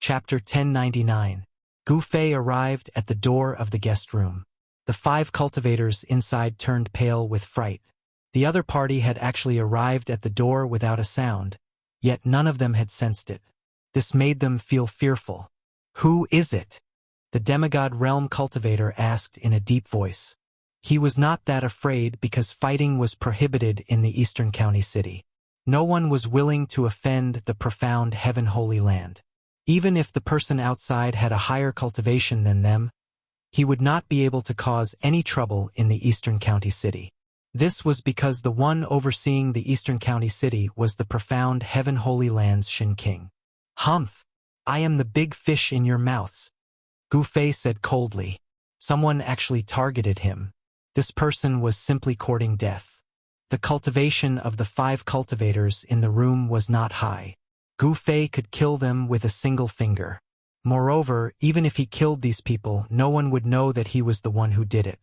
Chapter 1099. Gu Fei arrived at the door of the guest room. The 5 cultivators inside turned pale with fright. The other party had actually arrived at the door without a sound, yet none of them had sensed it. This made them feel fearful. "Who is it?" the demigod realm cultivator asked in a deep voice. He was not that afraid because fighting was prohibited in the Eastern County City. No one was willing to offend the profound Heaven Holy Land. Even if the person outside had a higher cultivation than them, he would not be able to cause any trouble in the Eastern County City. This was because the one overseeing the Eastern County City was the profound Heaven Holy Land's Shin King. "Humph! I am the big fish in your mouths," Gu Fei said coldly. Someone actually targeted him. This person was simply courting death. The cultivation of the 5 cultivators in the room was not high. Gu Fei could kill them with a single finger. Moreover, even if he killed these people, no one would know that he was the one who did it.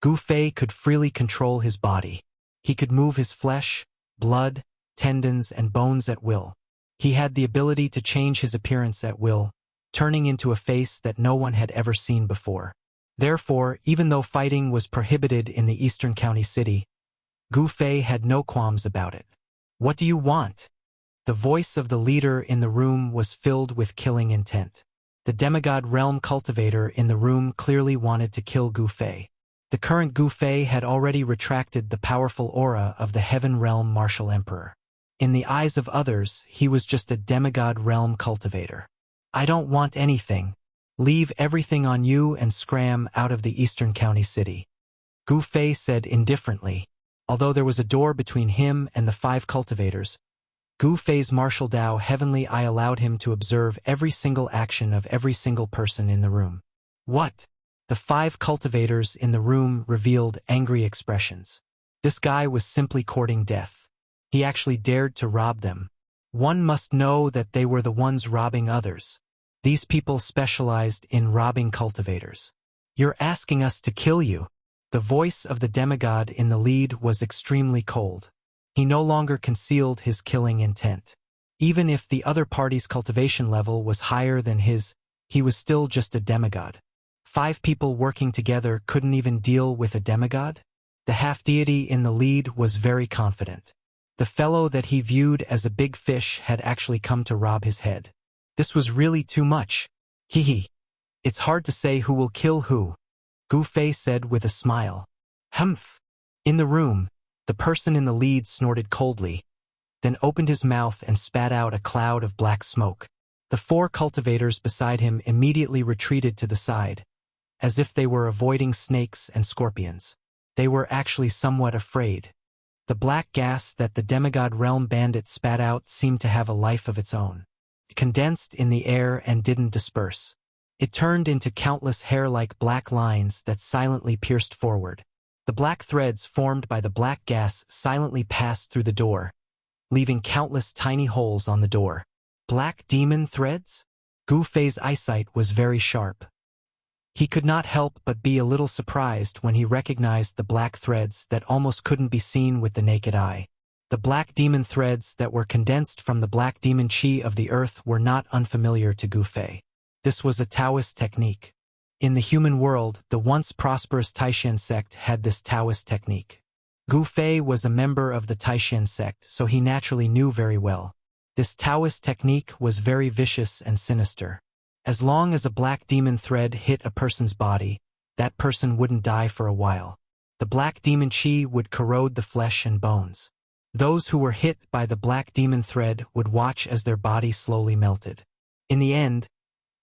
Gu Fei could freely control his body. He could move his flesh, blood, tendons, and bones at will. He had the ability to change his appearance at will, turning into a face that no one had ever seen before. Therefore, even though fighting was prohibited in the Eastern County City, Gu Fei had no qualms about it. "What do you want?" The voice of the leader in the room was filled with killing intent. The demigod realm cultivator in the room clearly wanted to kill Gu Fei. The current Gu Fei had already retracted the powerful aura of the Heaven Realm Martial Emperor. In the eyes of others, he was just a demigod realm cultivator. "I don't want anything. Leave everything on you and scram out of the Eastern County City," Gu Fei said indifferently. Although there was a door between him and the 5 cultivators, Gu Fei's martial Dao Heavenly Eye allowed him to observe every single action of every single person in the room. "What?" The 5 cultivators in the room revealed angry expressions. This guy was simply courting death. He actually dared to rob them. One must know that they were the ones robbing others. These people specialized in robbing cultivators. "You're asking us to kill you." The voice of the demigod in the lead was extremely cold. He no longer concealed his killing intent. Even if the other party's cultivation level was higher than his, he was still just a demigod. 5 people working together couldn't even deal with a demigod? The half-deity in the lead was very confident. The fellow that he viewed as a big fish had actually come to rob his head. This was really too much. "Hee. It's hard to say who will kill who," Gu Fei said with a smile. "Humph." In the room, the person in the lead snorted coldly, then opened his mouth and spat out a cloud of black smoke. The 4 cultivators beside him immediately retreated to the side, as if they were avoiding snakes and scorpions. They were actually somewhat afraid. The black gas that the demigod realm bandit spat out seemed to have a life of its own. It condensed in the air and didn't disperse. It turned into countless hair-like black lines that silently pierced forward. The black threads formed by the black gas silently passed through the door, leaving countless tiny holes on the door. Black demon threads? Gu Fei's eyesight was very sharp. He could not help but be a little surprised when he recognized the black threads that almost couldn't be seen with the naked eye. The black demon threads that were condensed from the black demon chi of the earth were not unfamiliar to Gu Fei. This was a Taoist technique. In the human world, the once prosperous Taishan sect had this Taoist technique. Gu Fei was a member of the Taishan sect, so he naturally knew very well. This Taoist technique was very vicious and sinister. As long as a black demon thread hit a person's body, that person wouldn't die for a while. The black demon chi would corrode the flesh and bones. Those who were hit by the black demon thread would watch as their body slowly melted. In the end,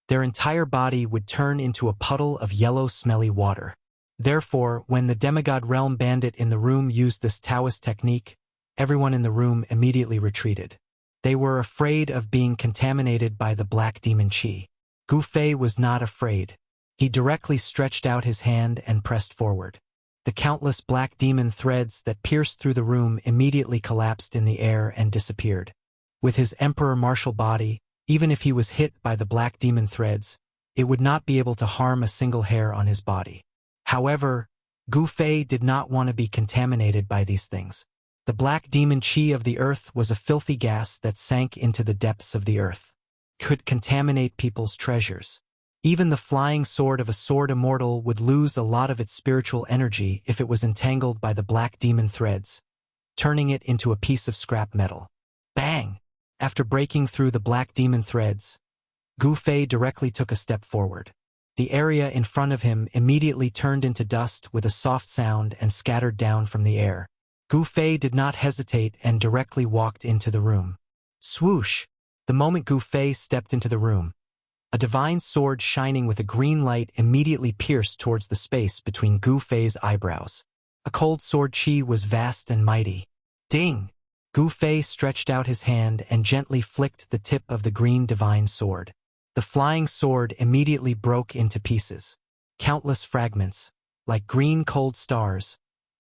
their entire body would turn into a puddle of yellow smelly water. Therefore, when the demigod realm bandit in the room used this Taoist technique, everyone in the room immediately retreated. They were afraid of being contaminated by the black demon chi. Gu Fei was not afraid. He directly stretched out his hand and pressed forward. The countless black demon threads that pierced through the room immediately collapsed in the air and disappeared. With his emperor martial body, even if he was hit by the black demon threads, it would not be able to harm a single hair on his body. However, Gu Fei did not want to be contaminated by these things. The black demon chi of the earth was a filthy gas that sank into the depths of the earth. could contaminate people's treasures. Even the flying sword of a sword immortal would lose a lot of its spiritual energy if it was entangled by the black demon threads, turning it into a piece of scrap metal. Bang! After breaking through the black demon threads, Gu Fei directly took a step forward. The area in front of him immediately turned into dust with a soft sound and scattered down from the air. Gu Fei did not hesitate and directly walked into the room. Swoosh! The moment Gu Fei stepped into the room, a divine sword shining with a green light immediately pierced towards the space between Gu Fei's eyebrows. A cold sword chi was vast and mighty. Ding! Gu Fei stretched out his hand and gently flicked the tip of the green divine sword. The flying sword immediately broke into pieces. Countless fragments, like green cold stars,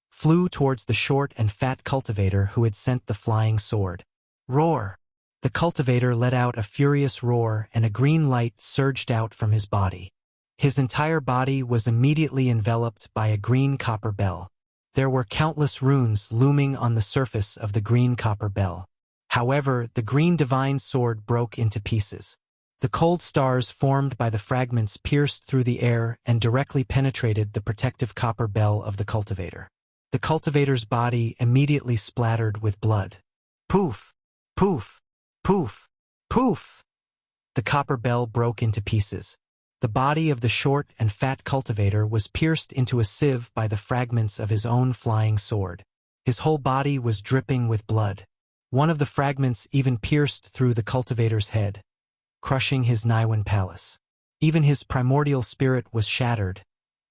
flew towards the short and fat cultivator who had sent the flying sword. Roar! The cultivator let out a furious roar and a green light surged out from his body. His entire body was immediately enveloped by a green copper bell. There were countless runes looming on the surface of the green copper bell. However, the green divine sword broke into pieces. The cold stars formed by the fragments pierced through the air and directly penetrated the protective copper bell of the cultivator. The cultivator's body immediately splattered with blood. Poof! Poof! Poof! Poof! The copper bell broke into pieces. The body of the short and fat cultivator was pierced into a sieve by the fragments of his own flying sword. His whole body was dripping with blood. One of the fragments even pierced through the cultivator's head, crushing his Niwen palace. Even his primordial spirit was shattered,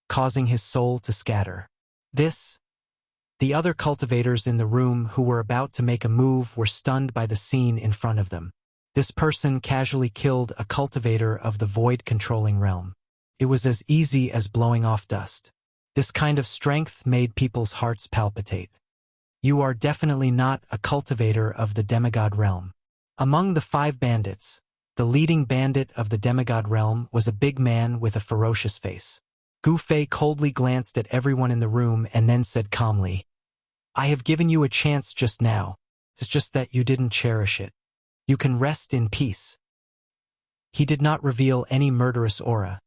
causing his soul to scatter. The other cultivators in the room who were about to make a move were stunned by the scene in front of them. This person casually killed a cultivator of the void-controlling realm. It was as easy as blowing off dust. This kind of strength made people's hearts palpitate. You are definitely not a cultivator of the demigod realm. Among the 5 bandits, the leading bandit of the demigod realm was a big man with a ferocious face. Gu Fei coldly glanced at everyone in the room and then said calmly, "I have given you a chance just now. It's just that you didn't cherish it. You can rest in peace." He did not reveal any murderous aura,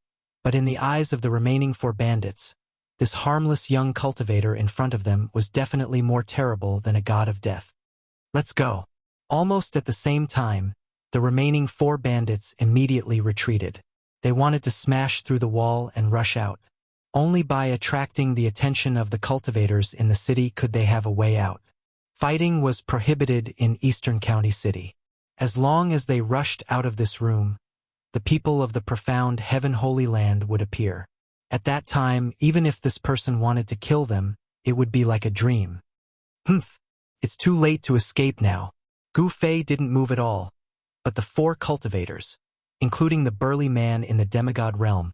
but in the eyes of the remaining 4 bandits, this harmless young cultivator in front of them was definitely more terrible than a god of death. "Let's go." Almost at the same time, the remaining 4 bandits immediately retreated. They wanted to smash through the wall and rush out. Only by attracting the attention of the cultivators in the city could they have a way out. Fighting was prohibited in Eastern County City. As long as they rushed out of this room, the people of the profound Heaven Holy Land would appear. At that time, even if this person wanted to kill them, it would be like a dream. Humph! It's too late to escape now. Gu Fei didn't move at all, but the 4 cultivators, including the burly man in the demigod realm,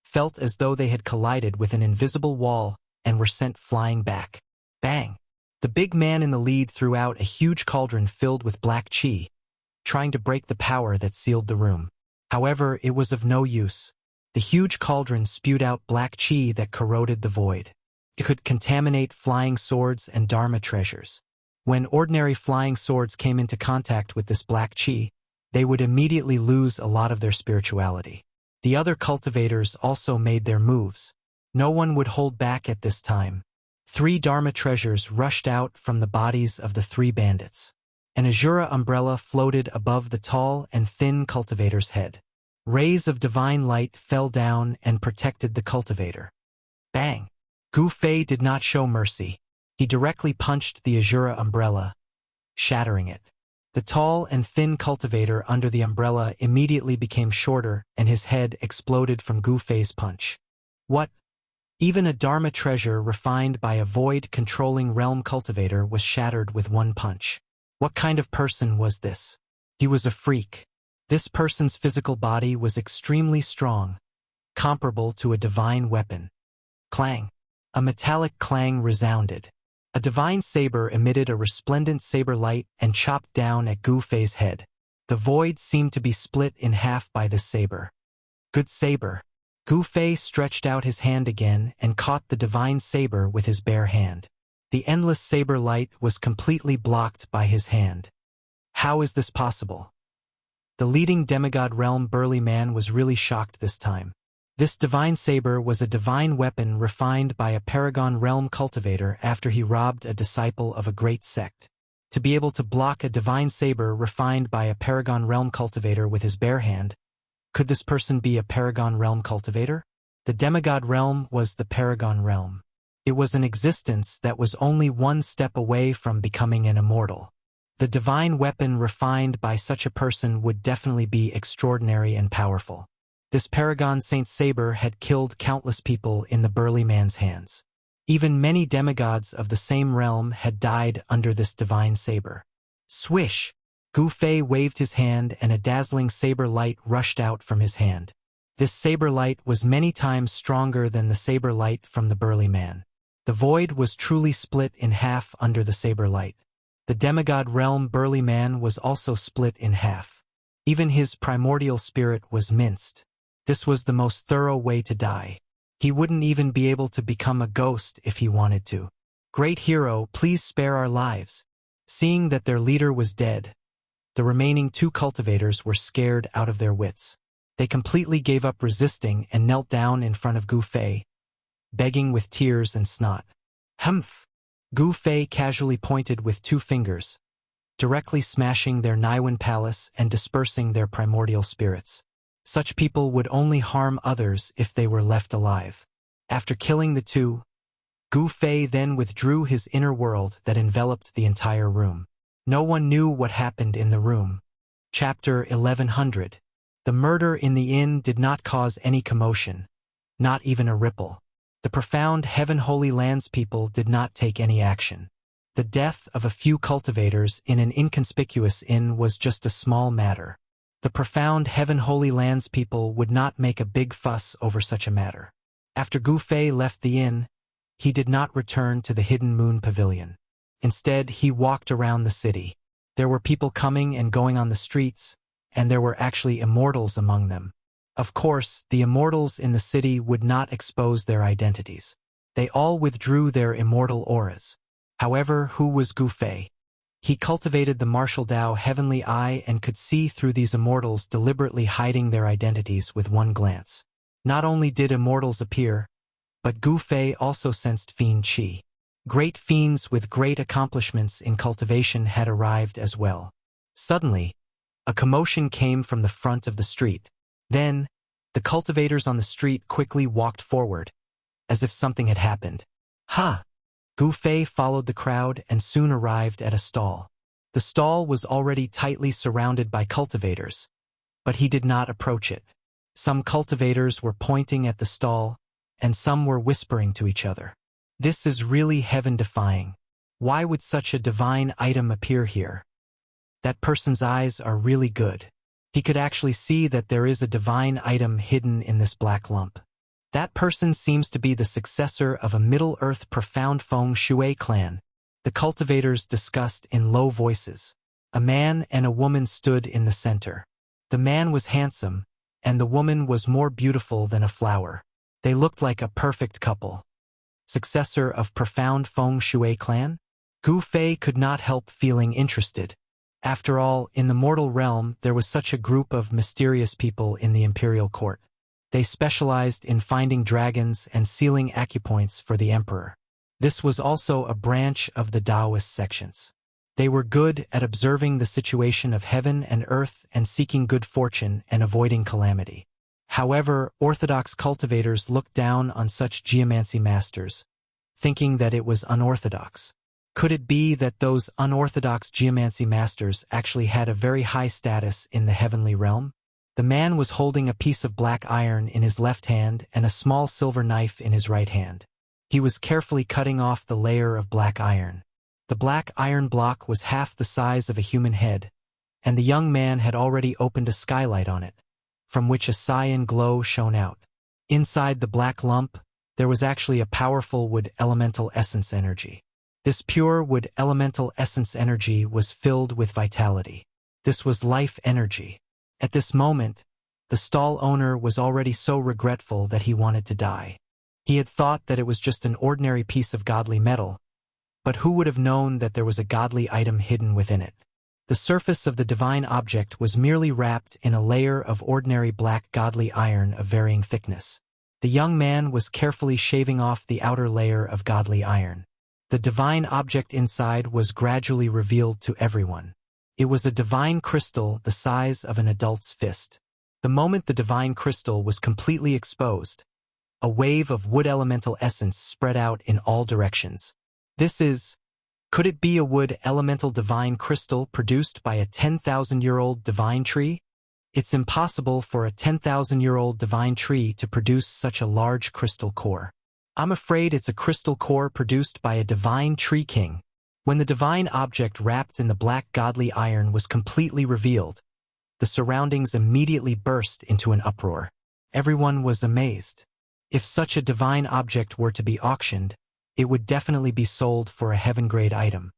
felt as though they had collided with an invisible wall and were sent flying back. Bang! The big man in the lead threw out a huge cauldron filled with black chi, trying to break the power that sealed the room. However, it was of no use. The huge cauldron spewed out black chi that corroded the void. It could contaminate flying swords and dharma treasures. When ordinary flying swords came into contact with this black chi, they would immediately lose a lot of their spirituality. The other cultivators also made their moves. No one would hold back at this time. 3 dharma treasures rushed out from the bodies of the 3 bandits. An azura umbrella floated above the tall and thin cultivator's head. Rays of divine light fell down and protected the cultivator. Bang! Gu Fei did not show mercy. He directly punched the azura umbrella, shattering it. The tall and thin cultivator under the umbrella immediately became shorter and his head exploded from Gu Fei's punch. What? Even a dharma treasure refined by a void-controlling realm cultivator was shattered with one punch. What kind of person was this? He was a freak. This person's physical body was extremely strong, comparable to a divine weapon. Clang! A metallic clang resounded. A divine saber emitted a resplendent saber light and chopped down at Gu Fei's head. The void seemed to be split in half by the saber. Good saber. Gu Fei stretched out his hand again and caught the divine saber with his bare hand. The endless saber light was completely blocked by his hand. How is this possible? The leading demigod realm burly man was really shocked this time. This divine saber was a divine weapon refined by a paragon realm cultivator after he robbed a disciple of a great sect. To be able to block a divine saber refined by a paragon realm cultivator with his bare hand, could this person be a paragon realm cultivator? The demigod realm was the paragon realm. It was an existence that was only one step away from becoming an immortal. The divine weapon refined by such a person would definitely be extraordinary and powerful. This paragon Saint Saber had killed countless people in the burly man's hands. Even many demigods of the same realm had died under this divine saber. Swish! Gu Fei waved his hand and a dazzling saber light rushed out from his hand. This saber light was many times stronger than the saber light from the burly man. The void was truly split in half under the saber light. The demigod realm burly man was also split in half. Even his primordial spirit was minced. This was the most thorough way to die. He wouldn't even be able to become a ghost if he wanted to. Great hero, please spare our lives. Seeing that their leader was dead, the remaining two cultivators were scared out of their wits. They completely gave up resisting and knelt down in front of Gu Fei, begging with tears and snot. Humph! Gu Fei casually pointed with 2 fingers, directly smashing their Niwen palace and dispersing their primordial spirits. Such people would only harm others if they were left alive. After killing the 2, Gu Fei then withdrew his inner world that enveloped the entire room. No one knew what happened in the room. Chapter 1100. The murder in the inn did not cause any commotion, not even a ripple. The profound Heaven Holy Lands people did not take any action. The death of a few cultivators in an inconspicuous inn was just a small matter. The profound Heaven Holy Lands people would not make a big fuss over such a matter. After Gu Fei left the inn, he did not return to the Hidden Moon Pavilion. Instead, he walked around the city. There were people coming and going on the streets, and there were actually immortals among them. Of course, the immortals in the city would not expose their identities. They all withdrew their immortal auras. However, who was Gu Fei? He cultivated the martial Dao heavenly eye and could see through these immortals deliberately hiding their identities with one glance. Not only did immortals appear, but Gu Fei also sensed fiend qi. Great fiends with great accomplishments in cultivation had arrived as well. Suddenly, a commotion came from the front of the street. Then, the cultivators on the street quickly walked forward, as if something had happened. Ha! Gu Fei followed the crowd and soon arrived at a stall. The stall was already tightly surrounded by cultivators, but he did not approach it. Some cultivators were pointing at the stall, and some were whispering to each other. This is really heaven-defying. Why would such a divine item appear here? That person's eyes are really good. He could actually see that there is a divine item hidden in this black lump. That person seems to be the successor of a Middle-earth profound Feng Shui clan. The cultivators discussed in low voices. A man and a woman stood in the center. The man was handsome, and the woman was more beautiful than a flower. They looked like a perfect couple. Successor of profound Feng Shui clan? Gu Fei could not help feeling interested. After all, in the mortal realm, there was such a group of mysterious people in the imperial court. They specialized in finding dragons and sealing acupoints for the emperor. This was also a branch of the Taoist sections. They were good at observing the situation of heaven and earth and seeking good fortune and avoiding calamity. However, orthodox cultivators looked down on such geomancy masters, thinking that it was unorthodox. Could it be that those unorthodox geomancy masters actually had a very high status in the heavenly realm? The man was holding a piece of black iron in his left hand and a small silver knife in his right hand. He was carefully cutting off the layer of black iron. The black iron block was half the size of a human head, and the young man had already opened a skylight on it, from which a cyan glow shone out. Inside the black lump, there was actually a powerful wood elemental essence energy. This pure wood elemental essence energy was filled with vitality. This was life energy. At this moment, the stall owner was already so regretful that he wanted to die. He had thought that it was just an ordinary piece of godly metal, but who would have known that there was a godly item hidden within it? The surface of the divine object was merely wrapped in a layer of ordinary black godly iron of varying thickness. The young man was carefully shaving off the outer layer of godly iron. The divine object inside was gradually revealed to everyone. It was a divine crystal the size of an adult's fist. The moment the divine crystal was completely exposed, a wave of wood elemental essence spread out in all directions. Could it be a wood elemental divine crystal produced by a 10,000-year-old divine tree? It's impossible for a 10,000-year-old divine tree to produce such a large crystal core. I'm afraid it's a crystal core produced by a divine tree king. When the divine object wrapped in the black godly iron was completely revealed, the surroundings immediately burst into an uproar. Everyone was amazed. If such a divine object were to be auctioned, it would definitely be sold for a heaven-grade item.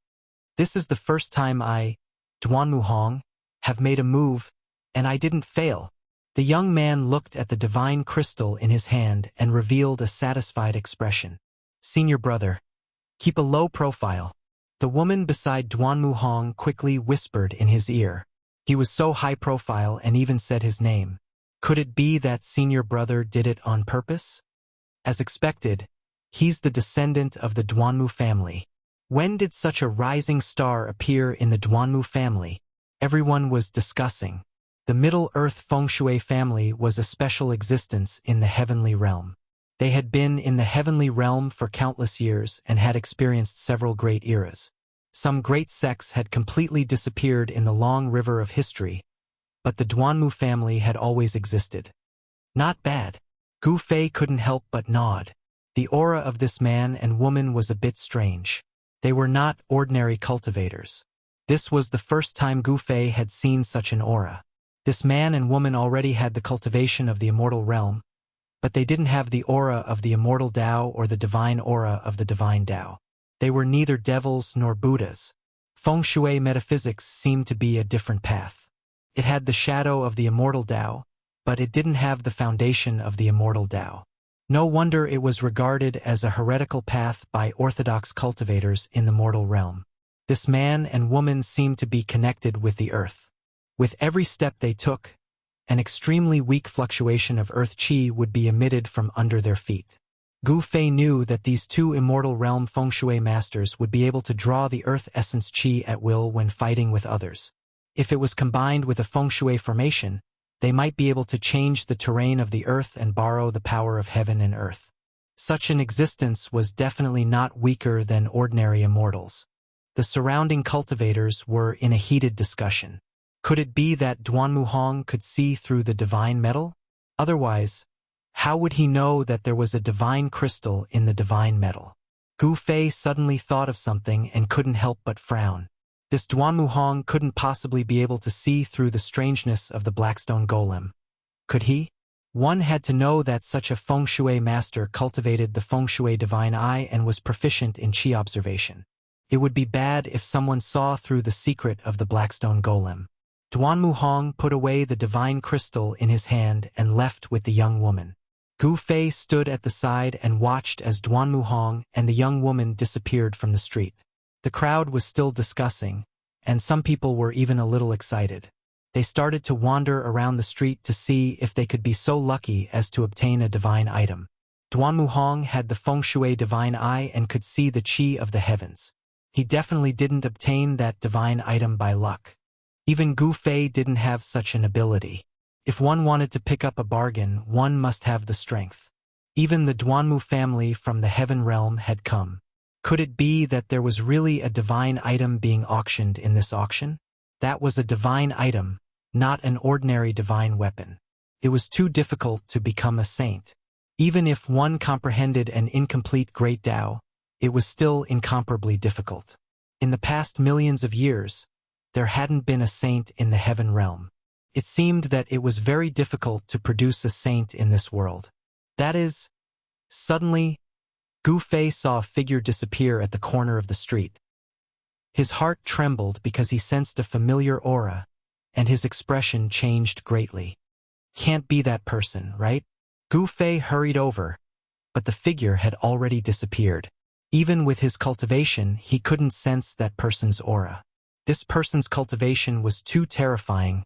This is the first time I, Duanmu Hong, have made a move, and I didn't fail. The young man looked at the divine crystal in his hand and revealed a satisfied expression. Senior brother, keep a low profile. The woman beside Duanmu Hong quickly whispered in his ear. He was so high profile and even said his name. Could it be that senior brother did it on purpose? As expected, he's the descendant of the Duanmu family. When did such a rising star appear in the Duanmu family? Everyone was discussing. The Middle-earth Feng Shui family was a special existence in the heavenly realm. They had been in the heavenly realm for countless years and had experienced several great eras. Some great sects had completely disappeared in the long river of history, but the Duanmu family had always existed. Not bad. Gu Fei couldn't help but nod. The aura of this man and woman was a bit strange. They were not ordinary cultivators. This was the first time Gu Fei had seen such an aura. This man and woman already had the cultivation of the immortal realm, but they didn't have the aura of the immortal Tao or the divine aura of the divine Tao. They were neither devils nor Buddhas. Feng Shui metaphysics seemed to be a different path. It had the shadow of the immortal Tao, but it didn't have the foundation of the immortal Tao. No wonder it was regarded as a heretical path by orthodox cultivators in the mortal realm. This man and woman seemed to be connected with the earth. With every step they took, an extremely weak fluctuation of earth qi would be emitted from under their feet. Gu Fei knew that these two immortal realm Feng Shui masters would be able to draw the earth essence qi at will when fighting with others. If it was combined with a Feng Shui formation, they might be able to change the terrain of the earth and borrow the power of heaven and earth. Such an existence was definitely not weaker than ordinary immortals. The surrounding cultivators were in a heated discussion. Could it be that Duanmu Hong could see through the divine metal? Otherwise, how would he know that there was a divine crystal in the divine metal? Gu Fei suddenly thought of something and couldn't help but frown. This Duanmu Hong couldn't possibly be able to see through the strangeness of the Blackstone Golem. Could he? One had to know that such a Feng Shui master cultivated the Feng Shui divine eye and was proficient in qi observation. It would be bad if someone saw through the secret of the Blackstone Golem. Duanmu Hong put away the divine crystal in his hand and left with the young woman. Gu Fei stood at the side and watched as Duanmu Hong and the young woman disappeared from the street. The crowd was still discussing, and some people were even a little excited. They started to wander around the street to see if they could be so lucky as to obtain a divine item. Duanmu Hong had the Feng Shui divine eye and could see the qi of the heavens. He definitely didn't obtain that divine item by luck. Even Gu Fei didn't have such an ability. If one wanted to pick up a bargain, one must have the strength. Even the Duanmu family from the heaven realm had come. Could it be that there was really a divine item being auctioned in this auction? That was a divine item, not an ordinary divine weapon. It was too difficult to become a saint. Even if one comprehended an incomplete great Tao, it was still incomparably difficult. In the past millions of years, there hadn't been a saint in the heaven realm. It seemed that it was very difficult to produce a saint in this world. That is, suddenly, Gu Fei saw a figure disappear at the corner of the street. His heart trembled because he sensed a familiar aura, and his expression changed greatly. Can't be that person, right? Gu Fei hurried over, but the figure had already disappeared. Even with his cultivation, he couldn't sense that person's aura. This person's cultivation was too terrifying,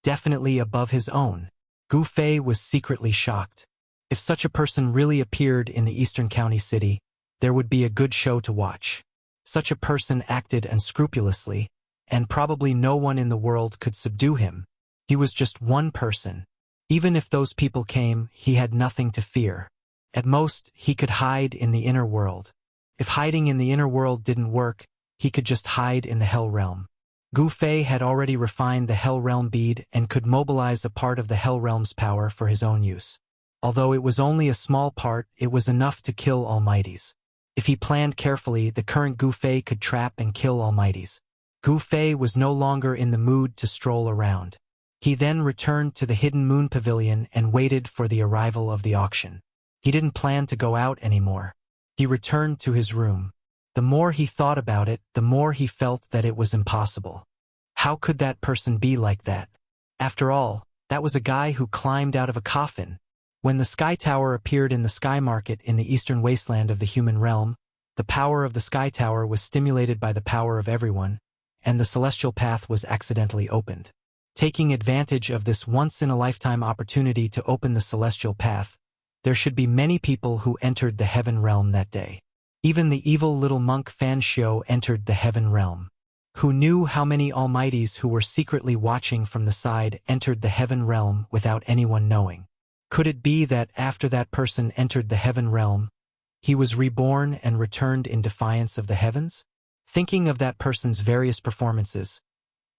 definitely above his own. Gu Fei was secretly shocked. If such a person really appeared in the Eastern County City, there would be a good show to watch. Such a person acted unscrupulously, and probably no one in the world could subdue him. He was just one person. Even if those people came, he had nothing to fear. At most, he could hide in the inner world. If hiding in the inner world didn't work, he could just hide in the Hell Realm. Gu Fei had already refined the Hell Realm bead and could mobilize a part of the Hell Realm's power for his own use. Although it was only a small part, it was enough to kill Almighties. If he planned carefully, the current Gu Fei could trap and kill Almighties. Gu Fei was no longer in the mood to stroll around. He then returned to the Hidden Moon Pavilion and waited for the arrival of the auction. He didn't plan to go out anymore. He returned to his room. The more he thought about it, the more he felt that it was impossible. How could that person be like that? After all, that was a guy who climbed out of a coffin. When the Sky Tower appeared in the Sky Market in the eastern wasteland of the human realm, the power of the Sky Tower was stimulated by the power of everyone, and the celestial path was accidentally opened. Taking advantage of this once-in-a-lifetime opportunity to open the celestial path, there should be many people who entered the heaven realm that day. Even the evil little monk Fan Xiu entered the heaven realm. Who knew how many Almighties who were secretly watching from the side entered the heaven realm without anyone knowing? Could it be that after that person entered the heaven realm, he was reborn and returned in defiance of the heavens? Thinking of that person's various performances,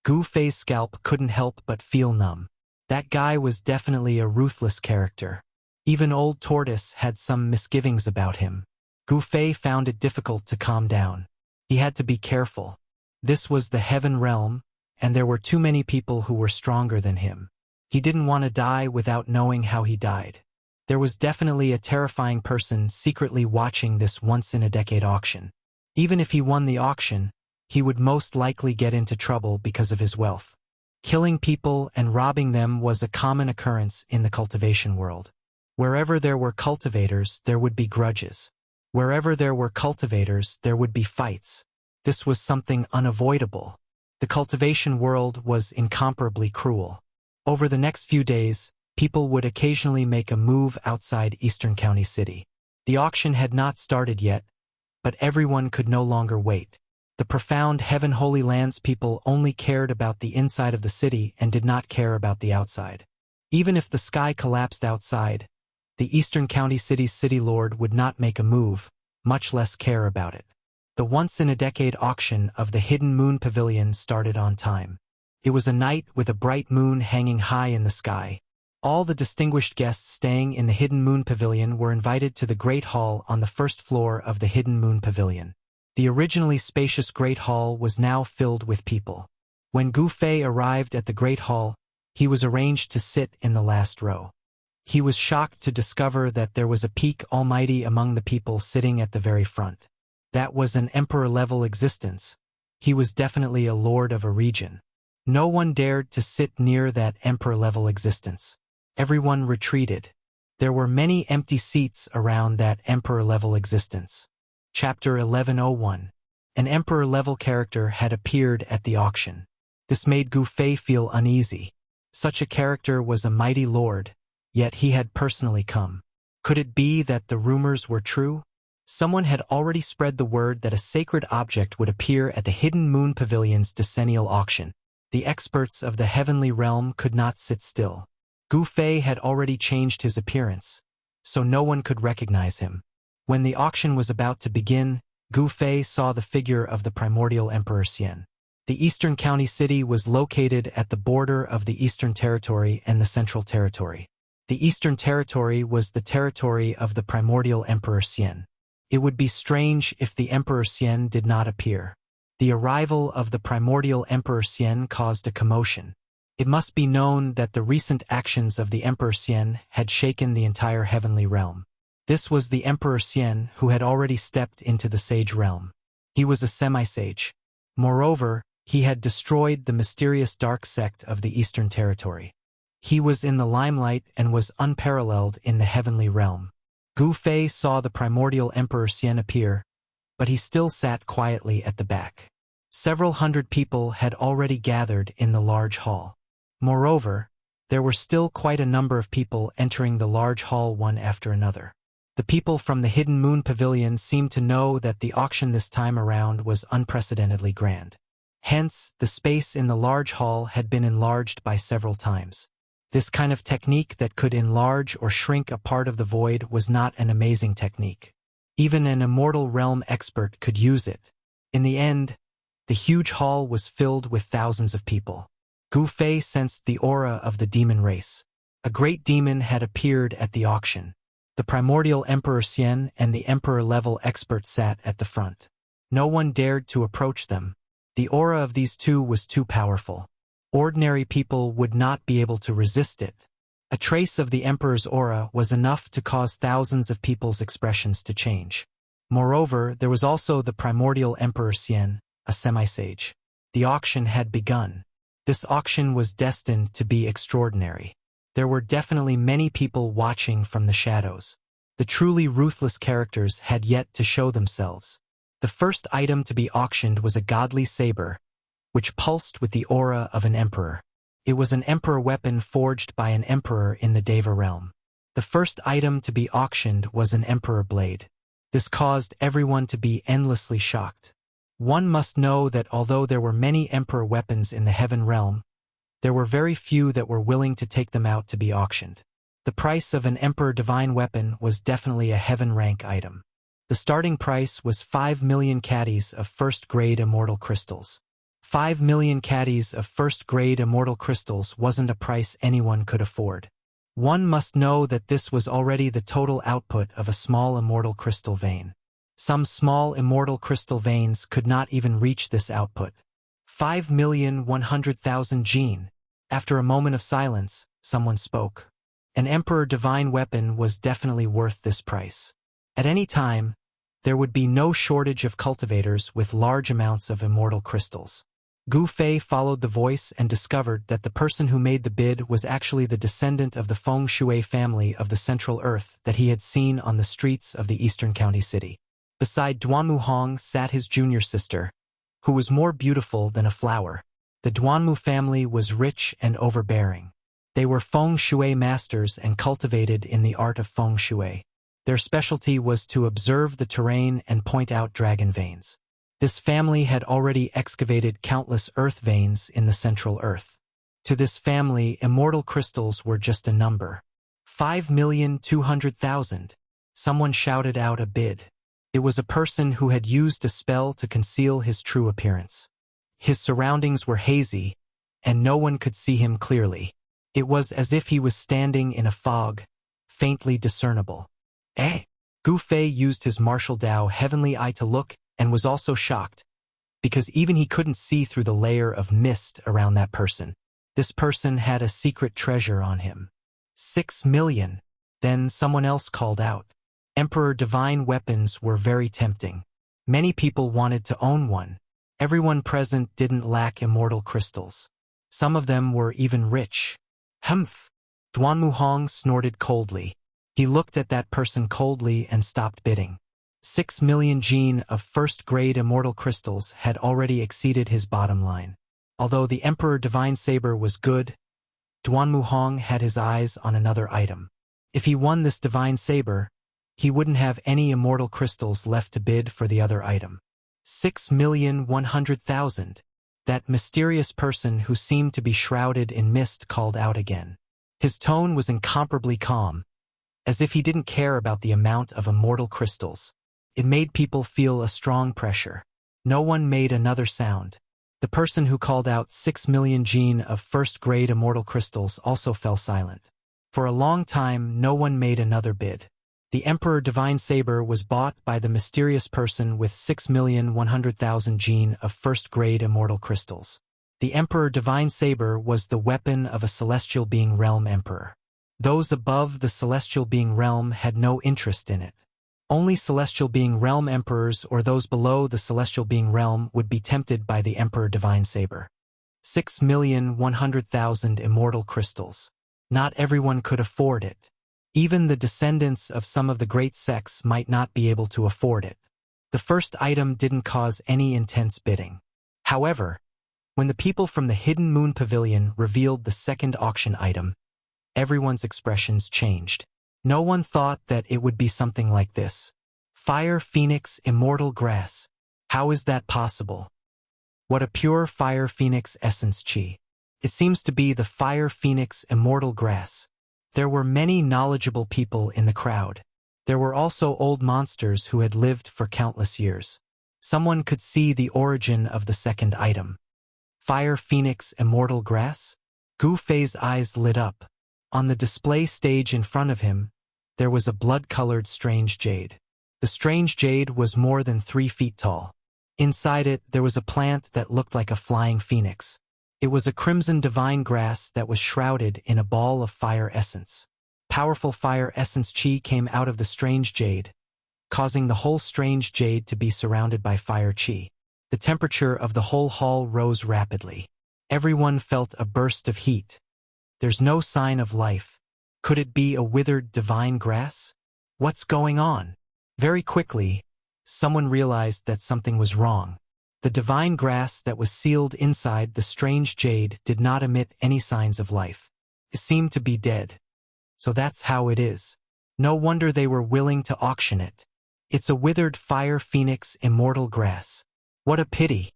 Gu Fei's scalp couldn't help but feel numb. That guy was definitely a ruthless character. Even Old Tortoise had some misgivings about him. Gu Fei found it difficult to calm down. He had to be careful. This was the heaven realm, and there were too many people who were stronger than him. He didn't want to die without knowing how he died. There was definitely a terrifying person secretly watching this once-in-a-decade auction. Even if he won the auction, he would most likely get into trouble because of his wealth. Killing people and robbing them was a common occurrence in the cultivation world. Wherever there were cultivators, there would be grudges. Wherever there were cultivators, there would be fights. This was something unavoidable. The cultivation world was incomparably cruel. Over the next few days, people would occasionally make a move outside Eastern County City. The auction had not started yet, but everyone could no longer wait. The profound Heaven Holy Lands people only cared about the inside of the city and did not care about the outside. Even if the sky collapsed outside, the Eastern County City's city lord would not make a move, much less care about it. The once-in-a-decade auction of the Hidden Moon Pavilion started on time. It was a night with a bright moon hanging high in the sky. All the distinguished guests staying in the Hidden Moon Pavilion were invited to the Great Hall on the first floor of the Hidden Moon Pavilion. The originally spacious Great Hall was now filled with people. When Gu Fei arrived at the Great Hall, he was arranged to sit in the last row. He was shocked to discover that there was a peak almighty among the people sitting at the very front. That was an emperor-level existence. He was definitely a lord of a region. No one dared to sit near that emperor-level existence. Everyone retreated. There were many empty seats around that emperor-level existence. Chapter 1101. An emperor-level character had appeared at the auction. This made Gu Fei feel uneasy. Such a character was a mighty lord, yet he had personally come. Could it be that the rumors were true? Someone had already spread the word that a sacred object would appear at the Hidden Moon Pavilion's decennial auction. The experts of the heavenly realm could not sit still. Gu Fei had already changed his appearance, so no one could recognize him. When the auction was about to begin, Gu Fei saw the figure of the primordial Emperor Xian. The Eastern County City was located at the border of the Eastern Territory and the Central Territory. The Eastern Territory was the territory of the primordial Emperor Xian. It would be strange if the Emperor Xian did not appear. The arrival of the primordial Emperor Xian caused a commotion. It must be known that the recent actions of the Emperor Xian had shaken the entire heavenly realm. This was the Emperor Xian who had already stepped into the sage realm. He was a semi-sage. Moreover, he had destroyed the mysterious dark sect of the Eastern Territory. He was in the limelight and was unparalleled in the heavenly realm. Gu Fei saw the primordial Emperor Xian appear, but he still sat quietly at the back. Several hundred people had already gathered in the large hall. Moreover, there were still quite a number of people entering the large hall one after another. The people from the Hidden Moon Pavilion seemed to know that the auction this time around was unprecedentedly grand. Hence, the space in the large hall had been enlarged by several times. This kind of technique that could enlarge or shrink a part of the void was not an amazing technique. Even an immortal realm expert could use it. In the end, the huge hall was filled with thousands of people. Gu Fei sensed the aura of the demon race. A great demon had appeared at the auction. The primordial Emperor Xian and the Emperor-level expert sat at the front. No one dared to approach them. The aura of these two was too powerful. Ordinary people would not be able to resist it. A trace of the Emperor's aura was enough to cause thousands of people's expressions to change. Moreover, there was also the primordial Emperor Xian, a semi-sage. The auction had begun. This auction was destined to be extraordinary. There were definitely many people watching from the shadows. The truly ruthless characters had yet to show themselves. The first item to be auctioned was a godly saber, which pulsed with the aura of an emperor. It was an emperor weapon forged by an emperor in the Deva realm. The first item to be auctioned was an emperor blade. This caused everyone to be endlessly shocked. One must know that although there were many emperor weapons in the heaven realm, there were very few that were willing to take them out to be auctioned. The price of an emperor divine weapon was definitely a heaven rank item. The starting price was 5 million caddies of first-grade immortal crystals. 5 million caddies of first-grade immortal crystals wasn't a price anyone could afford. One must know that this was already the total output of a small immortal crystal vein. Some small immortal crystal veins could not even reach this output. 5,100,000 Jin. After a moment of silence, someone spoke. An emperor divine weapon was definitely worth this price. At any time, there would be no shortage of cultivators with large amounts of immortal crystals. Gu Fei followed the voice and discovered that the person who made the bid was actually the descendant of the Feng Shui family of the Central Earth that he had seen on the streets of the Eastern County City. Beside Duanmu Hong sat his junior sister, who was more beautiful than a flower. The Duanmu family was rich and overbearing. They were Feng Shui masters and cultivated in the art of Feng Shui. Their specialty was to observe the terrain and point out dragon veins. This family had already excavated countless earth veins in the Central Earth. To this family, immortal crystals were just a number. 5,200,000. Someone shouted out a bid. It was a person who had used a spell to conceal his true appearance. His surroundings were hazy, and no one could see him clearly. It was as if he was standing in a fog, faintly discernible. Gu Fei used his martial Dao heavenly eye to look and was also shocked, because even he couldn't see through the layer of mist around that person. This person had a secret treasure on him. 6 million. Then someone else called out. Emperor divine weapons were very tempting. Many people wanted to own one. Everyone present didn't lack immortal crystals. Some of them were even rich. Humph! Duanmu Hong snorted coldly. He looked at that person coldly and stopped bidding. 6 million Jin of first-grade immortal crystals had already exceeded his bottom line. Although the Emperor Divine Saber was good, Duanmu Hong had his eyes on another item. If he won this Divine Saber, he wouldn't have any immortal crystals left to bid for the other item. 6,100,000. That mysterious person who seemed to be shrouded in mist called out again. His tone was incomparably calm, as if he didn't care about the amount of immortal crystals. It made people feel a strong pressure. No one made another sound. The person who called out 6 million Jin of first-grade immortal crystals also fell silent. For a long time, no one made another bid. The Emperor Divine Saber was bought by the mysterious person with 6,100,000 Jin of first-grade immortal crystals. The Emperor Divine Saber was the weapon of a Celestial Being Realm Emperor. Those above the Celestial Being Realm had no interest in it. Only Celestial Being Realm Emperors or those below the Celestial Being Realm would be tempted by the Emperor Divine Saber. 6,100,000 immortal crystals. Not everyone could afford it. Even the descendants of some of the great sects might not be able to afford it. The first item didn't cause any intense bidding. However, when the people from the Hidden Moon Pavilion revealed the second auction item, everyone's expressions changed. No one thought that it would be something like this. Fire Phoenix Immortal Grass. How is that possible? What a pure Fire Phoenix essence chi. It seems to be the Fire Phoenix Immortal Grass. There were many knowledgeable people in the crowd. There were also old monsters who had lived for countless years. Someone could see the origin of the second item. Fire Phoenix Immortal Grass? Gu Fei's eyes lit up. On the display stage in front of him, there was a blood-colored strange jade. The strange jade was more than 3 feet tall. Inside it, there was a plant that looked like a flying phoenix. It was a crimson divine grass that was shrouded in a ball of fire essence. Powerful fire essence chi came out of the strange jade, causing the whole strange jade to be surrounded by fire chi. The temperature of the whole hall rose rapidly. Everyone felt a burst of heat. There's no sign of life. Could it be a withered divine grass? What's going on? Very quickly, someone realized that something was wrong. The divine grass that was sealed inside the strange jade did not emit any signs of life. It seemed to be dead. So that's how it is. No wonder they were willing to auction it. It's a withered Fire Phoenix Immortal Grass. What a pity.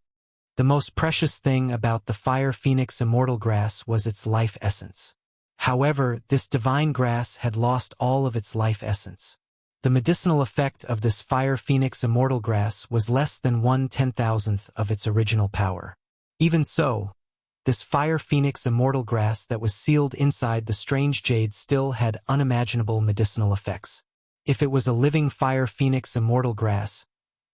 The most precious thing about the Fire Phoenix Immortal Grass was its life essence. However, this divine grass had lost all of its life essence. The medicinal effect of this Fire Phoenix Immortal Grass was less than 1/10,000th of its original power. Even so, this Fire Phoenix Immortal Grass that was sealed inside the strange jade still had unimaginable medicinal effects. If it was a living Fire Phoenix Immortal Grass,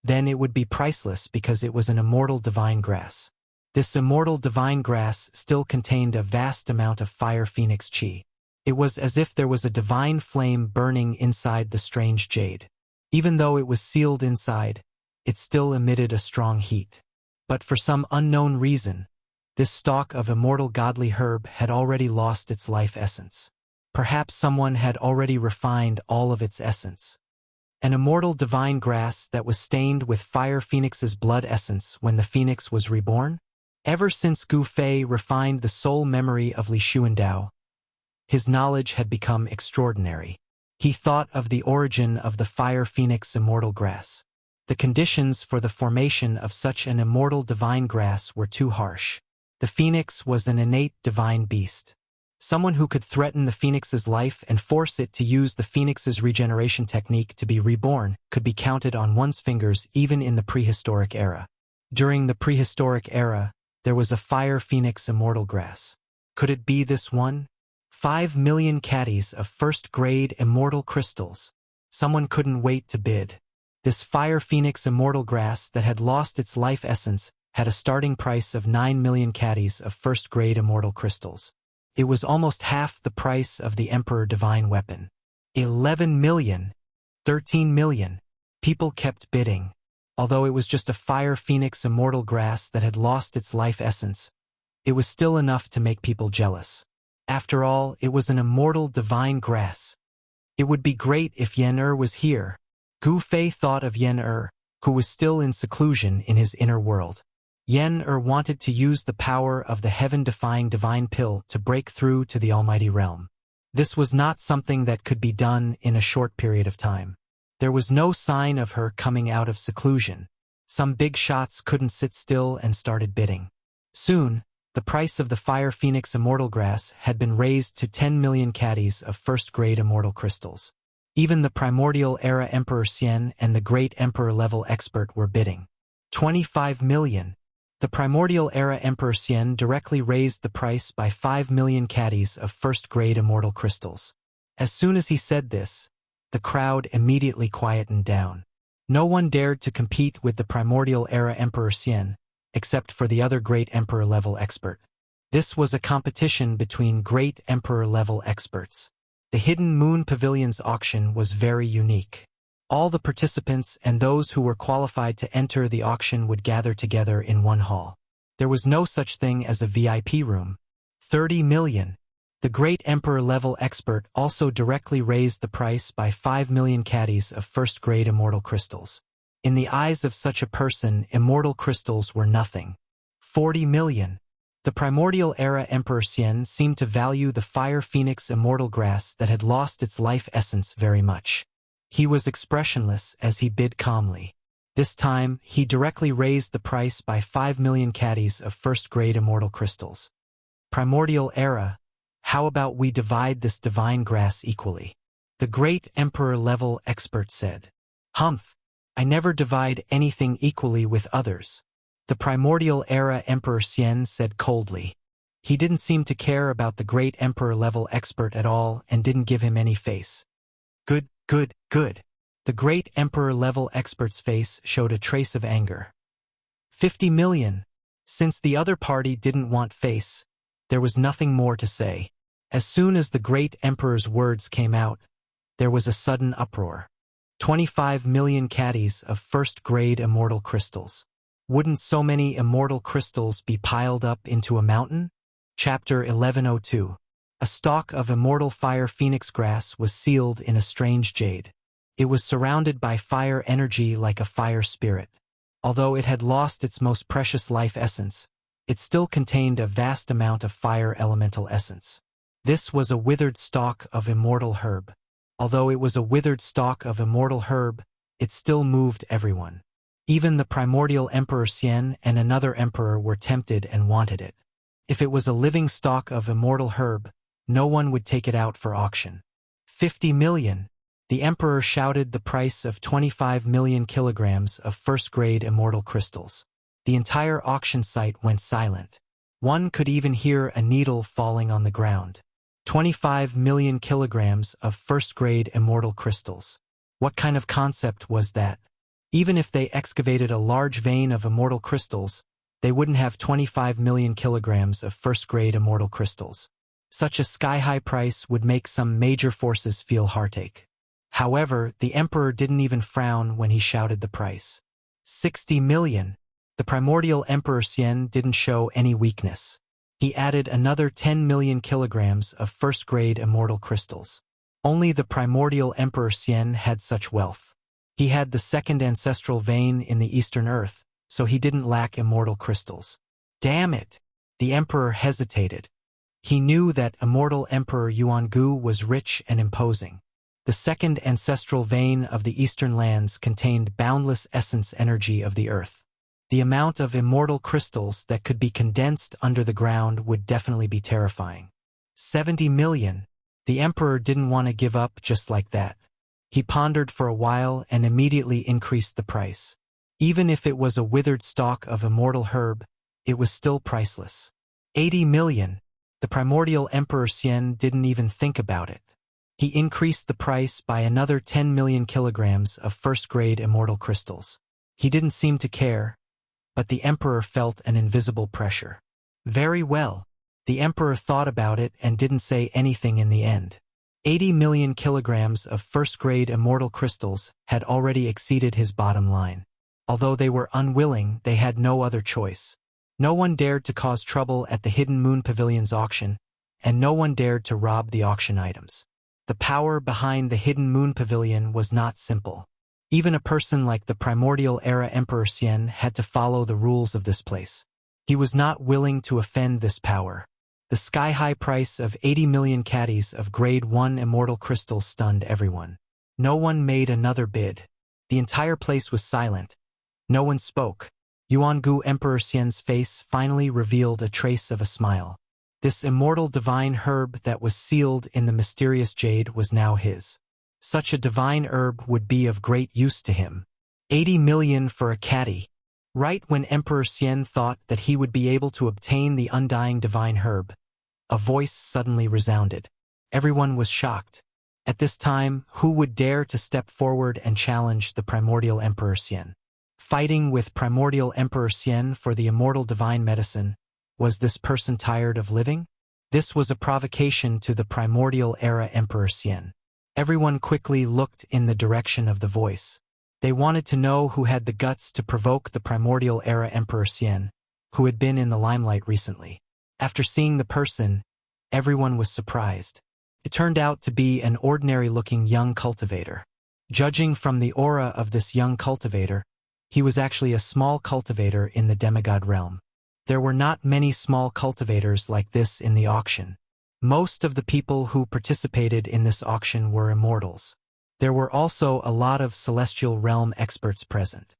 then it would be priceless because it was an immortal divine grass. This immortal divine grass still contained a vast amount of Fire Phoenix chi. It was as if there was a divine flame burning inside the strange jade. Even though it was sealed inside, it still emitted a strong heat. But for some unknown reason, this stalk of immortal godly herb had already lost its life essence. Perhaps someone had already refined all of its essence. An immortal divine grass that was stained with Fire Phoenix's blood essence when the phoenix was reborn? Ever since Gu Fei refined the soul memory of Li Xuandao, his knowledge had become extraordinary. He thought of the origin of the Fire Phoenix Immortal Grass. The conditions for the formation of such an immortal divine grass were too harsh. The phoenix was an innate divine beast. Someone who could threaten the phoenix's life and force it to use the phoenix's regeneration technique to be reborn could be counted on one's fingers even in the prehistoric era. During the prehistoric era, there was a Fire Phoenix Immortal Grass. Could it be this one? 5 million caddies of first-grade immortal crystals. Someone couldn't wait to bid. This Fire Phoenix Immortal Grass that had lost its life essence had a starting price of 9 million caddies of first-grade immortal crystals. It was almost half the price of the Emperor Divine Weapon. 11 million, 13 million. People kept bidding. Although it was just a Fire Phoenix Immortal Grass that had lost its life essence, it was still enough to make people jealous. After all, it was an immortal divine grass. It would be great if Yen was here. Gu Fei thought of Yen, who was still in seclusion in his inner world. Yen wanted to use the power of the heaven-defying divine pill to break through to the almighty realm. This was not something that could be done in a short period of time. There was no sign of her coming out of seclusion. Some big shots couldn't sit still and started bidding. Soon, the price of the Fire Phoenix Immortal Grass had been raised to 10 million caddies of first-grade immortal crystals. Even the primordial era Emperor Xian and the great emperor-level expert were bidding. 25 million. The primordial era Emperor Xian directly raised the price by 5 million caddies of first-grade immortal crystals. As soon as he said this, the crowd immediately quietened down. No one dared to compete with the primordial era Emperor Xian, except for the other great emperor-level expert. This was a competition between great emperor-level experts. The Hidden Moon Pavilion's auction was very unique. All the participants and those who were qualified to enter the auction would gather together in one hall. There was no such thing as a VIP room. 30 million. The great emperor-level expert also directly raised the price by 5 million caddies of first-grade immortal crystals. In the eyes of such a person, immortal crystals were nothing. 40 million. The primordial era Emperor Xian seemed to value the fire phoenix immortal grass that had lost its life essence very much. He was expressionless as he bid calmly. This time, he directly raised the price by 5 million caddies of first-grade immortal crystals. Primordial era, how about we divide this divine grass equally? The great emperor-level expert said. Humph, I never divide anything equally with others. The primordial era Emperor Xian said coldly. He didn't seem to care about the great emperor-level expert at all and didn't give him any face. Good, good, good. The great emperor-level expert's face showed a trace of anger. 50 million. Since the other party didn't want face, there was nothing more to say. As soon as the great emperor's words came out, there was a sudden uproar. 25 million caddies of first-grade immortal crystals. Wouldn't so many immortal crystals be piled up into a mountain? Chapter 1102. A stalk of immortal fire phoenix grass was sealed in a strange jade. It was surrounded by fire energy like a fire spirit. Although it had lost its most precious life essence, it still contained a vast amount of fire elemental essence. This was a withered stalk of immortal herb. Although it was a withered stalk of immortal herb, it still moved everyone. Even the primordial Emperor Xian and another emperor were tempted and wanted it. If it was a living stalk of immortal herb, no one would take it out for auction. 50 million. The emperor shouted the price of 25 million kilograms of first-grade immortal crystals. The entire auction site went silent. One could even hear a needle falling on the ground. 25 million kilograms of first-grade immortal crystals. What kind of concept was that? Even if they excavated a large vein of immortal crystals, they wouldn't have 25 million kilograms of first-grade immortal crystals. Such a sky-high price would make some major forces feel heartache. However, the emperor didn't even frown when he shouted the price. 60 million. The primordial Emperor Xian didn't show any weakness. He added another 10 million kilograms of first-grade immortal crystals. Only the primordial Emperor Xian had such wealth. He had the second ancestral vein in the Eastern Earth, so he didn't lack immortal crystals. Damn it! The emperor hesitated. He knew that immortal Emperor Yuangu was rich and imposing. The second ancestral vein of the Eastern lands contained boundless essence energy of the earth. The amount of immortal crystals that could be condensed under the ground would definitely be terrifying. 70 million. The emperor didn't want to give up just like that. He pondered for a while and immediately increased the price. Even if it was a withered stalk of immortal herb, it was still priceless. 80 million. The primordial Emperor Xian didn't even think about it. He increased the price by another 10 million kilograms of first-grade immortal crystals. He didn't seem to care, but the emperor felt an invisible pressure. Very well. The emperor thought about it and didn't say anything in the end. 80 million kilograms of first-grade immortal crystals had already exceeded his bottom line. Although they were unwilling, they had no other choice. No one dared to cause trouble at the Hidden Moon Pavilion's auction, and no one dared to rob the auction items. The power behind the Hidden Moon Pavilion was not simple. Even a person like the primordial era Emperor Xian had to follow the rules of this place. He was not willing to offend this power. The sky-high price of 80 million caddies of Grade 1 immortal crystals stunned everyone. No one made another bid. The entire place was silent. No one spoke. Yuangu Emperor Xian's face finally revealed a trace of a smile. This immortal divine herb that was sealed in the mysterious jade was now his. Such a divine herb would be of great use to him. 80 million for a caddy. Right when Emperor Xian thought that he would be able to obtain the undying divine herb, a voice suddenly resounded. Everyone was shocked. At this time, who would dare to step forward and challenge the primordial Emperor Xian? Fighting with primordial Emperor Xian for the immortal divine medicine, was this person tired of living? This was a provocation to the primordial era Emperor Xian. Everyone quickly looked in the direction of the voice. They wanted to know who had the guts to provoke the primordial era Emperor Xian, who had been in the limelight recently. After seeing the person, everyone was surprised. It turned out to be an ordinary-looking young cultivator. Judging from the aura of this young cultivator, he was actually a small cultivator in the demigod realm. There were not many small cultivators like this in the auction. Most of the people who participated in this auction were immortals. There were also a lot of celestial realm experts present.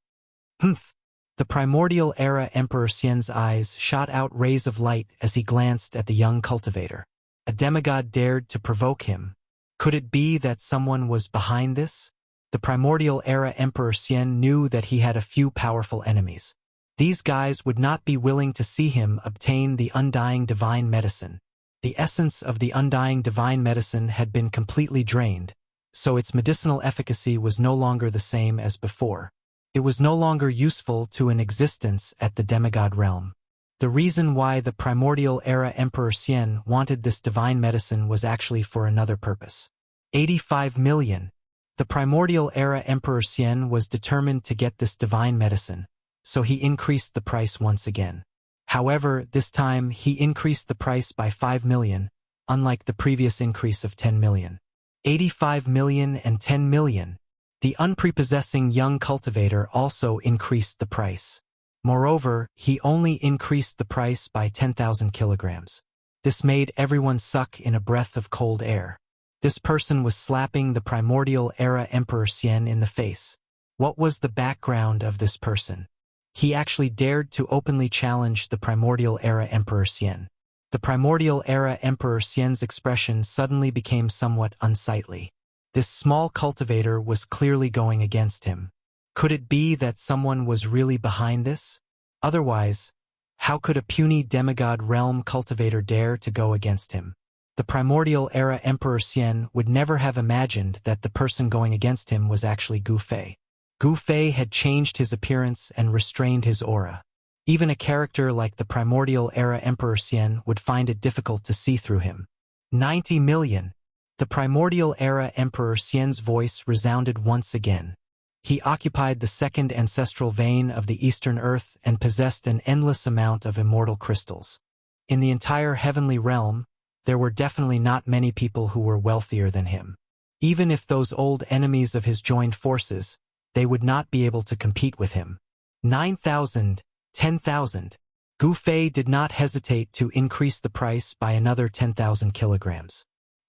Humph! The primordial era Emperor Xian's eyes shot out rays of light as he glanced at the young cultivator. A demigod dared to provoke him. Could it be that someone was behind this? The primordial era Emperor Xian knew that he had a few powerful enemies. These guys would not be willing to see him obtain the undying divine medicine. The essence of the undying divine medicine had been completely drained, so its medicinal efficacy was no longer the same as before. It was no longer useful to an existence at the demigod realm. The reason why the primordial era Emperor Xian wanted this divine medicine was actually for another purpose. 85 million. The primordial era Emperor Xian was determined to get this divine medicine, so he increased the price once again. However, this time he increased the price by 5 million, unlike the previous increase of 10 million. 85 million and 10 million. The unprepossessing young cultivator also increased the price. Moreover, he only increased the price by 10,000 kilograms. This made everyone suck in a breath of cold air. This person was slapping the primordial era Emperor Xian in the face. What was the background of this person? He actually dared to openly challenge the primordial era Emperor Xian. The primordial era Emperor Xian's expression suddenly became somewhat unsightly. This small cultivator was clearly going against him. Could it be that someone was really behind this? Otherwise, how could a puny demigod realm cultivator dare to go against him? The primordial era Emperor Xian would never have imagined that the person going against him was actually Gu Fei. Gu Fei had changed his appearance and restrained his aura. Even a character like the primordial era Emperor Xian would find it difficult to see through him. 90 million. The primordial era Emperor Xian's voice resounded once again. He occupied the second ancestral vein of the Eastern Earth and possessed an endless amount of immortal crystals. In the entire heavenly realm, there were definitely not many people who were wealthier than him. Even if those old enemies of his joined forces, they would not be able to compete with him. 9,000, 10,000. Gu Fei did not hesitate to increase the price by another 10,000 kilograms.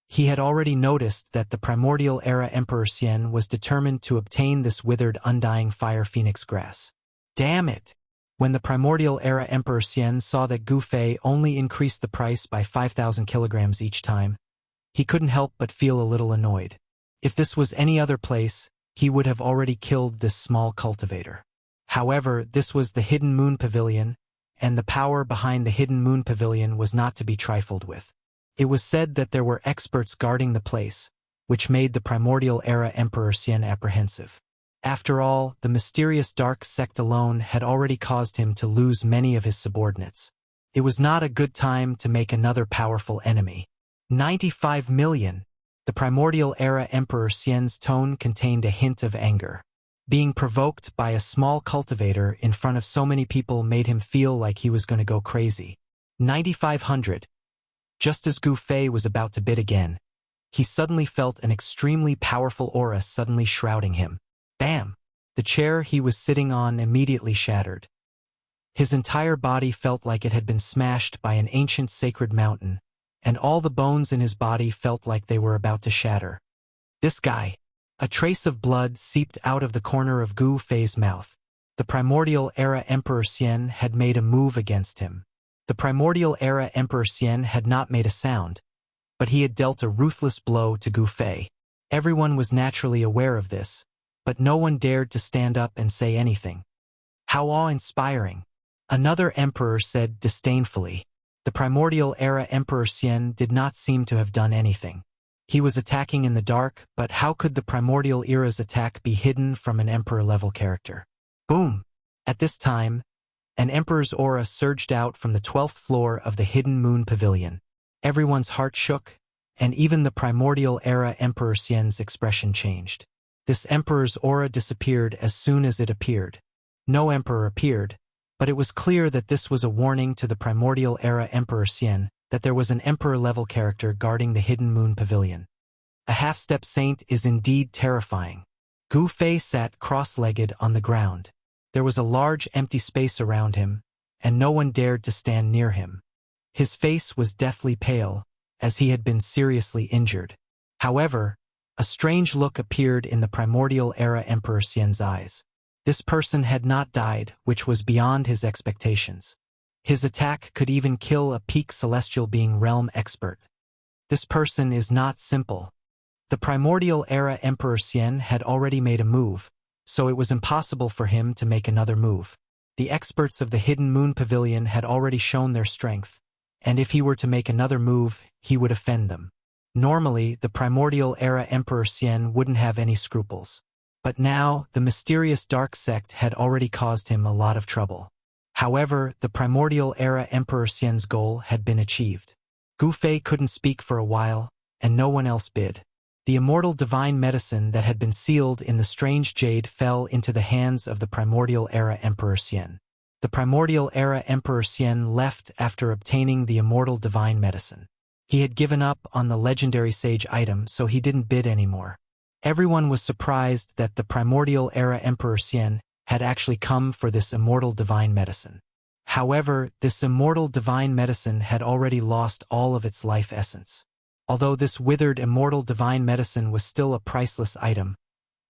He had already noticed that the primordial era Emperor Xian was determined to obtain this withered undying fire phoenix grass. Damn it! When the primordial era Emperor Xian saw that Gu Fei only increased the price by 5,000 kilograms each time, he couldn't help but feel a little annoyed. If this was any other place, he would have already killed this small cultivator. However, this was the Hidden Moon Pavilion, and the power behind the Hidden Moon Pavilion was not to be trifled with. It was said that there were experts guarding the place, which made the primordial era Emperor Xian apprehensive. After all, the mysterious dark sect alone had already caused him to lose many of his subordinates. It was not a good time to make another powerful enemy. 95 million. The primordial era Emperor Xian's tone contained a hint of anger. Being provoked by a small cultivator in front of so many people made him feel like he was going to go crazy. 9,500. Just as Gu Fei was about to bid again, he suddenly felt an extremely powerful aura suddenly shrouding him. Bam! The chair he was sitting on immediately shattered. His entire body felt like it had been smashed by an ancient sacred mountain, and all the bones in his body felt like they were about to shatter. This guy. A trace of blood seeped out of the corner of Gu Fei's mouth. The primordial era Emperor Xian had made a move against him. The primordial era Emperor Xian had not made a sound, but he had dealt a ruthless blow to Gu Fei. Everyone was naturally aware of this, but no one dared to stand up and say anything. How awe-inspiring! Another emperor said disdainfully. The primordial era Emperor Xian did not seem to have done anything. He was attacking in the dark, but how could the primordial era's attack be hidden from an emperor-level character? Boom! At this time, an emperor's aura surged out from the 12th floor of the Hidden Moon Pavilion. Everyone's heart shook, and even the primordial era Emperor Xian's expression changed. This emperor's aura disappeared as soon as it appeared. No emperor appeared, but it was clear that this was a warning to the primordial era Emperor Xian that there was an emperor-level character guarding the Hidden Moon Pavilion. A half-step saint is indeed terrifying. Gu Fei sat cross-legged on the ground. There was a large empty space around him, and no one dared to stand near him. His face was deathly pale, as he had been seriously injured. However, a strange look appeared in the primordial era Emperor Xian's eyes. This person had not died, which was beyond his expectations. His attack could even kill a peak celestial being realm expert. This person is not simple. The primordial era Emperor Xian had already made a move, so it was impossible for him to make another move. The experts of the Hidden Moon Pavilion had already shown their strength, and if he were to make another move, he would offend them. Normally, the primordial era Emperor Xian wouldn't have any scruples. But now, the mysterious dark sect had already caused him a lot of trouble. However, the primordial era Emperor Xian's goal had been achieved. Gu Fei couldn't speak for a while, and no one else bid. The immortal divine medicine that had been sealed in the strange jade fell into the hands of the primordial era Emperor Xian. The primordial era Emperor Xian left after obtaining the immortal divine medicine. He had given up on the legendary sage item, so he didn't bid anymore. Everyone was surprised that the primordial era Emperor Xian had actually come for this immortal divine medicine. However, this immortal divine medicine had already lost all of its life essence. Although this withered immortal divine medicine was still a priceless item,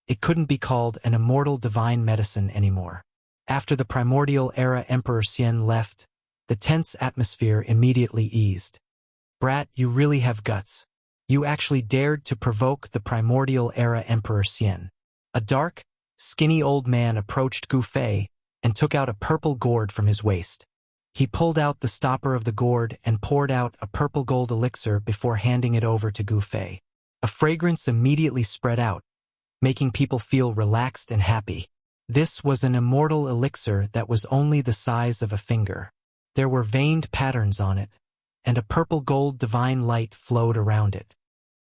it couldn't be called an immortal divine medicine anymore. After the primordial era Emperor Xian left, the tense atmosphere immediately eased. "Brat, you really have guts. You actually dared to provoke the primordial era Emperor Xian." A dark, skinny old man approached Gu Fei and took out a purple gourd from his waist. He pulled out the stopper of the gourd and poured out a purple gold elixir before handing it over to Gu Fei. A fragrance immediately spread out, making people feel relaxed and happy. This was an immortal elixir that was only the size of a finger. There were veined patterns on it, and a purple gold divine light flowed around it.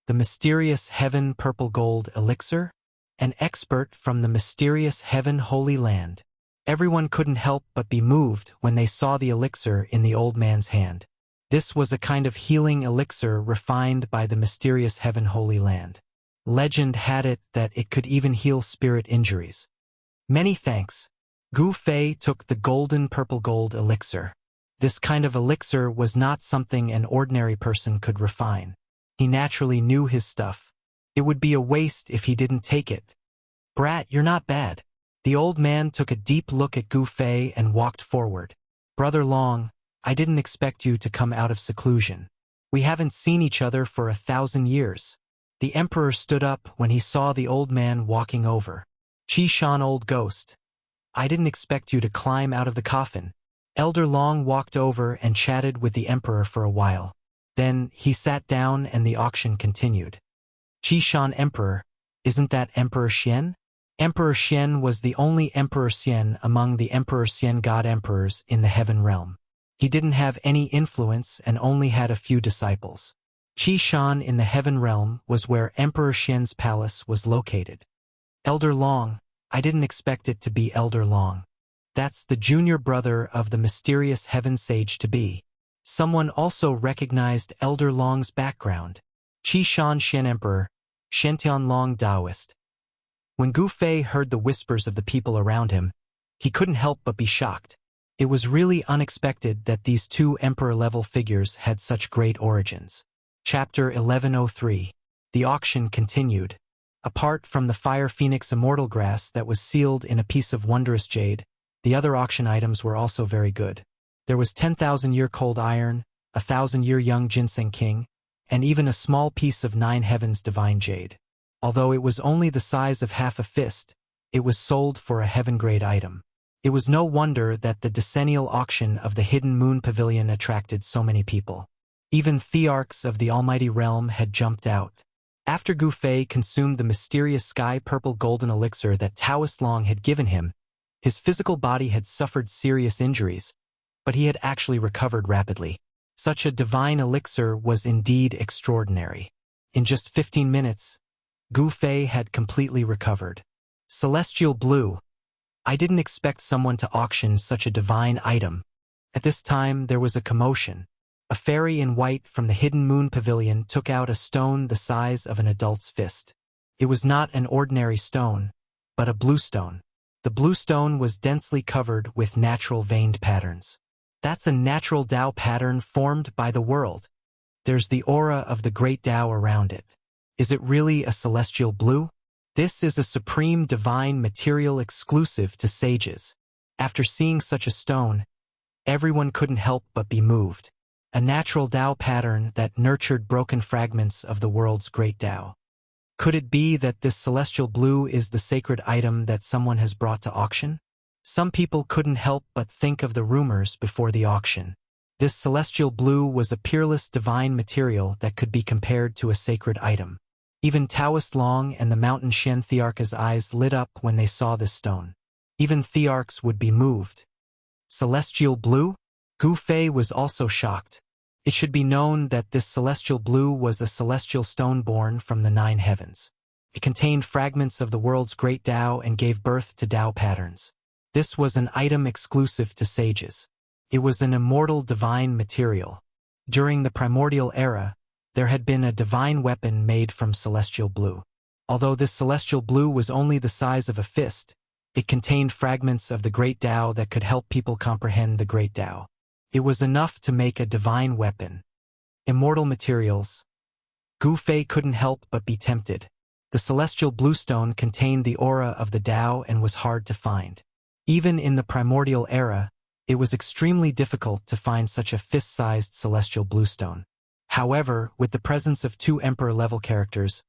The mysterious heaven purple gold elixir? An expert from the mysterious heaven holy land. Everyone couldn't help but be moved when they saw the elixir in the old man's hand. This was a kind of healing elixir refined by the mysterious heaven holy land. Legend had it that it could even heal spirit injuries. "Many thanks." Gu Fei took the golden purple gold elixir. This kind of elixir was not something an ordinary person could refine. He naturally knew his stuff. It would be a waste if he didn't take it. "Brat, you're not bad." The old man took a deep look at Gu Fei and walked forward. "Brother Long, I didn't expect you to come out of seclusion. We haven't seen each other for 1,000 years. The emperor stood up when he saw the old man walking over. "Qi Shan, old ghost. I didn't expect you to climb out of the coffin." Elder Long walked over and chatted with the emperor for a while. Then he sat down and the auction continued. "Qi Shan Emperor, isn't that Emperor Xian?" Emperor Xian was the only Emperor Xian among the Emperor Xian god emperors in the heaven realm. He didn't have any influence and only had a few disciples. Qi Shan in the heaven realm was where Emperor Xian's palace was located. "Elder Long, I didn't expect it to be Elder Long. That's the junior brother of the mysterious heaven sage to be." Someone also recognized Elder Long's background. "Qi Shan Xian Emperor, Shentian Long Taoist." When Gu Fei heard the whispers of the people around him, he couldn't help but be shocked. It was really unexpected that these two emperor-level figures had such great origins. Chapter 1103. The auction continued. Apart from the Fire Phoenix Immortal Grass that was sealed in a piece of wondrous jade, the other auction items were also very good. There was 10,000-year cold iron, 1,000-year young ginseng king, and even a small piece of 9 heavens divine jade. Although it was only the size of half a fist, it was sold for a heaven-grade item. It was no wonder that the decennial auction of the Hidden Moon Pavilion attracted so many people. Even thearchs of the Almighty Realm had jumped out. After Gu Fei consumed the mysterious sky-purple golden elixir that Taoist Long had given him, his physical body had suffered serious injuries, but he had actually recovered rapidly. Such a divine elixir was indeed extraordinary. In just 15 minutes, Gu Fei had completely recovered. Celestial blue. I didn't expect someone to auction such a divine item. At this time, there was a commotion. A fairy in white from the Hidden Moon Pavilion took out a stone the size of an adult's fist. It was not an ordinary stone, but a blue stone. The blue stone was densely covered with natural veined patterns. That's a natural Tao pattern formed by the world. There's the aura of the great Tao around it. Is it really a celestial blue? This is a supreme divine material exclusive to sages. After seeing such a stone, everyone couldn't help but be moved. A natural Tao pattern that nurtured broken fragments of the world's great Tao. Could it be that this celestial blue is the sacred item that someone has brought to auction? Some people couldn't help but think of the rumors before the auction. This celestial blue was a peerless divine material that could be compared to a sacred item. Even Taoist Long and the mountain Shen Thearch's eyes lit up when they saw this stone. Even Thearchs would be moved. Celestial blue? Gu Fei was also shocked. It should be known that this celestial blue was a celestial stone born from the 9 heavens. It contained fragments of the world's great Tao and gave birth to Tao patterns. This was an item exclusive to sages. It was an immortal divine material. During the primordial era, there had been a divine weapon made from celestial blue. Although this celestial blue was only the size of a fist, it contained fragments of the great Tao that could help people comprehend the great Tao. It was enough to make a divine weapon. Immortal materials. Gu Fei couldn't help but be tempted. The celestial blue stone contained the aura of the Tao and was hard to find. Even in the primordial era, it was extremely difficult to find such a fist-sized celestial blue stone. However, with the presence of 2 emperor-level characters,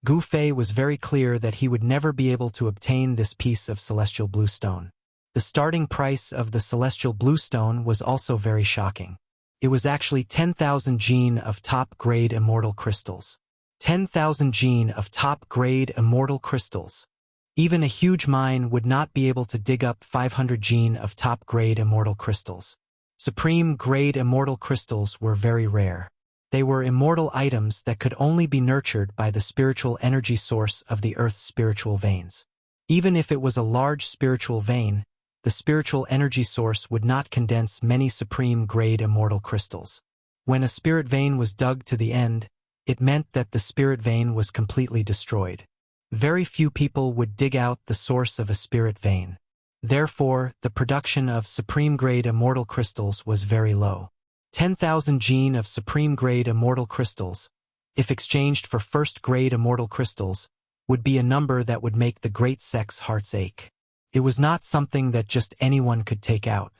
Gu Fei was very clear that he would never be able to obtain this piece of celestial blue stone. The starting price of the celestial blue stone was also very shocking. It was actually 10,000 gene of top-grade immortal crystals. 10,000 gene of top-grade immortal crystals. Even a huge mine would not be able to dig up 500 gene of top-grade immortal crystals. Supreme-grade immortal crystals were very rare. They were immortal items that could only be nurtured by the spiritual energy source of the Earth's spiritual veins. Even if it was a large spiritual vein, the spiritual energy source would not condense many supreme-grade immortal crystals. When a spirit vein was dug to the end, it meant that the spirit vein was completely destroyed. Very few people would dig out the source of a spirit vein. Therefore, the production of supreme-grade immortal crystals was very low. 10,000 gene of supreme-grade immortal crystals, if exchanged for first-grade immortal crystals, would be a number that would make the great sect's hearts ache. It was not something that just anyone could take out.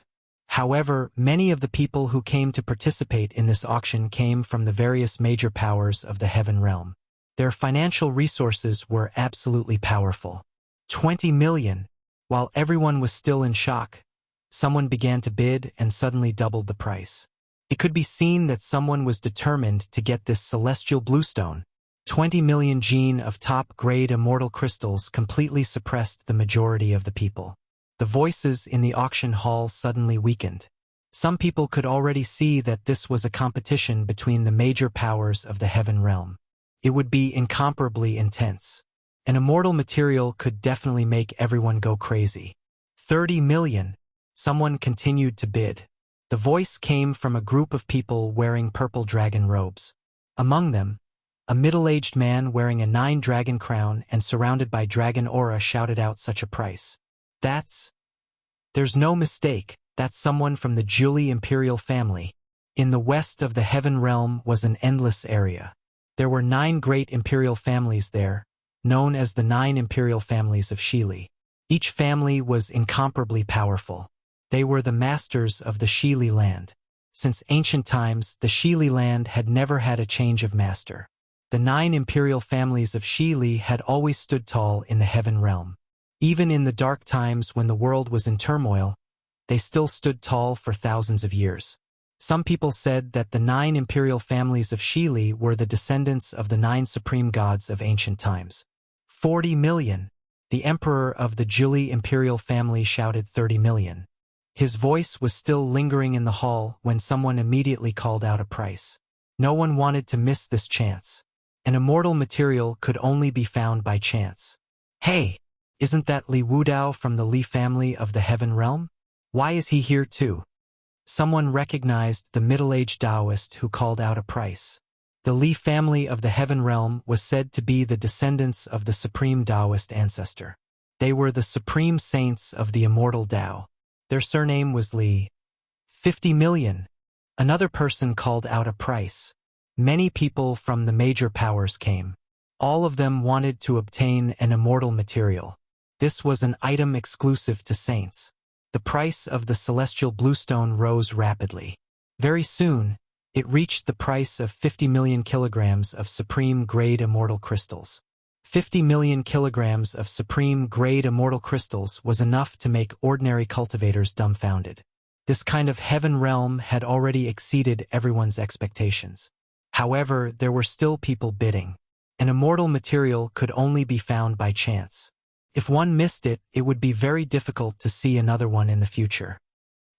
However, many of the people who came to participate in this auction came from the various major powers of the heaven realm. Their financial resources were absolutely powerful. 20 million. While everyone was still in shock, someone began to bid and suddenly doubled the price. It could be seen that someone was determined to get this celestial blue stone. 20 million gene of top-grade immortal crystals completely suppressed the majority of the people. The voices in the auction hall suddenly weakened. Some people could already see that this was a competition between the major powers of the heaven realm. It would be incomparably intense. An immortal material could definitely make everyone go crazy. 30 million. Someone continued to bid. The voice came from a group of people wearing purple dragon robes. Among them, a middle-aged man wearing a 9-dragon crown and surrounded by dragon aura shouted out such a price. There's no mistake, that's someone from the Julie imperial family. In the west of the heaven realm was an endless area. There were 9 great imperial families there, known as the 9 imperial families of Shili. Each family was incomparably powerful. They were the masters of the Shili land. Since ancient times, the Shili land had never had a change of master. The 9 imperial families of Shili had always stood tall in the heaven realm. Even in the dark times when the world was in turmoil, they still stood tall for thousands of years. Some people said that the 9 imperial families of Shili were the descendants of the 9 supreme gods of ancient times. 40 million. The emperor of the Julie imperial family shouted 30 million. His voice was still lingering in the hall when someone immediately called out a price. No one wanted to miss this chance. An immortal material could only be found by chance. Hey, isn't that Li Wudao from the Li family of the heaven realm? Why is he here too? Someone recognized the middle-aged Taoist who called out a price. The Li family of the heaven realm was said to be the descendants of the supreme Taoist ancestor. They were the supreme saints of the immortal Tao. Their surname was Li. 50 million. Another person called out a price. Many people from the major powers came. All of them wanted to obtain an immortal material. This was an item exclusive to saints. The price of the celestial bluestone rose rapidly. Very soon, it reached the price of 50 million kilograms of supreme-grade immortal crystals. 50 million kilograms of supreme-grade immortal crystals was enough to make ordinary cultivators dumbfounded. This kind of heaven realm had already exceeded everyone's expectations. However, there were still people bidding. An immortal material could only be found by chance. If one missed it, it would be very difficult to see another one in the future.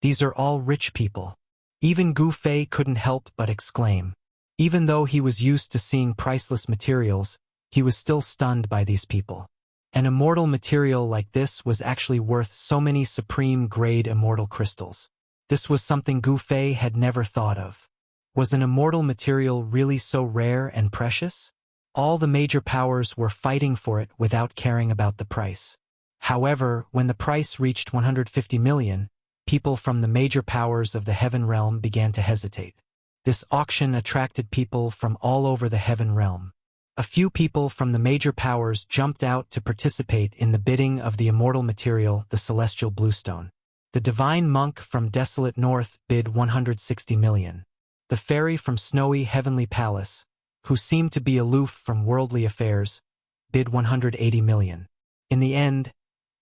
These are all rich people. Even Gu Fei couldn't help but exclaim. Even though he was used to seeing priceless materials, he was still stunned by these people. An immortal material like this was actually worth so many supreme-grade immortal crystals. This was something Gu Fei had never thought of. Was an immortal material really so rare and precious? All the major powers were fighting for it without caring about the price. However, when the price reached 150 million, people from the major powers of the heaven realm began to hesitate. This auction attracted people from all over the heaven realm. A few people from the major powers jumped out to participate in the bidding of the immortal material, the celestial bluestone. The divine monk from desolate north bid 160 million. The fairy from snowy heavenly palace, who seemed to be aloof from worldly affairs, bid 180 million. In the end,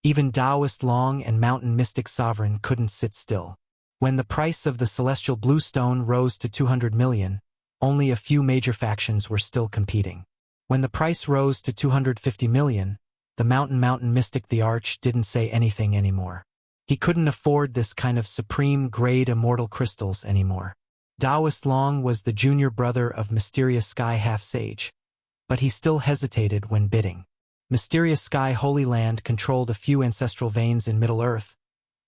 even Taoist Long and mountain mystic sovereign couldn't sit still. When the price of the celestial bluestone rose to 200 million, only a few major factions were still competing. When the price rose to 250 million, the mountain mystic the Arch didn't say anything anymore. He couldn't afford this kind of supreme-grade immortal crystals anymore. Taoist Long was the junior brother of Mysterious Sky Half-Sage, but he still hesitated when bidding. Mysterious Sky Holy Land controlled a few ancestral veins in Middle-earth,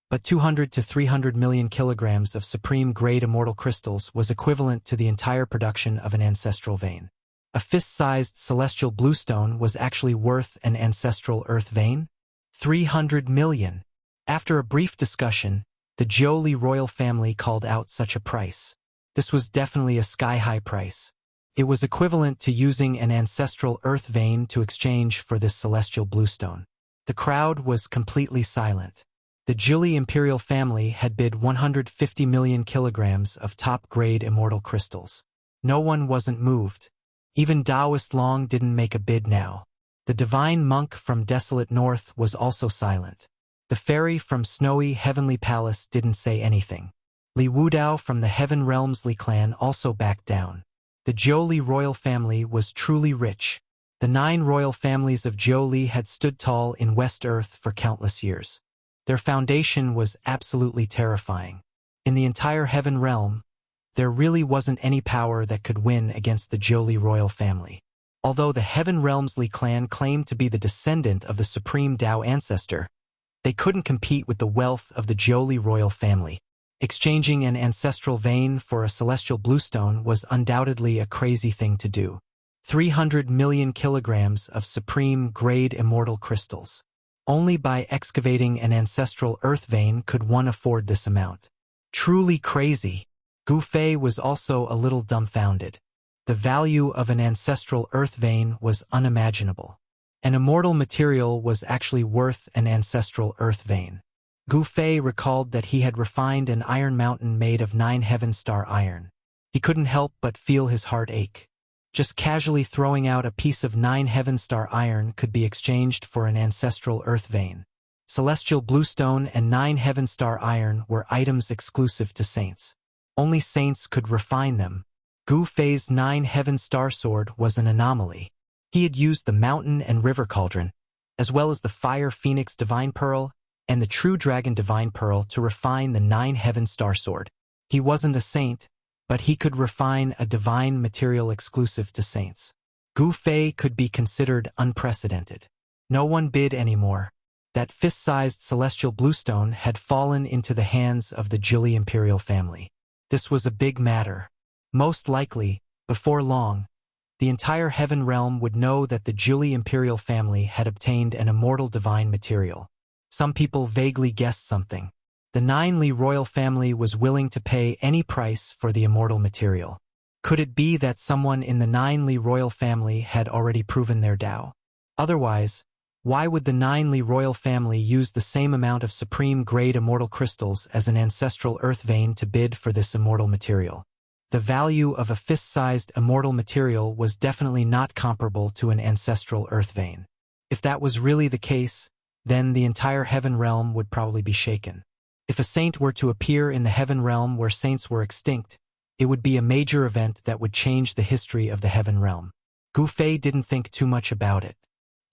but 200 to 300 million kilograms of supreme-grade immortal crystals was equivalent to the entire production of an ancestral vein. A fist-sized celestial bluestone was actually worth an ancestral earth vein? 300 million. After a brief discussion, the Jiuli royal family called out such a price. This was definitely a sky-high price. It was equivalent to using an ancestral earth vein to exchange for this celestial bluestone. The crowd was completely silent. The Jiuli imperial family had bid 150 million kilograms of top-grade immortal crystals. No one wasn't moved. Even Taoist Long didn't make a bid now. The divine monk from desolate north was also silent. The fairy from snowy heavenly palace didn't say anything. Li Wudao from the Heaven Realms Li clan also backed down. The Jiuli royal family was truly rich. The 9 royal families of Jiuli had stood tall in West Earth for countless years. Their foundation was absolutely terrifying. In the entire Heaven Realm, there really wasn't any power that could win against the Jiuli royal family. Although the Heaven Realms Li clan claimed to be the descendant of the supreme Tao ancestor, they couldn't compete with the wealth of the Jiuli royal family. Exchanging an ancestral vein for a celestial bluestone was undoubtedly a crazy thing to do. 300 million kilograms of supreme-grade immortal crystals. Only by excavating an ancestral earth vein could one afford this amount. Truly crazy. Gu Fei was also a little dumbfounded. The value of an ancestral earth vein was unimaginable. An immortal material was actually worth an ancestral earth vein. Gu Fei recalled that he had refined an iron mountain made of 9 heaven star iron. He couldn't help but feel his heart ache. Just casually throwing out a piece of 9 heaven star iron could be exchanged for an ancestral earth vein. Celestial bluestone and 9 heaven star iron were items exclusive to saints. Only saints could refine them. Gu Fei's 9 heaven star sword was an anomaly. He had used the mountain and river cauldron, as well as the fire phoenix divine pearl and the true dragon divine pearl to refine the 9 heaven star sword. He wasn't a saint, but he could refine a divine material exclusive to saints. Gu Fei could be considered unprecedented. No one bid anymore. That fist-sized celestial bluestone had fallen into the hands of the Jiuli imperial family. This was a big matter. Most likely, before long, the entire heaven realm would know that the Jiuli imperial family had obtained an immortal divine material. Some people vaguely guessed something. The 9 Li royal family was willing to pay any price for the immortal material. Could it be that someone in the 9 Li royal family had already proven their Tao? Otherwise, why would the 9 Li royal family use the same amount of supreme-grade immortal crystals as an ancestral earth vein to bid for this immortal material? The value of a fist-sized immortal material was definitely not comparable to an ancestral earth vein. If that was really the case, then the entire heaven realm would probably be shaken. If a saint were to appear in the heaven realm where saints were extinct, it would be a major event that would change the history of the heaven realm. Gu Fei didn't think too much about it.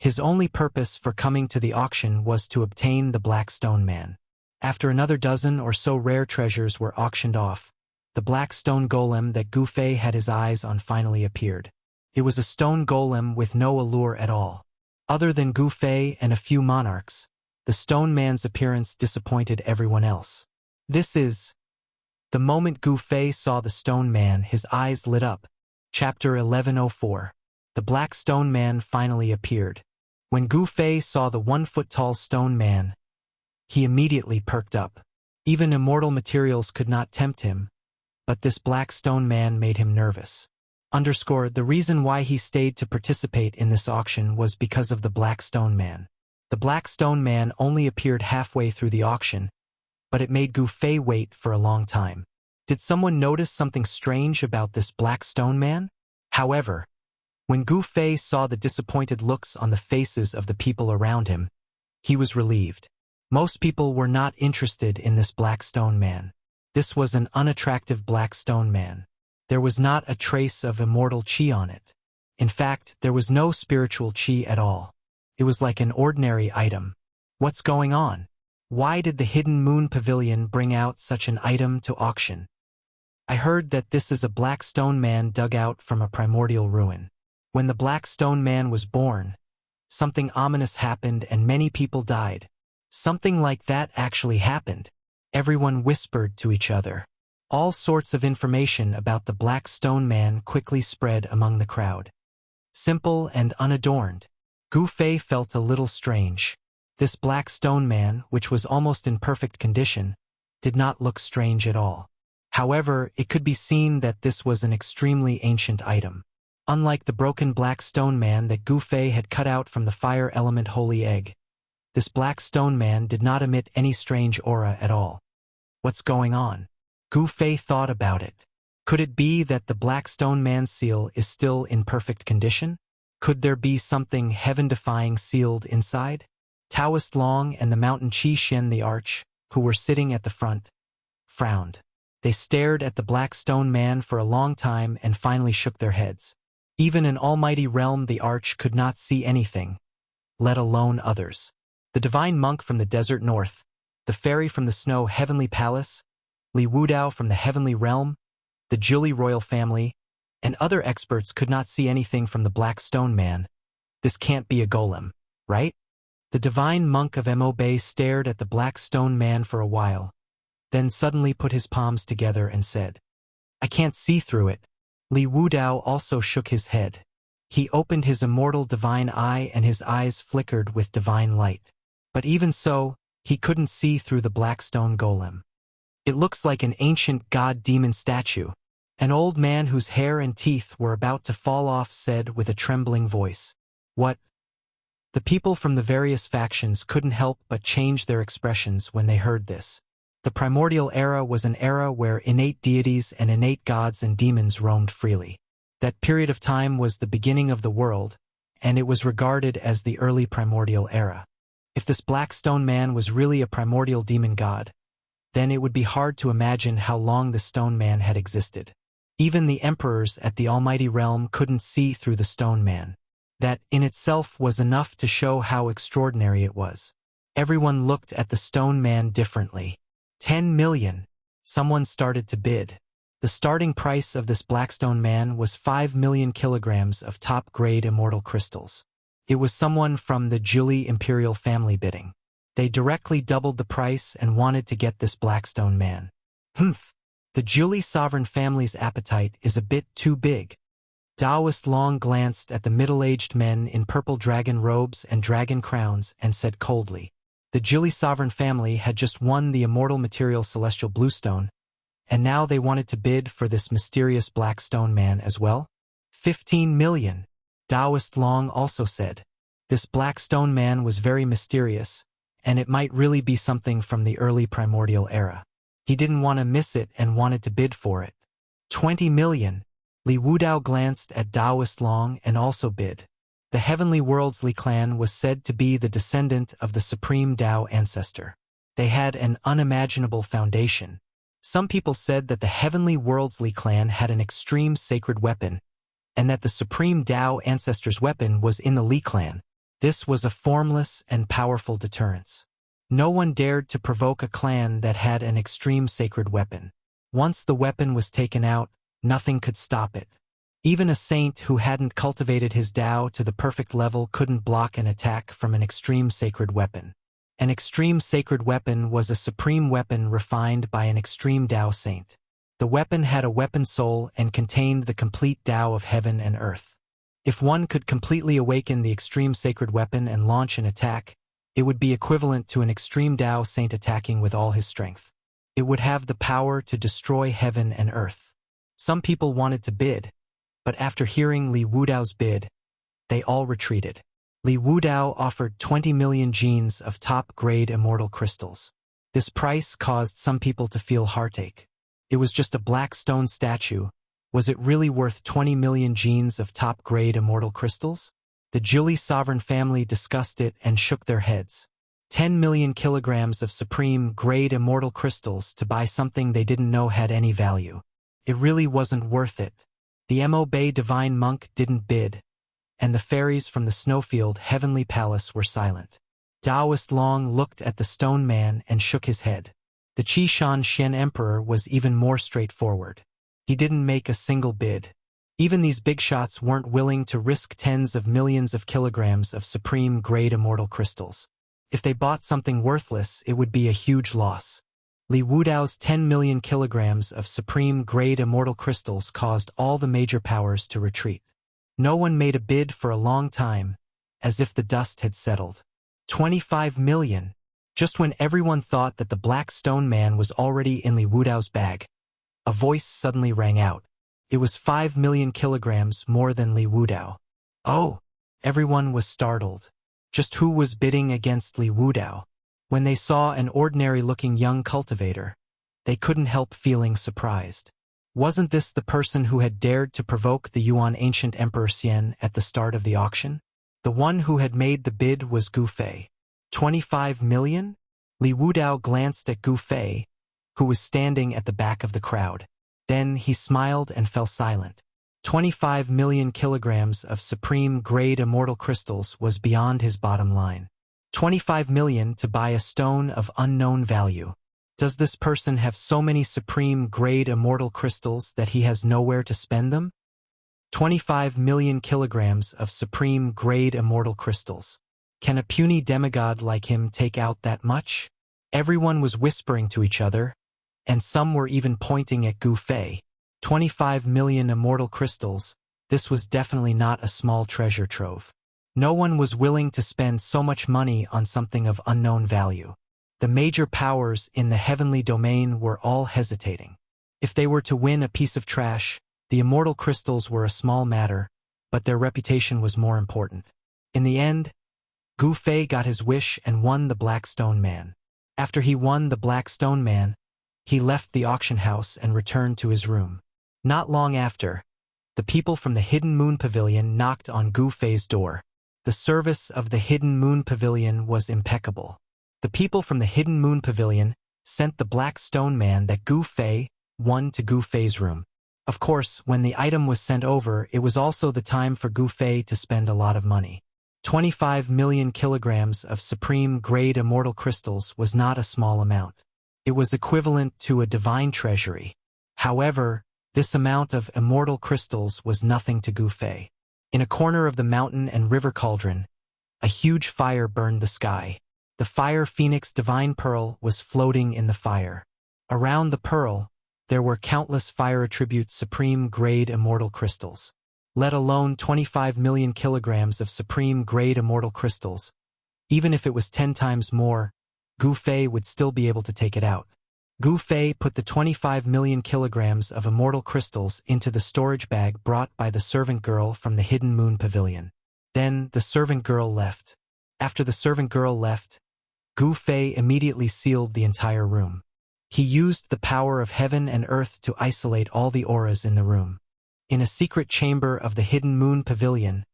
His only purpose for coming to the auction was to obtain the Black Stone Man. After another dozen or so rare treasures were auctioned off, the black stone golem that Gu Fei had his eyes on finally appeared. It was a stone golem with no allure at all. Other than Gu Fei and a few monarchs, the stone man's appearance disappointed everyone else. The moment Gu Fei saw the stone man, his eyes lit up. Chapter 1104. The Black Stone Man finally appeared. When Gu Fei saw the 1-foot-tall stone man, he immediately perked up. Even immortal materials could not tempt him, but this black stone man made him nervous. The reason why he stayed to participate in this auction was because of the Black Stone Man. The Black Stone Man only appeared halfway through the auction, but it made Gu Fei wait for a long time. Did someone notice something strange about this Black Stone Man? However, when Gu Fei saw the disappointed looks on the faces of the people around him, he was relieved. Most people were not interested in this Black Stone Man. This was an unattractive Black Stone Man. There was not a trace of immortal chi on it. In fact, there was no spiritual chi at all. It was like an ordinary item. What's going on? Why did the Hidden Moon Pavilion bring out such an item to auction? I heard that this is a Black Stone Man dug out from a primordial ruin. When the Black Stone Man was born, something ominous happened and many people died. Something like that actually happened. Everyone whispered to each other. All sorts of information about the Black Stone Man quickly spread among the crowd. Simple and unadorned, Gu Fei felt a little strange. This Black Stone Man, which was almost in perfect condition, did not look strange at all. However, it could be seen that this was an extremely ancient item. Unlike the broken Black Stone Man that Gu Fei had cut out from the fire element holy egg, this Black Stone Man did not emit any strange aura at all. What's going on? Gu Fei thought about it. Could it be that the Black Stone Man's seal is still in perfect condition? Could there be something heaven-defying sealed inside? Taoist Long and the Mountain Qi Shen the Arch, who were sitting at the front, frowned. They stared at the Black Stone Man for a long time and finally shook their heads. Even in Almighty Realm the Arch could not see anything, let alone others. The divine monk from the desert north, the fairy from the snow heavenly palace, Li Wudao from the heavenly realm, the Jili royal family, and other experts could not see anything from the Black Stone Man. This can't be a golem, right? The divine monk of Mo Bay stared at the Black Stone Man for a while, then suddenly put his palms together and said, "I can't see through it." Li Wudao also shook his head. He opened his immortal divine eye and his eyes flickered with divine light. But even so, he couldn't see through the Black Stone Golem. It looks like an ancient god-demon statue. An old man whose hair and teeth were about to fall off said with a trembling voice, "What?" The people from the various factions couldn't help but change their expressions when they heard this. The primordial era was an era where innate deities and innate gods and demons roamed freely. That period of time was the beginning of the world, and it was regarded as the early primordial era. If this Black Stone Man was really a primordial demon god, then it would be hard to imagine how long the Stone Man had existed. Even the emperors at the Almighty Realm couldn't see through the Stone Man. That in itself was enough to show how extraordinary it was. Everyone looked at the Stone Man differently. 10 million. Someone started to bid. The starting price of this Black Stone Man was 5 million kilograms of top-grade immortal crystals. It was someone from the Jili imperial family bidding. They directly doubled the price and wanted to get this Black Stone Man. The Jili sovereign family's appetite is a bit too big. Taoist Long glanced at the middle-aged men in purple dragon robes and dragon crowns and said coldly, The Jili sovereign family had just won the immortal material celestial bluestone, and now they wanted to bid for this mysterious black stone man as well? 15 million, Taoist Long also said. This black stone man was very mysterious, and it might really be something from the early primordial era. He didn't want to miss it and wanted to bid for it. 20 million. Li Wudao glanced at Taoist Long and also bid. The Heavenly Worlds Li clan was said to be the descendant of the supreme Tao ancestor. They had an unimaginable foundation. Some people said that the Heavenly Worlds Li clan had an extreme sacred weapon, and that the supreme Tao ancestor's weapon was in the Li clan. This was a formless and powerful deterrence. No one dared to provoke a clan that had an extreme sacred weapon. Once the weapon was taken out, nothing could stop it. Even a saint who hadn't cultivated his Tao to the perfect level couldn't block an attack from an extreme sacred weapon. An extreme sacred weapon was a supreme weapon refined by an extreme Tao saint. The weapon had a weapon soul and contained the complete Tao of heaven and earth. If one could completely awaken the extreme sacred weapon and launch an attack, it would be equivalent to an extreme Tao saint attacking with all his strength. It would have the power to destroy heaven and earth. Some people wanted to bid, but after hearing Li Wudao's bid, they all retreated. Li Wudao offered 20 million genes of top-grade immortal crystals. This price caused some people to feel heartache. It was just a black stone statue. Was it really worth 20 million genes of top-grade immortal crystals? The Jili sovereign family discussed it and shook their heads. 10 million kilograms of supreme-grade immortal crystals to buy something they didn't know had any value. It really wasn't worth it. The Mo Bay divine monk didn't bid, and the fairies from the snowfield heavenly palace were silent. Taoist Long looked at the stone man and shook his head. The Qishan Xian emperor was even more straightforward. He didn't make a single bid. Even these big shots weren't willing to risk tens of millions of kilograms of supreme-grade immortal crystals. If they bought something worthless, it would be a huge loss. Li Wudao's 10 million kilograms of supreme-grade immortal crystals caused all the major powers to retreat. No one made a bid for a long time, as if the dust had settled. 25 million. Just when everyone thought that the black stone man was already in Li Wudao's bag, a voice suddenly rang out. It was 5 million kilograms more than Li Wudao. Oh! Everyone was startled. Just who was bidding against Li Wudao? When they saw an ordinary-looking young cultivator, they couldn't help feeling surprised. Wasn't this the person who had dared to provoke the Yuan ancient Emperor Xian at the start of the auction? The one who had made the bid was Gu Fei. 25 million? Li Wudao glanced at Gu Fei, who was standing at the back of the crowd. Then he smiled and fell silent. 25 million kilograms of supreme-grade immortal crystals was beyond his bottom line. 25 million to buy a stone of unknown value. Does this person have so many supreme-grade immortal crystals that he has nowhere to spend them? 25 million kilograms of supreme-grade immortal crystals. Can a puny demigod like him take out that much? Everyone was whispering to each other, and some were even pointing at Gu Fei. 25 million immortal crystals, this was definitely not a small treasure trove. No one was willing to spend so much money on something of unknown value. The major powers in the heavenly domain were all hesitating. If they were to win a piece of trash, the immortal crystals were a small matter, but their reputation was more important. In the end, Gu Fei got his wish and won the Black Stone Man. After he won the Black Stone Man, he left the auction house and returned to his room. Not long after, the people from the Hidden Moon Pavilion knocked on Gu Fei's door. The service of the Hidden Moon Pavilion was impeccable. The people from the Hidden Moon Pavilion sent the Black Stone Man that Gu Fei won to Gu Fei's room. Of course, when the item was sent over, it was also the time for Gu Fei to spend a lot of money. 25 million kilograms of supreme-grade immortal crystals was not a small amount. It was equivalent to a divine treasury. However, this amount of immortal crystals was nothing to Gu Fei. In a corner of the mountain and river cauldron, a huge fire burned the sky. The fire phoenix divine pearl was floating in the fire. Around the pearl, there were countless fire attribute supreme-grade immortal crystals. Let alone 25 million kilograms of supreme-grade immortal crystals. Even if it was 10 times more, Gu Fei would still be able to take it out. Gu Fei put the 25 million kilograms of immortal crystals into the storage bag brought by the servant girl from the Hidden Moon Pavilion. Then the servant girl left. After the servant girl left, Gu Fei immediately sealed the entire room. He used the power of heaven and earth to isolate all the auras in the room. In a secret chamber of the Hidden Moon Pavilion,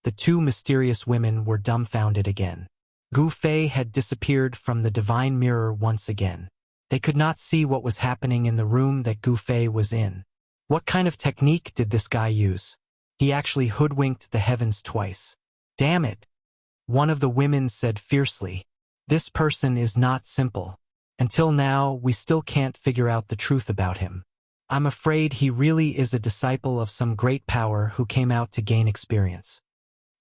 the two mysterious women were dumbfounded again. Gu Fei had disappeared from the divine mirror once again. They could not see what was happening in the room that Gu Fei was in. What kind of technique did this guy use? He actually hoodwinked the heavens twice. Damn it! One of the women said fiercely. This person is not simple. Until now, we still can't figure out the truth about him. I'm afraid he really is a disciple of some great power who came out to gain experience.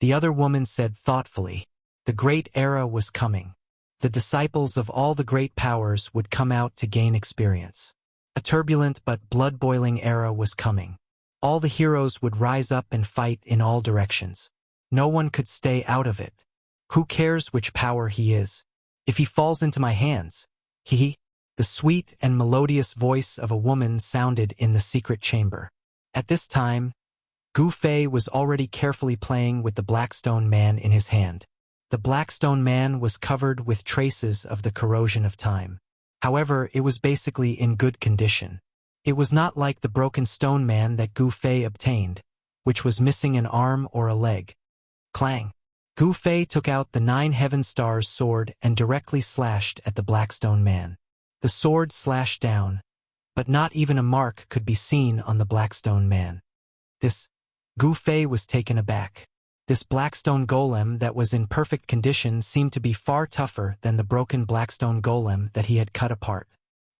The other woman said thoughtfully. The great era was coming. The disciples of all the great powers would come out to gain experience. A turbulent but blood-boiling era was coming. All the heroes would rise up and fight in all directions. No one could stay out of it. Who cares which power he is? If he falls into my hands, the sweet and melodious voice of a woman sounded in the secret chamber. At this time, Gu Fei was already carefully playing with the Blackstone Man in his hand. The Blackstone Man was covered with traces of the corrosion of time. However, it was basically in good condition. It was not like the broken stone man that Gu Fei obtained, which was missing an arm or a leg. Clang! Gu Fei took out the 9 Heaven Stars sword and directly slashed at the Blackstone Man. The sword slashed down, but not even a mark could be seen on the Blackstone Man. Gu Fei was taken aback. This Blackstone Golem that was in perfect condition seemed to be far tougher than the broken Blackstone Golem that he had cut apart.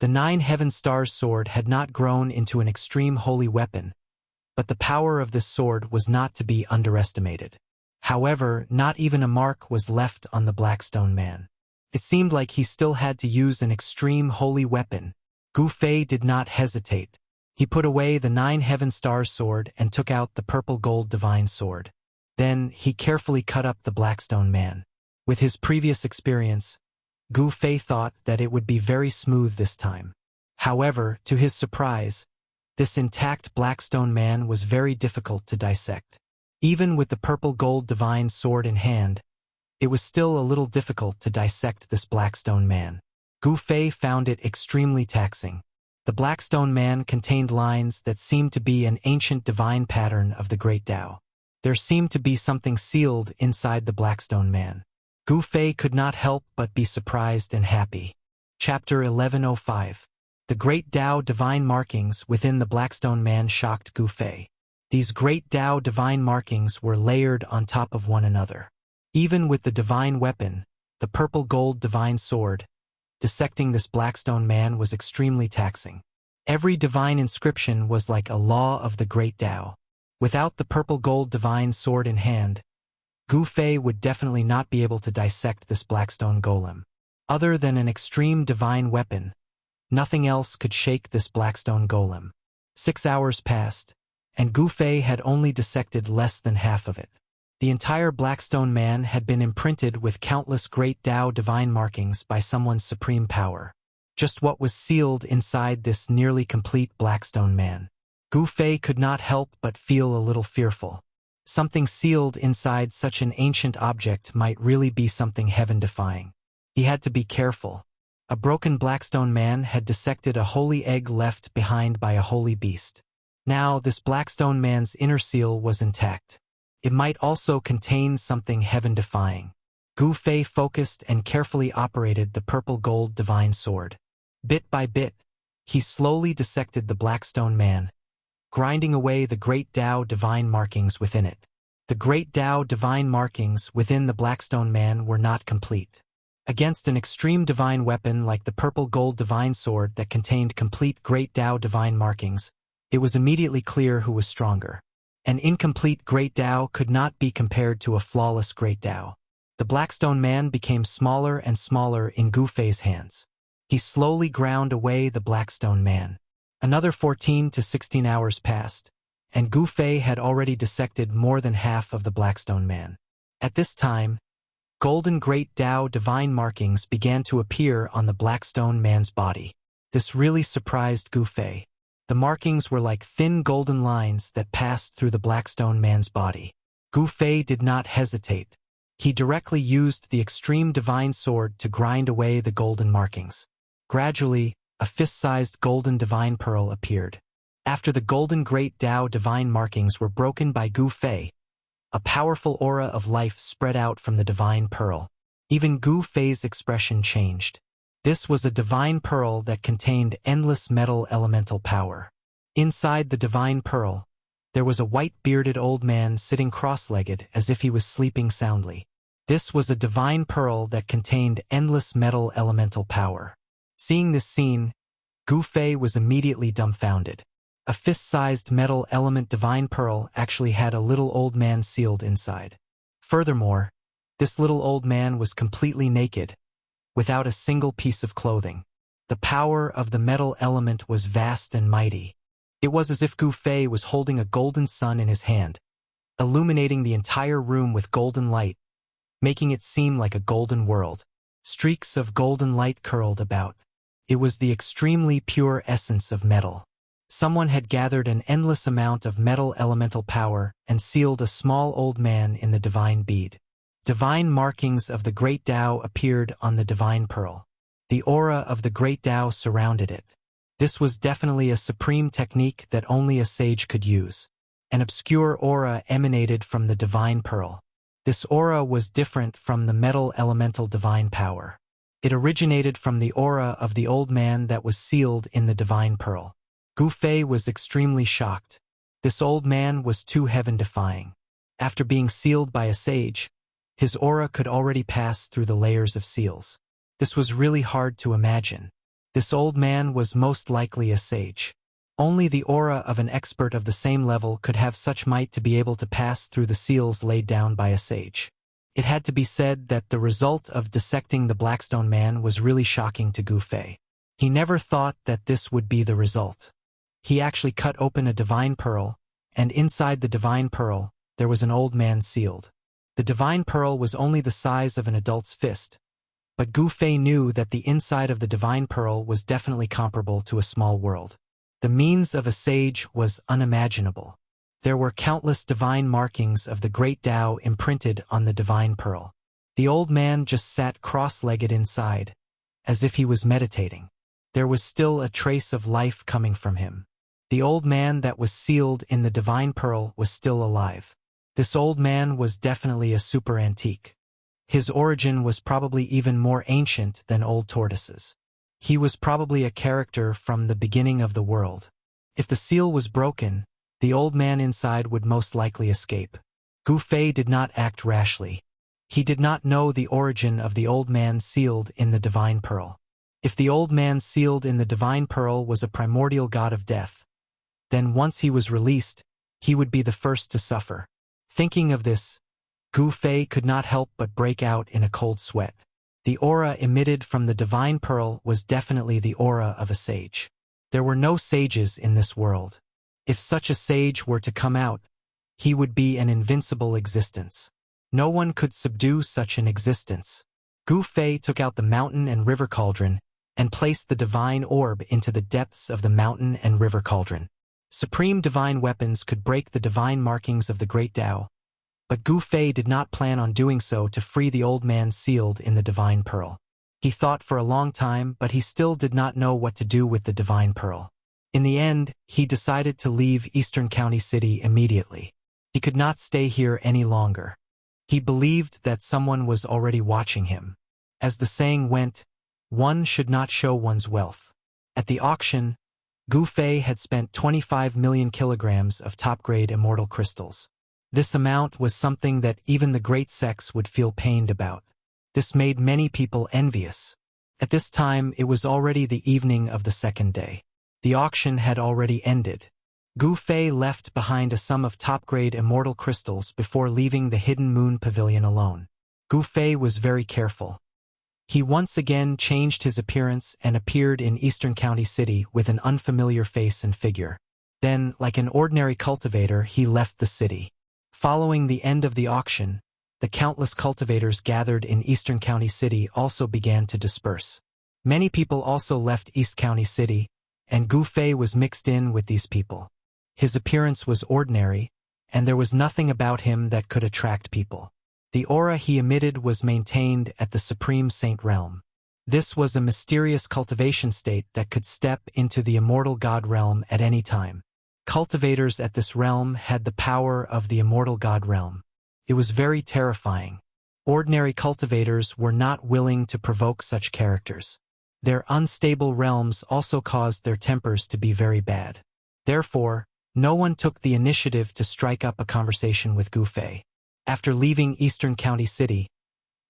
The 9 Heaven Stars sword had not grown into an extreme holy weapon, but the power of this sword was not to be underestimated. However, not even a mark was left on the Blackstone Man. It seemed like he still had to use an extreme holy weapon. Gu Fei did not hesitate. He put away the 9 Heaven Stars sword and took out the purple gold divine sword. Then he carefully cut up the Blackstone Man. With his previous experience, Gu Fei thought that it would be very smooth this time. However, to his surprise, this intact Blackstone Man was very difficult to dissect. Even with the purple gold divine sword in hand, it was still a little difficult to dissect this Blackstone Man. Gu Fei found it extremely taxing. The Blackstone Man contained lines that seemed to be an ancient divine pattern of the Great Tao. There seemed to be something sealed inside the Blackstone Man. Gu Fei could not help but be surprised and happy. Chapter 1105. The Great Tao divine markings within the Blackstone Man shocked Gu Fei. These Great Tao divine markings were layered on top of one another. Even with the divine weapon, the purple gold divine sword, dissecting this Blackstone Man was extremely taxing. Every divine inscription was like a law of the Great Tao. Without the purple gold divine sword in hand, Gu Fei would definitely not be able to dissect this Blackstone Golem. Other than an extreme divine weapon, nothing else could shake this Blackstone Golem. 6 hours passed, and Gu Fei had only dissected less than half of it. The entire Blackstone Man had been imprinted with countless Great Tao divine markings by someone's supreme power. Just what was sealed inside this nearly complete Blackstone Man. Gu Fei could not help but feel a little fearful. Something sealed inside such an ancient object might really be something heaven-defying. He had to be careful. A broken Blackstone Man had dissected a holy egg left behind by a holy beast. Now this Blackstone Man's inner seal was intact. It might also contain something heaven-defying. Gu Fei focused and carefully operated the purple gold divine sword. Bit by bit, he slowly dissected the Blackstone Man, grinding away the Great Tao divine markings within it. The Great Tao divine markings within the Blackstone Man were not complete. Against an extreme divine weapon like the purple gold divine sword that contained complete Great Tao divine markings, it was immediately clear who was stronger. An incomplete Great Tao could not be compared to a flawless Great Tao. The Blackstone Man became smaller and smaller in Gu Fei's hands. He slowly ground away the Blackstone Man. Another 14 to 16 hours passed, and Gu Fei had already dissected more than half of the Blackstone Man. At this time, golden great Tao divine markings began to appear on the Blackstone man's body. This really surprised Gu Fei. The markings were like thin golden lines that passed through the Blackstone man's body. Gu Fei did not hesitate. He directly used the extreme divine sword to grind away the golden markings. Gradually, a fist-sized golden divine pearl appeared. After the golden great Tao divine markings were broken by Gu Fei, a powerful aura of life spread out from the divine pearl. Even Gu Fei's expression changed. This was a divine pearl that contained endless metal elemental power. Inside the divine pearl, there was a white-bearded old man sitting cross-legged as if he was sleeping soundly. This was a divine pearl that contained endless metal elemental power. Seeing this scene, Gu Fei was immediately dumbfounded. A fist-sized metal element divine pearl actually had a little old man sealed inside. Furthermore, this little old man was completely naked, without a single piece of clothing. The power of the metal element was vast and mighty. It was as if Gu Fei was holding a golden sun in his hand, illuminating the entire room with golden light, making it seem like a golden world. Streaks of golden light curled about. It was the extremely pure essence of metal. Someone had gathered an endless amount of metal elemental power and sealed a small old man in the divine bead. Divine markings of the great Tao appeared on the divine pearl. The aura of the great Tao surrounded it. This was definitely a supreme technique that only a sage could use. An obscure aura emanated from the divine pearl. This aura was different from the metal elemental divine power. It originated from the aura of the old man that was sealed in the divine pearl. Gu Fei was extremely shocked. This old man was too heaven-defying. After being sealed by a sage, his aura could already pass through the layers of seals. This was really hard to imagine. This old man was most likely a sage. Only the aura of an expert of the same level could have such might to be able to pass through the seals laid down by a sage. It had to be said that the result of dissecting the Blackstone man was really shocking to Gu Fei. He never thought that this would be the result. He actually cut open a divine pearl, and inside the divine pearl, there was an old man sealed. The divine pearl was only the size of an adult's fist, but Gu Fei knew that the inside of the divine pearl was definitely comparable to a small world. The means of a sage was unimaginable. There were countless divine markings of the great Tao imprinted on the divine pearl. The old man just sat cross-legged inside, as if he was meditating. There was still a trace of life coming from him. The old man that was sealed in the divine pearl was still alive. This old man was definitely a super antique. His origin was probably even more ancient than old tortoises. He was probably a character from the beginning of the world. If the seal was broken, the old man inside would most likely escape. Gu Fei did not act rashly. He did not know the origin of the old man sealed in the divine pearl. If the old man sealed in the divine pearl was a primordial god of death, then once he was released, he would be the first to suffer. Thinking of this, Gu Fei could not help but break out in a cold sweat. The aura emitted from the divine pearl was definitely the aura of a sage. There were no sages in this world. If such a sage were to come out, he would be an invincible existence. No one could subdue such an existence. Gu Fei took out the mountain and river cauldron and placed the divine orb into the depths of the mountain and river cauldron. Supreme divine weapons could break the divine markings of the great Tao, but Gu Fei did not plan on doing so to free the old man sealed in the divine pearl. He thought for a long time, but he still did not know what to do with the divine pearl. In the end, he decided to leave Eastern County City immediately. He could not stay here any longer. He believed that someone was already watching him. As the saying went, one should not show one's wealth. At the auction, Gu Fei had spent 25 million kilograms of top-grade immortal crystals. This amount was something that even the great sects would feel pained about. This made many people envious. At this time, it was already the evening of the second day. The auction had already ended. Gu Fei left behind a sum of top-grade immortal crystals before leaving the Hidden Moon Pavilion alone. Gu Fei was very careful. He once again changed his appearance and appeared in Eastern County City with an unfamiliar face and figure. Then, like an ordinary cultivator, he left the city. Following the end of the auction, the countless cultivators gathered in Eastern County City also began to disperse. Many people also left East County City, and Gu Fei was mixed in with these people. His appearance was ordinary, and there was nothing about him that could attract people. The aura he emitted was maintained at the Supreme Saint realm. This was a mysterious cultivation state that could step into the immortal God realm at any time. Cultivators at this realm had the power of the immortal God realm. It was very terrifying. Ordinary cultivators were not willing to provoke such characters. Their unstable realms also caused their tempers to be very bad. Therefore, no one took the initiative to strike up a conversation with Gu Fei. After leaving Eastern County City,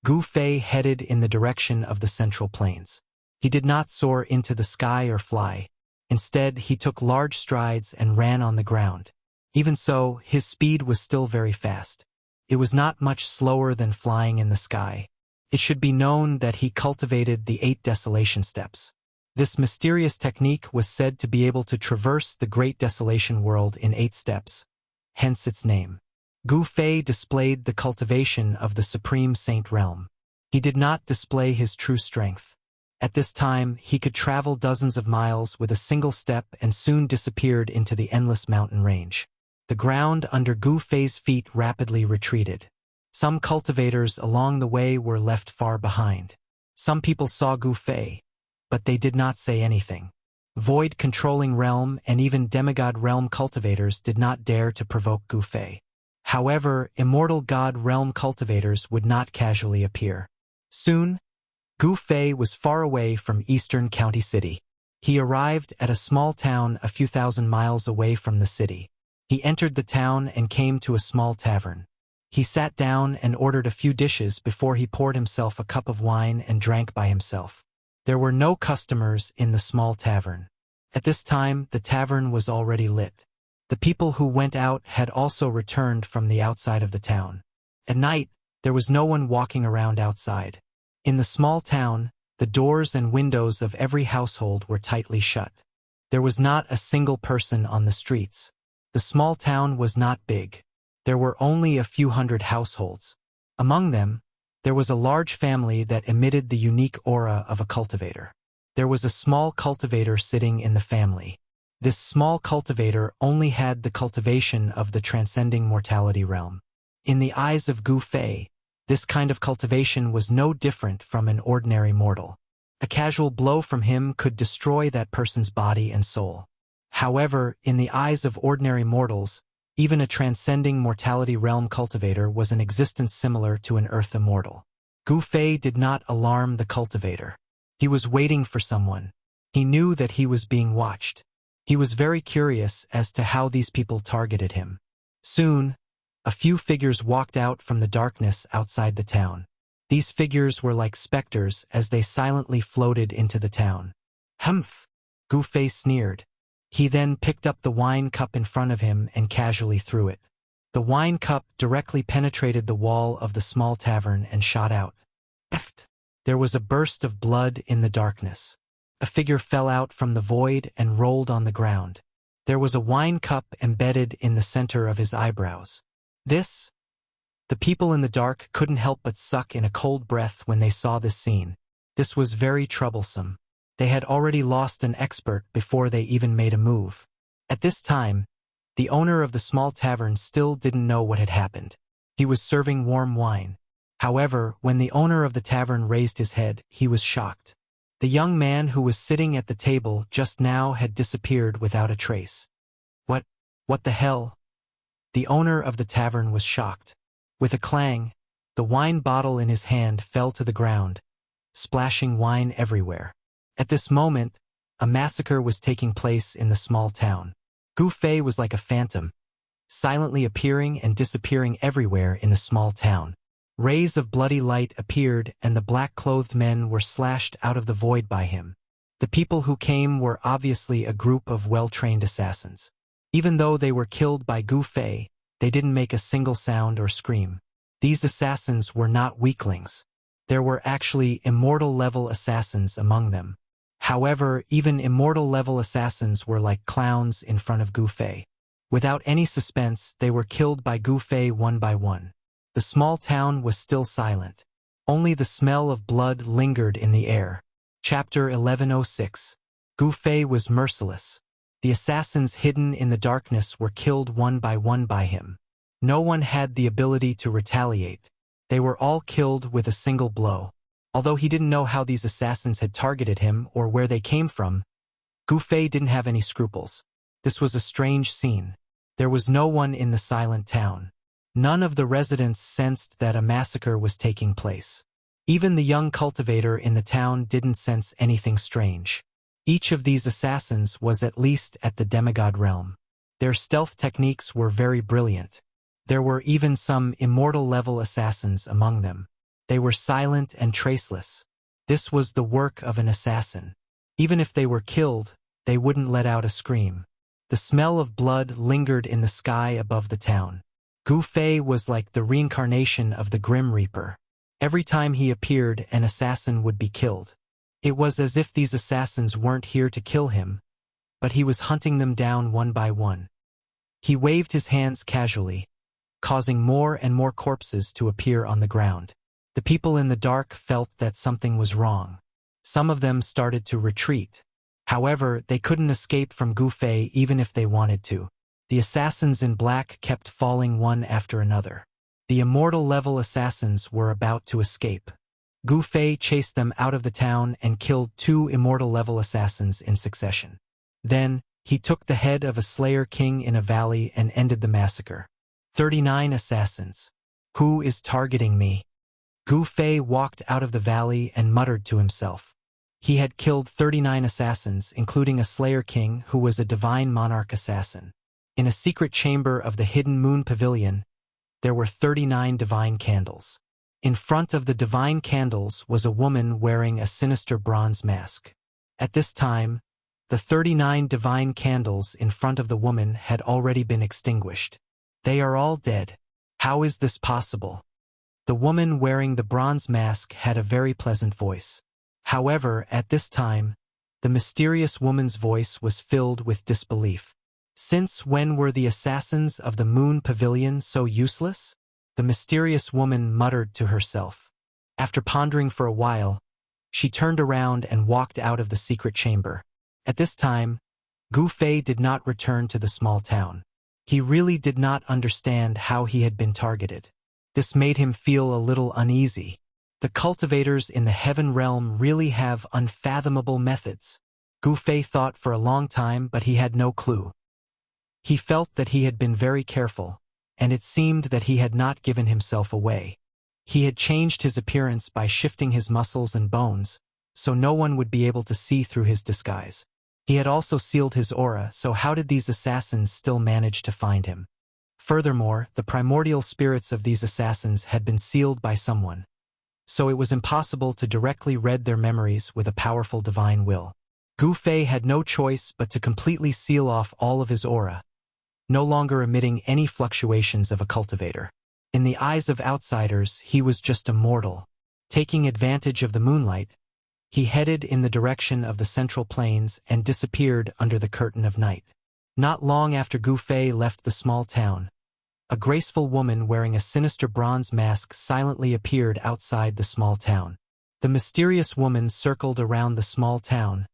Gu Fei headed in the direction of the Central Plains. He did not soar into the sky or fly. Instead, he took large strides and ran on the ground. Even so, his speed was still very fast. It was not much slower than flying in the sky. It should be known that he cultivated the 8 desolation steps. This mysterious technique was said to be able to traverse the Great Desolation world in 8 steps, hence its name. Gu Fei displayed the cultivation of the Supreme Saint realm. He did not display his true strength. At this time, he could travel dozens of miles with a single step and soon disappeared into the endless mountain range. The ground under Gu Fei's feet rapidly retreated. Some cultivators along the way were left far behind. Some people saw Gu Fei, but they did not say anything. Void-controlling realm and even demigod realm cultivators did not dare to provoke Gu Fei. However, immortal god realm cultivators would not casually appear. Soon, Gu Fei was far away from Eastern County City. He arrived at a small town a few thousand miles away from the city. He entered the town and came to a small tavern. He sat down and ordered a few dishes before he poured himself a cup of wine and drank by himself. There were no customers in the small tavern. At this time, the tavern was already lit. The people who went out had also returned from the outside of the town. At night, there was no one walking around outside. In the small town, the doors and windows of every household were tightly shut. There was not a single person on the streets. The small town was not big. There were only a few hundred households. Among them, there was a large family that emitted the unique aura of a cultivator. There was a small cultivator sitting in the family. This small cultivator only had the cultivation of the transcending mortality realm. In the eyes of Gu Fei, this kind of cultivation was no different from an ordinary mortal. A casual blow from him could destroy that person's body and soul. However, in the eyes of ordinary mortals, even a transcending mortality realm cultivator was an existence similar to an earth immortal. Gu Fei did not alarm the cultivator. He was waiting for someone. He knew that he was being watched. He was very curious as to how these people targeted him. Soon, a few figures walked out from the darkness outside the town. These figures were like specters as they silently floated into the town. Humph! Gu Fei sneered. He then picked up the wine cup in front of him and casually threw it. The wine cup directly penetrated the wall of the small tavern and shot out. Eft! There was a burst of blood in the darkness. A figure fell out from the void and rolled on the ground. There was a wine cup embedded in the center of his eyebrows. The people in the dark couldn't help but suck in a cold breath when they saw this scene. This was very troublesome. They had already lost an expert before they even made a move. At this time, the owner of the small tavern still didn't know what had happened. He was serving warm wine. However, when the owner of the tavern raised his head, he was shocked. The young man who was sitting at the table just now had disappeared without a trace. What the hell? The owner of the tavern was shocked. With a clang, the wine bottle in his hand fell to the ground, splashing wine everywhere. At this moment, a massacre was taking place in the small town. Gu Fei was like a phantom, silently appearing and disappearing everywhere in the small town. Rays of bloody light appeared and the black-clothed men were slashed out of the void by him. The people who came were obviously a group of well-trained assassins. Even though they were killed by Gu Fei, they didn't make a single sound or scream. These assassins were not weaklings. There were actually immortal-level assassins among them. However, even immortal-level assassins were like clowns in front of Gu Fei. Without any suspense, they were killed by Gu Fei one by one. The small town was still silent. Only the smell of blood lingered in the air. Chapter 1106. Gu Fei was merciless. The assassins hidden in the darkness were killed one by him. No one had the ability to retaliate. They were all killed with a single blow. Although he didn't know how these assassins had targeted him or where they came from, Gu Fei didn't have any scruples. This was a strange scene. There was no one in the silent town. None of the residents sensed that a massacre was taking place. Even the young cultivator in the town didn't sense anything strange. Each of these assassins was at least at the demigod realm. Their stealth techniques were very brilliant. There were even some immortal-level assassins among them. They were silent and traceless. This was the work of an assassin. Even if they were killed, they wouldn't let out a scream. The smell of blood lingered in the sky above the town. Gu Fei was like the reincarnation of the Grim Reaper. Every time he appeared, an assassin would be killed. It was as if these assassins weren't here to kill him, but he was hunting them down one by one. He waved his hands casually, causing more and more corpses to appear on the ground. The people in the dark felt that something was wrong. Some of them started to retreat. However, they couldn't escape from Gu Fei even if they wanted to. The assassins in black kept falling one after another. The immortal-level assassins were about to escape. Gu Fei chased them out of the town and killed 2 immortal-level assassins in succession. Then, he took the head of a Slayer King in a valley and ended the massacre. 39 assassins. Who is targeting me? Gu Fei walked out of the valley and muttered to himself. He had killed 39 assassins, including a Slayer King who was a divine monarch assassin. In a secret chamber of the hidden moon pavilion, there were 39 divine candles. In front of the divine candles was a woman wearing a sinister bronze mask. At this time, the 39 divine candles in front of the woman had already been extinguished. They are all dead. How is this possible? The woman wearing the bronze mask had a very pleasant voice. However, at this time, the mysterious woman's voice was filled with disbelief. Since when were the assassins of the moon pavilion so useless? The mysterious woman muttered to herself. After pondering for a while, she turned around and walked out of the secret chamber. At this time, Gu Fei did not return to the small town. He really did not understand how he had been targeted. This made him feel a little uneasy. The cultivators in the heaven realm really have unfathomable methods. Gu Fei thought for a long time, but he had no clue. He felt that he had been very careful, and it seemed that he had not given himself away. He had changed his appearance by shifting his muscles and bones, so no one would be able to see through his disguise. He had also sealed his aura, so how did these assassins still manage to find him? Furthermore, the primordial spirits of these assassins had been sealed by someone, so it was impossible to directly read their memories with a powerful divine will. Gu Fei had no choice but to completely seal off all of his aura, no longer emitting any fluctuations of a cultivator. In the eyes of outsiders, he was just a mortal. Taking advantage of the moonlight, he headed in the direction of the central plains and disappeared under the curtain of night. Not long after Gu Fei left the small town, a graceful woman wearing a sinister bronze mask silently appeared outside the small town. The mysterious woman circled around the small town,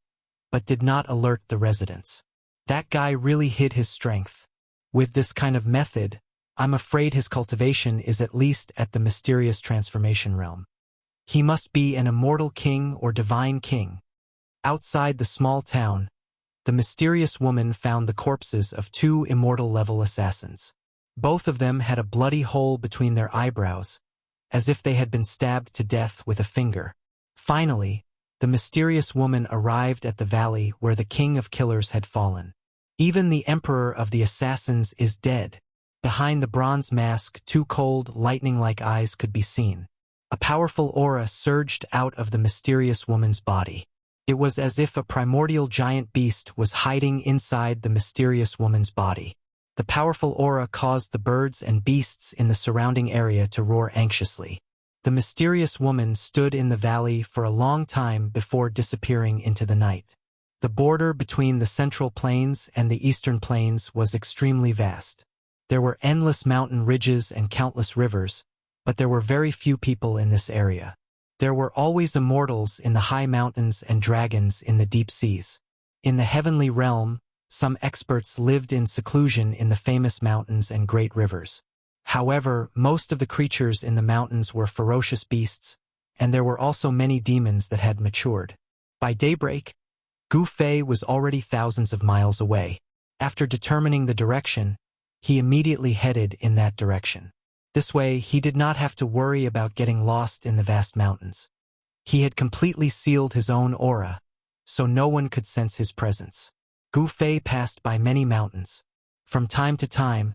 but did not alert the residents. That guy really hid his strength. With this kind of method, I'm afraid his cultivation is at least at the mysterious transformation realm. He must be an immortal king or divine king. Outside the small town, the mysterious woman found the corpses of 2 immortal-level assassins. Both of them had a bloody hole between their eyebrows, as if they had been stabbed to death with a finger. Finally, the mysterious woman arrived at the valley where the king of killers had fallen. Even the emperor of the assassins is dead. Behind the bronze mask, 2 cold, lightning-like eyes could be seen. A powerful aura surged out of the mysterious woman's body. It was as if a primordial giant beast was hiding inside the mysterious woman's body. The powerful aura caused the birds and beasts in the surrounding area to roar anxiously. The mysterious woman stood in the valley for a long time before disappearing into the night. The border between the central plains and the eastern plains was extremely vast. There were endless mountain ridges and countless rivers, but there were very few people in this area. There were always immortals in the high mountains and dragons in the deep seas. In the heavenly realm, some experts lived in seclusion in the famous mountains and great rivers. However, most of the creatures in the mountains were ferocious beasts, and there were also many demons that had matured. By daybreak, Gu Fei was already thousands of miles away. After determining the direction, he immediately headed in that direction. This way, he did not have to worry about getting lost in the vast mountains. He had completely sealed his own aura, so no one could sense his presence. Gu Fei passed by many mountains. From time to time,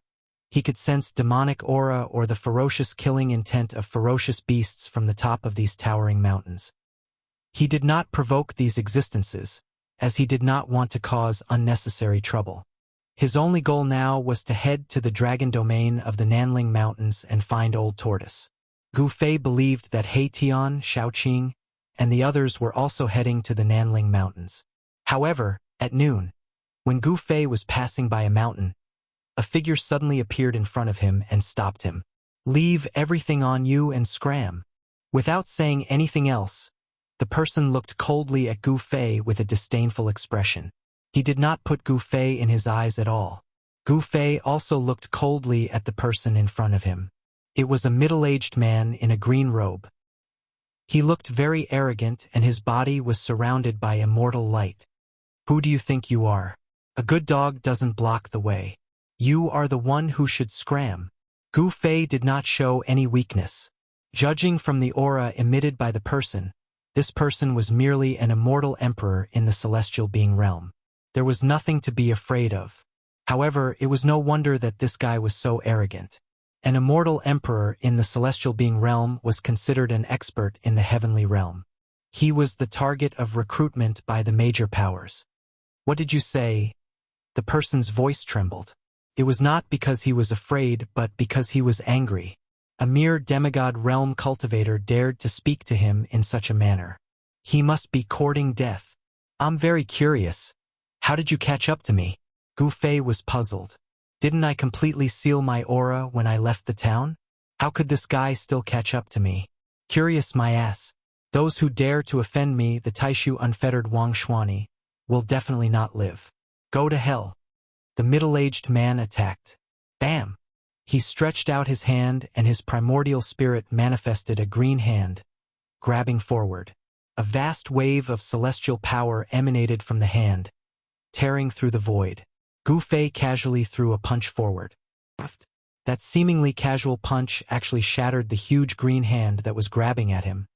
he could sense demonic aura or the ferocious killing intent of ferocious beasts from the top of these towering mountains. He did not provoke these existences, as he did not want to cause unnecessary trouble. His only goal now was to head to the dragon domain of the Nanling Mountains and find Old Tortoise. Gu Fei believed that He Tian, Shaoqing, and the others were also heading to the Nanling Mountains. However, at noon, when Gu Fei was passing by a mountain, a figure suddenly appeared in front of him and stopped him. "Leave everything on you and scram." Without saying anything else, the person looked coldly at Gu Fei with a disdainful expression. He did not put Gu Fei in his eyes at all. Gu Fei also looked coldly at the person in front of him. It was a middle-aged man in a green robe. He looked very arrogant and his body was surrounded by immortal light. "Who do you think you are? A good dog doesn't block the way. You are the one who should scram." Gu Fei did not show any weakness. Judging from the aura emitted by the person, this person was merely an immortal emperor in the celestial being realm. There was nothing to be afraid of. However, it was no wonder that this guy was so arrogant. An immortal emperor in the celestial being realm was considered an expert in the heavenly realm. He was the target of recruitment by the major powers. "What did you say?" The person's voice trembled. It was not because he was afraid, but because he was angry. A mere demigod realm cultivator dared to speak to him in such a manner. He must be courting death. "I'm very curious. How did you catch up to me?" Gu Fei was puzzled. "Didn't I completely seal my aura when I left the town? How could this guy still catch up to me? Curious my ass. Those who dare to offend me, the Taishu unfettered Wang Xuani, will definitely not live. Go to hell." The middle-aged man attacked. Bam! He stretched out his hand and his primordial spirit manifested a green hand, grabbing forward. A vast wave of celestial power emanated from the hand, tearing through the void. Gu Fei casually threw a punch forward. That seemingly casual punch actually shattered the huge green hand that was grabbing at him,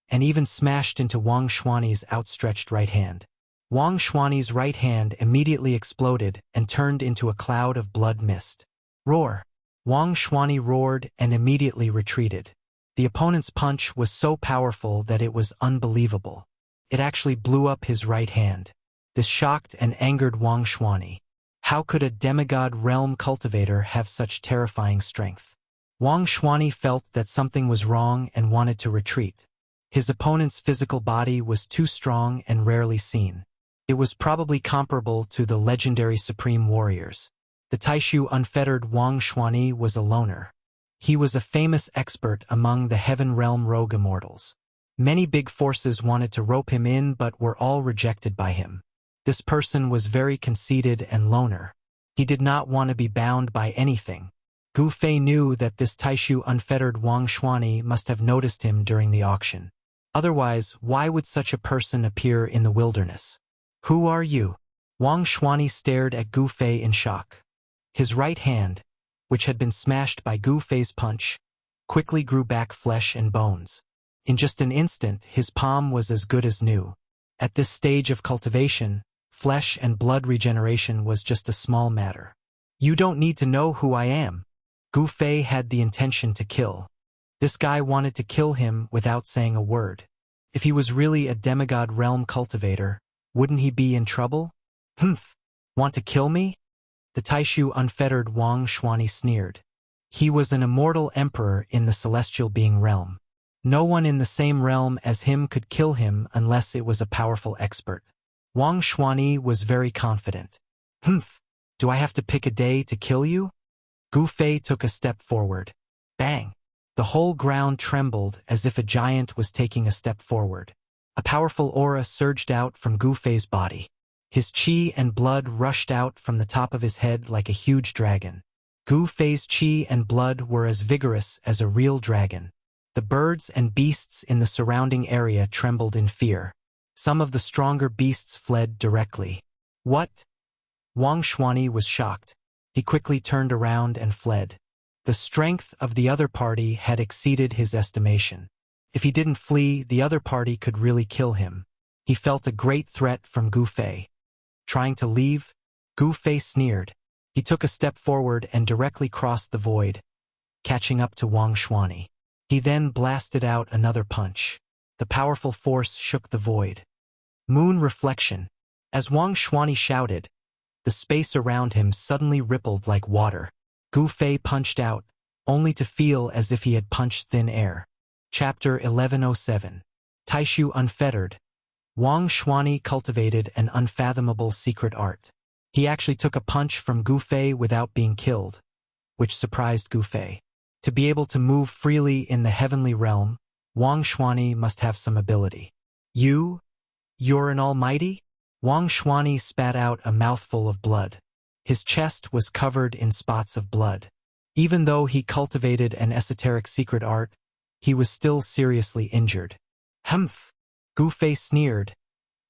and even smashed into Wang Xuani's outstretched right hand. Wang Xuani's right hand immediately exploded and turned into a cloud of blood mist. Roar! Wang Xuani roared and immediately retreated. The opponent's punch was so powerful that it was unbelievable. It actually blew up his right hand. This shocked and angered Wang Xuani. How could a demigod realm cultivator have such terrifying strength? Wang Xuani felt that something was wrong and wanted to retreat. His opponent's physical body was too strong and rarely seen. It was probably comparable to the legendary supreme warriors. The Taishu unfettered Wang Xuani was a loner. He was a famous expert among the heaven realm rogue immortals. Many big forces wanted to rope him in but were all rejected by him. This person was very conceited and loner. He did not want to be bound by anything. Gu Fei knew that this Taishu unfettered Wang Xuani must have noticed him during the auction. Otherwise, why would such a person appear in the wilderness? "Who are you?" Wang Xuani stared at Gu Fei in shock. His right hand, which had been smashed by Gu Fei's punch, quickly grew back flesh and bones. In just an instant, his palm was as good as new. At this stage of cultivation, flesh and blood regeneration was just a small matter. "You don't need to know who I am." Gu Fei had the intention to kill. This guy wanted to kill him without saying a word. If he was really a demigod realm cultivator, wouldn't he be in trouble? "Humph! Want to kill me?" The Taishu unfettered Wang Xuani sneered. He was an immortal emperor in the celestial being realm. No one in the same realm as him could kill him unless it was a powerful expert. Wang Xuani was very confident. "Humph! Do I have to pick a day to kill you?" Gu Fei took a step forward. Bang! The whole ground trembled as if a giant was taking a step forward. A powerful aura surged out from Gu Fei's body. His qi and blood rushed out from the top of his head like a huge dragon. Gu Fei's qi and blood were as vigorous as a real dragon. The birds and beasts in the surrounding area trembled in fear. Some of the stronger beasts fled directly. What? Wang Xuanyi was shocked. He quickly turned around and fled. The strength of the other party had exceeded his estimation. If he didn't flee, the other party could really kill him. He felt a great threat from Gu Fei. Trying to leave, Gu Fei sneered. He took a step forward and directly crossed the void, catching up to Wang Xuanyi. He then blasted out another punch. The powerful force shook the void. Moon reflection. As Wang Xuanyi shouted, the space around him suddenly rippled like water. Gu Fei punched out, only to feel as if he had punched thin air. Chapter 1107. Taishu Unfettered. Wang Xuanyi cultivated an unfathomable secret art. He actually took a punch from Gu Fei without being killed, which surprised Gu Fei. To be able to move freely in the heavenly realm, Wang Xuanyi must have some ability. You're an almighty? Wang Xuanyi spat out a mouthful of blood. His chest was covered in spots of blood. Even though he cultivated an esoteric secret art, he was still seriously injured. Humph! Gu Fei sneered,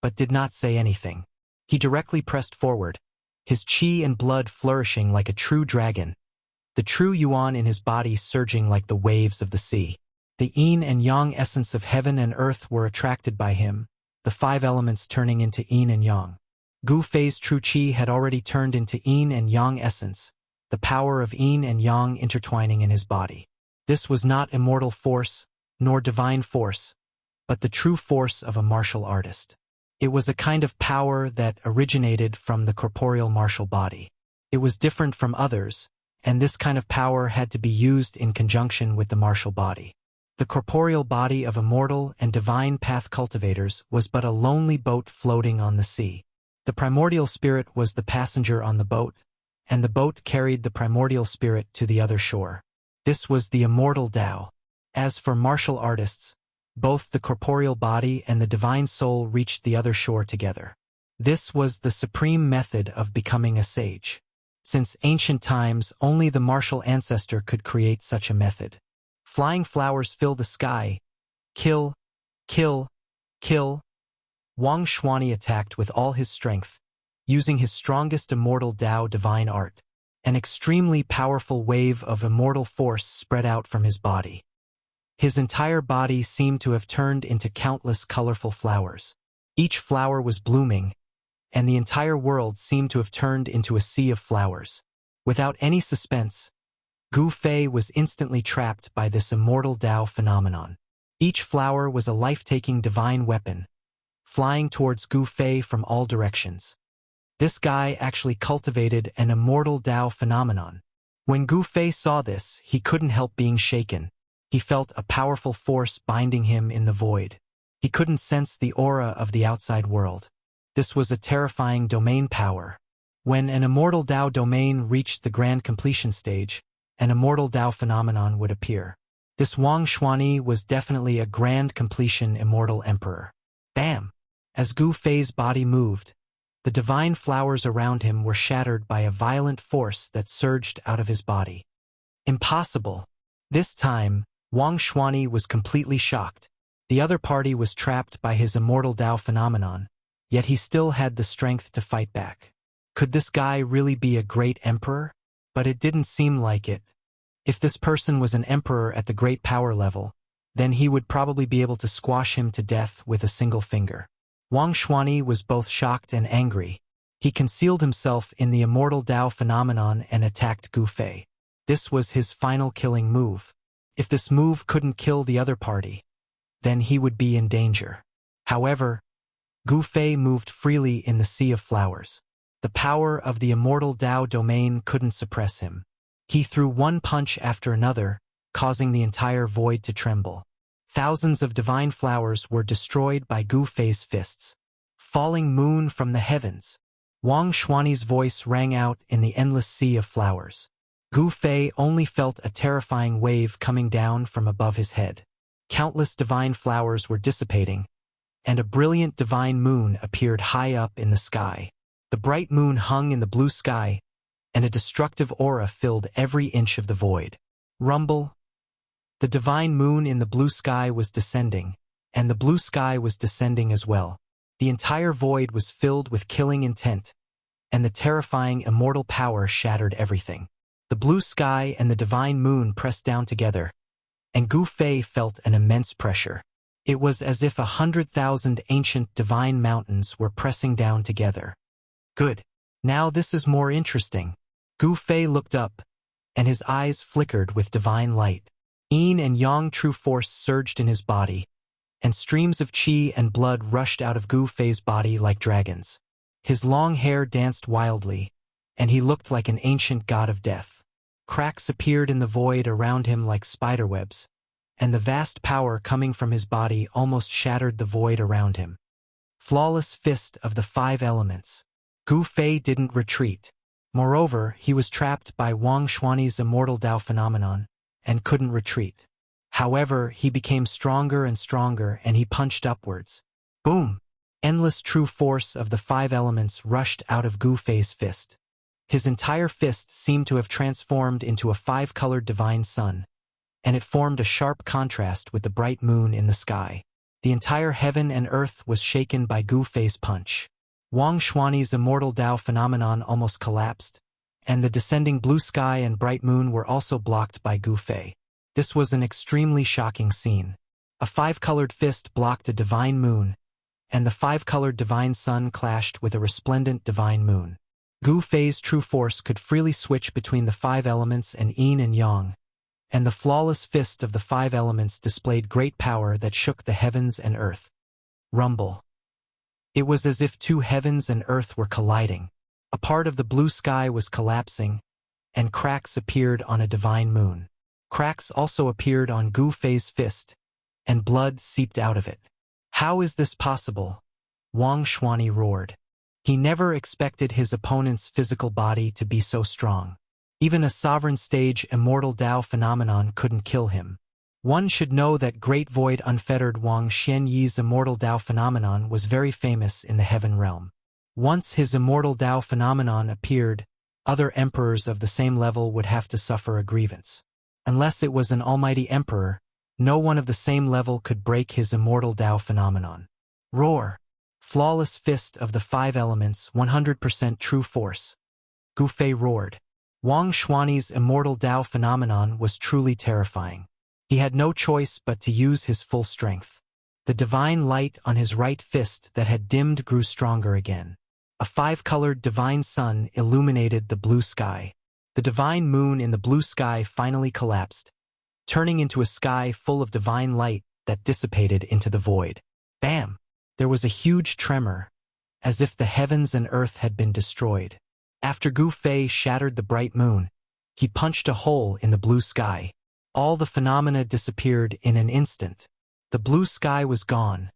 but did not say anything. He directly pressed forward, his qi and blood flourishing like a true dragon, the true yuan in his body surging like the waves of the sea. The yin and yang essence of heaven and earth were attracted by him, the 5 elements turning into yin and yang. Gu Fei's true qi had already turned into yin and yang essence, the power of yin and yang intertwining in his body. This was not immortal force, nor divine force, but the true force of a martial artist. It was a kind of power that originated from the corporeal martial body. It was different from others, and this kind of power had to be used in conjunction with the martial body. The corporeal body of immortal and divine path cultivators was but a lonely boat floating on the sea. The primordial spirit was the passenger on the boat, and the boat carried the primordial spirit to the other shore. This was the immortal Tao. As for martial artists, both the corporeal body and the divine soul reached the other shore together. This was the supreme method of becoming a sage. Since ancient times, only the martial ancestor could create such a method. Flying flowers fill the sky. Kill, kill, kill. Wang Xuanyi attacked with all his strength, using his strongest immortal Tao divine art. An extremely powerful wave of immortal force spread out from his body. His entire body seemed to have turned into countless colorful flowers. Each flower was blooming, and the entire world seemed to have turned into a sea of flowers. Without any suspense, Gu Fei was instantly trapped by this immortal Tao phenomenon. Each flower was a life-taking divine weapon, flying towards Gu Fei from all directions. This guy actually cultivated an immortal Tao phenomenon. When Gu Fei saw this, he couldn't help being shaken. He felt a powerful force binding him in the void. He couldn't sense the aura of the outside world. This was a terrifying domain power. When an immortal Tao domain reached the grand completion stage, an immortal Tao phenomenon would appear. This Wang Xuanyi was definitely a grand completion immortal emperor. Bam! As Gu Fei's body moved, the divine flowers around him were shattered by a violent force that surged out of his body. Impossible! This time, Wang Xuanyi was completely shocked. The other party was trapped by his immortal Tao phenomenon, yet he still had the strength to fight back. Could this guy really be a great emperor? But it didn't seem like it. If this person was an emperor at the great power level, then he would probably be able to squash him to death with a single finger. Wang Xuanyi was both shocked and angry. He concealed himself in the immortal Tao phenomenon and attacked Gu Fei. This was his final killing move. If this move couldn't kill the other party, then he would be in danger. However, Gu Fei moved freely in the sea of flowers. The power of the immortal Tao domain couldn't suppress him. He threw one punch after another, causing the entire void to tremble. Thousands of divine flowers were destroyed by Gu Fei's fists. Falling moon from the heavens. Wang Xuanyi's voice rang out in the endless sea of flowers. Gu Fei only felt a terrifying wave coming down from above his head. Countless divine flowers were dissipating, and a brilliant divine moon appeared high up in the sky. The bright moon hung in the blue sky, and a destructive aura filled every inch of the void. Rumble. The divine moon in the blue sky was descending, and the blue sky was descending as well. The entire void was filled with killing intent, and the terrifying immortal power shattered everything. The blue sky and the divine moon pressed down together, and Gu Fei felt an immense pressure. It was as if 100,000 ancient divine mountains were pressing down together. Good. Now this is more interesting. Gu Fei looked up, and his eyes flickered with divine light. Yin and Yang true force surged in his body, and streams of qi and blood rushed out of Gu Fei's body like dragons. His long hair danced wildly, and he looked like an ancient god of death. Cracks appeared in the void around him like spiderwebs, and the vast power coming from his body almost shattered the void around him. Flawless fist of the 5 elements. Gu Fei didn't retreat. Moreover, he was trapped by Wang Xuani's immortal Dao phenomenon, and couldn't retreat. However, he became stronger and stronger, and he punched upwards. Boom! Endless true force of the 5 elements rushed out of Gu Fei's fist. His entire fist seemed to have transformed into a 5-colored divine sun, and it formed a sharp contrast with the bright moon in the sky. The entire heaven and earth was shaken by Gu Fei's punch. Wang Xuani's immortal Dao phenomenon almost collapsed, and the descending blue sky and bright moon were also blocked by Gu Fei. This was an extremely shocking scene. A 5-colored fist blocked a divine moon, and the 5-colored divine sun clashed with a resplendent divine moon. Gu Fei's true force could freely switch between the 5 elements and yin and yang, and the flawless fist of the 5 elements displayed great power that shook the heavens and earth. Rumble. It was as if 2 heavens and earth were colliding. A part of the blue sky was collapsing, and cracks appeared on a divine moon. Cracks also appeared on Gu Fei's fist, and blood seeped out of it. How is this possible? Wang Xuani roared. He never expected his opponent's physical body to be so strong. Even a sovereign stage immortal Dao phenomenon couldn't kill him. One should know that Great Void Unfettered Wang Xianyi's immortal Dao phenomenon was very famous in the heaven realm. Once his immortal Dao phenomenon appeared, other emperors of the same level would have to suffer a grievance. Unless it was an almighty emperor, no one of the same level could break his immortal Dao phenomenon. Roar! Flawless fist of the 5 elements, 100% true force. Gu Fei roared. Wang Xuani's immortal Dao phenomenon was truly terrifying. He had no choice but to use his full strength. The divine light on his right fist that had dimmed grew stronger again. A 5-colored divine sun illuminated the blue sky. The divine moon in the blue sky finally collapsed, turning into a sky full of divine light that dissipated into the void. Bam! There was a huge tremor, as if the heavens and earth had been destroyed. After Gu Fei shattered the bright moon, he punched a hole in the blue sky. All the phenomena disappeared in an instant. The blue sky was gone,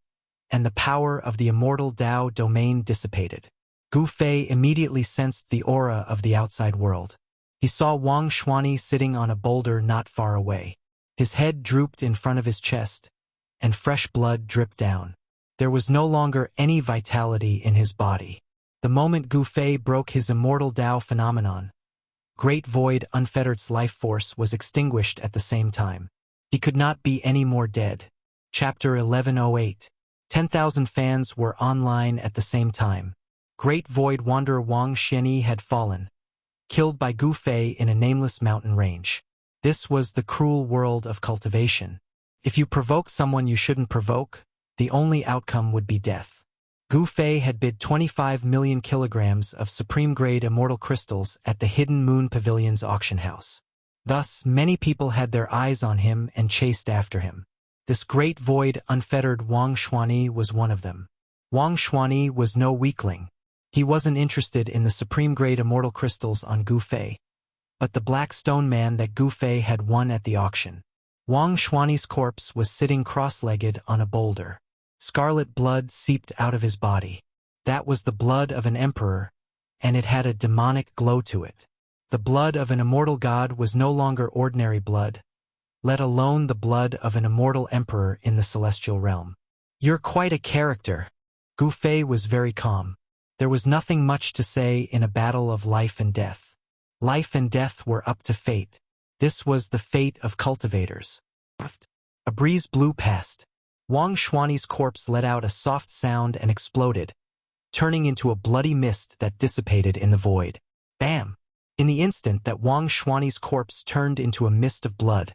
and the power of the immortal Dao domain dissipated. Gu Fei immediately sensed the aura of the outside world. He saw Wang Xuani sitting on a boulder not far away. His head drooped in front of his chest, and fresh blood dripped down. There was no longer any vitality in his body. The moment Gu Fei broke his immortal Dao phenomenon, Great Void Unfettered's life force was extinguished at the same time. He could not be any more dead. Chapter 1108. 10,000 fans were online at the same time. Great Void Wanderer Wang Xianyi had fallen, killed by Gu Fei in a nameless mountain range. This was the cruel world of cultivation. If you provoke someone you shouldn't provoke, the only outcome would be death. Gu Fei had bid 25 million kilograms of supreme-grade immortal crystals at the Hidden Moon Pavilion's auction house. Thus, many people had their eyes on him and chased after him. This Great Void Unfettered Wang Xuani was one of them. Wang Xuani was no weakling. He wasn't interested in the supreme-grade immortal crystals on Gu Fei, but the black stone man that Gu Fei had won at the auction. Wang Xuani's corpse was sitting cross-legged on a boulder. Scarlet blood seeped out of his body. That was the blood of an emperor, and it had a demonic glow to it. The blood of an immortal god was no longer ordinary blood, let alone the blood of an immortal emperor in the celestial realm. "You're quite a character." Gu Fei was very calm. There was nothing much to say in a battle of life and death. Life and death were up to fate. This was the fate of cultivators. A breeze blew past. Wang Xuani's corpse let out a soft sound and exploded, turning into a bloody mist that dissipated in the void. Bam! In the instant that Wang Xuani's corpse turned into a mist of blood,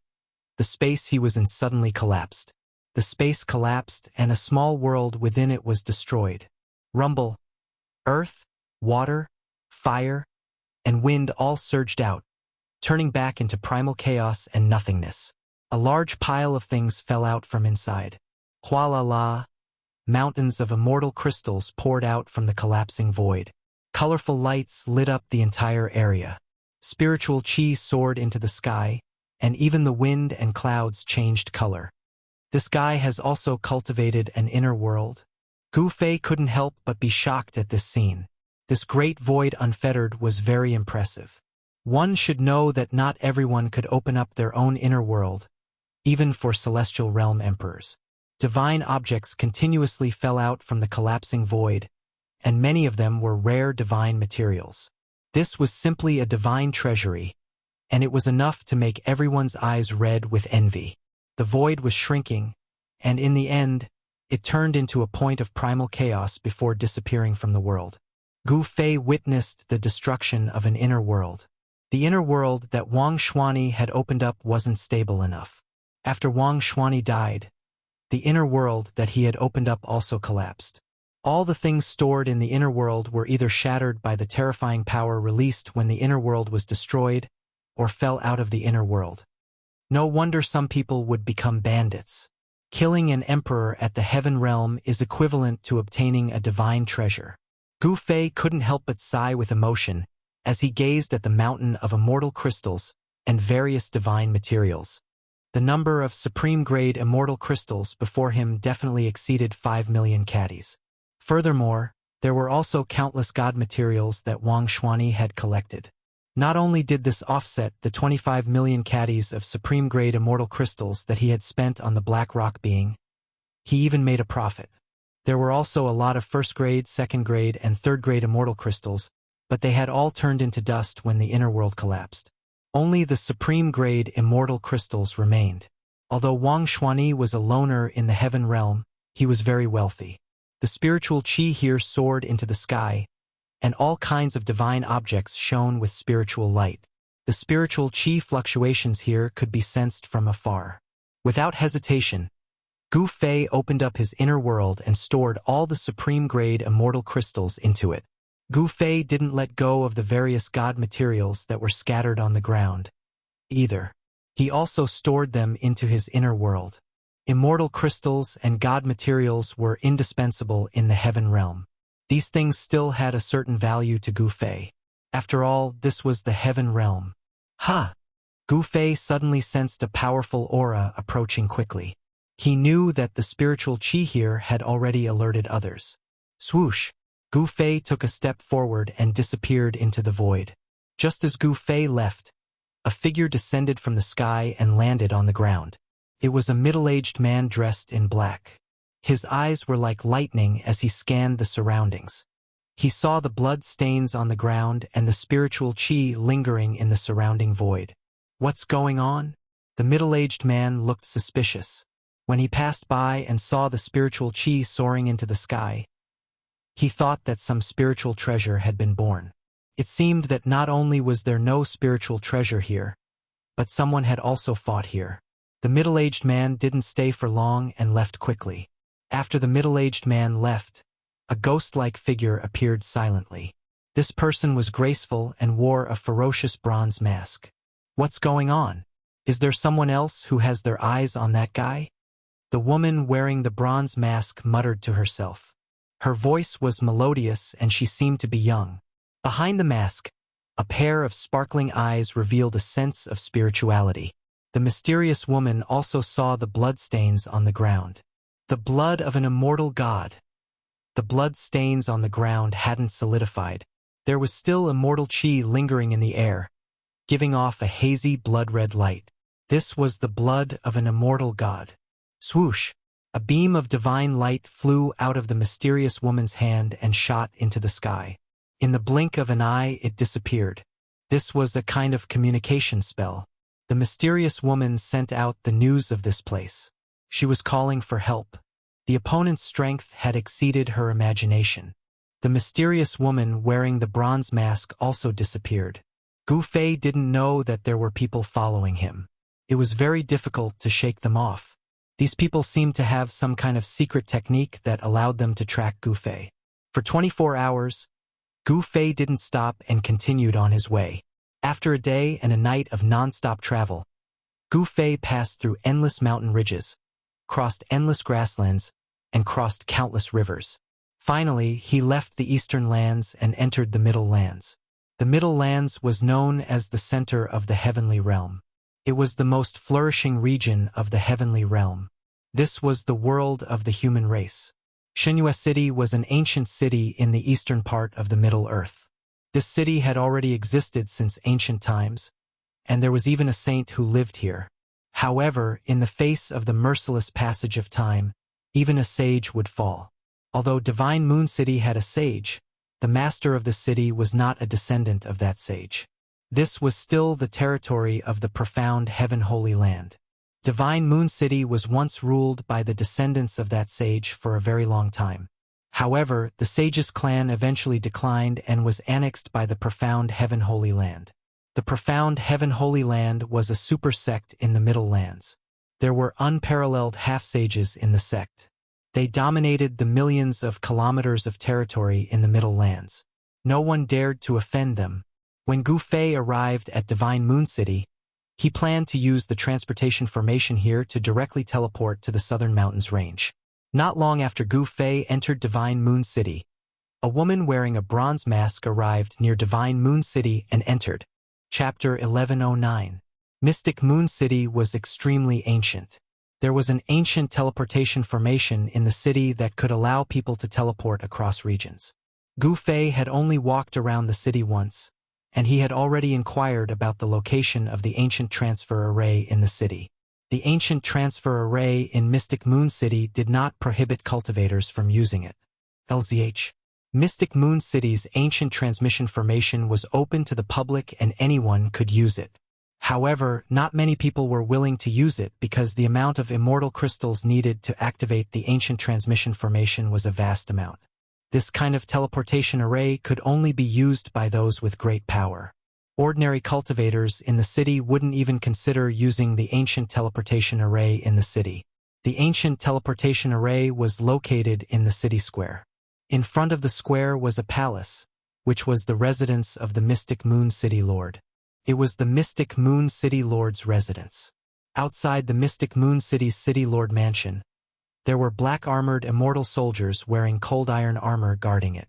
the space he was in suddenly collapsed. The space collapsed and a small world within it was destroyed. Rumble, earth, water, fire, and wind all surged out, turning back into primal chaos and nothingness. A large pile of things fell out from inside. Hua-la-la, mountains of immortal crystals poured out from the collapsing void. Colorful lights lit up the entire area. Spiritual chi soared into the sky, and even the wind and clouds changed color. This guy has also cultivated an inner world. Gu Fei couldn't help but be shocked at this scene. This great void unfettered was very impressive. One should know that not everyone could open up their own inner world, even for celestial realm emperors. Divine objects continuously fell out from the collapsing void, and many of them were rare divine materials. This was simply a divine treasury, and it was enough to make everyone's eyes red with envy. The void was shrinking, and in the end, it turned into a point of primal chaos before disappearing from the world. Gu Fei witnessed the destruction of an inner world. The inner world that Wang Xuani had opened up wasn't stable enough. After Wang Xuani died, the inner world that he had opened up also collapsed. All the things stored in the inner world were either shattered by the terrifying power released when the inner world was destroyed, or fell out of the inner world. No wonder some people would become bandits. Killing an emperor at the heaven realm is equivalent to obtaining a divine treasure. Gu Fei couldn't help but sigh with emotion as he gazed at the mountain of immortal crystals and various divine materials. The number of supreme-grade immortal crystals before him definitely exceeded 5 million caddies. Furthermore, there were also countless god materials that Wang Xuani had collected. Not only did this offset the 25 million caddies of supreme-grade immortal crystals that he had spent on the Black Rock being, he even made a profit. There were also a lot of first-grade, second-grade, and third-grade immortal crystals, but they had all turned into dust when the inner world collapsed. Only the supreme-grade immortal crystals remained. Although Wang Xuani was a loner in the heaven realm, he was very wealthy. The spiritual chi here soared into the sky, and all kinds of divine objects shone with spiritual light. The spiritual chi fluctuations here could be sensed from afar. Without hesitation, Gu Fei opened up his inner world and stored all the supreme-grade immortal crystals into it. Gu Fei didn't let go of the various god materials that were scattered on the ground either. He also stored them into his inner world. Immortal crystals and god materials were indispensable in the heaven realm. These things still had a certain value to Gu Fei. After all, this was the heaven realm. Ha! Gu Fei suddenly sensed a powerful aura approaching quickly. He knew that the spiritual chi here had already alerted others. Swoosh! Gu Fei took a step forward and disappeared into the void. Just as Gu Fei left, a figure descended from the sky and landed on the ground. It was a middle-aged man dressed in black. His eyes were like lightning as he scanned the surroundings. He saw the blood stains on the ground and the spiritual chi lingering in the surrounding void. What's going on? The middle-aged man looked suspicious. When he passed by and saw the spiritual chi soaring into the sky, he thought that some spiritual treasure had been born. It seemed that not only was there no spiritual treasure here, but someone had also fought here. The middle-aged man didn't stay for long and left quickly. After the middle-aged man left, a ghost-like figure appeared silently. This person was graceful and wore a ferocious bronze mask. What's going on? Is there someone else who has their eyes on that guy? The woman wearing the bronze mask muttered to herself. Her voice was melodious and she seemed to be young. Behind the mask, a pair of sparkling eyes revealed a sense of spirituality. The mysterious woman also saw the bloodstains on the ground. The blood of an immortal god. The blood stains on the ground hadn't solidified. There was still immortal chi lingering in the air, giving off a hazy blood-red light. This was the blood of an immortal god. Swoosh! A beam of divine light flew out of the mysterious woman's hand and shot into the sky. In the blink of an eye, it disappeared. This was a kind of communication spell. The mysterious woman sent out the news of this place. She was calling for help. The opponent's strength had exceeded her imagination. The mysterious woman wearing the bronze mask also disappeared. Gu Fei didn't know that there were people following him. It was very difficult to shake them off. These people seemed to have some kind of secret technique that allowed them to track Gu Fei. For 24 hours, Gu Fei didn't stop and continued on his way. After a day and a night of non-stop travel, Gu Fei passed through endless mountain ridges, crossed endless grasslands, and crossed countless rivers. Finally, he left the eastern lands and entered the Middle Lands. The Middle Lands was known as the center of the heavenly realm. It was the most flourishing region of the heavenly realm. This was the world of the human race. Xinyue City was an ancient city in the eastern part of the Middle Earth. This city had already existed since ancient times, and there was even a saint who lived here. However, in the face of the merciless passage of time, even a sage would fall. Although Divine Moon City had a sage, the master of the city was not a descendant of that sage. This was still the territory of the profound Heaven Holy Land. Divine Moon City was once ruled by the descendants of that sage for a very long time. However, the sage's clan eventually declined and was annexed by the profound Heaven Holy Land. The profound Heaven Holy Land was a super sect in the Middle Lands. There were unparalleled half-sages in the sect. They dominated the millions of kilometers of territory in the Middle Lands. No one dared to offend them. When Gu Fei arrived at Divine Moon City, he planned to use the transportation formation here to directly teleport to the Southern Mountains range. Not long after Gu Fei entered Divine Moon City, a woman wearing a bronze mask arrived near Divine Moon City and entered. Chapter 1109. Mystic Moon City was extremely ancient. There was an ancient teleportation formation in the city that could allow people to teleport across regions. Gu Fei had only walked around the city once, and he had already inquired about the location of the ancient transfer array in the city. The ancient transfer array in Mystic Moon City did not prohibit cultivators from using it. LZH. Mystic Moon City's ancient transmission formation was open to the public and anyone could use it. However, not many people were willing to use it because the amount of immortal crystals needed to activate the ancient transmission formation was a vast amount. This kind of teleportation array could only be used by those with great power. Ordinary cultivators in the city wouldn't even consider using the ancient teleportation array in the city. The ancient teleportation array was located in the city square. In front of the square was a palace, which was the residence of the Mystic Moon City Lord. It was the Mystic Moon City Lord's residence. Outside the Mystic Moon City's City Lord mansion, there were black-armored immortal soldiers wearing cold iron armor guarding it.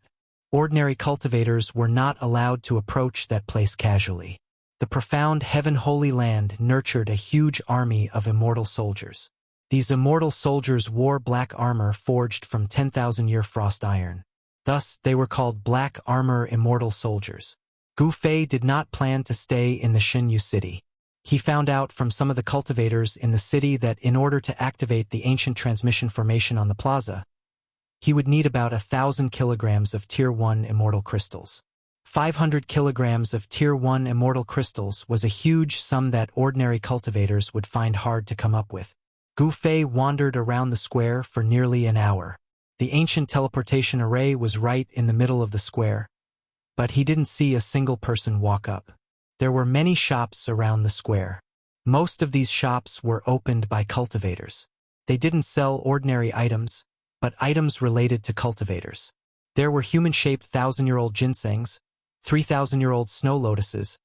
Ordinary cultivators were not allowed to approach that place casually. The profound Heaven Holy Land nurtured a huge army of immortal soldiers. These immortal soldiers wore black armor forged from 10,000-year frost iron. Thus, they were called Black Armor Immortal Soldiers. Gu Fei did not plan to stay in the Xinyue City. He found out from some of the cultivators in the city that in order to activate the ancient transmission formation on the plaza, he would need about 1,000 kilograms of Tier 1 immortal crystals. 500 kilograms of Tier 1 immortal crystals was a huge sum that ordinary cultivators would find hard to come up with. Gu Fei wandered around the square for nearly an hour. The ancient teleportation array was right in the middle of the square, but he didn't see a single person walk up. There were many shops around the square. Most of these shops were opened by cultivators. They didn't sell ordinary items, but items related to cultivators. There were human-shaped 1,000-year-old ginsengs, 3,000-year-old snow lotuses,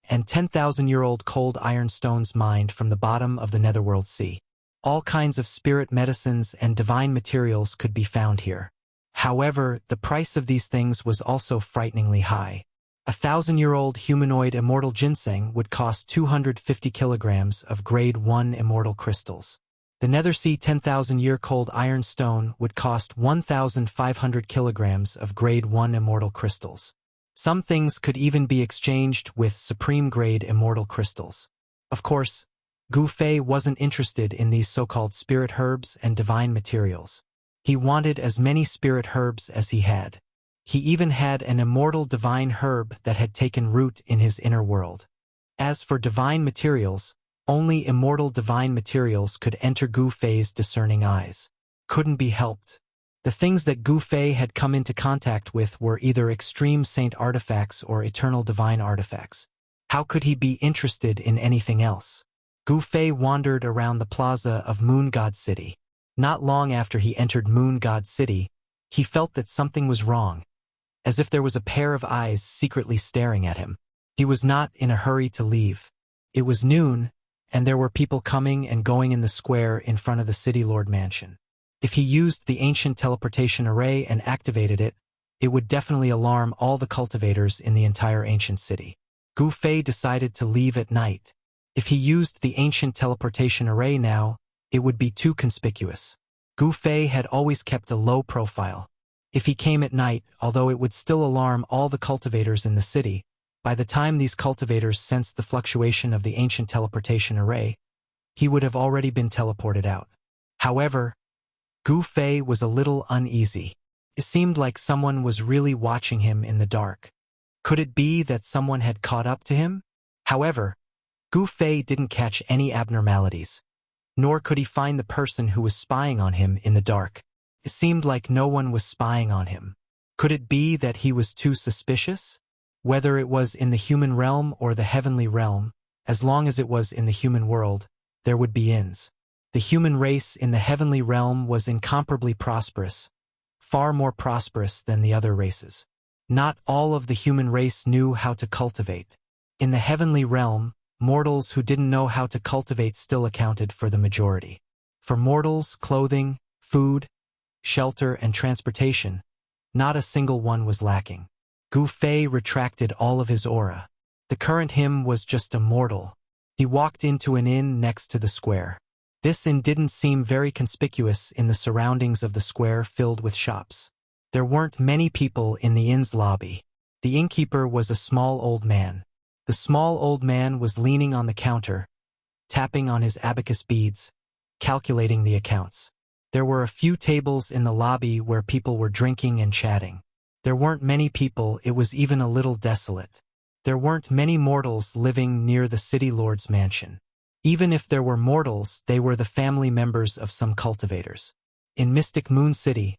and 10,000-year-old cold iron stones mined from the bottom of the Netherworld Sea. All kinds of spirit medicines and divine materials could be found here. However, the price of these things was also frighteningly high. A 1,000-year-old humanoid immortal ginseng would cost 250 kilograms of Grade 1 immortal crystals. The Nethersea 10,000-year cold iron stone would cost 1,500 kilograms of Grade 1 immortal crystals. Some things could even be exchanged with supreme-grade immortal crystals. Of course, Gu Fei wasn't interested in these so-called spirit herbs and divine materials. He wanted as many spirit herbs as he had. He even had an immortal divine herb that had taken root in his inner world. As for divine materials, only immortal divine materials could enter Gu Fei's discerning eyes. Couldn't be helped. The things that Gu Fei had come into contact with were either extreme saint artifacts or eternal divine artifacts. How could he be interested in anything else? Gu Fei wandered around the plaza of Moon God City. Not long after he entered Moon God City, he felt that something was wrong, as if there was a pair of eyes secretly staring at him. He was not in a hurry to leave. It was noon, and there were people coming and going in the square in front of the City Lord Mansion. If he used the ancient teleportation array and activated it, it would definitely alarm all the cultivators in the entire ancient city. Gu Fei decided to leave at night. If he used the ancient teleportation array now, it would be too conspicuous. Gu Fei had always kept a low profile. If he came at night, although it would still alarm all the cultivators in the city, by the time these cultivators sensed the fluctuation of the ancient teleportation array, he would have already been teleported out. However, Gu Fei was a little uneasy. It seemed like someone was really watching him in the dark. Could it be that someone had caught up to him? However, Gu Fei didn't catch any abnormalities, nor could he find the person who was spying on him in the dark. It seemed like no one was spying on him. Could it be that he was too suspicious? Whether it was in the human realm or the heavenly realm, as long as it was in the human world, there would be ins. The human race in the heavenly realm was incomparably prosperous, far more prosperous than the other races. Not all of the human race knew how to cultivate. In the heavenly realm, mortals who didn't know how to cultivate still accounted for the majority. For mortals, clothing, food, shelter, and transportation, not a single one was lacking. Gu Fei retracted all of his aura. The current him was just a mortal. He walked into an inn next to the square. This inn didn't seem very conspicuous in the surroundings of the square filled with shops. There weren't many people in the inn's lobby. The innkeeper was a small old man. The small old man was leaning on the counter, tapping on his abacus beads, calculating the accounts. There were a few tables in the lobby where people were drinking and chatting. There weren't many people, it was even a little desolate. There weren't many mortals living near the city lord's mansion. Even if there were mortals, they were the family members of some cultivators. In Mystic Moon City,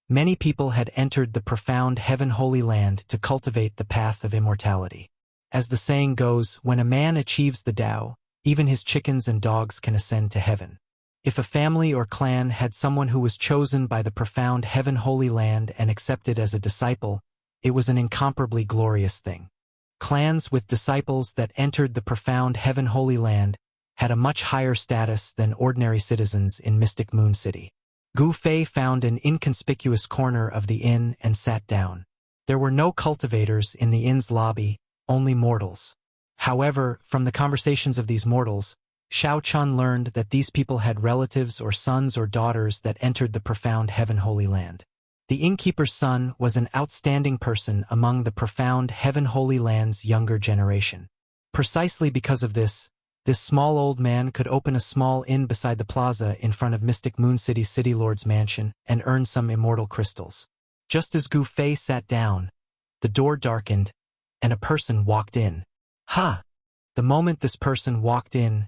many people had entered the profound Heaven Holy Land to cultivate the path of immortality. As the saying goes, when a man achieves the Tao, even his chickens and dogs can ascend to heaven. If a family or clan had someone who was chosen by the profound Heaven Holy Land and accepted as a disciple, it was an incomparably glorious thing. Clans with disciples that entered the profound Heaven Holy Land had a much higher status than ordinary citizens in Mystic Moon City. Gu Fei found an inconspicuous corner of the inn and sat down. There were no cultivators in the inn's lobby, only mortals. However, from the conversations of these mortals, Xiao Chun learned that these people had relatives or sons or daughters that entered the profound Heaven Holy Land. The innkeeper's son was an outstanding person among the profound Heaven Holy Land's younger generation. Precisely because of this small old man could open a small inn beside the plaza in front of Mystic Moon City's City Lord's mansion and earn some immortal crystals. Just as Gu Fei sat down, the door darkened, and a person walked in. Ha! The moment this person walked in,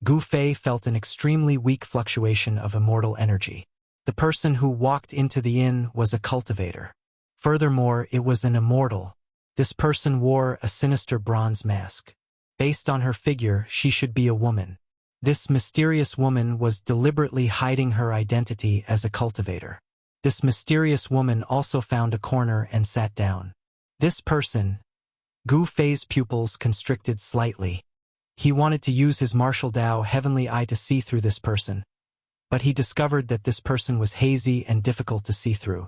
Gu Fei felt an extremely weak fluctuation of immortal energy. The person who walked into the inn was a cultivator. Furthermore, it was an immortal. This person wore a sinister bronze mask. Based on her figure, she should be a woman. This mysterious woman was deliberately hiding her identity as a cultivator. This mysterious woman also found a corner and sat down. This person, Gu Fei's pupils constricted slightly. He wanted to use his martial Tao heavenly eye to see through this person, but he discovered that this person was hazy and difficult to see through.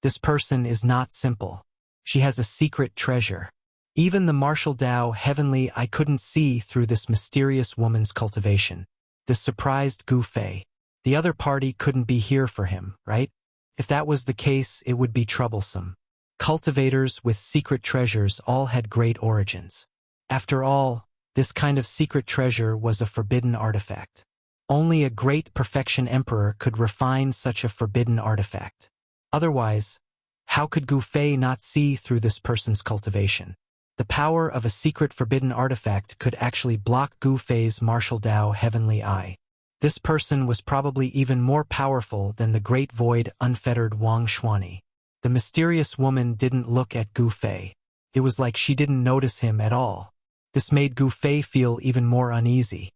This person is not simple. She has a secret treasure. Even the martial Tao heavenly eye couldn't see through this mysterious woman's cultivation. This surprised Gu Fei. The other party couldn't be here for him, right? If that was the case, it would be troublesome. Cultivators with secret treasures all had great origins. After all, this kind of secret treasure was a forbidden artifact. Only a great perfection emperor could refine such a forbidden artifact. Otherwise, how could Gu Fei not see through this person's cultivation? The power of a secret forbidden artifact could actually block Gu Fei's martial Dao heavenly eye. This person was probably even more powerful than the great void unfettered Wang Xuanyi. The mysterious woman didn't look at Gu Fei. It was like she didn't notice him at all. This made Gu Fei feel even more uneasy.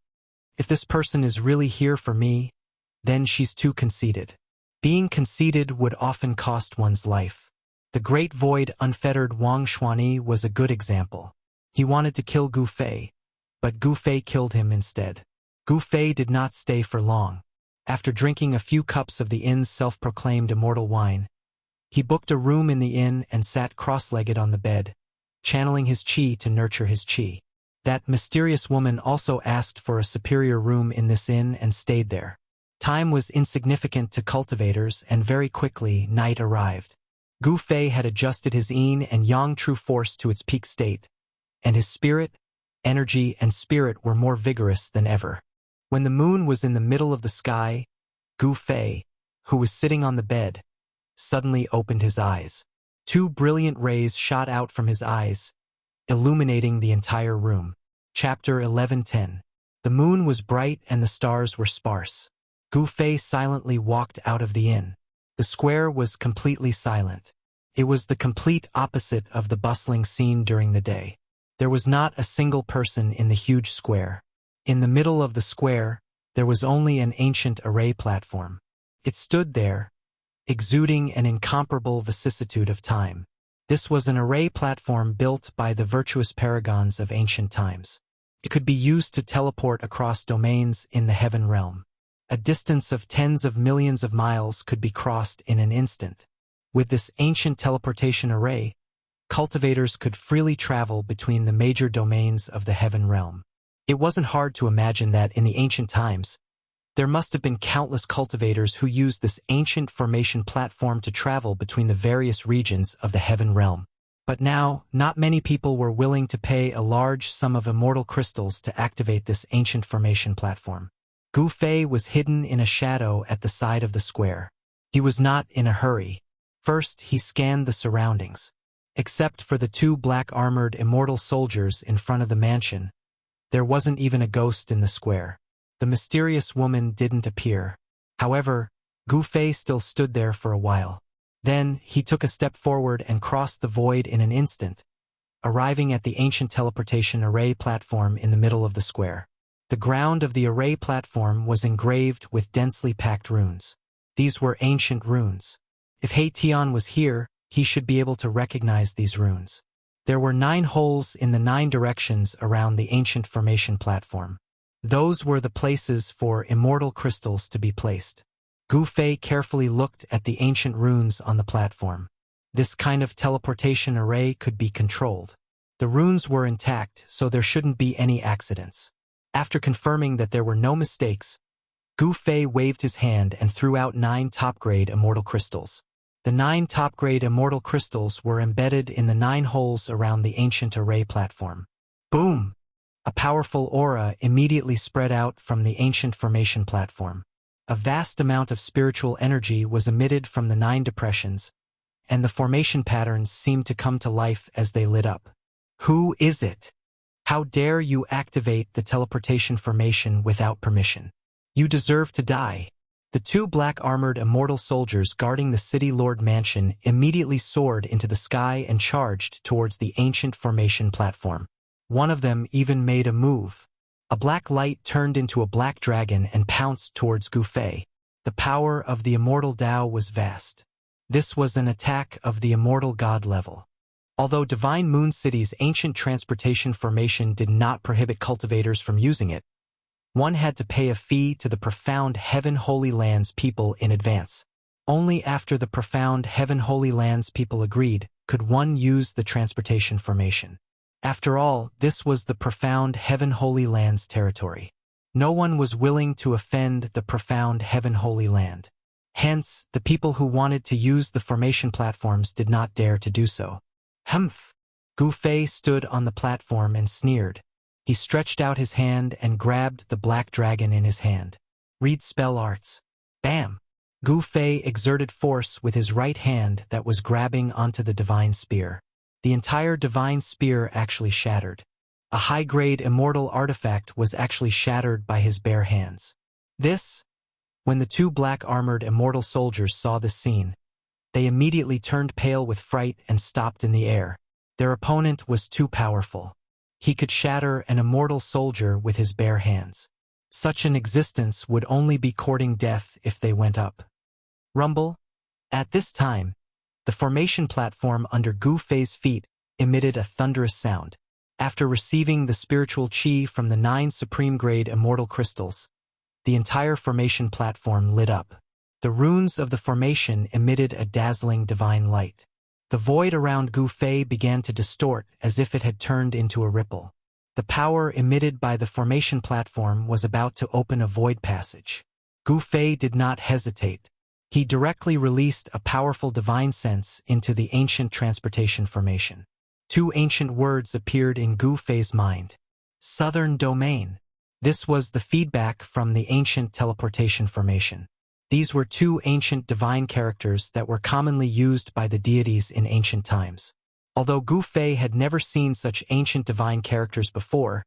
If this person is really here for me, then she's too conceited. Being conceited would often cost one's life. The great void unfettered Wang Xuanyi was a good example. He wanted to kill Gu Fei, but Gu Fei killed him instead. Gu Fei did not stay for long. After drinking a few cups of the inn's self-proclaimed immortal wine, he booked a room in the inn and sat cross-legged on the bed, channeling his qi to nurture his qi. That mysterious woman also asked for a superior room in this inn and stayed there. Time was insignificant to cultivators, and very quickly night arrived. Gu Fei had adjusted his yin and yang true force to its peak state, and his spirit, energy, and spirit were more vigorous than ever. When the moon was in the middle of the sky, Gu Fei, who was sitting on the bed, suddenly opened his eyes. Two brilliant rays shot out from his eyes, illuminating the entire room. Chapter 11:10. The moon was bright and the stars were sparse. Gu Fei silently walked out of the inn. The square was completely silent. It was the complete opposite of the bustling scene during the day. There was not a single person in the huge square. In the middle of the square, there was only an ancient array platform. It stood there, exuding an incomparable vicissitude of time. This was an array platform built by the virtuous paragons of ancient times. It could be used to teleport across domains in the heaven realm. A distance of tens of millions of miles could be crossed in an instant. With this ancient teleportation array, cultivators could freely travel between the major domains of the heaven realm. It wasn't hard to imagine that in the ancient times, there must have been countless cultivators who used this ancient formation platform to travel between the various regions of the heaven realm. But now, not many people were willing to pay a large sum of immortal crystals to activate this ancient formation platform. Gu Fei was hidden in a shadow at the side of the square. He was not in a hurry. First, he scanned the surroundings. Except for the two black-armored immortal soldiers in front of the mansion, there wasn't even a ghost in the square. The mysterious woman didn't appear. However, Gu Fei still stood there for a while. Then, he took a step forward and crossed the void in an instant, arriving at the ancient teleportation array platform in the middle of the square. The ground of the array platform was engraved with densely packed runes. These were ancient runes. If He Tian was here, he should be able to recognize these runes. There were 9 holes in the 9 directions around the ancient formation platform. Those were the places for immortal crystals to be placed. Gu Fei carefully looked at the ancient runes on the platform. This kind of teleportation array could be controlled. The runes were intact, so there shouldn't be any accidents. After confirming that there were no mistakes, Gu Fei waved his hand and threw out 9 top-grade immortal crystals. The 9 top-grade immortal crystals were embedded in the 9 holes around the ancient array platform. Boom! A powerful aura immediately spread out from the ancient formation platform. A vast amount of spiritual energy was emitted from the 9 depressions, and the formation patterns seemed to come to life as they lit up. Who is it? How dare you activate the teleportation formation without permission? You deserve to die. The 2 black-armored immortal soldiers guarding the City Lord Mansion immediately soared into the sky and charged towards the ancient formation platform. One of them even made a move. A black light turned into a black dragon and pounced towards Gu Fei. The power of the immortal Dao was vast. This was an attack of the immortal god level. Although Divine Moon City's ancient transportation formation did not prohibit cultivators from using it, one had to pay a fee to the profound Heaven Holy Lands people in advance. Only after the profound Heaven Holy Lands people agreed could one use the transportation formation. After all, this was the profound Heaven Holy Lands territory. No one was willing to offend the profound Heaven Holy Land. Hence, the people who wanted to use the formation platforms did not dare to do so. Humph! Gu Fei stood on the platform and sneered. He stretched out his hand and grabbed the black dragon in his hand. Read spell arts. Bam! Gu Fei exerted force with his right hand that was grabbing onto the divine spear. The entire divine spear actually shattered. A high-grade immortal artifact was actually shattered by his bare hands. When the two black-armored immortal soldiers saw this scene, they immediately turned pale with fright and stopped in the air. Their opponent was too powerful. He could shatter an immortal soldier with his bare hands. Such an existence would only be courting death if they went up. Rumble. At this time, the formation platform under Gu Fei's feet emitted a thunderous sound. After receiving the spiritual chi from the 9 supreme-grade immortal crystals, the entire formation platform lit up. The runes of the formation emitted a dazzling divine light. The void around Gu Fei began to distort as if it had turned into a ripple. The power emitted by the formation platform was about to open a void passage. Gu Fei did not hesitate. He directly released a powerful divine sense into the ancient transportation formation. 2 ancient words appeared in Gu Fei's mind. Southern Domain. This was the feedback from the ancient teleportation formation. These were 2 ancient divine characters that were commonly used by the deities in ancient times. Although Gu Fei had never seen such ancient divine characters before,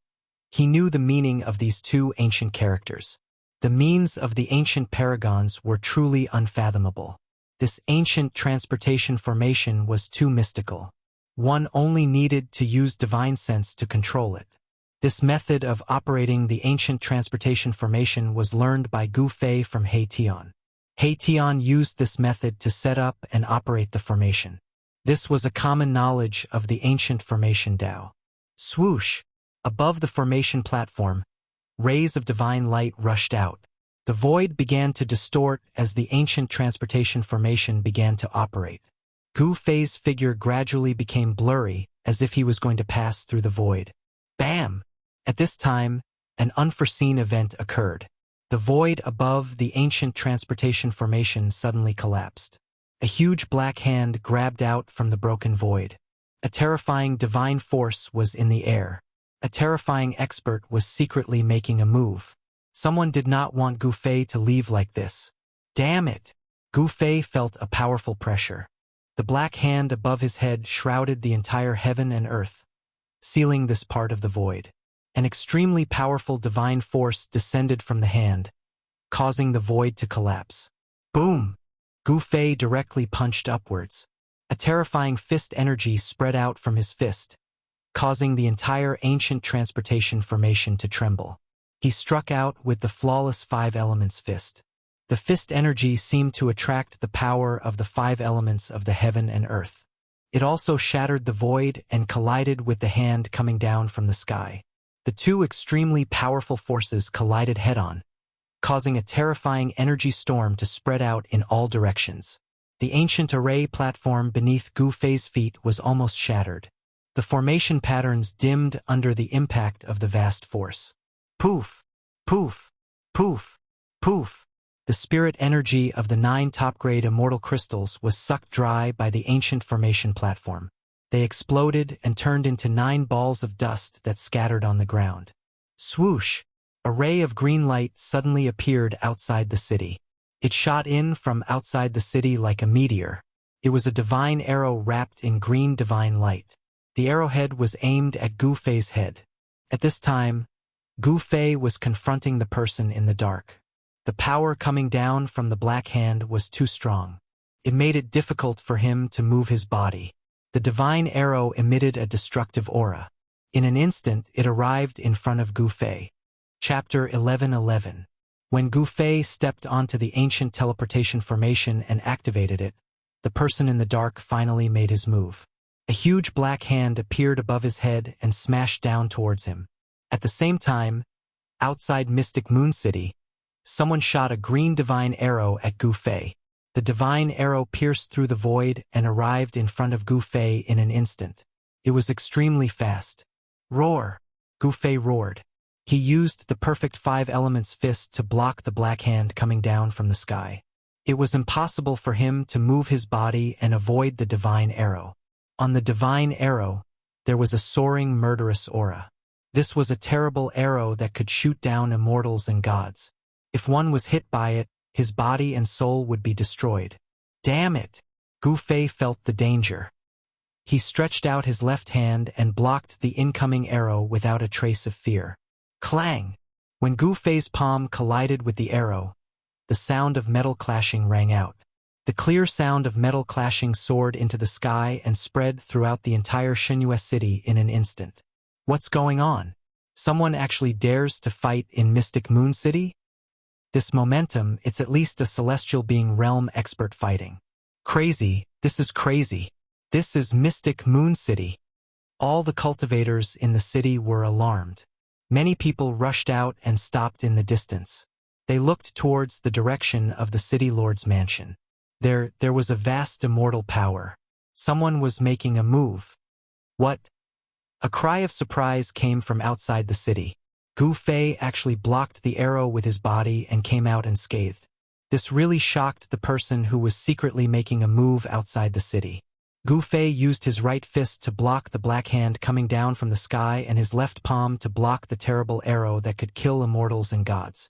he knew the meaning of these 2 ancient characters. The means of the ancient paragons were truly unfathomable. This ancient transportation formation was too mystical. One only needed to use divine sense to control it. This method of operating the ancient transportation formation was learned by Gu Fei from He Tian. He Tian used this method to set up and operate the formation. This was a common knowledge of the ancient formation Dao. Swoosh! Above the formation platform, rays of divine light rushed out. The void began to distort as the ancient transportation formation began to operate. Gu Fei's figure gradually became blurry, as if he was going to pass through the void. Bam! At this time, an unforeseen event occurred. The void above the ancient transportation formation suddenly collapsed. A huge black hand grabbed out from the broken void. A terrifying divine force was in the air. A terrifying expert was secretly making a move. Someone did not want Gu Fei to leave like this. Damn it! Gu Fei felt a powerful pressure. The black hand above his head shrouded the entire heaven and earth, sealing this part of the void. An extremely powerful divine force descended from the hand, causing the void to collapse. Boom! Gu Fei directly punched upwards. A terrifying fist energy spread out from his fist, causing the entire ancient transportation formation to tremble. He struck out with the flawless 5 elements fist. The fist energy seemed to attract the power of the 5 elements of the heaven and earth. It also shattered the void and collided with the hand coming down from the sky. The 2 extremely powerful forces collided head-on, causing a terrifying energy storm to spread out in all directions. The ancient array platform beneath Gu Fei's feet was almost shattered. The formation patterns dimmed under the impact of the vast force. Poof! Poof! Poof! Poof! The spirit energy of the 9 top-grade immortal crystals was sucked dry by the ancient formation platform. They exploded and turned into 9 balls of dust that scattered on the ground. Swoosh! A ray of green light suddenly appeared outside the city. It shot in from outside the city like a meteor. It was a divine arrow wrapped in green divine light. The arrowhead was aimed at Gu Fei's head. At this time, Gu Fei was confronting the person in the dark. The power coming down from the black hand was too strong. It made it difficult for him to move his body. The divine arrow emitted a destructive aura. In an instant, it arrived in front of Gu Fei. Chapter 11:11. When Gu Fei stepped onto the ancient teleportation formation and activated it, the person in the dark finally made his move. A huge black hand appeared above his head and smashed down towards him. At the same time, outside Mystic Moon City, someone shot a green divine arrow at Gu Fei. The divine arrow pierced through the void and arrived in front of Gu Fei in an instant. It was extremely fast. Roar! Gu Fei roared. He used the perfect 5 elements fist to block the black hand coming down from the sky. It was impossible for him to move his body and avoid the divine arrow. On the divine arrow, there was a soaring, murderous aura. This was a terrible arrow that could shoot down immortals and gods. If one was hit by it, his body and soul would be destroyed. Damn it! Gu Fei felt the danger. He stretched out his left hand and blocked the incoming arrow without a trace of fear. Clang! When Gu Fei's palm collided with the arrow, the sound of metal clashing rang out. The clear sound of metal clashing soared into the sky and spread throughout the entire Shenhua city in an instant. What's going on? Someone actually dares to fight in Mystic Moon City? This momentum, it's at least a celestial being realm expert fighting. Crazy, this is crazy. This is Mystic Moon City. All the cultivators in the city were alarmed. Many people rushed out and stopped in the distance. They looked towards the direction of the city lord's mansion. There was a vast immortal power. Someone was making a move. What? A cry of surprise came from outside the city. Gu Fei actually blocked the arrow with his body and came out unscathed. This really shocked the person who was secretly making a move outside the city. Gu Fei used his right fist to block the black hand coming down from the sky and his left palm to block the terrible arrow that could kill immortals and gods.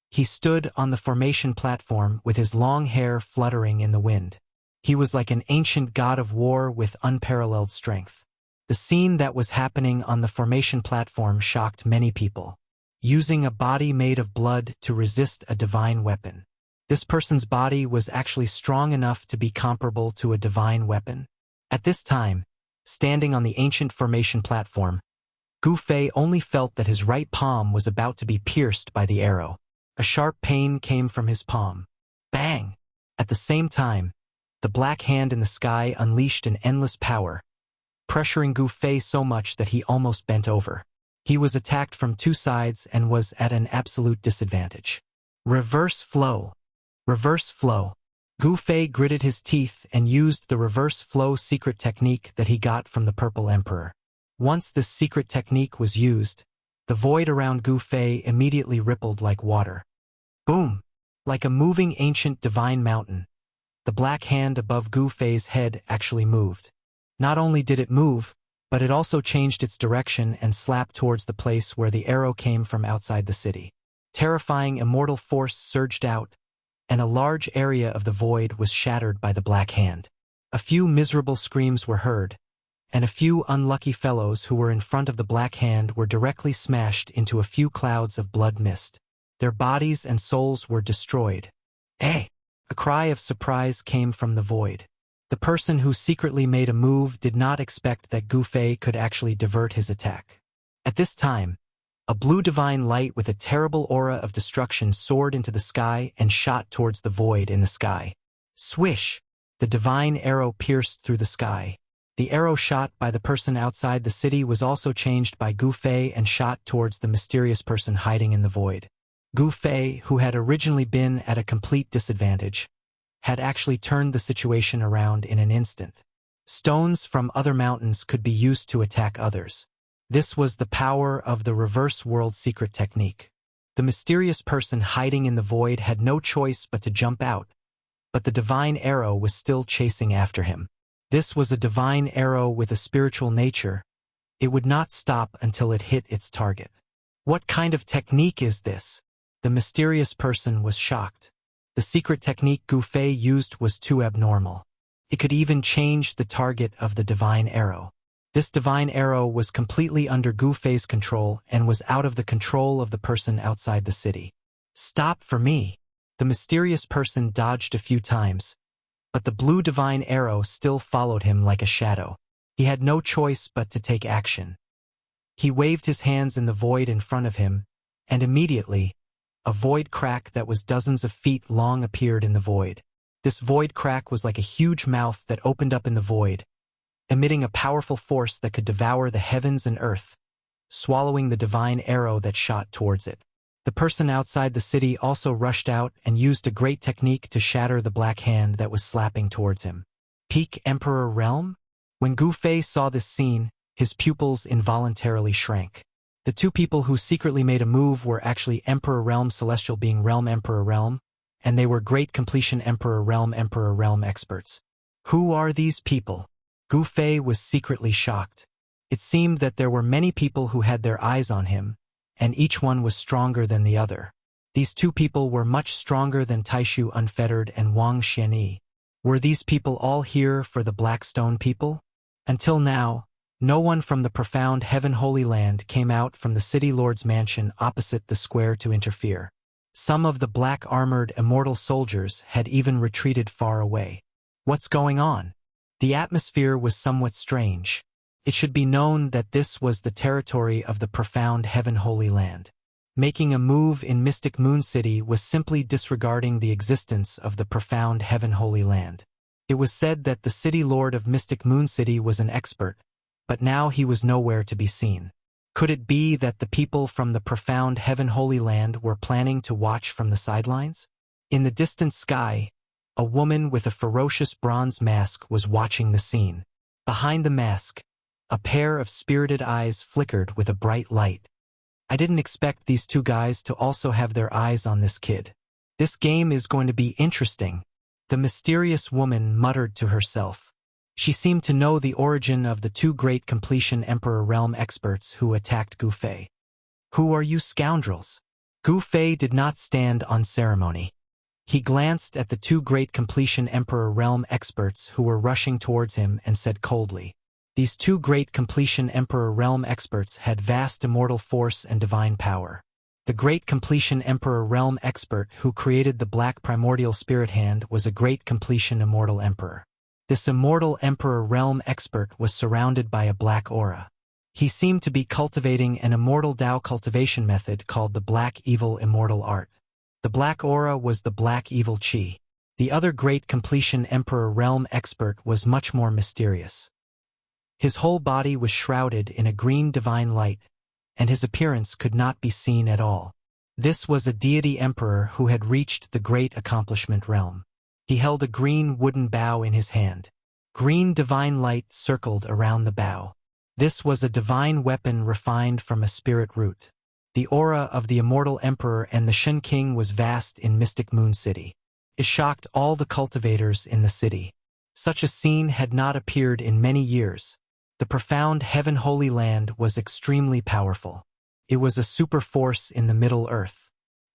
He stood on the formation platform with his long hair fluttering in the wind. He was like an ancient god of war with unparalleled strength. The scene that was happening on the formation platform shocked many people. Using a body made of blood to resist a divine weapon. This person's body was actually strong enough to be comparable to a divine weapon. At this time, standing on the ancient formation platform, Gu Fei only felt that his right palm was about to be pierced by the arrow. A sharp pain came from his palm. Bang! At the same time, the black hand in the sky unleashed an endless power, pressuring Gu Fei so much that he almost bent over. He was attacked from two sides and was at an absolute disadvantage. Reverse flow. Reverse flow. Gu Fei gritted his teeth and used the reverse flow secret technique that he got from the Purple Emperor. Once this secret technique was used, the void around Gu Fei immediately rippled like water. Boom! Like a moving ancient divine mountain, the black hand above Gu Fei's head actually moved. Not only did it move, but it also changed its direction and slapped towards the place where the arrow came from outside the city. Terrifying immortal force surged out, and a large area of the void was shattered by the black hand. A few miserable screams were heard, and a few unlucky fellows who were in front of the black hand were directly smashed into a few clouds of blood mist. Their bodies and souls were destroyed. Eh! A cry of surprise came from the void. The person who secretly made a move did not expect that Gu Fei could actually divert his attack. At this time, a blue divine light with a terrible aura of destruction soared into the sky and shot towards the void in the sky. Swish! The divine arrow pierced through the sky. The arrow shot by the person outside the city was also changed by Gu Fei and shot towards the mysterious person hiding in the void. Gu Fei, who had originally been at a complete disadvantage, had actually turned the situation around in an instant. Stones from other mountains could be used to attack others. This was the power of the reverse world secret technique. The mysterious person hiding in the void had no choice but to jump out, but the divine arrow was still chasing after him. This was a divine arrow with a spiritual nature. It would not stop until it hit its target. What kind of technique is this? The mysterious person was shocked. The secret technique Gu Fei used was too abnormal. It could even change the target of the divine arrow. This divine arrow was completely under Gu Fei's control and was out of the control of the person outside the city. Stop for me! The mysterious person dodged a few times, but the blue divine arrow still followed him like a shadow. He had no choice but to take action. He waved his hands in the void in front of him, and immediately, a void crack that was dozens of feet long appeared in the void. This void crack was like a huge mouth that opened up in the void, emitting a powerful force that could devour the heavens and earth, swallowing the divine arrow that shot towards it. The person outside the city also rushed out and used a great technique to shatter the black hand that was slapping towards him. Peak Emperor Realm? When Gu Fei saw this scene, his pupils involuntarily shrank. The two people who secretly made a move were actually Emperor Realm Celestial being Realm Emperor Realm, and they were Great Completion Emperor Realm experts. Who are these people? Gu Fei was secretly shocked. It seemed that there were many people who had their eyes on him, and each one was stronger than the other. These two people were much stronger than Taishu Unfettered and Wang Xianyi. Were these people all here for the Black Stone people? Until now, no one from the profound Heaven Holy Land came out from the City Lord's mansion opposite the square to interfere. Some of the black-armored immortal soldiers had even retreated far away. What's going on? The atmosphere was somewhat strange. It should be known that this was the territory of the profound Heaven Holy Land. Making a move in Mystic Moon City was simply disregarding the existence of the profound Heaven Holy Land. It was said that the City Lord of Mystic Moon City was an expert, but now he was nowhere to be seen. Could it be that the people from the profound Heaven Holy Land were planning to watch from the sidelines? In the distant sky, a woman with a ferocious bronze mask was watching the scene. Behind the mask, a pair of spirited eyes flickered with a bright light. I didn't expect these two guys to also have their eyes on this kid. This game is going to be interesting, the mysterious woman muttered to herself. She seemed to know the origin of the two Great Completion Emperor Realm experts who attacked Gu Fei. Who are you scoundrels? Gu Fei did not stand on ceremony. He glanced at the two Great Completion Emperor Realm experts who were rushing towards him and said coldly, "These two Great Completion Emperor Realm experts had vast immortal force and divine power. The Great Completion Emperor Realm expert who created the Black Primordial Spirit Hand was a Great Completion Immortal Emperor. This Immortal Emperor Realm expert was surrounded by a black aura. He seemed to be cultivating an immortal Dao cultivation method called the Black Evil Immortal Art. The black aura was the Black Evil Qi. The other Great Completion Emperor Realm expert was much more mysterious. His whole body was shrouded in a green divine light, and his appearance could not be seen at all. This was a deity emperor who had reached the Great Accomplishment Realm. He held a green wooden bow in his hand. Green divine light circled around the bow. This was a divine weapon refined from a spirit root. The aura of the Immortal Emperor and the Shen King was vast in Mystic Moon City. It shocked all the cultivators in the city. Such a scene had not appeared in many years. The profound Heaven Holy Land was extremely powerful. It was a super force in the Middle Earth.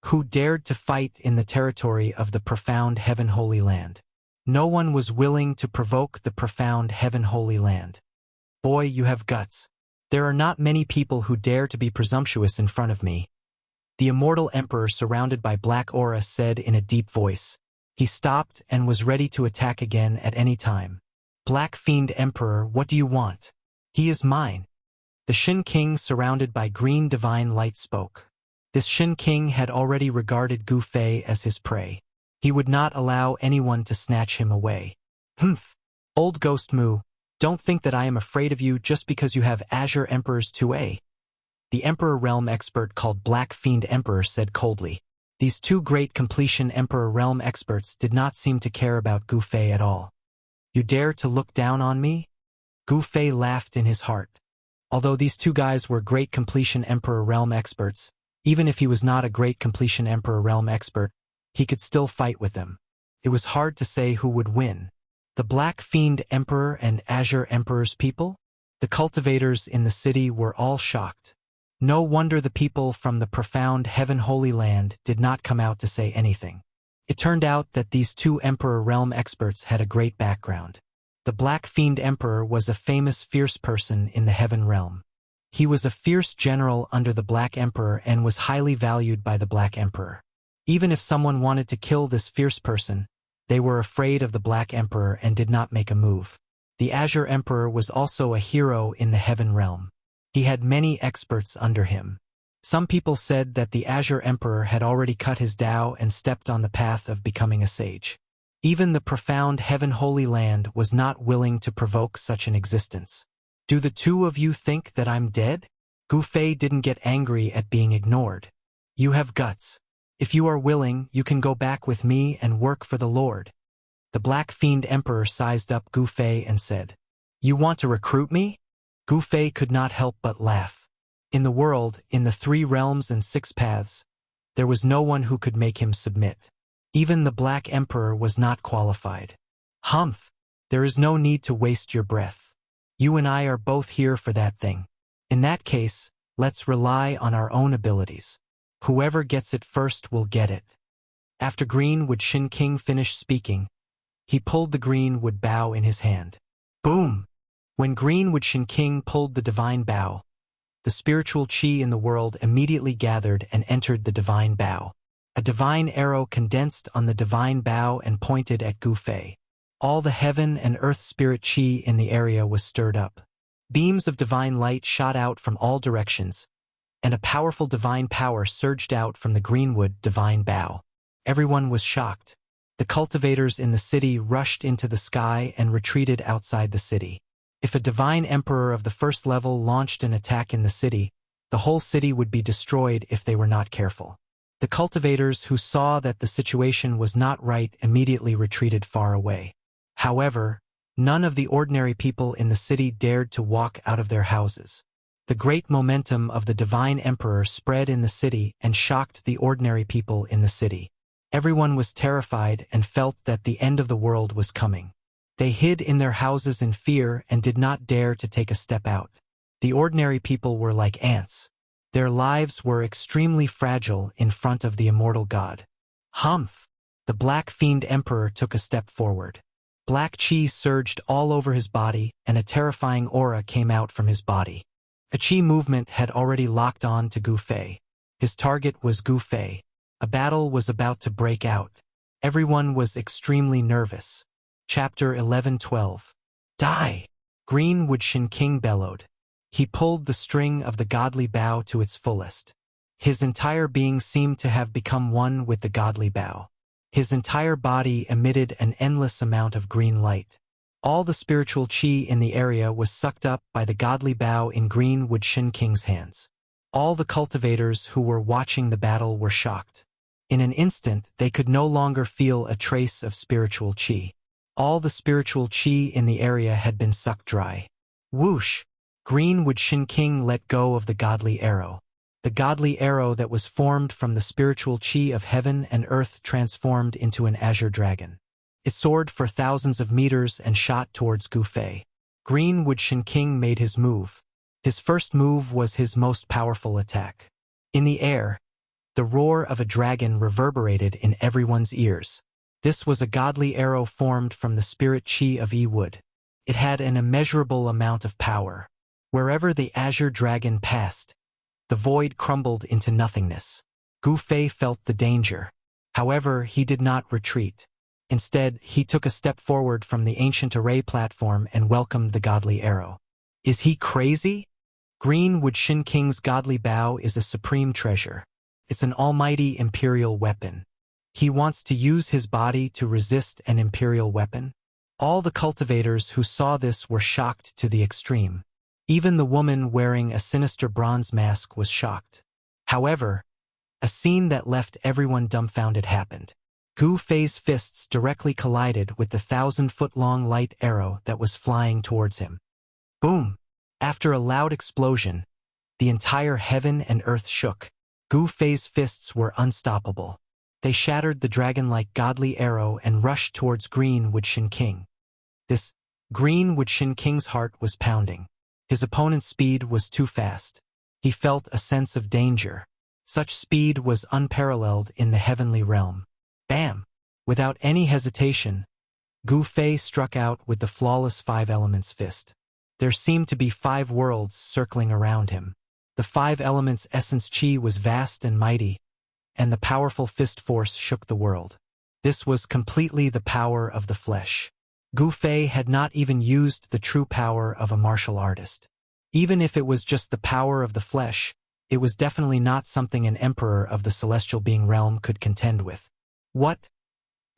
Who dared to fight in the territory of the profound Heaven Holy Land? No one was willing to provoke the profound Heaven Holy Land. Boy, you have guts. There are not many people who dare to be presumptuous in front of me. The Immortal Emperor surrounded by black aura said in a deep voice. He stopped and was ready to attack again at any time. Black Fiend Emperor, what do you want? He is mine. The Shen King surrounded by green divine light spoke. This Shen King had already regarded Gu Fei as his prey. He would not allow anyone to snatch him away. Humph! Old Ghost Mu, don't think that I am afraid of you just because you have Azure Emperor's 2A. The Emperor Realm expert called Black Fiend Emperor said coldly. These two Great Completion Emperor Realm experts did not seem to care about Gu Fei at all. You dare to look down on me? Gu Fei laughed in his heart. Although these two guys were Great Completion Emperor Realm experts, even if he was not a Great Completion Emperor Realm expert, he could still fight with them. It was hard to say who would win. The Black Fiend Emperor and Azure Emperor's people? The cultivators in the city were all shocked. No wonder the people from the profound Heaven Holy Land did not come out to say anything. It turned out that these two Emperor Realm experts had a great background. The Black Fiend Emperor was a famous fierce person in the Heaven Realm. He was a fierce general under the Black Emperor and was highly valued by the Black Emperor. Even if someone wanted to kill this fierce person, they were afraid of the Black Emperor and did not make a move. The Azure Emperor was also a hero in the Heaven Realm. He had many experts under him. Some people said that the Azure Emperor had already cut his Tao and stepped on the path of becoming a sage. Even the profound Heaven Holy Land was not willing to provoke such an existence. Do the two of you think that I'm dead? Gu Fei didn't get angry at being ignored. You have guts. If you are willing, you can go back with me and work for the Lord. The Black Fiend Emperor sized up Gu Fei and said, You want to recruit me? Gu Fei could not help but laugh. In the world, in the 3 realms and 6 paths, there was no one who could make him submit. Even the Black Emperor was not qualified. Humph! There is no need to waste your breath. You and I are both here for that thing. In that case, let's rely on our own abilities. Whoever gets it first will get it. After Greenwood Shin King finished speaking, he pulled the Greenwood Bow in his hand. Boom! When Greenwood Shin King pulled the divine bow, the spiritual chi in the world immediately gathered and entered the divine bow. A divine arrow condensed on the divine bow and pointed at Gu Fei. All the heaven and earth spirit chi in the area was stirred up. Beams of divine light shot out from all directions, and a powerful divine power surged out from the Greenwood divine bow. Everyone was shocked. The cultivators in the city rushed into the sky and retreated outside the city. If a divine emperor of the first level launched an attack in the city, the whole city would be destroyed if they were not careful. The cultivators who saw that the situation was not right immediately retreated far away. However, none of the ordinary people in the city dared to walk out of their houses. The great momentum of the divine emperor spread in the city and shocked the ordinary people in the city. Everyone was terrified and felt that the end of the world was coming. They hid in their houses in fear and did not dare to take a step out. The ordinary people were like ants. Their lives were extremely fragile in front of the immortal god. Humph! The Black Fiend Emperor took a step forward. Black chi surged all over his body, and a terrifying aura came out from his body. A chi movement had already locked on to Gu Fei. His target was Gu Fei. A battle was about to break out. Everyone was extremely nervous. Chapter 11-12. Die! Greenwood Shin King bellowed. He pulled the string of the godly bow to its fullest. His entire being seemed to have become one with the godly bow. His entire body emitted an endless amount of green light. All the spiritual chi in the area was sucked up by the godly bow in Greenwood Shin King's hands. All the cultivators who were watching the battle were shocked. In an instant, they could no longer feel a trace of spiritual chi. All the spiritual chi in the area had been sucked dry. Whoosh! Greenwood Shin King let go of the godly arrow. The godly arrow that was formed from the spiritual chi of heaven and earth transformed into an azure dragon. It soared for thousands of meters and shot towards Gu Fei. Greenwood Shin King made his move. His first move was his most powerful attack. In the air, the roar of a dragon reverberated in everyone's ears. This was a godly arrow formed from the spirit chi of Yi Wood. It had an immeasurable amount of power. Wherever the azure dragon passed, the void crumbled into nothingness. Gu Fei felt the danger. However, he did not retreat. Instead, he took a step forward from the ancient array platform and welcomed the godly arrow. Is he crazy? Greenwood Shin King's godly bow is a supreme treasure. It's an almighty imperial weapon. He wants to use his body to resist an imperial weapon? All the cultivators who saw this were shocked to the extreme. Even the woman wearing a sinister bronze mask was shocked. However, a scene that left everyone dumbfounded happened. Gu Fei's fists directly collided with the 1,000-foot-long light arrow that was flying towards him. Boom! After a loud explosion, the entire heaven and earth shook. Gu Fei's fists were unstoppable. They shattered the dragon-like godly arrow and rushed towards Greenwood Shin King. This Greenwood Shin King's heart was pounding. His opponent's speed was too fast. He felt a sense of danger. Such speed was unparalleled in the heavenly realm. Bam! Without any hesitation, Gu Fei struck out with the flawless 5 elements fist. There seemed to be 5 worlds circling around him. The 5 elements essence chi was vast and mighty, and the powerful fist force shook the world. This was completely the power of the flesh. Gu Fei had not even used the true power of a martial artist. Even if it was just the power of the flesh, it was definitely not something an emperor of the celestial being realm could contend with. What?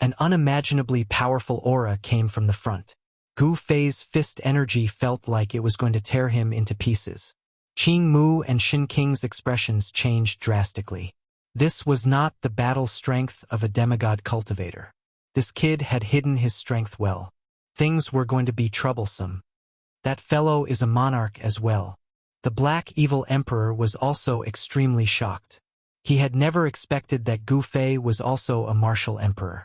An unimaginably powerful aura came from the front. Gu Fei's fist energy felt like it was going to tear him into pieces. Qing Mu and Shin King's expressions changed drastically. This was not the battle strength of a demigod cultivator. This kid had hidden his strength well. Things were going to be troublesome. That fellow is a monarch as well. The Black Evil Emperor was also extremely shocked. He had never expected that Gu Fei was also a martial emperor.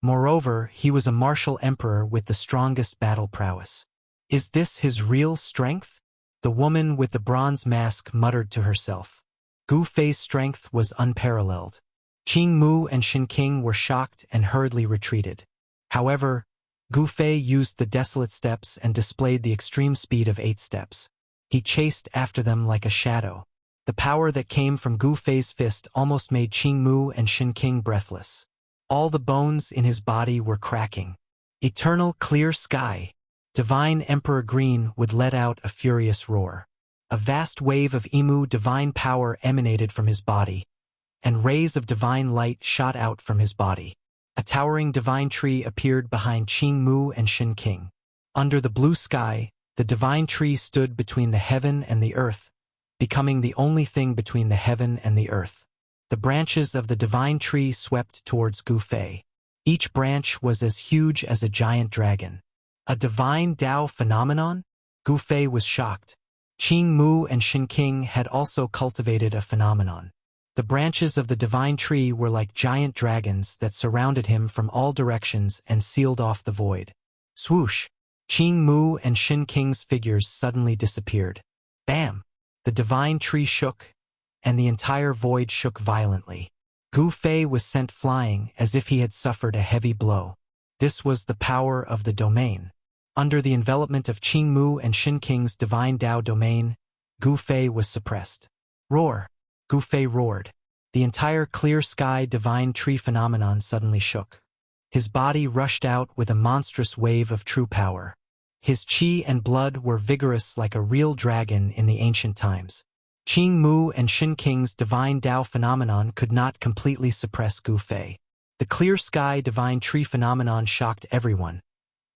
Moreover, he was a martial emperor with the strongest battle prowess. Is this his real strength? The woman with the bronze mask muttered to herself. Gu Fei's strength was unparalleled. Qing Mu and Shin King were shocked and hurriedly retreated. However, Gu Fei used the desolate steps and displayed the extreme speed of 8 steps. He chased after them like a shadow. The power that came from Gu Fei's fist almost made Qing Mu and Shin King breathless. All the bones in his body were cracking. Eternal clear sky. Divine Emperor Green would let out a furious roar. A vast wave of Imu divine power emanated from his body, and rays of divine light shot out from his body. A towering divine tree appeared behind Qing Mu and Shin King. Under the blue sky, the divine tree stood between the heaven and the earth, becoming the only thing between the heaven and the earth. The branches of the divine tree swept towards Gu Fei. Each branch was as huge as a giant dragon. A divine Tao phenomenon? Gu Fei was shocked. Qing Mu and Shin King had also cultivated a phenomenon. The branches of the divine tree were like giant dragons that surrounded him from all directions and sealed off the void. Swoosh! Qing Mu and Shin King's figures suddenly disappeared. Bam! The divine tree shook, and the entire void shook violently. Gu Fei was sent flying as if he had suffered a heavy blow. This was the power of the domain. Under the envelopment of Qing Mu and Shin King's divine Tao domain, Gu Fei was suppressed. Roar! Gu Fei roared. The entire clear sky divine tree phenomenon suddenly shook. His body rushed out with a monstrous wave of true power. His qi and blood were vigorous like a real dragon in the ancient times. Qing Mu and Shin King's divine Tao phenomenon could not completely suppress Gu Fei. The clear sky divine tree phenomenon shocked everyone,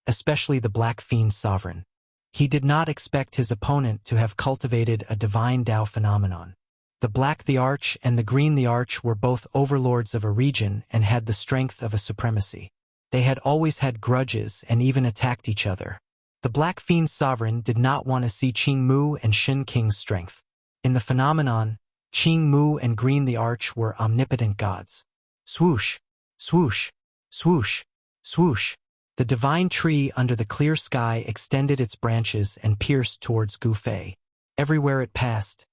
especially the Black Fiend's sovereign. He did not expect his opponent to have cultivated a divine Tao phenomenon. The Black the Arch and the Green the Arch were both overlords of a region and had the strength of a supremacy. They had always had grudges and even attacked each other. The Black Fiend's sovereign did not want to see Qing Mu and Shin King's strength. In the phenomenon, Qing Mu and Green the Arch were omnipotent gods. Swoosh! Swoosh! Swoosh! Swoosh! The divine tree under the clear sky extended its branches and pierced towards Gu Fei. Everywhere it passed,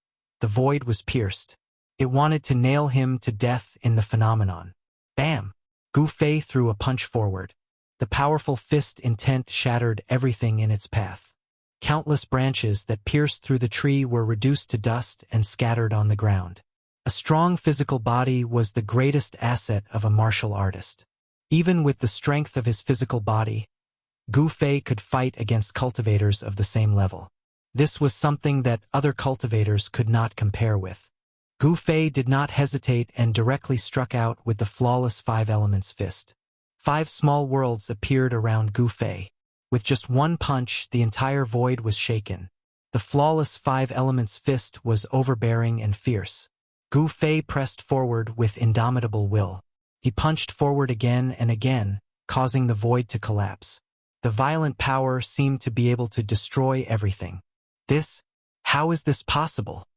the void was pierced. It wanted to nail him to death in the phenomenon. Bam! Gu Fei threw a punch forward. The powerful fist intent shattered everything in its path. Countless branches that pierced through the tree were reduced to dust and scattered on the ground. A strong physical body was the greatest asset of a martial artist. Even with the strength of his physical body, Gu Fei could fight against cultivators of the same level. This was something that other cultivators could not compare with. Gu Fei did not hesitate and directly struck out with the flawless 5 elements fist. 5 small worlds appeared around Gu Fei. With just one punch, the entire void was shaken. The flawless 5 elements fist was overbearing and fierce. Gu Fei pressed forward with indomitable will. He punched forward again and again, causing the void to collapse. The violent power seemed to be able to destroy everything. How is this possible?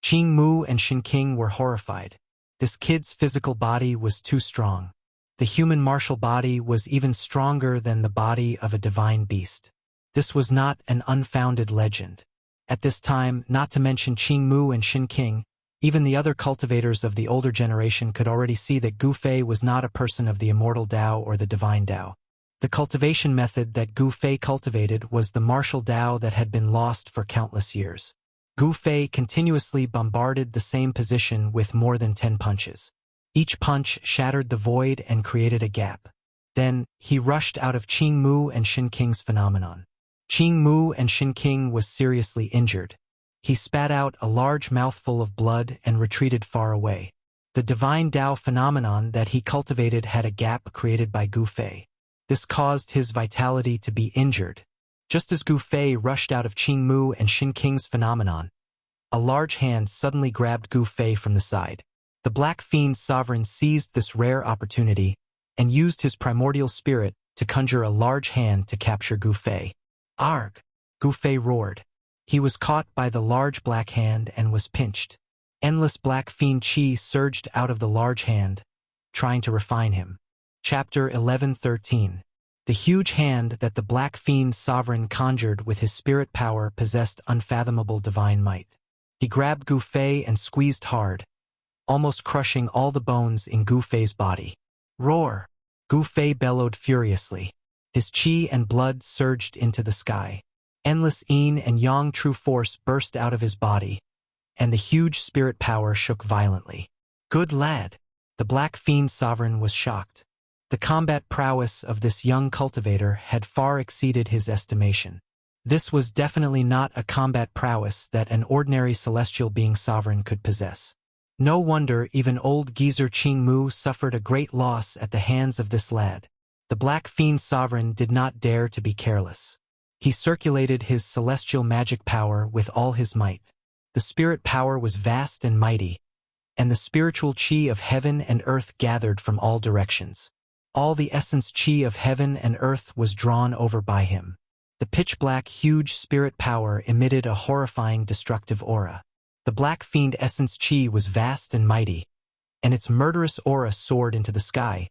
Qing Mu and Shin King were horrified. This kid's physical body was too strong. The human martial body was even stronger than the body of a divine beast. This was not an unfounded legend. At this time, not to mention Qing Mu and Shin King, even the other cultivators of the older generation could already see that Gu Fei was not a person of the immortal Tao or the divine Tao. The cultivation method that Gu Fei cultivated was the martial Tao that had been lost for countless years. Gu Fei continuously bombarded the same position with more than 10 punches. Each punch shattered the void and created a gap. Then, he rushed out of Qing Mu and Shin King's phenomenon. Qing Mu and Shin King was seriously injured. He spat out a large mouthful of blood and retreated far away. The divine Tao phenomenon that he cultivated had a gap created by Gu Fei. This caused his vitality to be injured. Just as Gu Fei rushed out of Qing Mu and Shin King's phenomenon, a large hand suddenly grabbed Gu Fei from the side. The Black Fiend's sovereign seized this rare opportunity and used his primordial spirit to conjure a large hand to capture Gu Fei. Arg! Gu Fei roared. He was caught by the large black hand and was pinched. Endless black fiend chi surged out of the large hand, trying to refine him. Chapter 11:13. The huge hand that the black fiend sovereign conjured with his spirit power possessed unfathomable divine might. He grabbed Gu Fei and squeezed hard, almost crushing all the bones in Gu Fei's body. Roar! Gu Fei bellowed furiously. His chi and blood surged into the sky. Endless yin and yang true force burst out of his body, and the huge spirit power shook violently. Good lad! The black fiend sovereign was shocked. The combat prowess of this young cultivator had far exceeded his estimation. This was definitely not a combat prowess that an ordinary celestial being sovereign could possess. No wonder even old geezer Qing Mu suffered a great loss at the hands of this lad. The black fiend sovereign did not dare to be careless. He circulated his celestial magic power with all his might. The spirit power was vast and mighty, and the spiritual chi of heaven and earth gathered from all directions. All the essence chi of heaven and earth was drawn over by him. The pitch-black huge spirit power emitted a horrifying destructive aura. The black fiend essence chi was vast and mighty, and its murderous aura soared into the sky,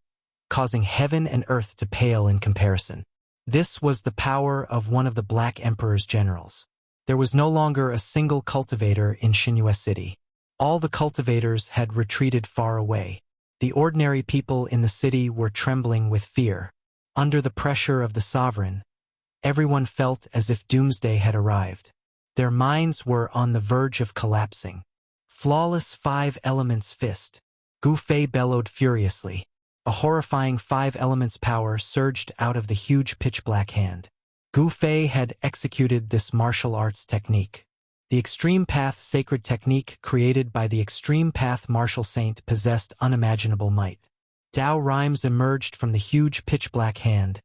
causing heaven and earth to pale in comparison. This was the power of one of the Black Emperor's generals. There was no longer a single cultivator in Xinhua City. All the cultivators had retreated far away. The ordinary people in the city were trembling with fear. Under the pressure of the sovereign, everyone felt as if doomsday had arrived. Their minds were on the verge of collapsing. Flawless five elements fist. Gu Fei bellowed furiously. A horrifying five elements power surged out of the huge pitch-black hand. Gu Fei had executed this martial arts technique. The Extreme Path sacred technique created by the Extreme Path martial saint possessed unimaginable might. Tao rhymes emerged from the huge pitch-black hand,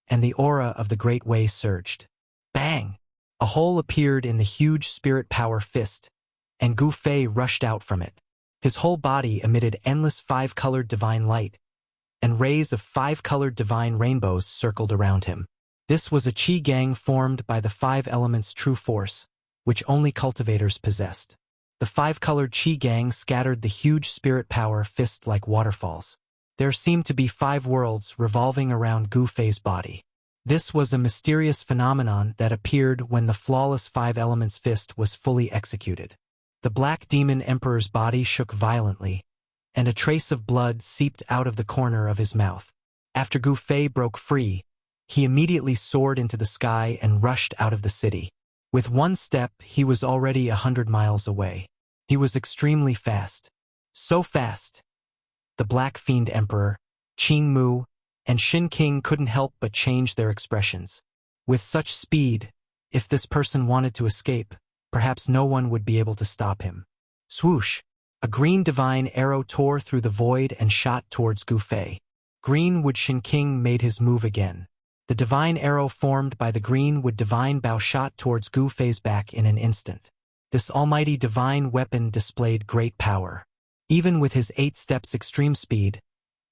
and the aura of the Great Way surged. Bang! A hole appeared in the huge spirit power fist, and Gu Fei rushed out from it. His whole body emitted endless five-colored divine light, and rays of five-colored divine rainbows circled around him. This was a chi gang formed by the five elements true force, which only cultivators possessed. The five-colored chi gang scattered the huge spirit power fist like waterfalls. There seemed to be five worlds revolving around Gu Fei's body. This was a mysterious phenomenon that appeared when the flawless five elements fist was fully executed. The Black Demon Emperor's body shook violently, and a trace of blood seeped out of the corner of his mouth. After Gu Fei broke free, he immediately soared into the sky and rushed out of the city. With one step, he was already 100 miles away. He was extremely fast. So fast. The Black Fiend Emperor, Qing Mu, and Shin King couldn't help but change their expressions. With such speed, if this person wanted to escape, perhaps no one would be able to stop him. Swoosh! A green divine arrow tore through the void and shot towards Gu Fei. Greenwood Shin King made his move again. The divine arrow formed by the Greenwood divine bow shot towards Gu Fei's back in an instant. This almighty divine weapon displayed great power. Even with his 8 steps extreme speed,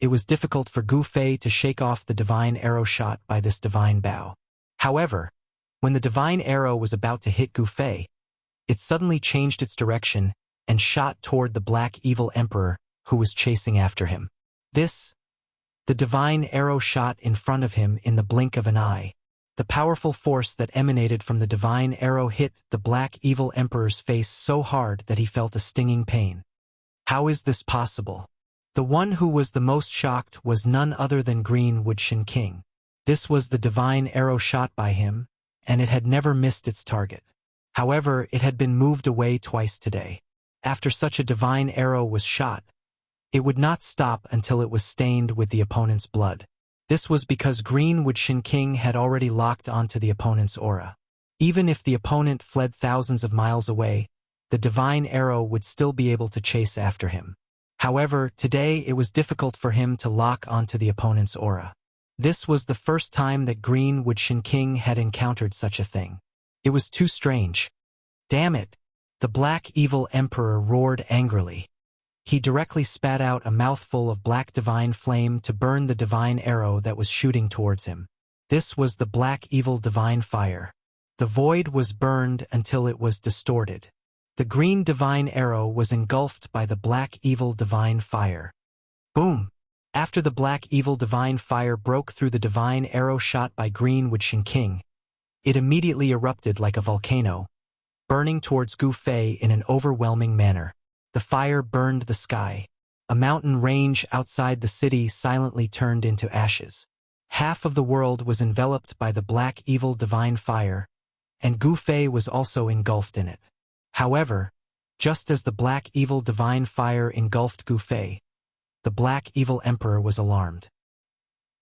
it was difficult for Gu Fei to shake off the divine arrow shot by this divine bow. However, when the divine arrow was about to hit Gu Fei, it suddenly changed its direction and shot toward the Black Evil Emperor, who was chasing after him. The divine arrow shot in front of him in the blink of an eye. The powerful force that emanated from the divine arrow hit the Black Evil Emperor's face so hard that he felt a stinging pain. How is this possible? The one who was the most shocked was none other than Greenwood Shin King. This was the divine arrow shot by him, and it had never missed its target. However, it had been moved away twice today. After such a divine arrow was shot, it would not stop until it was stained with the opponent's blood. This was because Greenwood Shin King had already locked onto the opponent's aura. Even if the opponent fled thousands of miles away, the divine arrow would still be able to chase after him. However, today it was difficult for him to lock onto the opponent's aura. This was the first time that Greenwood Shin King had encountered such a thing. It was too strange. Damn it! The Black Evil Emperor roared angrily. He directly spat out a mouthful of black divine flame to burn the divine arrow that was shooting towards him. This was the Black Evil Divine Fire. The void was burned until it was distorted. The green divine arrow was engulfed by the black evil divine fire. Boom! After the black evil divine fire broke through the divine arrow shot by green Wuxia King, it immediately erupted like a volcano, burning towards Gu Fei in an overwhelming manner. The fire burned the sky. A mountain range outside the city silently turned into ashes. Half of the world was enveloped by the black evil divine fire, and Gu Fei was also engulfed in it. However, just as the black evil divine fire engulfed Gu Fei, the black evil emperor was alarmed.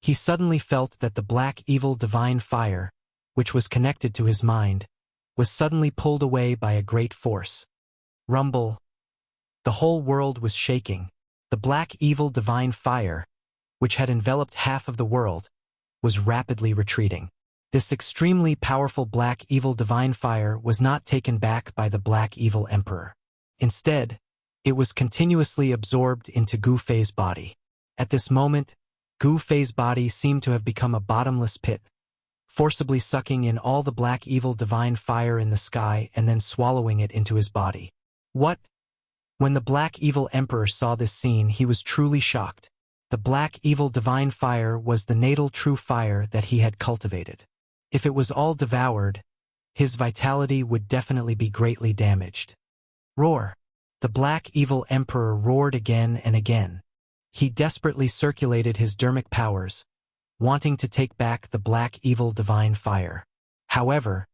He suddenly felt that the black evil divine fire, which was connected to his mind, was suddenly pulled away by a great force. Rumble. The whole world was shaking. The black evil divine fire, which had enveloped half of the world, was rapidly retreating. This extremely powerful black evil divine fire was not taken back by the black evil emperor. Instead, it was continuously absorbed into Gu Fei's body. At this moment, Gu Fei's body seemed to have become a bottomless pit, forcibly sucking in all the black evil divine fire in the sky and then swallowing it into his body. What? When the black evil emperor saw this scene, he was truly shocked. The black evil divine fire was the natal true fire that he had cultivated. If it was all devoured, his vitality would definitely be greatly damaged. Roar! The black evil emperor roared again and again. He desperately circulated his dermic powers, wanting to take back the black evil divine fire. However,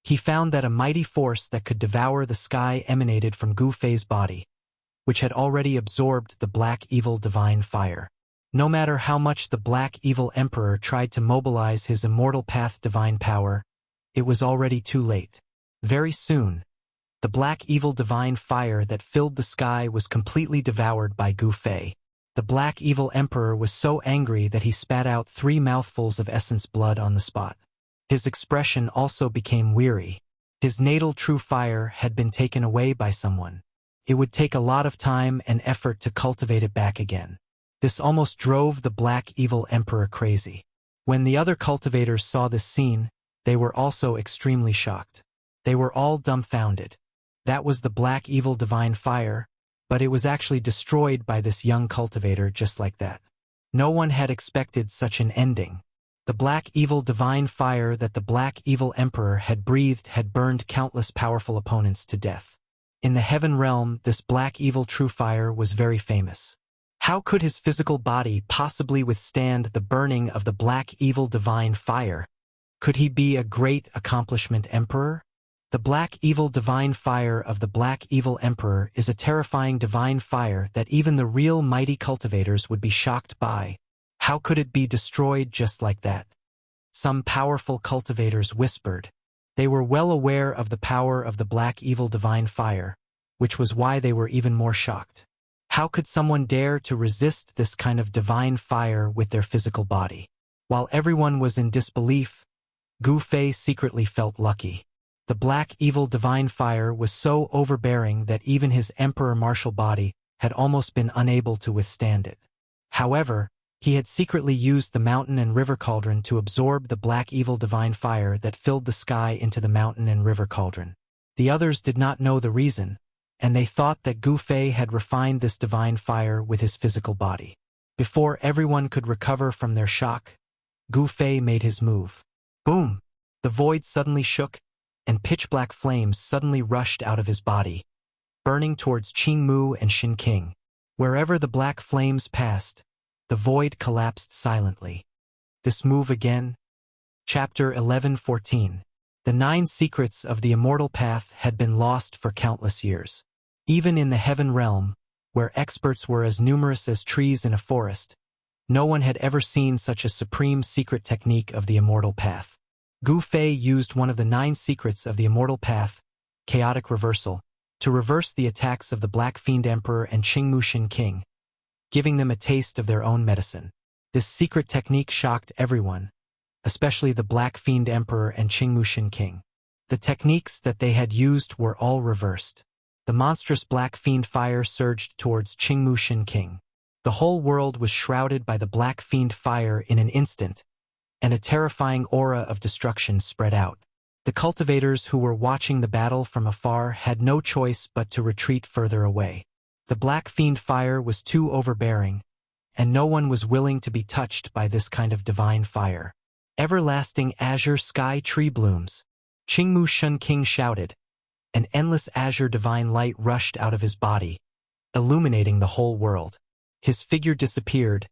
he found that a mighty force that could devour the sky emanated from Gu Fei's body, which had already absorbed the black evil divine fire. No matter how much the black evil emperor tried to mobilize his immortal path divine power, it was already too late. Very soon, the black evil divine fire that filled the sky was completely devoured by Gu Fei. The black evil emperor was so angry that he spat out 3 mouthfuls of essence blood on the spot. His expression also became weary. His natal true fire had been taken away by someone. It would take a lot of time and effort to cultivate it back again. This almost drove the black evil emperor crazy. When the other cultivators saw this scene, they were also extremely shocked. They were all dumbfounded. That was the black evil divine fire, but it was actually destroyed by this young cultivator just like that. No one had expected such an ending. The black evil divine fire that the black evil emperor had breathed had burned countless powerful opponents to death. In the heaven realm, this black evil true fire was very famous. How could his physical body possibly withstand the burning of the black evil divine fire? Could he be a great accomplishment emperor? The black evil divine fire of the black evil emperor is a terrifying divine fire that even the real mighty cultivators would be shocked by. How could it be destroyed just like that? Some powerful cultivators whispered. They were well aware of the power of the black evil divine fire, which was why they were even more shocked. How could someone dare to resist this kind of divine fire with their physical body? While everyone was in disbelief, Gu Fei secretly felt lucky. The black evil divine fire was so overbearing that even his emperor martial body had almost been unable to withstand it. However, he had secretly used the mountain and river cauldron to absorb the black evil divine fire that filled the sky into the mountain and river cauldron. The others did not know the reason, and they thought that Gu Fei had refined this divine fire with his physical body. Before everyone could recover from their shock, Gu Fei made his move. Boom! The void suddenly shook, and pitch-black flames suddenly rushed out of his body, burning towards Qingmu and Xinqing. Wherever the black flames passed, the void collapsed silently. This move again? Chapter 11:14. The 9 secrets of the immortal path had been lost for countless years. Even in the heaven realm, where experts were as numerous as trees in a forest, no one had ever seen such a supreme secret technique of the immortal path. Gu Fei used one of the 9 secrets of the immortal path, chaotic reversal, to reverse the attacks of the Black Fiend Emperor and Qingmu Xinqing, giving them a taste of their own medicine. This secret technique shocked everyone, especially the Black Fiend Emperor and Qingmu Xinqing. The techniques that they had used were all reversed. The monstrous Black Fiend fire surged towards Qingmu Xinqing. The whole world was shrouded by the Black Fiend fire in an instant, and a terrifying aura of destruction spread out. The cultivators who were watching the battle from afar had no choice but to retreat further away. The black fiend fire was too overbearing, and no one was willing to be touched by this kind of divine fire. Everlasting azure sky tree blooms. Qingmu Shun King shouted. An endless azure divine light rushed out of his body, illuminating the whole world. His figure disappeared,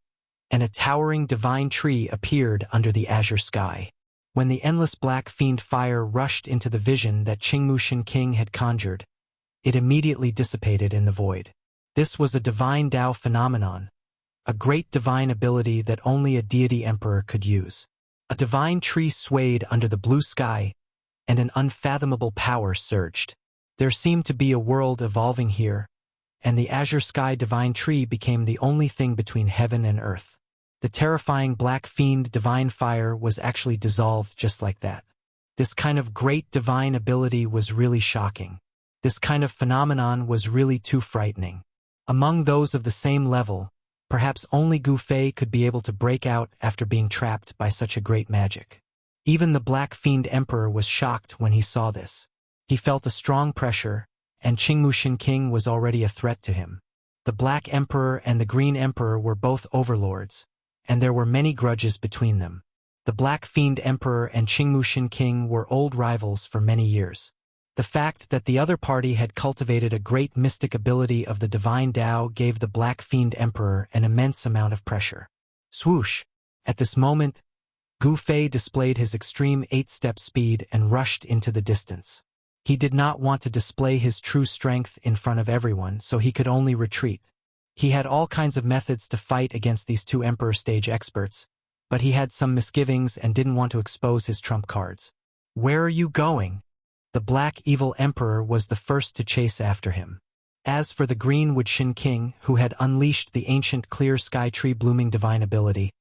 and a towering divine tree appeared under the azure sky. When the endless black fiend fire rushed into the vision that Qingmu Shin King had conjured, it immediately dissipated in the void. This was a divine Tao phenomenon, a great divine ability that only a deity emperor could use. A divine tree swayed under the blue sky, and an unfathomable power surged. There seemed to be a world evolving here, and the azure sky divine tree became the only thing between heaven and earth. The terrifying black fiend divine fire was actually dissolved just like that. This kind of great divine ability was really shocking. This kind of phenomenon was really too frightening. Among those of the same level, perhaps only Gu Fei could be able to break out after being trapped by such a great magic. Even the Black Fiend Emperor was shocked when he saw this. He felt a strong pressure, and Qingmu Shin King was already a threat to him. The Black Emperor and the Green Emperor were both overlords, and there were many grudges between them. The Black Fiend Emperor and Qingmu Shin King were old rivals for many years. The fact that the other party had cultivated a great mystic ability of the divine Tao gave the Black Fiend Emperor an immense amount of pressure. Swoosh! At this moment, Gu Fei displayed his extreme 8-step speed and rushed into the distance. He did not want to display his true strength in front of everyone, so he could only retreat. He had all kinds of methods to fight against these two Emperor stage experts, but he had some misgivings and didn't want to expose his trump cards. "Where are you going?" The Black Evil Emperor was the first to chase after him. As for the Green Wuxia King, who had unleashed the ancient Clear Sky Tree Blooming divine ability,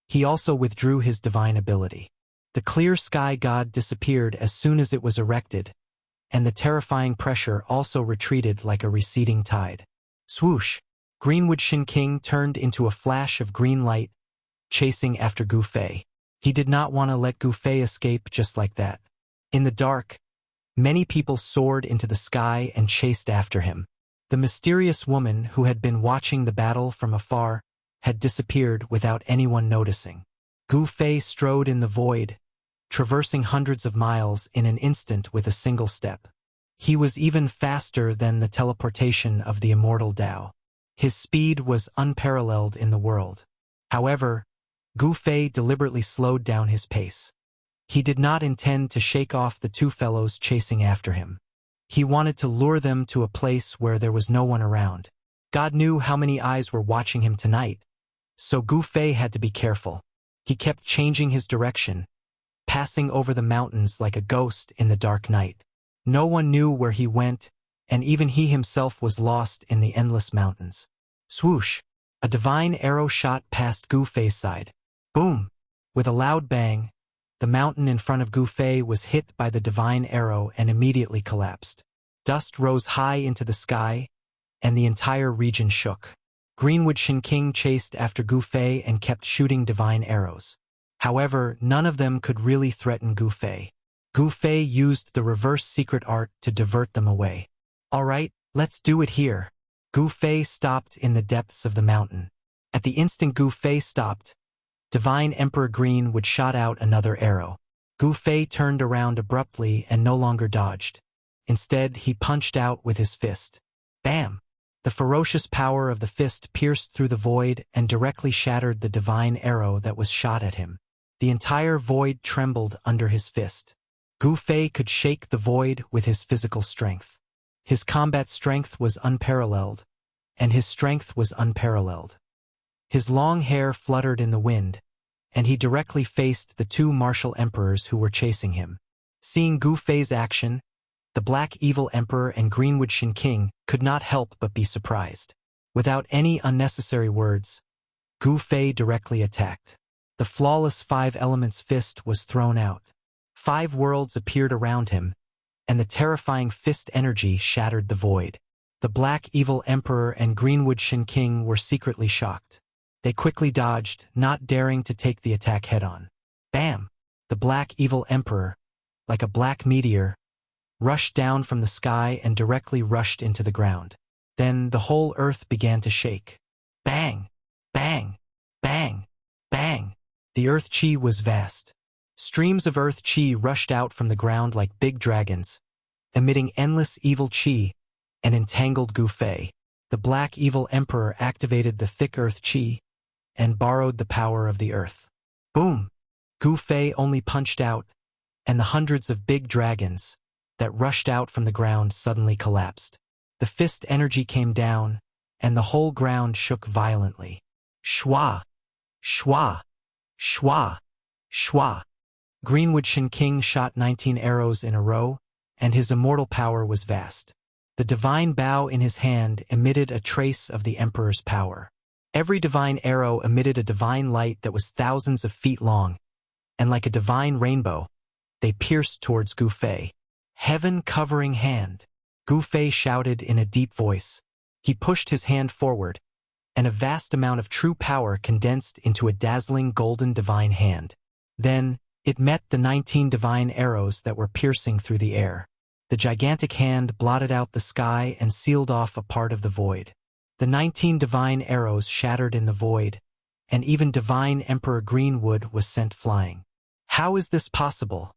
he also withdrew his divine ability. The Clear Sky God disappeared as soon as it was erected, and the terrifying pressure also retreated like a receding tide. Swoosh! Green Wuxia King turned into a flash of green light, chasing after Gu Fei. He did not want to let Gu Fei escape just like that. In the dark, many people soared into the sky and chased after him. The mysterious woman who had been watching the battle from afar had disappeared without anyone noticing. Gu Fei strode in the void, traversing hundreds of miles in an instant with a single step. He was even faster than the teleportation of the Immortal Tao. His speed was unparalleled in the world. However, Gu Fei deliberately slowed down his pace. He did not intend to shake off the two fellows chasing after him. He wanted to lure them to a place where there was no one around. God knew how many eyes were watching him tonight, so Gu Fei had to be careful. He kept changing his direction, passing over the mountains like a ghost in the dark night. No one knew where he went, and even he himself was lost in the endless mountains. Swoosh! A divine arrow shot past Gu Fei's side. Boom! With a loud bang, the mountain in front of Gu Fei was hit by the divine arrow and immediately collapsed. Dust rose high into the sky, and the entire region shook. Greenwood Shin King chased after Gu Fei and kept shooting divine arrows. However, none of them could really threaten Gu Fei. Gu Fei used the reverse secret art to divert them away. "Alright, let's do it here." Gu Fei stopped in the depths of the mountain. At the instant Gu Fei stopped, Divine Emperor Green would shot out another arrow. Gu Fei turned around abruptly and no longer dodged. Instead, he punched out with his fist. Bam! The ferocious power of the fist pierced through the void and directly shattered the divine arrow that was shot at him. The entire void trembled under his fist. Gu Fei could shake the void with his physical strength. His combat strength was unparalleled, and his strength was unparalleled. His long hair fluttered in the wind, and he directly faced the two martial emperors who were chasing him. Seeing Gu Fei's action, the Black Evil Emperor and Greenwood Shin King could not help but be surprised. Without any unnecessary words, Gu Fei directly attacked. The flawless Five Elements fist was thrown out. 5 worlds appeared around him, and the terrifying fist energy shattered the void. The Black Evil Emperor and Greenwood Shin King were secretly shocked. They quickly dodged, not daring to take the attack head-on. Bam! The Black Evil Emperor, like a black meteor, rushed down from the sky and directly rushed into the ground. Then the whole earth began to shake. Bang! Bang! Bang! Bang! The earth chi was vast. Streams of earth chi rushed out from the ground like big dragons, emitting endless evil chi and entangled Gu Fei. The black evil emperor activated the thick earth chi and borrowed the power of the earth. Boom! Gu Fei only punched out, and the hundreds of big dragons that rushed out from the ground suddenly collapsed. The fist energy came down, and the whole ground shook violently. Shwa! Shwa! Shwa! Shwa! Greenwood Shin King shot 19 arrows in a row, and his immortal power was vast. The divine bow in his hand emitted a trace of the emperor's power. Every divine arrow emitted a divine light that was thousands of feet long, and like a divine rainbow, they pierced towards Gu Fei. Heaven-covering hand, Gu Fei shouted in a deep voice. He pushed his hand forward, and a vast amount of true power condensed into a dazzling golden divine hand. Then, it met the 19 divine arrows that were piercing through the air. The gigantic hand blotted out the sky and sealed off a part of the void. The 19 divine arrows shattered in the void, and even divine Emperor Greenwood was sent flying. How is this possible?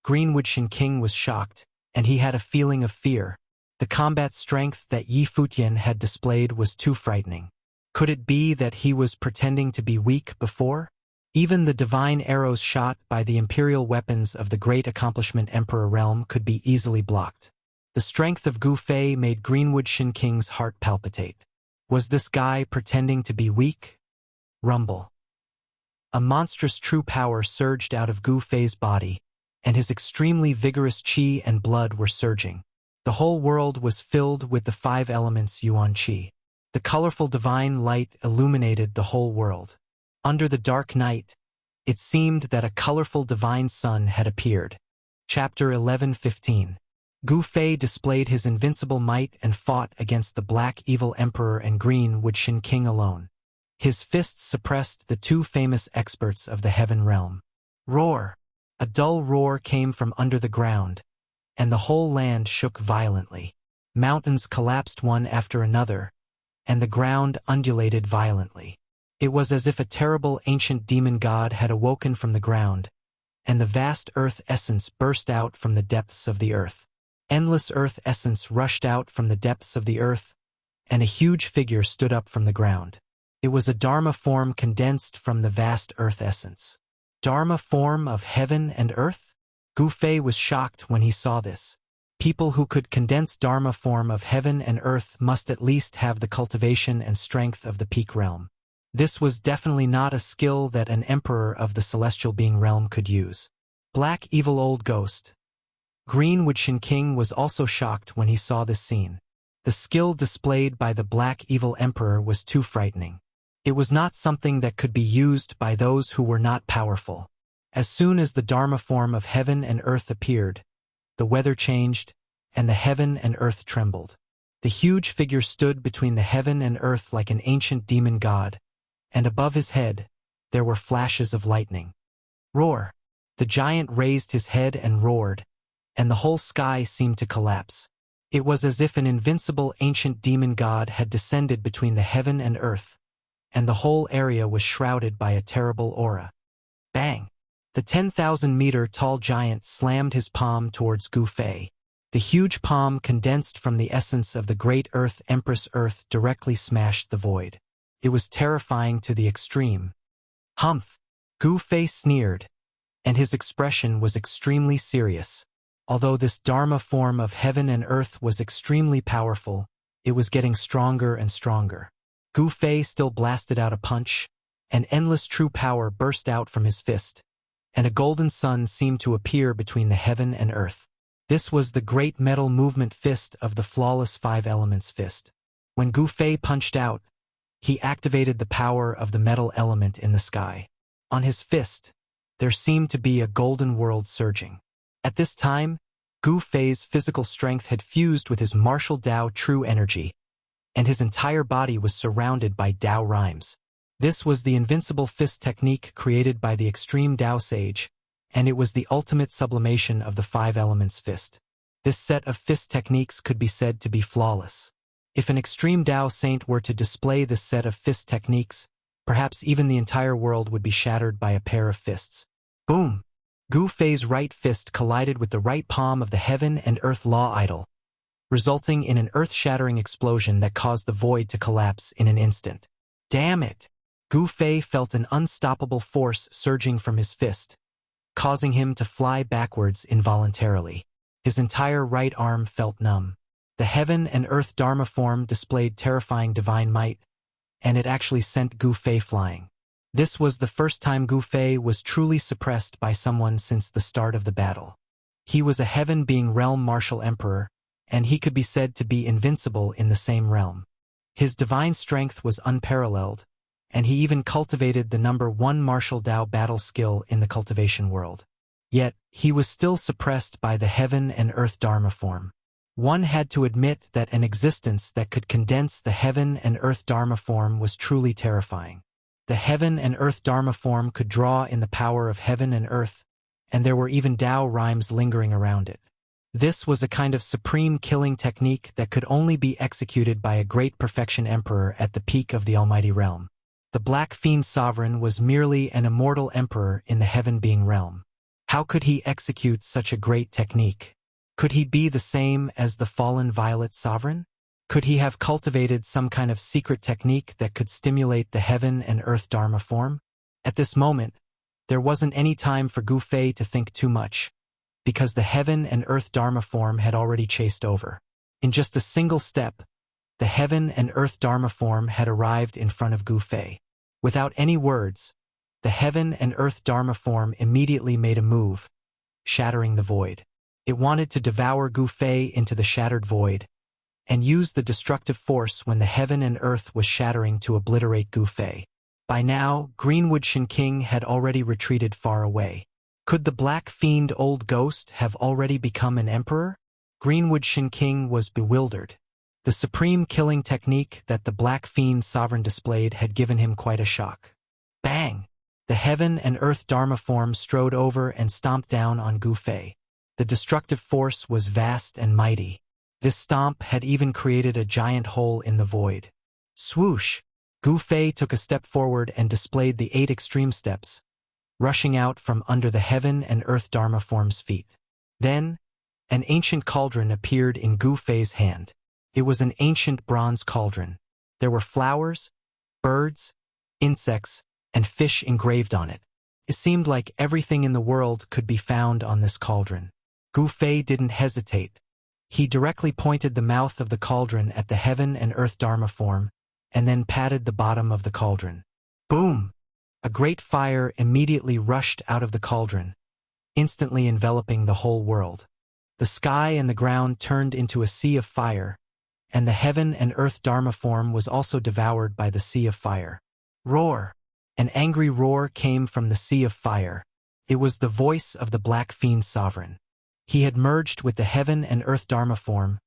Greenwood Shin King was shocked, and he had a feeling of fear. The combat strength that Yi Futian had displayed was too frightening. Could it be that he was pretending to be weak before? Even the divine arrows shot by the imperial weapons of the great accomplishment Emperor Realm could be easily blocked. The strength of Gu Fei made Greenwood Shin King's heart palpitate. Was this guy pretending to be weak? Rumble. A monstrous true power surged out of Gu Fei's body, and his extremely vigorous chi and blood were surging. The whole world was filled with the 5 elements Yuan Qi. The colorful divine light illuminated the whole world. Under the dark night, it seemed that a colorful divine sun had appeared. Chapter 11:15. Gu Fei displayed his invincible might and fought against the black evil emperor and Greenwood Shin King alone. His fists suppressed the 2 famous experts of the heaven realm. Roar! A dull roar came from under the ground, and the whole land shook violently. Mountains collapsed one after another, and the ground undulated violently. It was as if a terrible ancient demon god had awoken from the ground, and the vast earth essence burst out from the depths of the earth. Endless earth essence rushed out from the depths of the earth, and a huge figure stood up from the ground. It was a Dharma form condensed from the vast earth essence. Dharma form of heaven and earth? Gu Fei was shocked when he saw this. People who could condense Dharma form of heaven and earth must at least have the cultivation and strength of the peak realm. This was definitely not a skill that an emperor of the celestial being realm could use. Black evil old ghost. Greenwood Shin King was also shocked when he saw this scene. The skill displayed by the black evil emperor was too frightening. It was not something that could be used by those who were not powerful. As soon as the Dharma form of heaven and earth appeared, the weather changed, and the heaven and earth trembled. The huge figure stood between the heaven and earth like an ancient demon god, and above his head, there were flashes of lightning. Roar! The giant raised his head and roared, and the whole sky seemed to collapse. It was as if an invincible ancient demon god had descended between the heaven and earth, and the whole area was shrouded by a terrible aura. Bang! The 10,000-meter tall giant slammed his palm towards Gu Fei. The huge palm condensed from the essence of the great Earth Empress Earth directly smashed the void. It was terrifying to the extreme. Humph! Gu Fei sneered, and his expression was extremely serious. Although this Dharma form of heaven and earth was extremely powerful, it was getting stronger and stronger. Gu Fei still blasted out a punch, and endless true power burst out from his fist, and a golden sun seemed to appear between the heaven and earth. This was the great metal movement fist of the flawless 5 elements fist. When Gu Fei punched out, he activated the power of the metal element in the sky. On his fist, there seemed to be a golden world surging. At this time, Gu Fei's physical strength had fused with his martial Dao true energy, and his entire body was surrounded by Dao rhymes. This was the invincible fist technique created by the extreme Dao sage, and it was the ultimate sublimation of the 5 elements fist. This set of fist techniques could be said to be flawless. If an extreme Tao saint were to display this set of fist techniques, perhaps even the entire world would be shattered by a pair of fists. Boom! Gu Fei's right fist collided with the right palm of the heaven and earth law idol, resulting in an earth-shattering explosion that caused the void to collapse in an instant. Damn it! Gu Fei felt an unstoppable force surging from his fist, causing him to fly backwards involuntarily. His entire right arm felt numb. The heaven and earth Dharma form displayed terrifying divine might, and it actually sent Gu Fei flying. This was the first time Gu Fei was truly suppressed by someone since the start of the battle. He was a heaven-being realm martial emperor, and he could be said to be invincible in the same realm. His divine strength was unparalleled, and he even cultivated the number 1 martial Tao battle skill in the cultivation world. Yet, he was still suppressed by the heaven and earth Dharma form. One had to admit that an existence that could condense the heaven and earth Dharma form was truly terrifying. The heaven and earth Dharma form could draw in the power of heaven and earth, and there were even Tao rhymes lingering around it. This was a kind of supreme killing technique that could only be executed by a great perfection emperor at the peak of the almighty realm. The Black Fiend Sovereign was merely an immortal emperor in the heaven-being realm. How could he execute such a great technique? Could he be the same as the fallen Violet Sovereign? Could he have cultivated some kind of secret technique that could stimulate the heaven and earth Dharma form? At this moment, there wasn't any time for Gu Fei to think too much, because the heaven and earth Dharma form had already chased over. In just a single step, the heaven and earth Dharma form had arrived in front of Gu Fei. Without any words, the heaven and earth Dharma form immediately made a move, shattering the void. It wanted to devour Gu Fei into the shattered void, and used the destructive force when the heaven and earth was shattering to obliterate Gu Fei. By now, Greenwood Shin King had already retreated far away. Could the Black Fiend Old Ghost have already become an emperor? Greenwood Shin King was bewildered. The supreme killing technique that the Black Fiend Sovereign displayed had given him quite a shock. Bang! The heaven and earth Dharma form strode over and stomped down on Gu Fei. The destructive force was vast and mighty. This stomp had even created a giant hole in the void. Swoosh! Gu Fei took a step forward and displayed the 8 extreme steps, rushing out from under the heaven and earth Dharma form's feet. Then, an ancient cauldron appeared in Gu Fei's hand. It was an ancient bronze cauldron. There were flowers, birds, insects, and fish engraved on it. It seemed like everything in the world could be found on this cauldron. Gu Fei didn't hesitate. He directly pointed the mouth of the cauldron at the heaven and earth Dharma form, and then patted the bottom of the cauldron. Boom! A great fire immediately rushed out of the cauldron, instantly enveloping the whole world. The sky and the ground turned into a sea of fire, and the heaven and earth Dharma form was also devoured by the sea of fire. Roar! An angry roar came from the sea of fire. It was the voice of the Black Fiend Sovereign. He had merged with the heaven and earth Dharma form,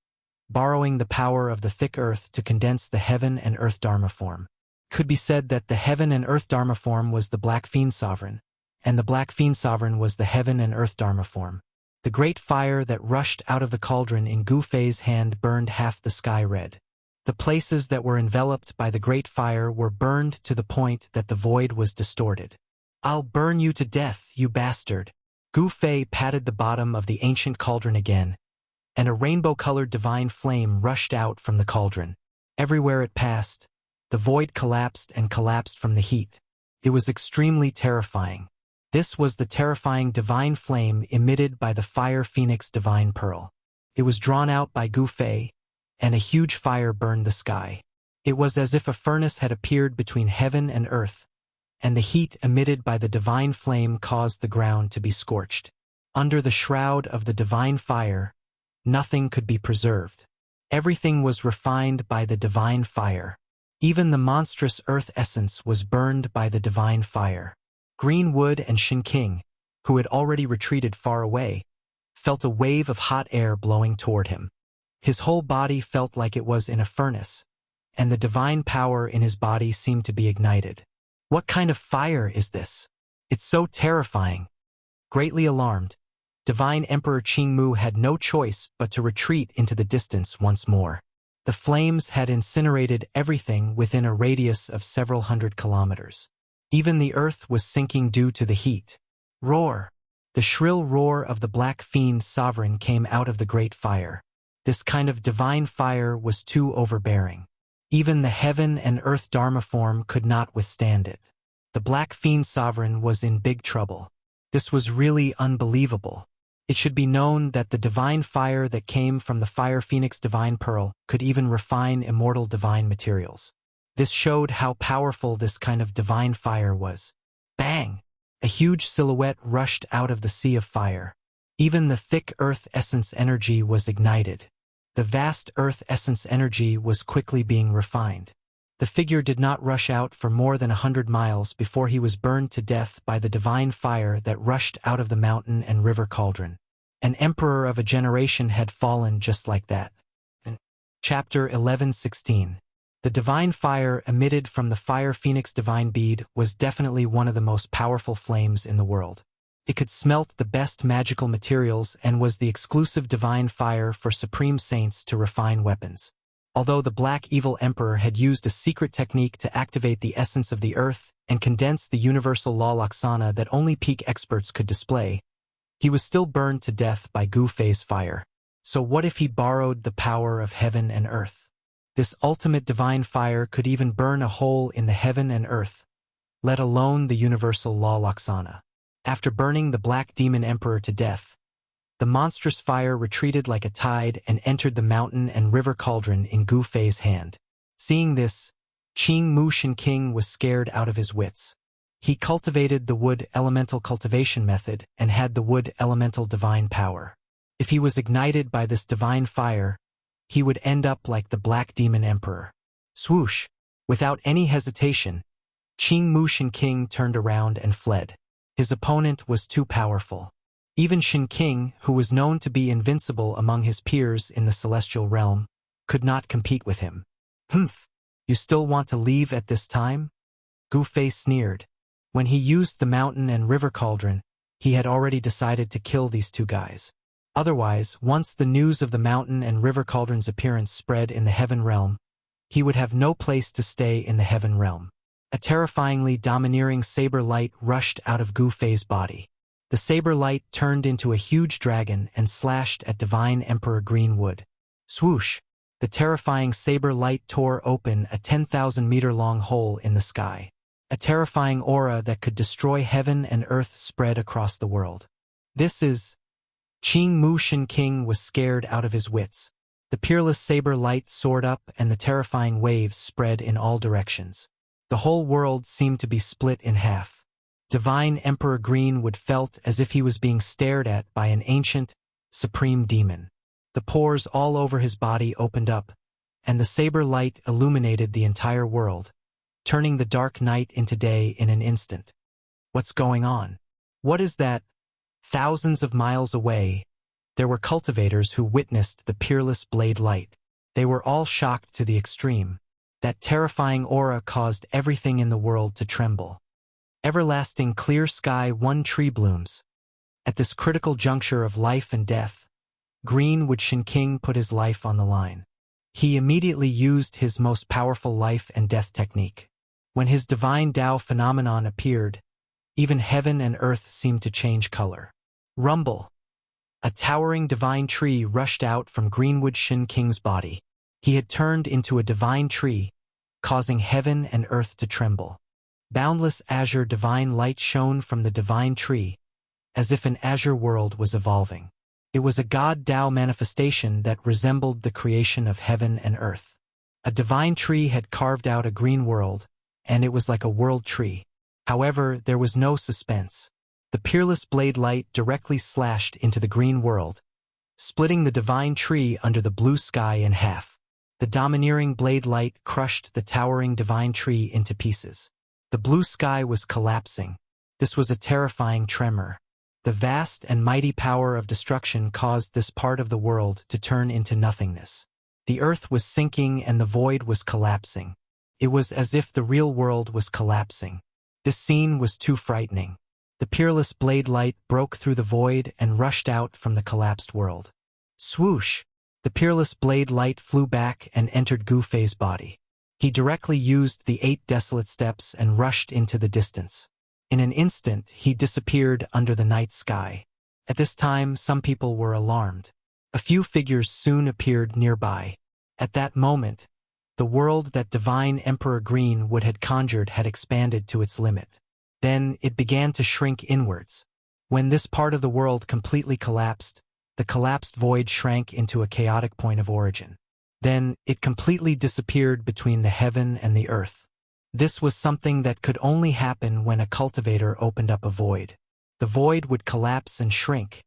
borrowing the power of the thick earth to condense the heaven and earth Dharma form. Could be said that the heaven and earth Dharma form was the Black Fiend Sovereign, and the Black Fiend Sovereign was the heaven and earth Dharma form. The great fire that rushed out of the cauldron in Gu Fei's hand burned half the sky red. The places that were enveloped by the great fire were burned to the point that the void was distorted. "I'll burn you to death, you bastard!" Gu Fei patted the bottom of the ancient cauldron again, and a rainbow-colored divine flame rushed out from the cauldron. Everywhere it passed, the void collapsed and collapsed from the heat. It was extremely terrifying. This was the terrifying divine flame emitted by the fire phoenix divine pearl. It was drawn out by Gu Fei, and a huge fire burned the sky. It was as if a furnace had appeared between heaven and earth, and the heat emitted by the divine flame caused the ground to be scorched. Under the shroud of the divine fire, nothing could be preserved. Everything was refined by the divine fire. Even the monstrous earth essence was burned by the divine fire. Greenwood and Shin King, who had already retreated far away, felt a wave of hot air blowing toward him. His whole body felt like it was in a furnace, and the divine power in his body seemed to be ignited. What kind of fire is this? It's so terrifying. Greatly alarmed, Divine Emperor Qingmu had no choice but to retreat into the distance once more. The flames had incinerated everything within a radius of several hundred kilometers. Even the earth was sinking due to the heat. Roar! The shrill roar of the Black Fiend Sovereign came out of the great fire. This kind of divine fire was too overbearing. Even the heaven and earth Dharma form could not withstand it. The Black Fiend Sovereign was in big trouble. This was really unbelievable. It should be known that the divine fire that came from the Fire Phoenix Divine Pearl could even refine immortal divine materials. This showed how powerful this kind of divine fire was. Bang! A huge silhouette rushed out of the sea of fire. Even the thick earth essence energy was ignited. The vast earth essence energy was quickly being refined. The figure did not rush out for more than 100 miles before he was burned to death by the divine fire that rushed out of the mountain and river cauldron. An emperor of a generation had fallen just like that. Chapter 11:16. The divine fire emitted from the Fire Phoenix Divine Bead was definitely one of the most powerful flames in the world. It could smelt the best magical materials and was the exclusive divine fire for supreme saints to refine weapons. Although the Black Evil Emperor had used a secret technique to activate the essence of the earth and condense the universal law Laksana that only peak experts could display, he was still burned to death by Gu Fei's fire. So what if he borrowed the power of heaven and earth? This ultimate divine fire could even burn a hole in the heaven and earth, let alone the universal law Laksana. After burning the Black Demon Emperor to death, the monstrous fire retreated like a tide and entered the mountain and river cauldron in Gu Fei's hand. Seeing this, Qingmu Shenking was scared out of his wits. He cultivated the wood elemental cultivation method and had the wood elemental divine power. If he was ignited by this divine fire, he would end up like the Black Demon Emperor. Swoosh! Without any hesitation, Qingmu Shenking turned around and fled. His opponent was too powerful. Even Shenking, who was known to be invincible among his peers in the celestial realm, could not compete with him. Humph! You still want to leave at this time? Gu Fei sneered. When he used the mountain and river cauldron, he had already decided to kill these two guys. Otherwise, once the news of the mountain and river cauldron's appearance spread in the heaven realm, he would have no place to stay in the heaven realm. A terrifyingly domineering saber light rushed out of Gu Fei's body. The saber light turned into a huge dragon and slashed at Divine Emperor Greenwood. Swoosh! The terrifying saber light tore open a 10,000-meter-long hole in the sky. A terrifying aura that could destroy heaven and earth spread across the world. This is... Qingmu Shenking was scared out of his wits. The peerless saber light soared up and the terrifying waves spread in all directions. The whole world seemed to be split in half. Divine Emperor Greenwood felt as if he was being stared at by an ancient, supreme demon. The pores all over his body opened up, and the saber light illuminated the entire world, turning the dark night into day in an instant. What's going on? What is that? Thousands of miles away, there were cultivators who witnessed the peerless blade light. They were all shocked to the extreme. That terrifying aura caused everything in the world to tremble. Everlasting clear sky, one tree blooms. At this critical juncture of life and death, Greenwood Shenking put his life on the line. He immediately used his most powerful life and death technique. When his divine Tao phenomenon appeared, even heaven and earth seemed to change color. Rumble! A towering divine tree rushed out from Greenwood Shenking's body. He had turned into a divine tree, causing heaven and earth to tremble. Boundless azure divine light shone from the divine tree, as if an azure world was evolving. It was a God Tao manifestation that resembled the creation of heaven and earth. A divine tree had carved out a green world, and it was like a world tree. However, there was no suspense. The peerless blade light directly slashed into the green world, splitting the divine tree under the blue sky in half. The domineering blade light crushed the towering divine tree into pieces. The blue sky was collapsing. This was a terrifying tremor. The vast and mighty power of destruction caused this part of the world to turn into nothingness. The earth was sinking and the void was collapsing. It was as if the real world was collapsing. This scene was too frightening. The peerless blade light broke through the void and rushed out from the collapsed world. Swoosh! The peerless blade light flew back and entered Gu Fei's body. He directly used the 8 desolate steps and rushed into the distance. In an instant, he disappeared under the night sky. At this time, some people were alarmed. A few figures soon appeared nearby. At that moment, the world that Divine Emperor Greenwood had conjured had expanded to its limit. Then it began to shrink inwards. When this part of the world completely collapsed, the collapsed void shrank into a chaotic point of origin. Then it completely disappeared between the heaven and the earth. This was something that could only happen when a cultivator opened up a void. The void would collapse and shrink,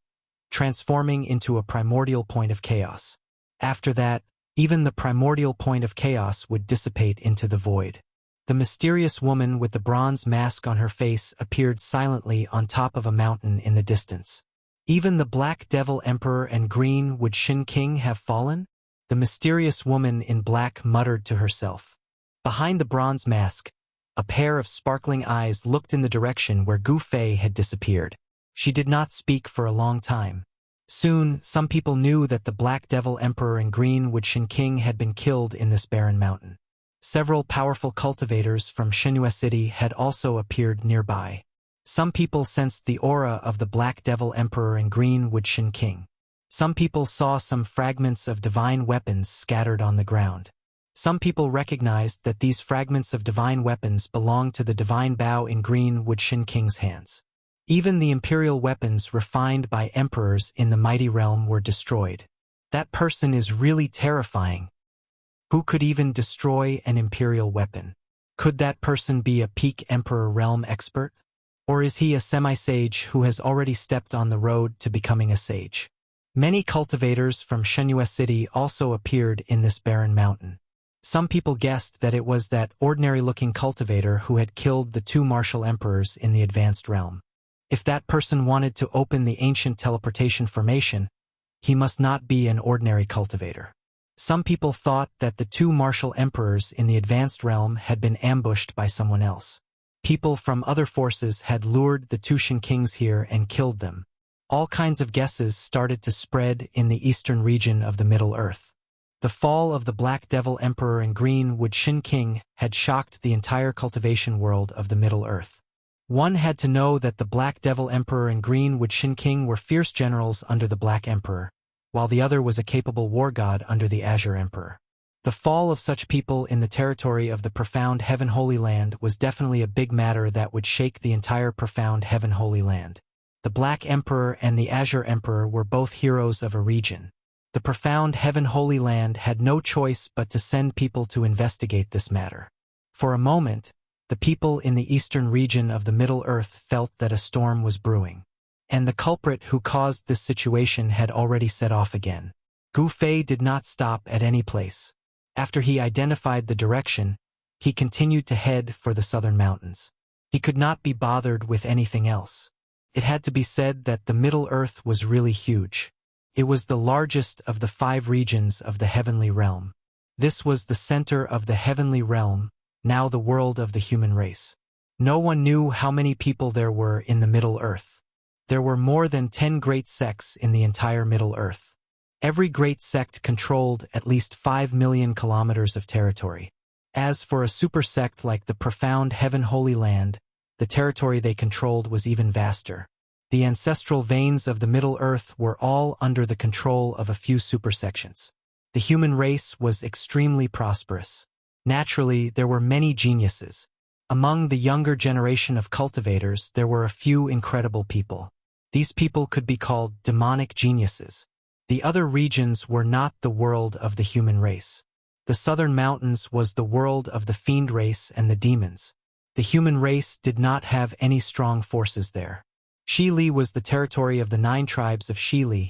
transforming into a primordial point of chaos. After that, even the primordial point of chaos would dissipate into the void. The mysterious woman with the bronze mask on her face appeared silently on top of a mountain in the distance. Even the Black Devil Emperor and Greenwood Shin King have fallen? The mysterious woman in black muttered to herself. Behind the bronze mask, a pair of sparkling eyes looked in the direction where Gu Fei had disappeared. She did not speak for a long time. Soon, some people knew that the Black Devil Emperor and Greenwood Shin King had been killed in this barren mountain. Several powerful cultivators from Shenhua City had also appeared nearby. Some people sensed the aura of the Black Devil Emperor and Greenwood Shin King. Some people saw some fragments of divine weapons scattered on the ground. Some people recognized that these fragments of divine weapons belonged to the divine bow in Greenwood Shin King's hands. Even the imperial weapons refined by emperors in the mighty realm were destroyed. That person is really terrifying. Who could even destroy an imperial weapon? Could that person be a peak emperor realm expert? Or is he a semi-sage who has already stepped on the road to becoming a sage? Many cultivators from Shenhua City also appeared in this barren mountain. Some people guessed that it was that ordinary-looking cultivator who had killed the 2 martial emperors in the advanced realm. If that person wanted to open the ancient teleportation formation, he must not be an ordinary cultivator. Some people thought that the 2 martial emperors in the advanced realm had been ambushed by someone else. People from other forces had lured the 2 Shin Kings here and killed them. All kinds of guesses started to spread in the eastern region of the Middle Earth. The fall of the Black Devil Emperor and Greenwood Shin King had shocked the entire cultivation world of the Middle Earth. One had to know that the Black Devil Emperor and Greenwood Shin King were fierce generals under the Black Emperor, while the other was a capable war god under the Azure Emperor. The fall of such people in the territory of the profound Heaven Holy Land was definitely a big matter that would shake the entire profound Heaven Holy Land. The Black Emperor and the Azure Emperor were both heroes of a region. The profound Heaven Holy Land had no choice but to send people to investigate this matter. For a moment, the people in the eastern region of the Middle Earth felt that a storm was brewing. And the culprit who caused this situation had already set off again. Gu Fei did not stop at any place. After he identified the direction, he continued to head for the southern mountains. He could not be bothered with anything else. It had to be said that the Middle Earth was really huge. It was the largest of the 5 regions of the heavenly realm. This was the center of the heavenly realm, now the world of the human race. No one knew how many people there were in the Middle Earth. There were more than 10 great sects in the entire Middle Earth. Every great sect controlled at least 5 million kilometers of territory. As for a super sect like the profound Heaven Holy Land, the territory they controlled was even vaster. The ancestral veins of the Middle Earth were all under the control of a few supersections. The human race was extremely prosperous. Naturally, there were many geniuses. Among the younger generation of cultivators, there were a few incredible people. These people could be called demonic geniuses. The other regions were not the world of the human race. The southern mountains was the world of the fiend race and the demons. The human race did not have any strong forces there. Shili was the territory of the 9 tribes of Shili.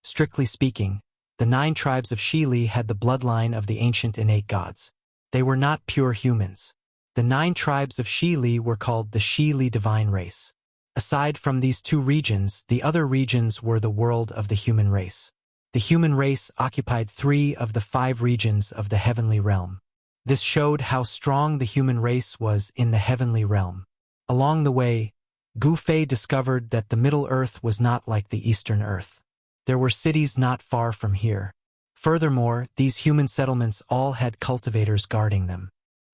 Strictly speaking, the 9 tribes of Shili had the bloodline of the ancient innate gods. They were not pure humans. The 9 tribes of Shili were called the Shili divine race. Aside from these 2 regions, the other regions were the world of the human race. The human race occupied 3 of the 5 regions of the heavenly realm. This showed how strong the human race was in the heavenly realm. Along the way, Gu Fei discovered that the Middle Earth was not like the Eastern Earth. There were cities not far from here. Furthermore, these human settlements all had cultivators guarding them.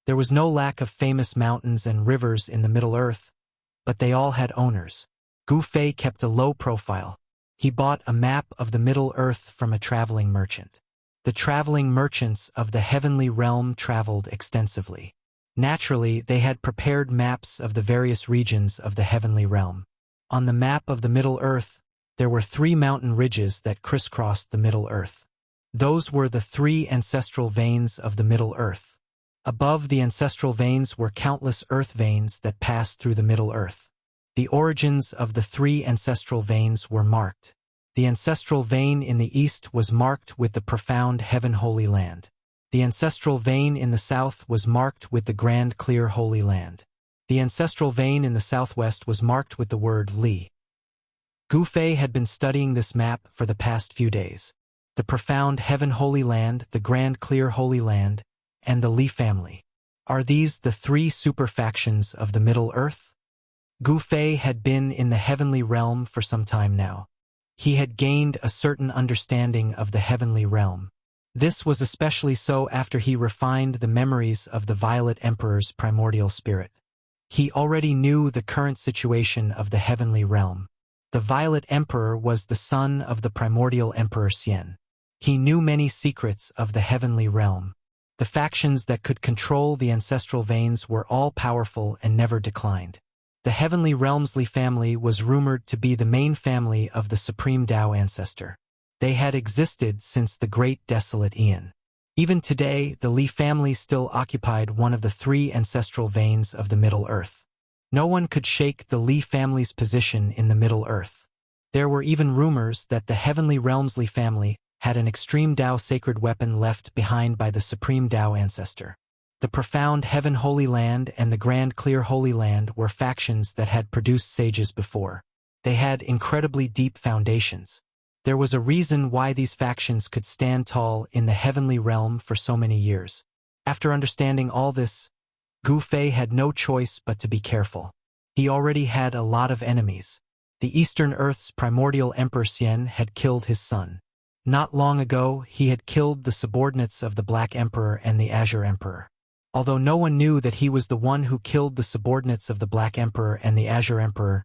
There was no lack of famous mountains and rivers in the Middle Earth, but they all had owners. Gu Fei kept a low profile. He bought a map of the Middle Earth from a traveling merchant. The traveling merchants of the heavenly realm traveled extensively. Naturally, they had prepared maps of the various regions of the heavenly realm. On the map of the Middle Earth, there were 3 mountain ridges that crisscrossed the Middle Earth. Those were the 3 ancestral veins of the Middle Earth. Above the ancestral veins were countless earth veins that passed through the Middle Earth. The origins of the 3 ancestral veins were marked. The ancestral vein in the east was marked with the profound Heaven Holy Land. The ancestral vein in the south was marked with the Grand Clear Holy Land. The ancestral vein in the southwest was marked with the word Li. Gu Fei had been studying this map for the past few days. The profound Heaven Holy Land, the Grand Clear Holy Land, and the Li family. Are these the 3 super factions of the Middle Earth? Gu Fei had been in the heavenly realm for some time now. He had gained a certain understanding of the heavenly realm. This was especially so after he refined the memories of the Violet Emperor's primordial spirit. He already knew the current situation of the heavenly realm. The Violet Emperor was the son of the primordial Emperor Xian. He knew many secrets of the heavenly realm. The factions that could control the ancestral veins were all powerful and never declined. The heavenly realm's Li family was rumored to be the main family of the Supreme Tao ancestor. They had existed since the Great Desolate Aeon. Even today, the Li family still occupied one of the 3 ancestral veins of the Middle Earth. No one could shake the Li family's position in the Middle Earth. There were even rumors that the heavenly realm's Li family had an extreme Tao sacred weapon left behind by the Supreme Tao ancestor. The profound Heaven Holy Land and the Grand Clear Holy Land were factions that had produced sages before. They had incredibly deep foundations. There was a reason why these factions could stand tall in the heavenly realm for so many years. After understanding all this, Gu Fei had no choice but to be careful. He already had a lot of enemies. The Eastern Earth's primordial Emperor Xian had killed his son. Not long ago, he had killed the subordinates of the Black Emperor and the Azure Emperor. Although no one knew that he was the one who killed the subordinates of the Black Emperor and the Azure Emperor,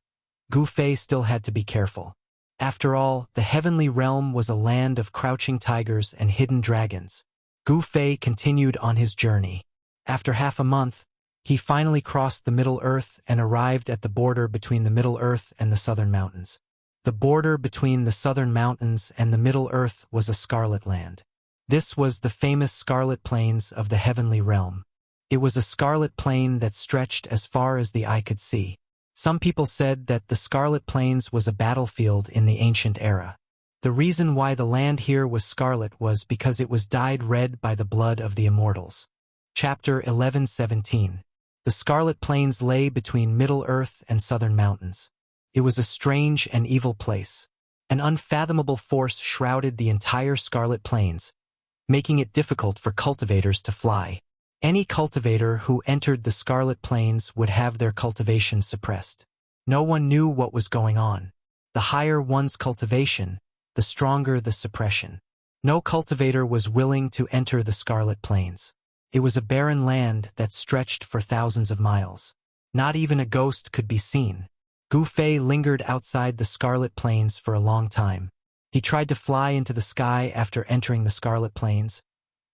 Gu Fei still had to be careful. After all, the heavenly realm was a land of crouching tigers and hidden dragons. Gu Fei continued on his journey. After half a month, he finally crossed the Middle Earth and arrived at the border between the Middle Earth and the Southern Mountains. The border between the Southern Mountains and the Middle Earth was a scarlet land. This was the famous Scarlet Plains of the heavenly realm. It was a scarlet plain that stretched as far as the eye could see. Some people said that the Scarlet Plains was a battlefield in the ancient era. The reason why the land here was scarlet was because it was dyed red by the blood of the Immortals. Chapter 11:17. The Scarlet Plains lay between Middle Earth and Southern Mountains. It was a strange and evil place. An unfathomable force shrouded the entire Scarlet Plains, making it difficult for cultivators to fly. Any cultivator who entered the Scarlet Plains would have their cultivation suppressed. No one knew what was going on. The higher one's cultivation, the stronger the suppression. No cultivator was willing to enter the Scarlet Plains. It was a barren land that stretched for thousands of miles. Not even a ghost could be seen. Gu Fei lingered outside the Scarlet Plains for a long time. He tried to fly into the sky after entering the Scarlet Plains,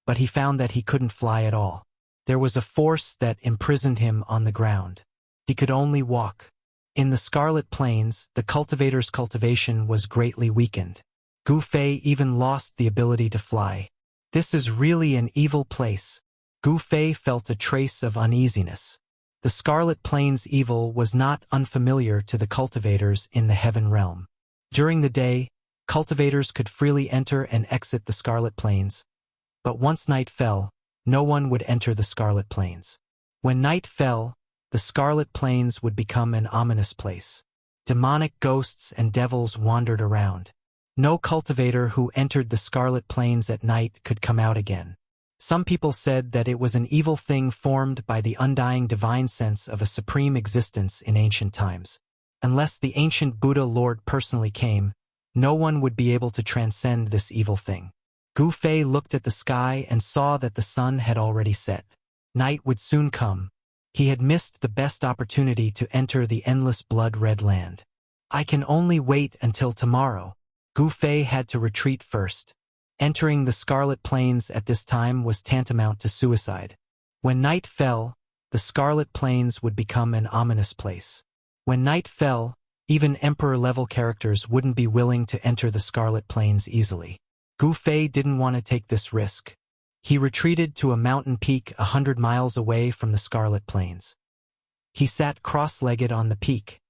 but he found that he couldn't fly at all. There was a force that imprisoned him on the ground. He could only walk. In the Scarlet Plains, the cultivator's cultivation was greatly weakened. Gu Fei even lost the ability to fly. This is really an evil place. Gu Fei felt a trace of uneasiness. The Scarlet Plains evil was not unfamiliar to the cultivators in the heaven realm. During the day, cultivators could freely enter and exit the Scarlet Plains, but once night fell, no one would enter the Scarlet Plains. When night fell, the Scarlet Plains would become an ominous place. Demonic ghosts and devils wandered around. No cultivator who entered the Scarlet Plains at night could come out again. Some people said that it was an evil thing formed by the undying divine sense of a supreme existence in ancient times. Unless the ancient Buddha Lord personally came, no one would be able to transcend this evil thing. Gu Fei looked at the sky and saw that the sun had already set. Night would soon come. He had missed the best opportunity to enter the endless blood-red land. I can only wait until tomorrow. Gu Fei had to retreat first. Entering the Scarlet Plains at this time was tantamount to suicide. When night fell, the Scarlet Plains would become an ominous place. When night fell, even Emperor-level characters wouldn't be willing to enter the Scarlet Plains easily. Gu Fei didn't want to take this risk. He retreated to a mountain peak 100 miles away from the Scarlet Plains. He sat cross-legged on the peak,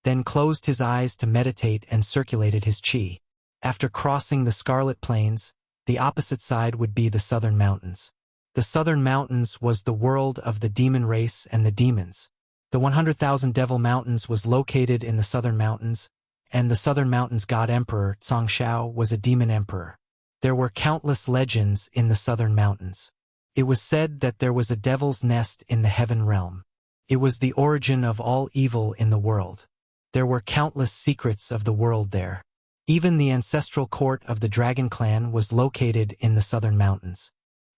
then closed his eyes to meditate and circulated his qi. After crossing the Scarlet Plains, the opposite side would be the Southern Mountains. The Southern Mountains was the world of the demon race and the demons. The 100,000 Devil Mountains was located in the Southern Mountains, and the Southern Mountains God Emperor, Zhongshao, was a demon emperor. There were countless legends in the Southern Mountains. It was said that there was a devil's nest in the heaven realm. It was the origin of all evil in the world. There were countless secrets of the world there. Even the ancestral court of the Dragon Clan was located in the Southern Mountains.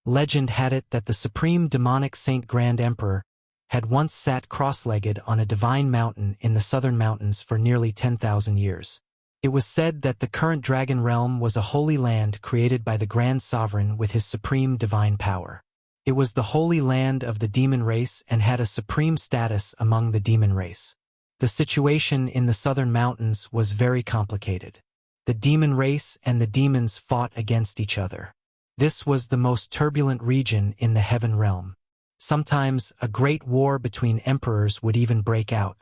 Legend had it that the supreme demonic Saint Grand Emperor had once sat cross-legged on a divine mountain in the Southern Mountains for nearly 10,000 years. It was said that the current Dragon Realm was a holy land created by the Grand Sovereign with his supreme divine power. It was the holy land of the demon race and had a supreme status among the demon race. The situation in the Southern Mountains was very complicated. The demon race and the demons fought against each other. This was the most turbulent region in the heaven realm. Sometimes a great war between emperors would even break out.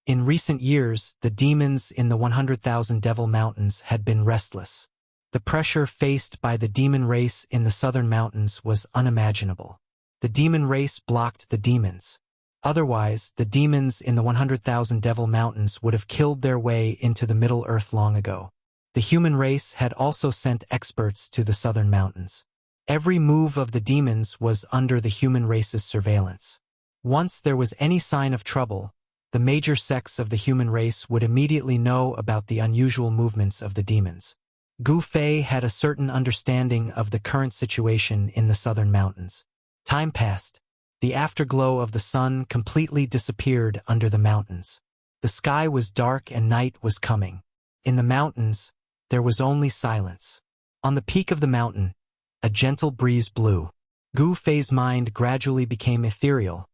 In recent years, the demons in the 100,000 Devil Mountains had been restless. The pressure faced by the demon race in the Southern Mountains was unimaginable. The demon race blocked the demons. Otherwise, the demons in the 100,000 Devil Mountains would have killed their way into the Middle Earth long ago. The human race had also sent experts to the Southern Mountains. Every move of the demons was under the human race's surveillance. Once there was any sign of trouble, the major sects of the human race would immediately know about the unusual movements of the demons. Gu Fei had a certain understanding of the current situation in the Southern Mountains. Time passed. The afterglow of the sun completely disappeared under the mountains. The sky was dark and night was coming. In the mountains, there was only silence. On the peak of the mountain, a gentle breeze blew. Gu Fei's mind gradually became ethereal,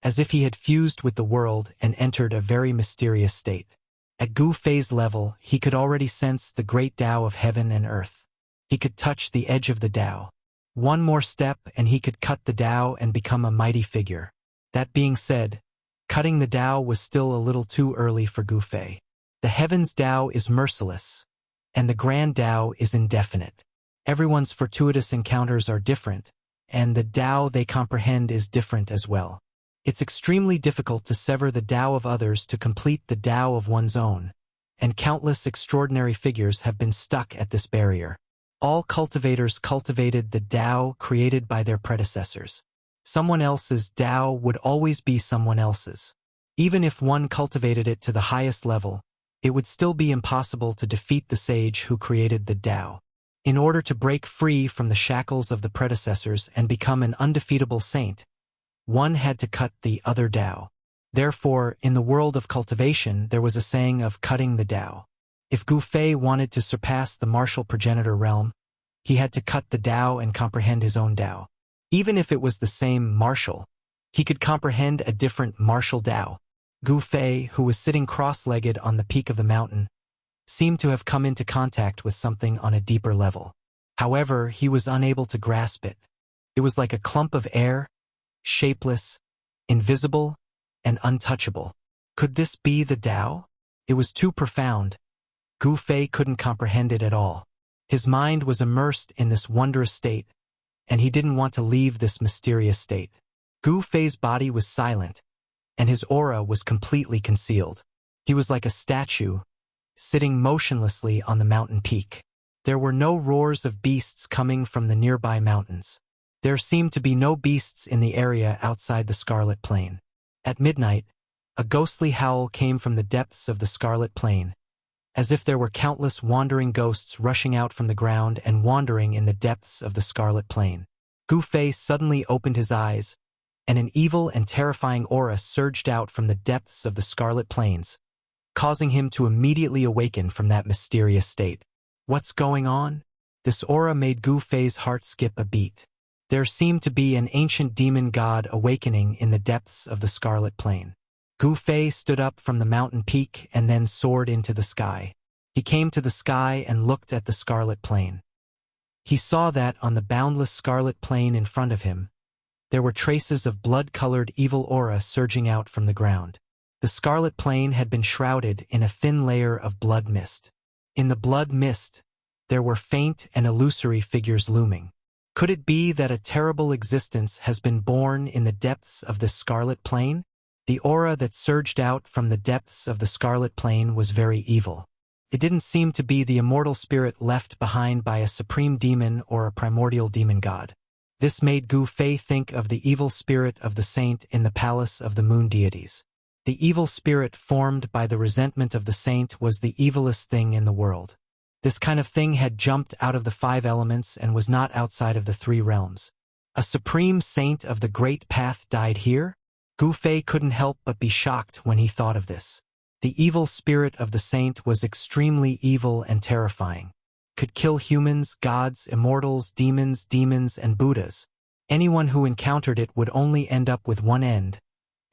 as if he had fused with the world and entered a very mysterious state. At Gu Fei's level, he could already sense the great Tao of heaven and earth. He could touch the edge of the Tao. One more step and he could cut the Tao and become a mighty figure. That being said, cutting the Tao was still a little too early for Gu Fei. The heavens Tao is merciless, and the grand Tao is indefinite. Everyone's fortuitous encounters are different, and the Tao they comprehend is different as well. It's extremely difficult to sever the Tao of others to complete the Tao of one's own, and countless extraordinary figures have been stuck at this barrier. All cultivators cultivated the Tao created by their predecessors. Someone else's Tao would always be someone else's. Even if one cultivated it to the highest level, it would still be impossible to defeat the sage who created the Tao. In order to break free from the shackles of the predecessors and become an undefeatable saint, one had to cut the other Tao. Therefore, in the world of cultivation, there was a saying of cutting the Tao. If Gu Fei wanted to surpass the martial progenitor realm, he had to cut the Tao and comprehend his own Tao. Even if it was the same martial, he could comprehend a different martial Tao. Gu Fei, who was sitting cross-legged on the peak of the mountain, seemed to have come into contact with something on a deeper level. However, he was unable to grasp it. It was like a clump of air, shapeless, invisible, and untouchable. Could this be the Tao? It was too profound. Gu Fei couldn't comprehend it at all. His mind was immersed in this wondrous state, and he didn't want to leave this mysterious state. Gu Fei's body was silent, and his aura was completely concealed. He was like a statue, sitting motionlessly on the mountain peak. There were no roars of beasts coming from the nearby mountains. There seemed to be no beasts in the area outside the Scarlet Plain. At midnight, A ghostly howl came from the depths of the Scarlet Plain, as if there were countless wandering ghosts rushing out from the ground and wandering in the depths of the Scarlet Plain. Gu Fei suddenly opened his eyes, and an evil and terrifying aura surged out from the depths of the Scarlet Plains, causing him to immediately awaken from that mysterious state. What's going on? This aura made Gu Fei's heart skip a beat. There seemed to be an ancient demon god awakening in the depths of the Scarlet Plain. Gu Fei stood up from the mountain peak and then soared into the sky. He came to the sky and looked at the Scarlet Plain. He saw that on the boundless Scarlet Plain in front of him, there were traces of blood-colored evil aura surging out from the ground. The Scarlet Plain had been shrouded in a thin layer of blood mist. In the blood mist, there were faint and illusory figures looming. Could it be that a terrible existence has been born in the depths of this Scarlet Plain? The aura that surged out from the depths of the Scarlet Plain was very evil. It didn't seem to be the immortal spirit left behind by a supreme demon or a primordial demon god. This made Gu Fei think of the evil spirit of the saint in the palace of the moon deities. The evil spirit formed by the resentment of the saint was the evilest thing in the world. This kind of thing had jumped out of the 5 elements and was not outside of the 3 realms. A supreme saint of the great path died here? Gu Fei couldn't help but be shocked when he thought of this. The evil spirit of the saint was extremely evil and terrifying. Could kill humans, gods, immortals, demons, and Buddhas. Anyone who encountered it would only end up with one end,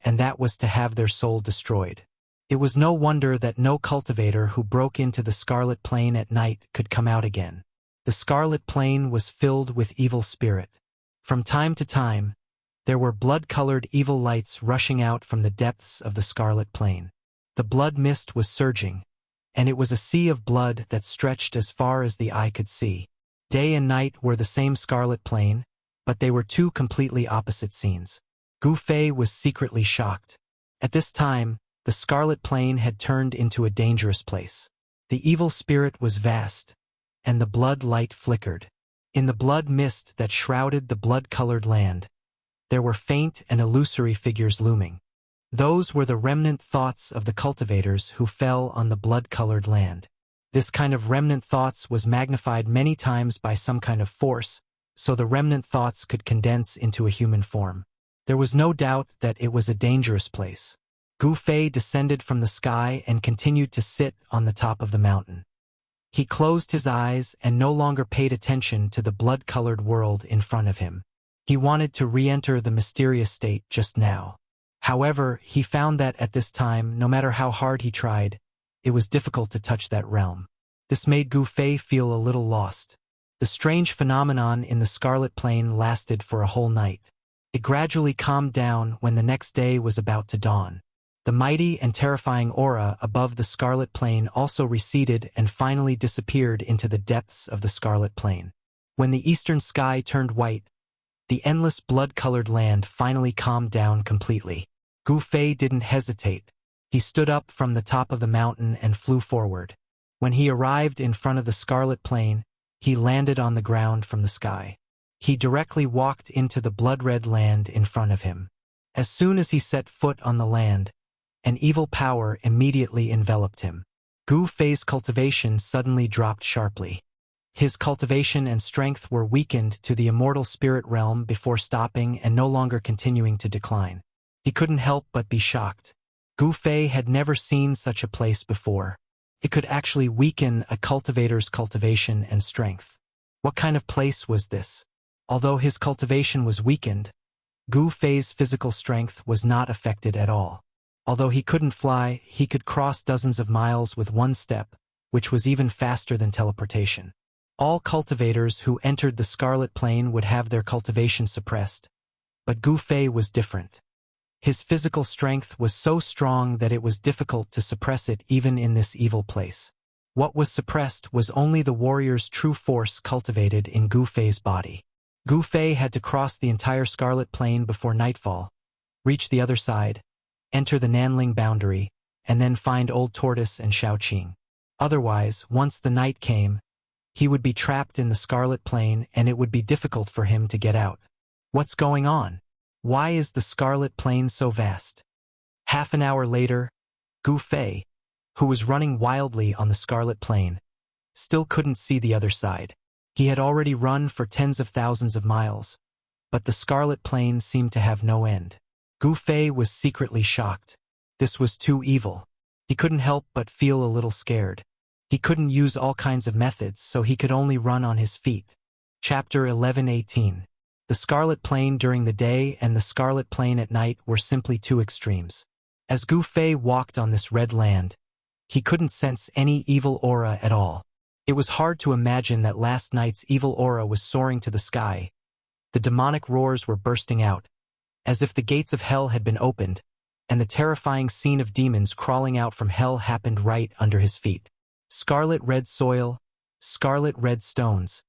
and that was to have their soul destroyed. It was no wonder that no cultivator who broke into the Scarlet Plain at night could come out again. The Scarlet Plain was filled with evil spirit. From time to time, there were blood-colored evil lights rushing out from the depths of the Scarlet Plain. The blood mist was surging, and it was a sea of blood that stretched as far as the eye could see. Day and night were the same Scarlet Plain, but they were 2 completely opposite scenes. Gu Fei was secretly shocked. At this time, the Scarlet Plain had turned into a dangerous place. The evil spirit was vast, and the blood light flickered. In the blood mist that shrouded the blood-colored land, there were faint and illusory figures looming. Those were the remnant thoughts of the cultivators who fell on the blood-colored land. This kind of remnant thoughts was magnified many times by some kind of force, so the remnant thoughts could condense into a human form. There was no doubt that it was a dangerous place. Gu Fei descended from the sky and continued to sit on the top of the mountain. He closed his eyes and no longer paid attention to the blood-colored world in front of him. He wanted to re-enter the mysterious state just now. However, he found that at this time, no matter how hard he tried, it was difficult to touch that realm. This made Gu Fei feel a little lost. The strange phenomenon in the Scarlet Plain lasted for a whole night. It gradually calmed down when the next day was about to dawn. The mighty and terrifying aura above the Scarlet Plain also receded and finally disappeared into the depths of the Scarlet Plain. When the eastern sky turned white, the endless blood-colored land finally calmed down completely. Gu Fei didn't hesitate. He stood up from the top of the mountain and flew forward. When he arrived in front of the Scarlet Plain, he landed on the ground from the sky. He directly walked into the blood-red land in front of him. As soon as he set foot on the land, an evil power immediately enveloped him. Gu Fei's cultivation suddenly dropped sharply. His cultivation and strength were weakened to the immortal spirit realm before stopping and no longer continuing to decline. He couldn't help but be shocked. Gu Fei had never seen such a place before. It could actually weaken a cultivator's cultivation and strength. What kind of place was this? Although his cultivation was weakened, Gu Fei's physical strength was not affected at all. Although he couldn't fly, he could cross dozens of miles with one step, which was even faster than teleportation. All cultivators who entered the Scarlet Plain would have their cultivation suppressed, but Gu Fei was different. His physical strength was so strong that it was difficult to suppress it even in this evil place. What was suppressed was only the warrior's true force cultivated in Gu Fei's body. Gu Fei had to cross the entire Scarlet Plain before nightfall, reach the other side, enter the Nanling boundary, and then find Old Tortoise and Shaoqing. Otherwise, once the night came, he would be trapped in the Scarlet Plain and it would be difficult for him to get out. What's going on? Why is the Scarlet Plain so vast? Half an hour later, Gu Fei, who was running wildly on the Scarlet Plain, still couldn't see the other side. He had already run for tens of thousands of miles, but the Scarlet Plain seemed to have no end. Gu Fei was secretly shocked. This was too evil. He couldn't help but feel a little scared. He couldn't use all kinds of methods, so he could only run on his feet. Chapter 11:18. The Scarlet Plain during the day and the Scarlet Plain at night were simply two extremes. As Gu Fei walked on this red land, he couldn't sense any evil aura at all. It was hard to imagine that last night's evil aura was soaring to the sky. The demonic roars were bursting out, as if the gates of hell had been opened, and the terrifying scene of demons crawling out from hell happened right under his feet. Scarlet red soil, scarlet red stones.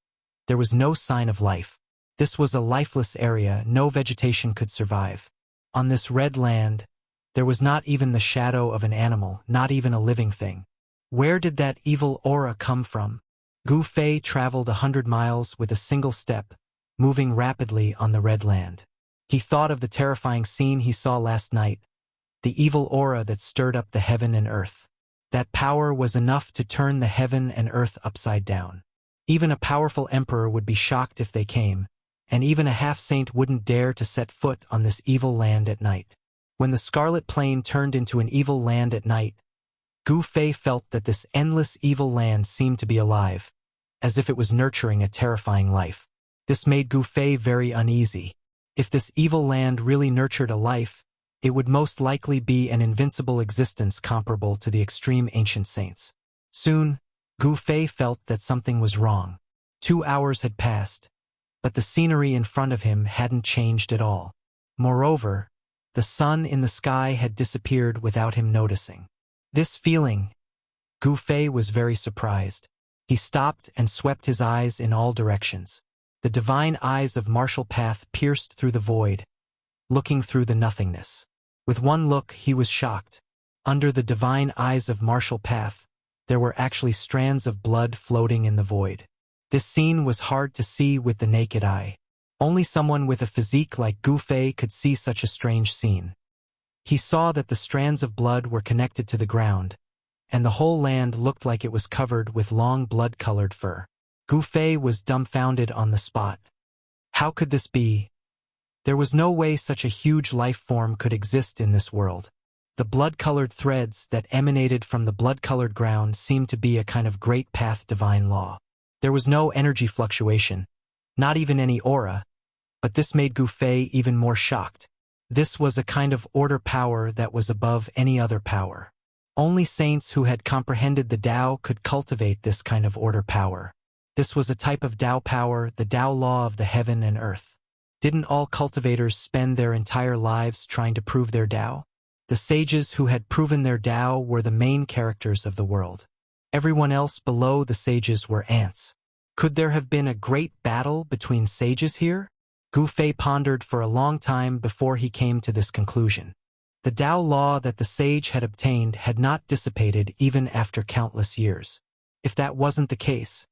There was no sign of life. This was a lifeless area, no vegetation could survive. On this red land, there was not even the shadow of an animal, not even a living thing. Where did that evil aura come from? Gu Fei traveled 100 miles with a single step, moving rapidly on the red land. He thought of the terrifying scene he saw last night, the evil aura that stirred up the heaven and earth. That power was enough to turn the heaven and earth upside down. Even a powerful emperor would be shocked if they came, and even a half-saint wouldn't dare to set foot on this evil land at night. When the Scarlet Plain turned into an evil land at night, Gu Fei felt that this endless evil land seemed to be alive, as if it was nurturing a terrifying life. This made Gu Fei very uneasy. If this evil land really nurtured a life, it would most likely be an invincible existence comparable to the extreme ancient saints. Soon, Gu Fei felt that something was wrong. 2 hours had passed, but the scenery in front of him hadn't changed at all. Moreover, the sun in the sky had disappeared without him noticing. This feeling, Gu Fei was very surprised. He stopped and swept his eyes in all directions. The divine eyes of Martial Path pierced through the void, looking through the nothingness. With one look, he was shocked. Under the divine eyes of Martial Path, there were actually strands of blood floating in the void. This scene was hard to see with the naked eye. Only someone with a physique like Gu Fei could see such a strange scene. He saw that the strands of blood were connected to the ground, and the whole land looked like it was covered with long blood-colored fur. Gu Fei was dumbfounded on the spot. How could this be? There was no way such a huge life form could exist in this world. The blood-colored threads that emanated from the blood-colored ground seemed to be a kind of great path divine law. There was no energy fluctuation, not even any aura, but this made Gu Fei even more shocked. This was a kind of order power that was above any other power. Only saints who had comprehended the Tao could cultivate this kind of order power. This was a type of Tao power, the Tao law of the heaven and earth. Didn't all cultivators spend their entire lives trying to prove their Tao? The sages who had proven their Tao were the main characters of the world. Everyone else below the sages were ants. Could there have been a great battle between sages here? Gu Fei pondered for a long time before he came to this conclusion. The Tao law that the sage had obtained had not dissipated even after countless years. If that wasn't the case,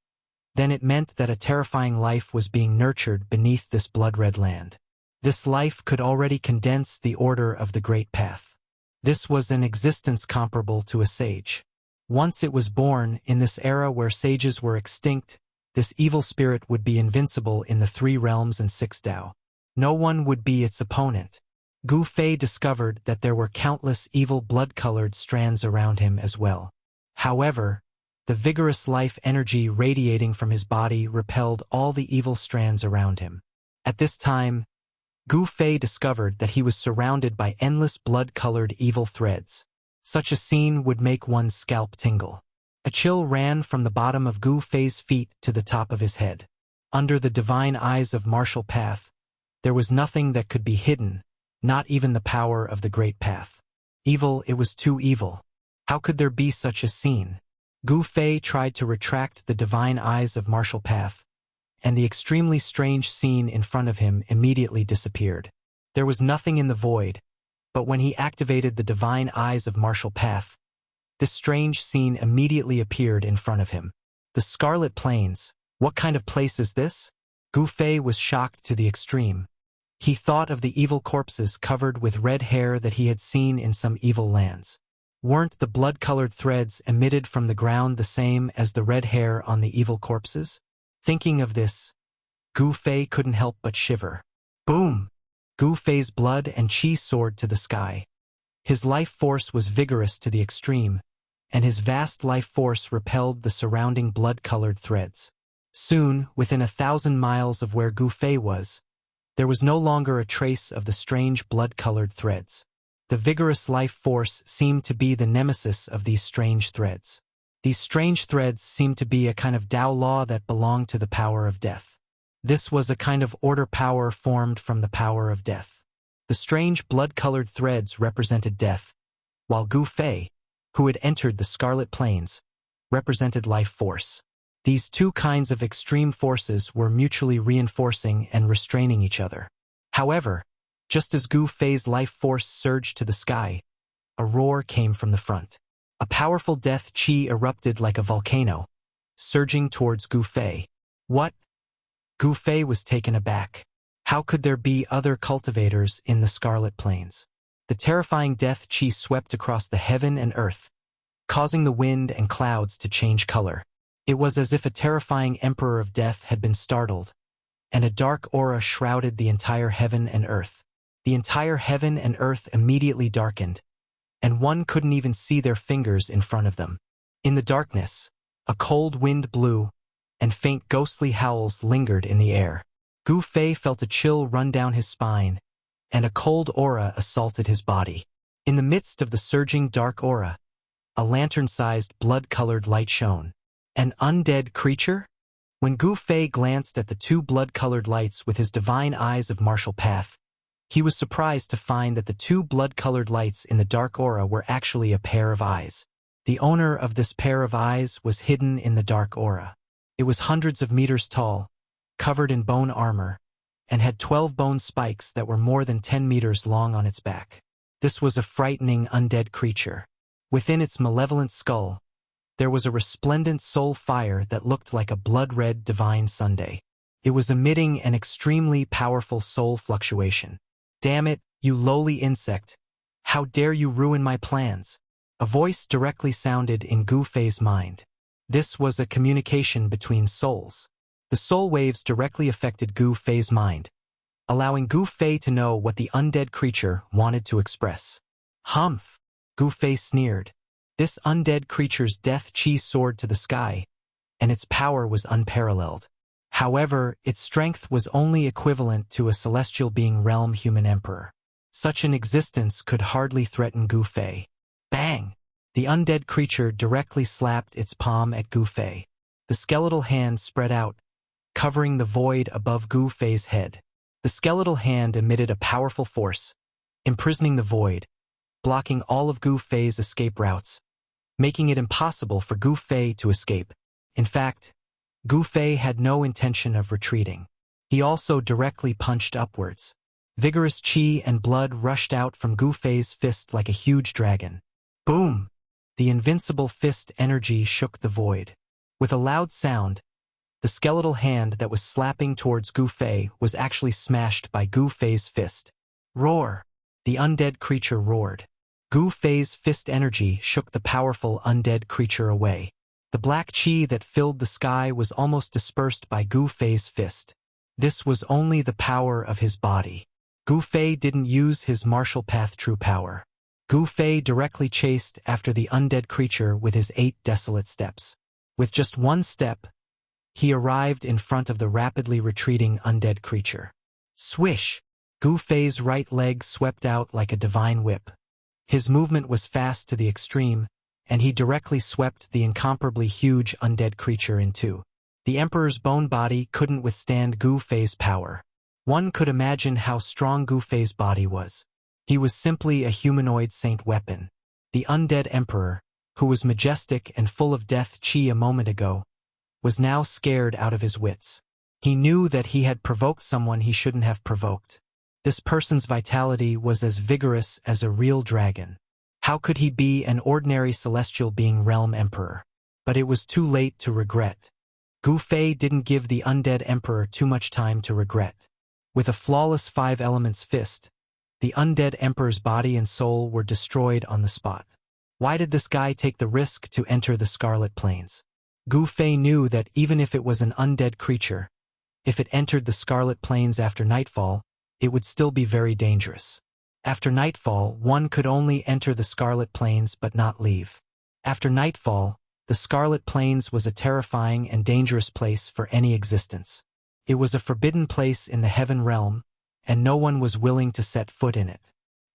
then it meant that a terrifying life was being nurtured beneath this blood-red land. This life could already condense the order of the Great Path. This was an existence comparable to a sage. Once it was born, in this era where sages were extinct, this evil spirit would be invincible in the 3 realms and 6 Tao. No one would be its opponent. Gu Fei discovered that there were countless evil blood-colored strands around him as well. However, the vigorous life energy radiating from his body repelled all the evil strands around him. At this time, Gu Fei discovered that he was surrounded by endless blood-colored evil threads. Such a scene would make one's scalp tingle. A chill ran from the bottom of Gu Fei's feet to the top of his head. Under the divine eyes of Martial Path, there was nothing that could be hidden, not even the power of the Great Path. Evil, it was too evil. How could there be such a scene? Gu Fei tried to retract the divine eyes of Martial Path, and the extremely strange scene in front of him immediately disappeared. There was nothing in the void, but when he activated the divine eyes of Martial Path, this strange scene immediately appeared in front of him. The Scarlet Plains. What kind of place is this? Gu Fei was shocked to the extreme. He thought of the evil corpses covered with red hair that he had seen in some evil lands. Weren't the blood-colored threads emitted from the ground the same as the red hair on the evil corpses? Thinking of this, Gu Fei couldn't help but shiver. Boom! Gu Fei's blood and qi soared to the sky. His life force was vigorous to the extreme, and his vast life force repelled the surrounding blood-colored threads. Soon, within 1,000 miles of where Gu Fei was, there was no longer a trace of the strange blood-colored threads. The vigorous life force seemed to be the nemesis of these strange threads. These strange threads seemed to be a kind of Tao law that belonged to the power of death. This was a kind of order power formed from the power of death. The strange blood-colored threads represented death, while Gu Fei, who had entered the Scarlet Plains, represented life force. These two kinds of extreme forces were mutually reinforcing and restraining each other. However, just as Gu Fei's life force surged to the sky, a roar came from the front. A powerful death qi erupted like a volcano, surging towards Gu Fei. What? Gu Fei was taken aback. How could there be other cultivators in the Scarlet Plains? The terrifying death qi swept across the heaven and earth, causing the wind and clouds to change color. It was as if a terrifying emperor of death had been startled, and a dark aura shrouded the entire heaven and earth. The entire heaven and earth immediately darkened, and one couldn't even see their fingers in front of them. In the darkness, a cold wind blew, and faint ghostly howls lingered in the air. Gu Fei felt a chill run down his spine, and a cold aura assaulted his body. In the midst of the surging dark aura, a lantern-sized blood-colored light shone. An undead creature? When Gu Fei glanced at the two blood-colored lights with his divine eyes of martial path, he was surprised to find that the two blood-colored lights in the dark aura were actually a pair of eyes. The owner of this pair of eyes was hidden in the dark aura. It was hundreds of meters tall, covered in bone armor, and had 12 bone spikes that were more than 10 meters long on its back. This was a frightening undead creature. Within its malevolent skull, there was a resplendent soul fire that looked like a blood-red divine sunday. It was emitting an extremely powerful soul fluctuation. Damn it, you lowly insect! How dare you ruin my plans? A voice directly sounded in Gu Fei's mind. This was a communication between souls. The soul waves directly affected Gu Fei's mind, allowing Gu Fei to know what the undead creature wanted to express. Humph! Gu Fei sneered. This undead creature's death qi soared to the sky, and its power was unparalleled. However, its strength was only equivalent to a celestial being realm human emperor. Such an existence could hardly threaten Gu Fei. Bang! The undead creature directly slapped its palm at Gu Fei. The skeletal hand spread out, covering the void above Gu Fei's head. The skeletal hand emitted a powerful force, imprisoning the void, blocking all of Gu Fei's escape routes, making it impossible for Gu Fei to escape. In fact, Gu Fei had no intention of retreating. He also directly punched upwards. Vigorous qi and blood rushed out from Gu Fei's fist like a huge dragon. Boom! The invincible fist energy shook the void. With a loud sound, the skeletal hand that was slapping towards Gu Fei was actually smashed by Gu Fei's fist. Roar! The undead creature roared. Gu Fei's fist energy shook the powerful undead creature away. The black qi that filled the sky was almost dispersed by Gu Fei's fist. This was only the power of his body. Gu Fei didn't use his martial path true power. Gu Fei directly chased after the undead creature with his 8 desolate steps. With just one step, he arrived in front of the rapidly retreating undead creature. Swish! Gu Fei's right leg swept out like a divine whip. His movement was fast to the extreme, and he directly swept the incomparably huge undead creature in two. The Emperor's bone body couldn't withstand Gu Fei's power. One could imagine how strong Gu Fei's body was. He was simply a humanoid saint weapon. The undead Emperor, who was majestic and full of death qi a moment ago, was now scared out of his wits. He knew that he had provoked someone he shouldn't have provoked. This person's vitality was as vigorous as a real dragon. How could he be an ordinary celestial being realm emperor? But it was too late to regret. Gu Fei didn't give the undead emperor too much time to regret. With a flawless 5 elements fist, the undead emperor's body and soul were destroyed on the spot. Why did this guy take the risk to enter the Scarlet Plains? Gu Fei knew that even if it was an undead creature, if it entered the Scarlet Plains after nightfall, it would still be very dangerous. After nightfall, one could only enter the Scarlet Plains but not leave. After nightfall, the Scarlet Plains was a terrifying and dangerous place for any existence. It was a forbidden place in the heaven realm, and no one was willing to set foot in it.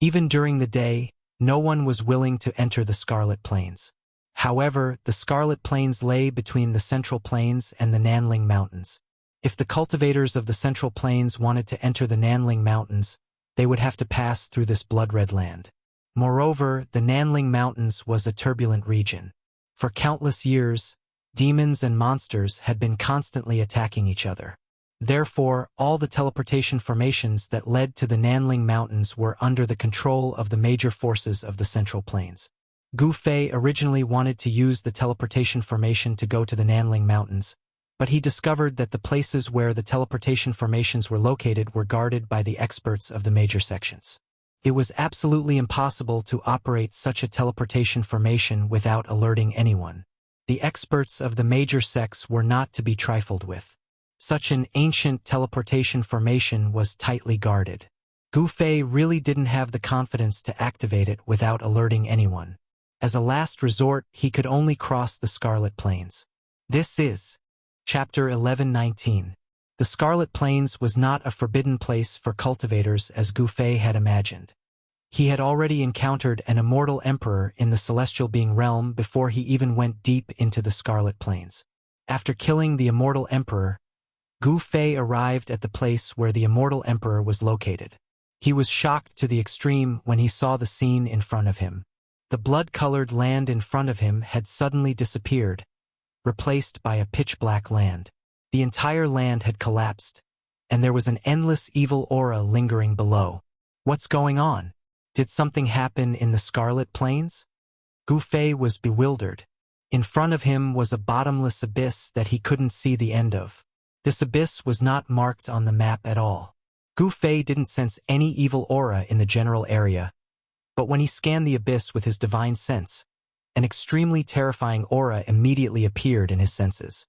Even during the day, no one was willing to enter the Scarlet Plains. However, the Scarlet Plains lay between the Central Plains and the Nanling Mountains. If the cultivators of the Central Plains wanted to enter the Nanling Mountains, they would have to pass through this blood-red land. Moreover, the Nanling Mountains was a turbulent region. For countless years, demons and monsters had been constantly attacking each other. Therefore, all the teleportation formations that led to the Nanling Mountains were under the control of the major forces of the Central Plains. Gu Fei originally wanted to use the teleportation formation to go to the Nanling Mountains, but he discovered that the places where the teleportation formations were located were guarded by the experts of the major sections. It was absolutely impossible to operate such a teleportation formation without alerting anyone. The experts of the major sects were not to be trifled with. Such an ancient teleportation formation was tightly guarded. Gu Fei really didn't have the confidence to activate it without alerting anyone. As a last resort, he could only cross the Scarlet Plains. This is Chapter 1119. The Scarlet Plains was not a forbidden place for cultivators as Gu Fei had imagined. He had already encountered an immortal emperor in the celestial being realm before he even went deep into the Scarlet Plains. After killing the immortal emperor, Gu Fei arrived at the place where the immortal emperor was located. He was shocked to the extreme when he saw the scene in front of him. The blood-colored land in front of him had suddenly disappeared, replaced by a pitch-black land. The entire land had collapsed, and there was an endless evil aura lingering below. What's going on? Did something happen in the Scarlet Plains? Gu Fei was bewildered. In front of him was a bottomless abyss that he couldn't see the end of. This abyss was not marked on the map at all. Gu Fei didn't sense any evil aura in the general area, but when he scanned the abyss with his divine sense, an extremely terrifying aura immediately appeared in his senses.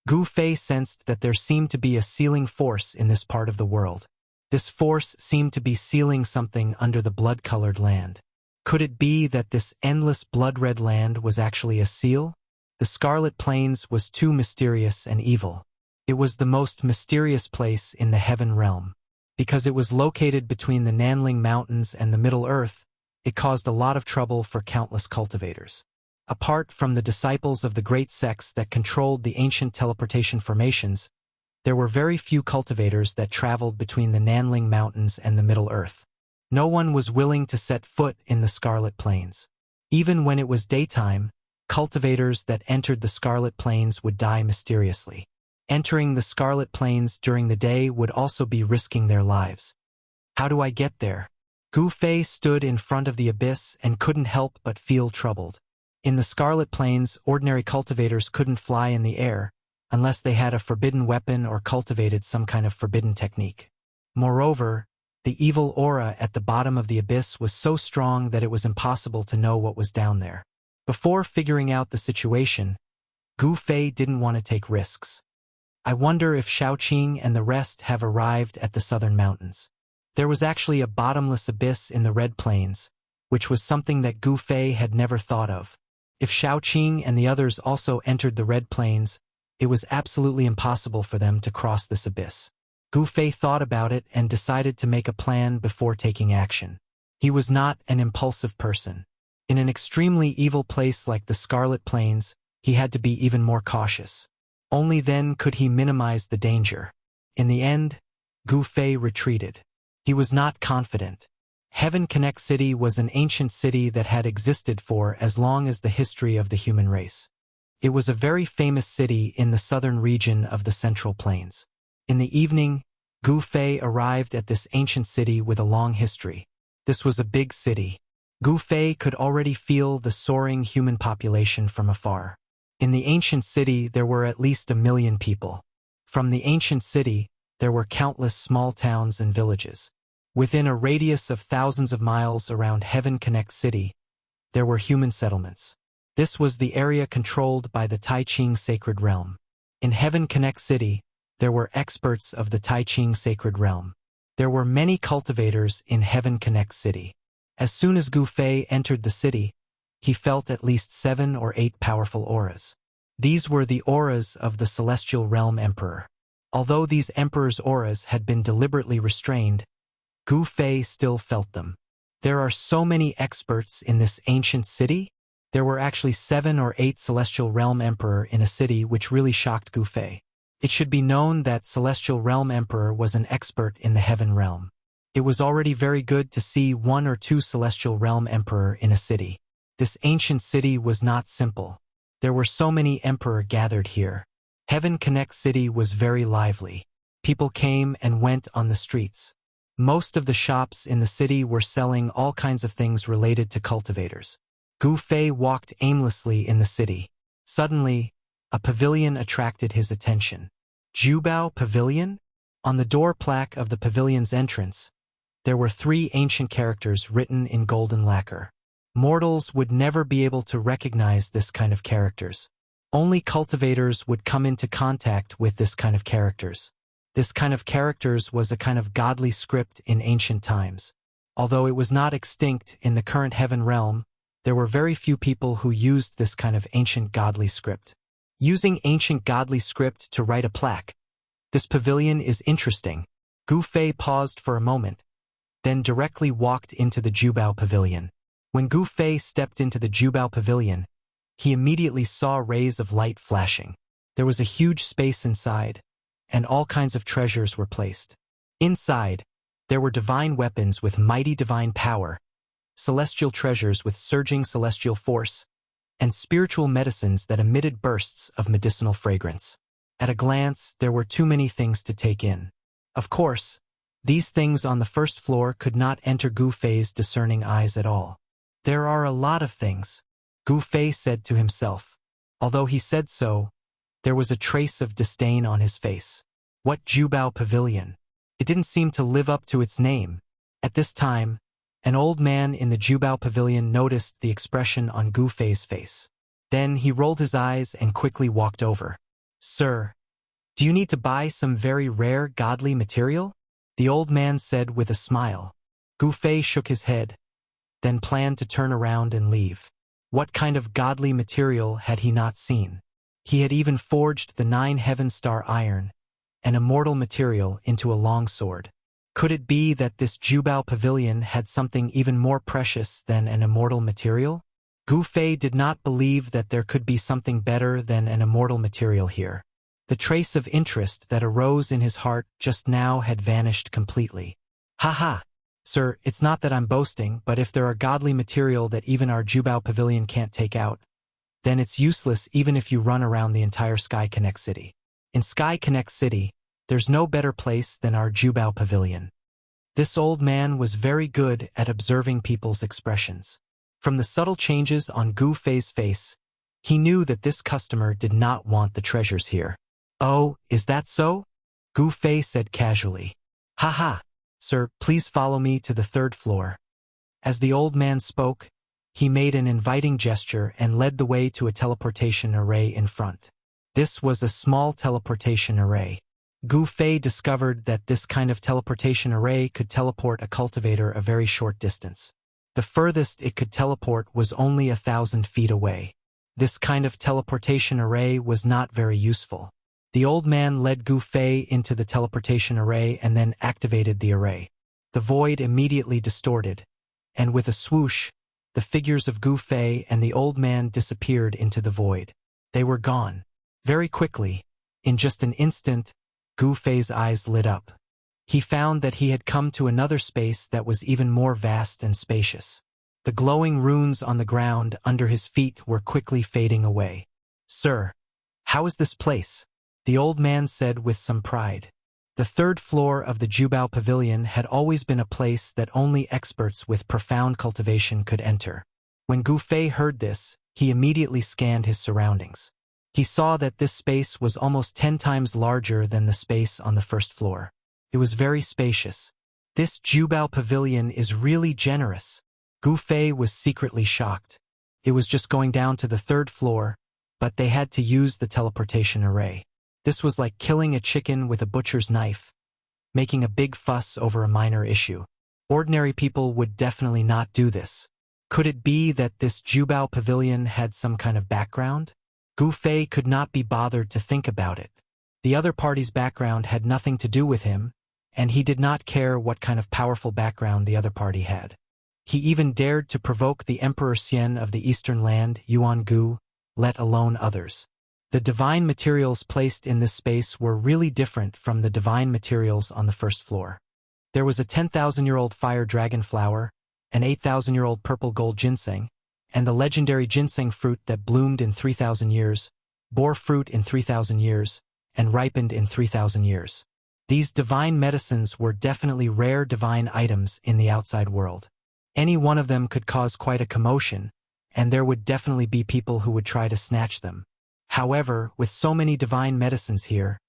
Gu Fei sensed that there seemed to be a sealing force in this part of the world. This force seemed to be sealing something under the blood-colored land. Could it be that this endless blood-red land was actually a seal? The Scarlet Plains was too mysterious and evil. It was the most mysterious place in the heaven realm. Because it was located between the Nanling Mountains and the Middle Earth, it caused a lot of trouble for countless cultivators. Apart from the disciples of the great sects that controlled the ancient teleportation formations, there were very few cultivators that traveled between the Nanling Mountains and the Middle Earth. No one was willing to set foot in the Scarlet Plains. Even when it was daytime, cultivators that entered the Scarlet Plains would die mysteriously. Entering the Scarlet Plains during the day would also be risking their lives. How do I get there? Gu Fei stood in front of the abyss and couldn't help but feel troubled. In the Scarlet Plains, ordinary cultivators couldn't fly in the air unless they had a forbidden weapon or cultivated some kind of forbidden technique. Moreover, the evil aura at the bottom of the abyss was so strong that it was impossible to know what was down there. Before figuring out the situation, Gu Fei didn't want to take risks. I wonder if Shaoqing and the rest have arrived at the southern mountains. There was actually a bottomless abyss in the Red Plains, which was something that Gu Fei had never thought of. If Shaoqing and the others also entered the Red Plains, it was absolutely impossible for them to cross this abyss. Gu Fei thought about it and decided to make a plan before taking action. He was not an impulsive person. In an extremely evil place like the Scarlet Plains, he had to be even more cautious. Only then could he minimize the danger. In the end, Gu Fei retreated. He was not confident. Heaven Connect City was an ancient city that had existed for as long as the history of the human race. It was a very famous city in the southern region of the Central Plains. In the evening, Gu Fei arrived at this ancient city with a long history. This was a big city. Gu Fei could already feel the soaring human population from afar. In the ancient city, there were at least 1 million people. From the ancient city, there were countless small towns and villages. Within a radius of thousands of miles around Heaven Connect City, there were human settlements. This was the area controlled by the Tai Ching Sacred Realm. In Heaven Connect City, there were experts of the Tai Ching Sacred Realm. There were many cultivators in Heaven Connect City. As soon as Gu Fei entered the city, he felt at least 7 or 8 powerful auras. These were the auras of the Celestial Realm Emperor. Although these Emperor's auras had been deliberately restrained, Gu Fei still felt them. There are so many experts in this ancient city? There were actually 7 or 8 Celestial Realm Emperor in a city, which really shocked Gu Fei. It should be known that Celestial Realm Emperor was an expert in the Heaven Realm. It was already very good to see 1 or 2 Celestial Realm Emperor in a city. This ancient city was not simple. There were so many Emperor gathered here. Heaven Connect City was very lively. People came and went on the streets. Most of the shops in the city were selling all kinds of things related to cultivators. Gu Fei walked aimlessly in the city. Suddenly, a pavilion attracted his attention. Jubao Pavilion? On the door plaque of the pavilion's entrance, there were 3 ancient characters written in golden lacquer. Mortals would never be able to recognize this kind of characters. Only cultivators would come into contact with this kind of characters. This kind of characters was a kind of godly script in ancient times. Although it was not extinct in the current Heaven Realm, there were very few people who used this kind of ancient godly script. Using ancient godly script to write a plaque. This pavilion is interesting. Gu Fei paused for a moment, then directly walked into the Jubao Pavilion. When Gu Fei stepped into the Jubao Pavilion, he immediately saw rays of light flashing. There was a huge space inside, and all kinds of treasures were placed. Inside, there were divine weapons with mighty divine power, celestial treasures with surging celestial force, and spiritual medicines that emitted bursts of medicinal fragrance. At a glance, there were too many things to take in. Of course, these things on the first floor could not enter Gu Fei's discerning eyes at all. There are a lot of things, Gu Fei said to himself. Although he said so, there was a trace of disdain on his face. What Jubao Pavilion? It didn't seem to live up to its name. At this time, an old man in the Jubao Pavilion noticed the expression on Gu Fei's face. Then he rolled his eyes and quickly walked over. Sir, do you need to buy some very rare godly material? The old man said with a smile. Gu Fei shook his head, then planned to turn around and leave. What kind of godly material had he not seen? He had even forged the 9 Heaven Star iron, an immortal material, into a long sword. Could it be that this Jubao Pavilion had something even more precious than an immortal material? Gu Fei did not believe that there could be something better than an immortal material here. The trace of interest that arose in his heart just now had vanished completely. Haha! Sir, it's not that I'm boasting, but if there are godly material that even our Jubao Pavilion can't take out, then it's useless even if you run around the entire Sky Connect City. In Sky Connect City, there's no better place than our Jubao Pavilion. This old man was very good at observing people's expressions. From the subtle changes on Gu Fei's face, he knew that this customer did not want the treasures here. Oh, is that so? Gu Fei said casually. Haha, sir, please follow me to the 3rd floor. As the old man spoke, he made an inviting gesture and led the way to a teleportation array in front. This was a small teleportation array. Gu Fei discovered that this kind of teleportation array could teleport a cultivator a very short distance. The furthest it could teleport was only 1,000 feet away. This kind of teleportation array was not very useful. The old man led Gu Fei into the teleportation array and then activated the array. The void immediately distorted, and with a swoosh, the figures of Gu Fei and the old man disappeared into the void. They were gone. Very quickly, in just an instant, Gu Fei's eyes lit up. He found that he had come to another space that was even more vast and spacious. The glowing runes on the ground under his feet were quickly fading away. Sir, how is this place? The old man said with some pride. The 3rd floor of the Jubao Pavilion had always been a place that only experts with profound cultivation could enter. When Gu Fei heard this, he immediately scanned his surroundings. He saw that this space was almost 10 times larger than the space on the first floor. It was very spacious. This Jubao pavilion is really generous. Gu Fei was secretly shocked. It was just going down to the third floor, but they had to use the teleportation array. This was like killing a chicken with a butcher's knife, making a big fuss over a minor issue. Ordinary people would definitely not do this. Could it be that this Jubao pavilion had some kind of background? Gu Fei could not be bothered to think about it. The other party's background had nothing to do with him, and he did not care what kind of powerful background the other party had. He even dared to provoke the Emperor Xian of the eastern land, Yuan Gu, let alone others. The divine materials placed in this space were really different from the divine materials on the first floor. There was a 10,000-year-old fire dragon flower, an 8,000-year-old purple gold ginseng, and the legendary ginseng fruit that bloomed in 3,000 years, bore fruit in 3,000 years, and ripened in 3,000 years. These divine medicines were definitely rare divine items in the outside world. Any one of them could cause quite a commotion, and there would definitely be people who would try to snatch them. However, with so many divine medicines here,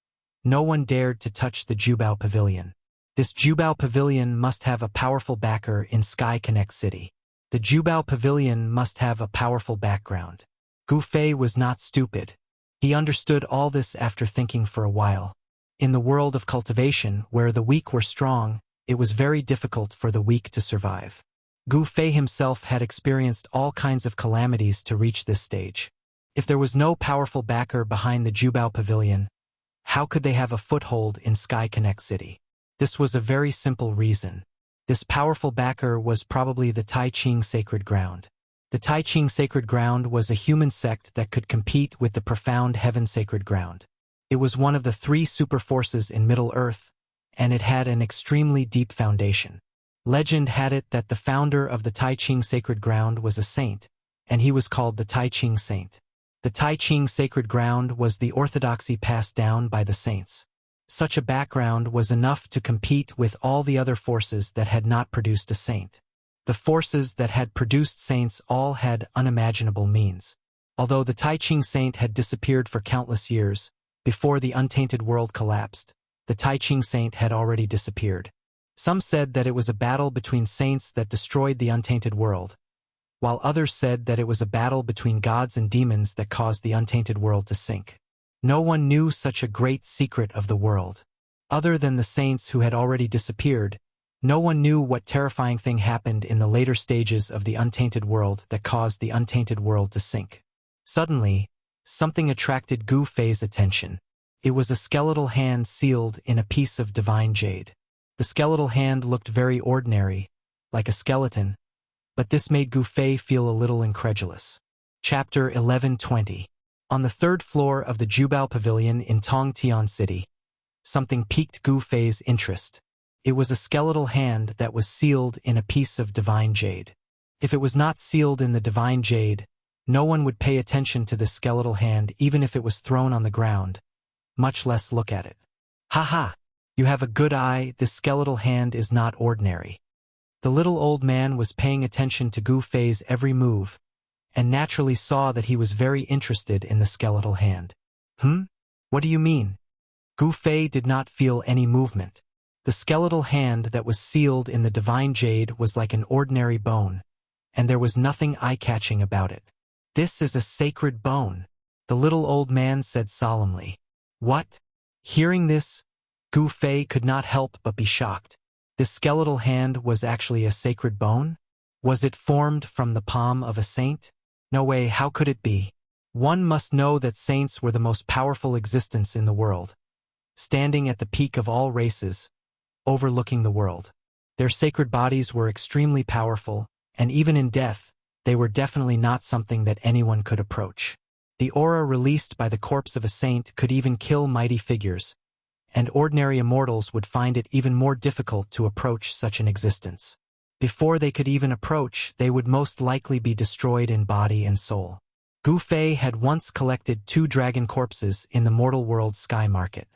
no one dared to touch the Jubao Pavilion. This Jubao Pavilion must have a powerful backer in Sky Connect City. The Jubao Pavilion must have a powerful background. Gu Fei was not stupid. He understood all this after thinking for a while. In the world of cultivation, where the weak were strong, it was very difficult for the weak to survive. Gu Fei himself had experienced all kinds of calamities to reach this stage. If there was no powerful backer behind the Jubao Pavilion, how could they have a foothold in Sky Connect City? This was a very simple reason. This powerful backer was probably the Tai Ching Sacred Ground. The Tai Ching Sacred Ground was a human sect that could compete with the profound Heaven Sacred Ground. It was one of the 3 super forces in Middle-earth, and it had an extremely deep foundation. Legend had it that the founder of the Tai Ching Sacred Ground was a saint, and he was called the Tai Ching Saint. The Tai Ching Sacred Ground was the orthodoxy passed down by the saints. Such a background was enough to compete with all the other forces that had not produced a saint. The forces that had produced saints all had unimaginable means. Although the Tai Ching Saint had disappeared for countless years, before the untainted world collapsed, the Tai Ching Saint had already disappeared. Some said that it was a battle between saints that destroyed the untainted world, while others said that it was a battle between gods and demons that caused the untainted world to sink. No one knew such a great secret of the world. Other than the saints who had already disappeared, no one knew what terrifying thing happened in the later stages of the untainted world that caused the untainted world to sink. Suddenly, something attracted Gu Fei's attention. It was a skeletal hand sealed in a piece of divine jade. The skeletal hand looked very ordinary, like a skeleton, but this made Gu Fei feel a little incredulous. Chapter 11:20. On the 3rd floor of the Jubao Pavilion in Tongtian City, something piqued Gu Fei's interest. It was a skeletal hand that was sealed in a piece of divine jade. If it was not sealed in the divine jade, no one would pay attention to this skeletal hand even if it was thrown on the ground, much less look at it. "Ha! You have a good eye, this skeletal hand is not ordinary." The little old man was paying attention to Gu Fei's every move, and naturally saw that he was very interested in the skeletal hand. What do you mean?" Gu Fei did not feel any movement. The skeletal hand that was sealed in the divine jade was like an ordinary bone, and there was nothing eye-catching about it. "This is a sacred bone," the little old man said solemnly. "What?" Hearing this, Gu Fei could not help but be shocked. This skeletal hand was actually a sacred bone? Was it formed from the palm of a saint? No way, how could it be? One must know that saints were the most powerful existence in the world, standing at the peak of all races, overlooking the world. Their sacred bodies were extremely powerful, and even in death, they were definitely not something that anyone could approach. The aura released by the corpse of a saint could even kill mighty figures, and ordinary immortals would find it even more difficult to approach such an existence. Before they could even approach, they would most likely be destroyed in body and soul. Gu Fei had once collected 2 dragon corpses in the mortal world sky market.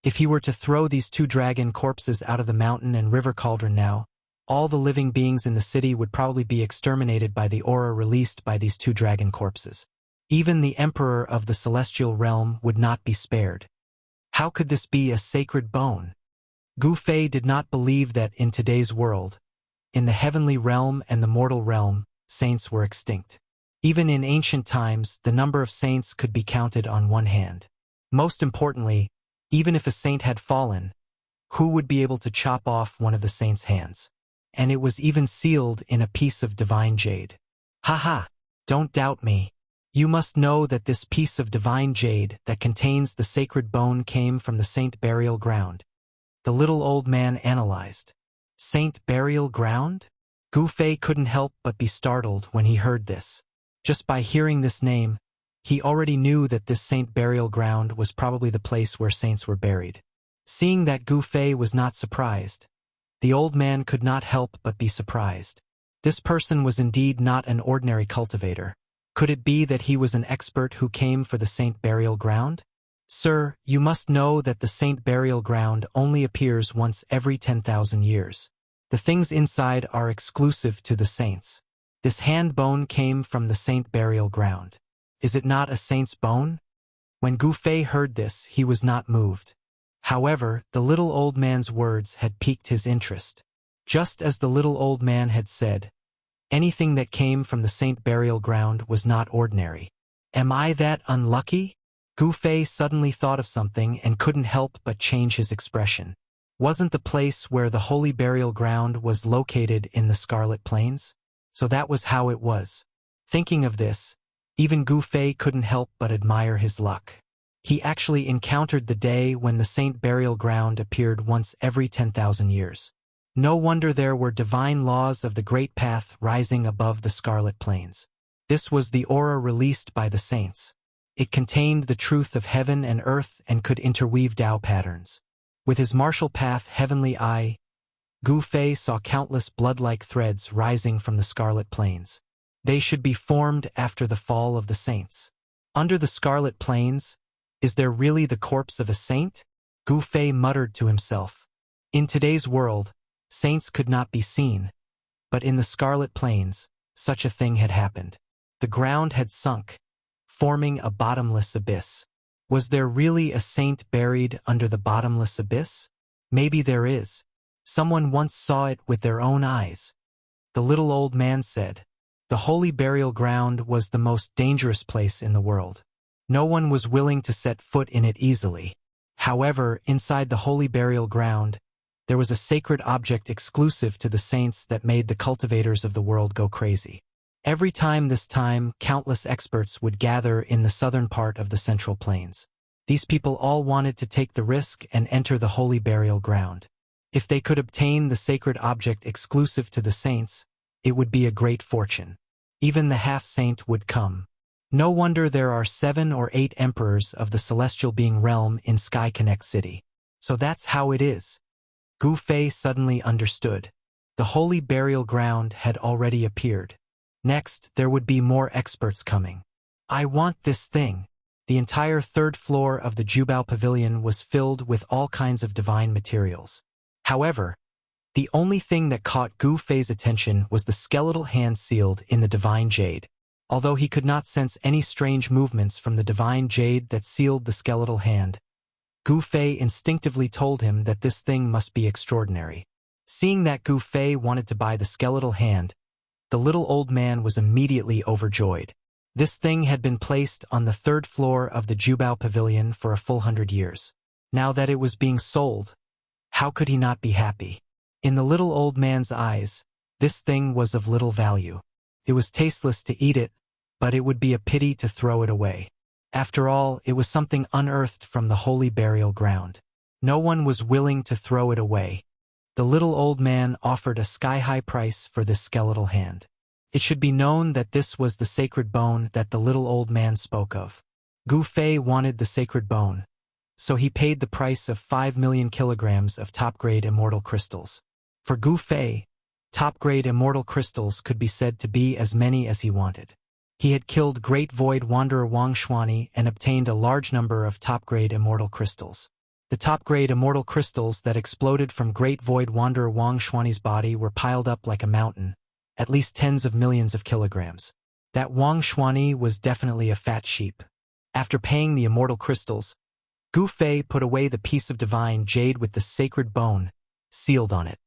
If he were to throw these 2 dragon corpses out of the mountain and river cauldron now, all the living beings in the city would probably be exterminated by the aura released by these 2 dragon corpses. Even the emperor of the celestial realm would not be spared. How could this be a sacred bone? Gu Fei did not believe that in today's world, in the heavenly realm and the mortal realm, saints were extinct. Even in ancient times, the number of saints could be counted on one hand. Most importantly, even if a saint had fallen, who would be able to chop off one of the saint's hands? And it was even sealed in a piece of divine jade. Haha, don't doubt me. You must know that this piece of divine jade that contains the sacred bone came from the saint burial ground. The little old man analyzed. Saint burial ground? Gu Fei couldn't help but be startled when he heard this. Just by hearing this name, he already knew that this saint burial ground was probably the place where saints were buried. Seeing that Gu Fei was not surprised, the old man could not help but be surprised. This person was indeed not an ordinary cultivator. Could it be that he was an expert who came for the saint burial ground? Sir, you must know that the saint burial ground only appears once every 10,000 years. The things inside are exclusive to the saints. This hand bone came from the saint burial ground. Is it not a saint's bone? When Gu Fei heard this, he was not moved. However, the little old man's words had piqued his interest. Just as the little old man had said, anything that came from the saint burial ground was not ordinary. Am I that unlucky? Gu Fei suddenly thought of something and couldn't help but change his expression. Wasn't the place where the holy burial ground was located in the Scarlet Plains? So that was how it was. Thinking of this, even Gu Fei couldn't help but admire his luck. He actually encountered the day when the saint burial ground appeared once every 10,000 years. No wonder there were divine laws of the great path rising above the Scarlet Plains. This was the aura released by the saints. It contained the truth of heaven and earth and could interweave Tao patterns. With his martial path heavenly eye, Gu Fei saw countless blood-like threads rising from the Scarlet Plains. They should be formed after the fall of the saints. Under the Scarlet Plains, is there really the corpse of a saint? Gu Fei muttered to himself. In today's world, saints could not be seen, but in the Scarlet Plains, such a thing had happened. The ground had sunk, forming a bottomless abyss. Was there really a saint buried under the bottomless abyss? Maybe there is. Someone once saw it with their own eyes. The little old man said. The holy burial ground was the most dangerous place in the world. No one was willing to set foot in it easily. However, inside the holy burial ground, there was a sacred object exclusive to the saints that made the cultivators of the world go crazy. Every time, countless experts would gather in the southern part of the Central Plains. These people all wanted to take the risk and enter the holy burial ground. If they could obtain the sacred object exclusive to the saints, it would be a great fortune. Even the half-saint would come. No wonder there are 7 or 8 emperors of the celestial being realm in Sky Connect City. So that's how it is. Gu Fei suddenly understood. The holy burial ground had already appeared. Next, there would be more experts coming. I want this thing. The entire 3rd floor of the Jubao Pavilion was filled with all kinds of divine materials. However, the only thing that caught Gu Fei's attention was the skeletal hand sealed in the divine jade. Although he could not sense any strange movements from the divine jade that sealed the skeletal hand, Gu Fei instinctively told him that this thing must be extraordinary. Seeing that Gu Fei wanted to buy the skeletal hand, the little old man was immediately overjoyed. This thing had been placed on the 3rd floor of the Jubao Pavilion for a full 100 years. Now that it was being sold, how could he not be happy? In the little old man's eyes, this thing was of little value. It was tasteless to eat it, but it would be a pity to throw it away. After all, it was something unearthed from the holy burial ground. No one was willing to throw it away. The little old man offered a sky-high price for this skeletal hand. It should be known that this was the sacred bone that the little old man spoke of. Gu Fei wanted the sacred bone, so he paid the price of 5 million kilograms of top-grade immortal crystals. For Gu Fei, top-grade immortal crystals could be said to be as many as he wanted. He had killed Great Void Wanderer Wang Xuani and obtained a large number of top-grade immortal crystals. The top-grade immortal crystals that exploded from Great Void Wanderer Wang Xuani's body were piled up like a mountain, at least tens of millions of kilograms. That Wang Xuanyi was definitely a fat sheep. After paying the immortal crystals, Gu Fei put away the piece of divine jade with the sacred bone sealed on it,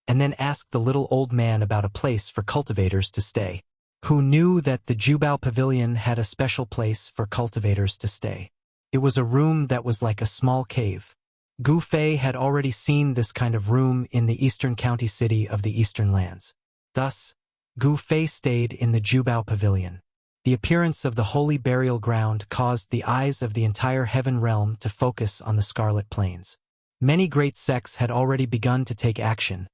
and then asked the little old man about a place for cultivators to stay. Who knew that the Jubao Pavilion had a special place for cultivators to stay? It was a room that was like a small cave. Gu Fei had already seen this kind of room in the eastern county city of the Eastern Lands. Thus, Gu Fei stayed in the Jubao Pavilion. The appearance of the holy burial ground caused the eyes of the entire heaven realm to focus on the Scarlet Plains. Many great sects had already begun to take action,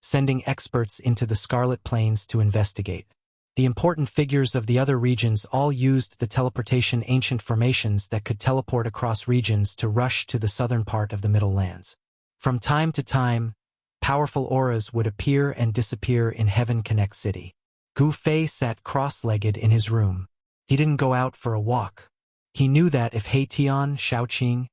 sending experts into the Scarlet Plains to investigate. The important figures of the other regions all used the teleportation ancient formations that could teleport across regions to rush to the southern part of the Middle Lands. From time to time, powerful auras would appear and disappear in Heaven Connect City. Gu Fei sat cross-legged in his room. He didn't go out for a walk. He knew that if He Tian, Shaoqing,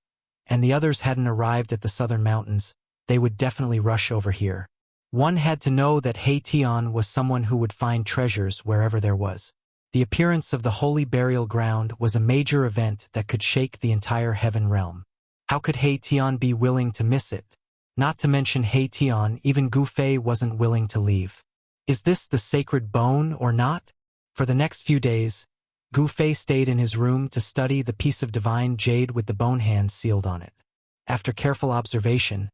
and the others hadn't arrived at the southern mountains, they would definitely rush over here. One had to know that He Tian was someone who would find treasures wherever there was. The appearance of the holy burial ground was a major event that could shake the entire heaven realm. How could He Tian be willing to miss it? Not to mention He Tian, even Gu Fei wasn't willing to leave. Is this the sacred bone or not? For the next few days, Gu Fei stayed in his room to study the piece of divine jade with the bone hand sealed on it. After careful observation,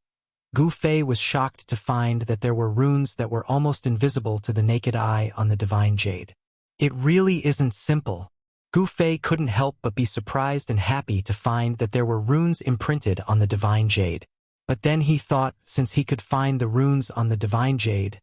Gu Fei was shocked to find that there were runes that were almost invisible to the naked eye on the divine jade. It really isn't simple. Gu Fei couldn't help but be surprised and happy to find that there were runes imprinted on the divine jade. But then he thought, since he could find the runes on the divine jade,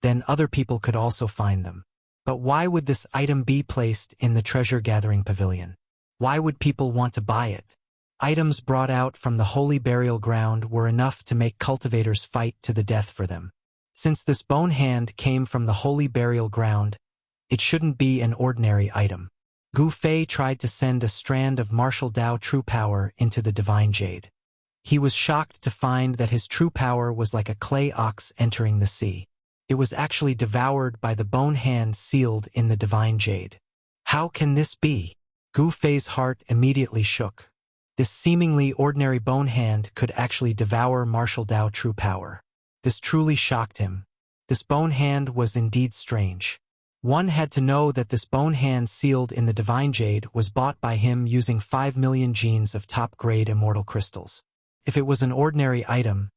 then other people could also find them. But why would this item be placed in the treasure-gathering pavilion? Why would people want to buy it? Items brought out from the holy burial ground were enough to make cultivators fight to the death for them. Since this bone hand came from the holy burial ground, it shouldn't be an ordinary item. Gu Fei tried to send a strand of martial Dao true power into the divine jade. He was shocked to find that his true power was like a clay ox entering the sea. It was actually devoured by the bone hand sealed in the divine jade. How can this be? Gu Fei's heart immediately shook. This seemingly ordinary bone hand could actually devour martial Dao true power. This truly shocked him. This bone hand was indeed strange. One had to know that this bone hand sealed in the divine jade was bought by him using 5 million genes of top-grade immortal crystals. If it was an ordinary item,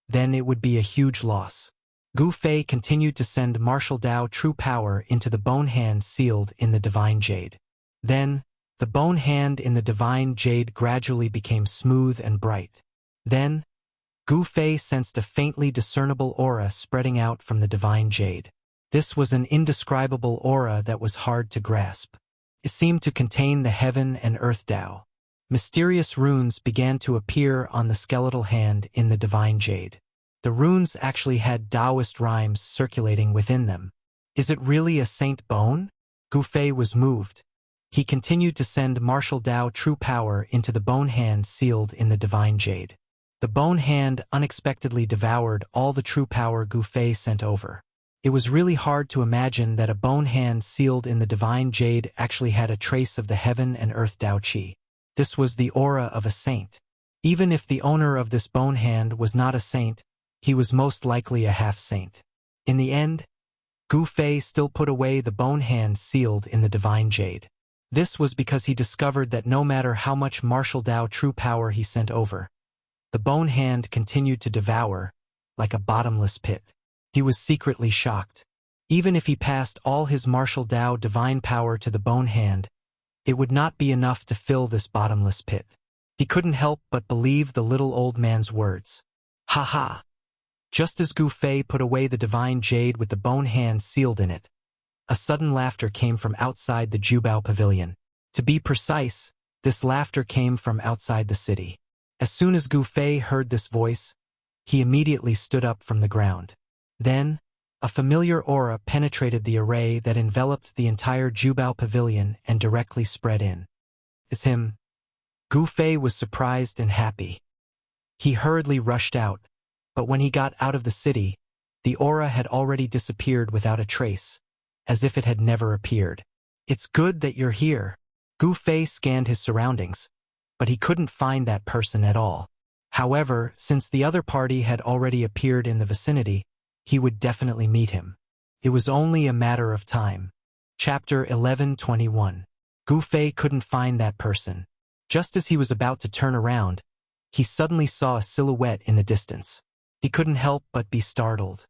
then it would be a huge loss. Gu Fei continued to send martial Dao true power into the bone hand sealed in the divine jade. Then, the bone hand in the divine jade gradually became smooth and bright. Then, Gu Fei sensed a faintly discernible aura spreading out from the divine jade. This was an indescribable aura that was hard to grasp. It seemed to contain the heaven and earth Dao. Mysterious runes began to appear on the skeletal hand in the divine jade. The runes actually had Taoist rhymes circulating within them. Is it really a saint bone? Gu Fei was moved. He continued to send martial Dao true power into the bone hand sealed in the divine jade. The bone hand unexpectedly devoured all the true power Gu Fei sent over. It was really hard to imagine that a bone hand sealed in the divine jade actually had a trace of the heaven and earth Dao Qi. This was the aura of a saint. Even if the owner of this bone hand was not a saint, he was most likely a half-saint. In the end, Gu Fei still put away the bone hand sealed in the divine jade. This was because he discovered that no matter how much martial Dao true power he sent over, the bone hand continued to devour, like a bottomless pit. He was secretly shocked. Even if he passed all his martial Dao divine power to the bone hand, it would not be enough to fill this bottomless pit. He couldn't help but believe the little old man's words. Ha ha! Just as Gu Fei put away the divine jade with the bone hand sealed in it, a sudden laughter came from outside the Jubao Pavilion. To be precise, this laughter came from outside the city. As soon as Gu Fei heard this voice, he immediately stood up from the ground. Then, a familiar aura penetrated the array that enveloped the entire Jubao Pavilion and directly spread in. It's him. Gu Fei was surprised and happy. He hurriedly rushed out, but when he got out of the city, the aura had already disappeared without a trace, as if it had never appeared. It's good that you're here. Gu Fei scanned his surroundings, but he couldn't find that person at all. However, since the other party had already appeared in the vicinity, he would definitely meet him. It was only a matter of time. Chapter 11:21. Gu Fei couldn't find that person. Just as he was about to turn around, he suddenly saw a silhouette in the distance. He couldn't help but be startled.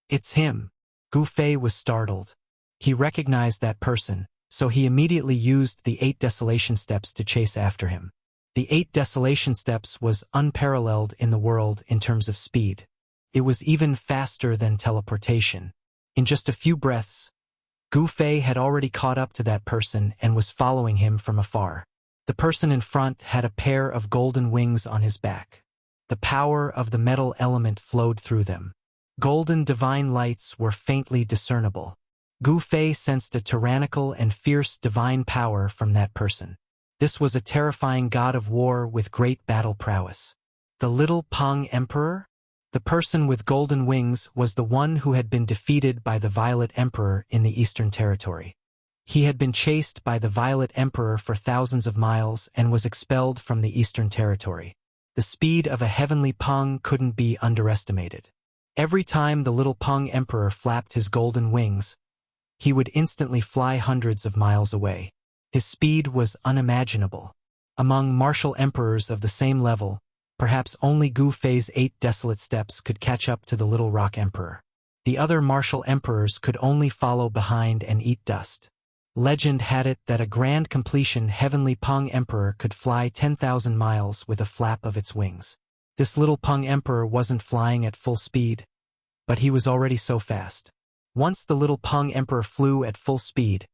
It's him. Gu Fei was startled. He recognized that person, so he immediately used the 8 desolation steps to chase after him. The 8 desolation steps was unparalleled in the world in terms of speed. It was even faster than teleportation. In just a few breaths, Gu Fei had already caught up to that person and was following him from afar. The person in front had a pair of golden wings on his back. The power of the metal element flowed through them. Golden divine lights were faintly discernible. Gu Fei sensed a tyrannical and fierce divine power from that person. This was a terrifying god of war with great battle prowess. The little Peng Emperor? The person with golden wings was the one who had been defeated by the Violet Emperor in the Eastern Territory. He had been chased by the Violet Emperor for thousands of miles and was expelled from the Eastern Territory. The speed of a heavenly Peng couldn't be underestimated. Every time the little Peng Emperor flapped his golden wings, he would instantly fly hundreds of miles away. His speed was unimaginable. Among martial emperors of the same level, perhaps only Gu Fei's 8 desolate steps could catch up to the Little Rock Emperor. The other martial emperors could only follow behind and eat dust. Legend had it that a grand completion heavenly Peng Emperor could fly 10,000 miles with a flap of its wings. This little Peng Emperor wasn't flying at full speed, but he was already so fast. Once the little Peng Emperor flew at full speed,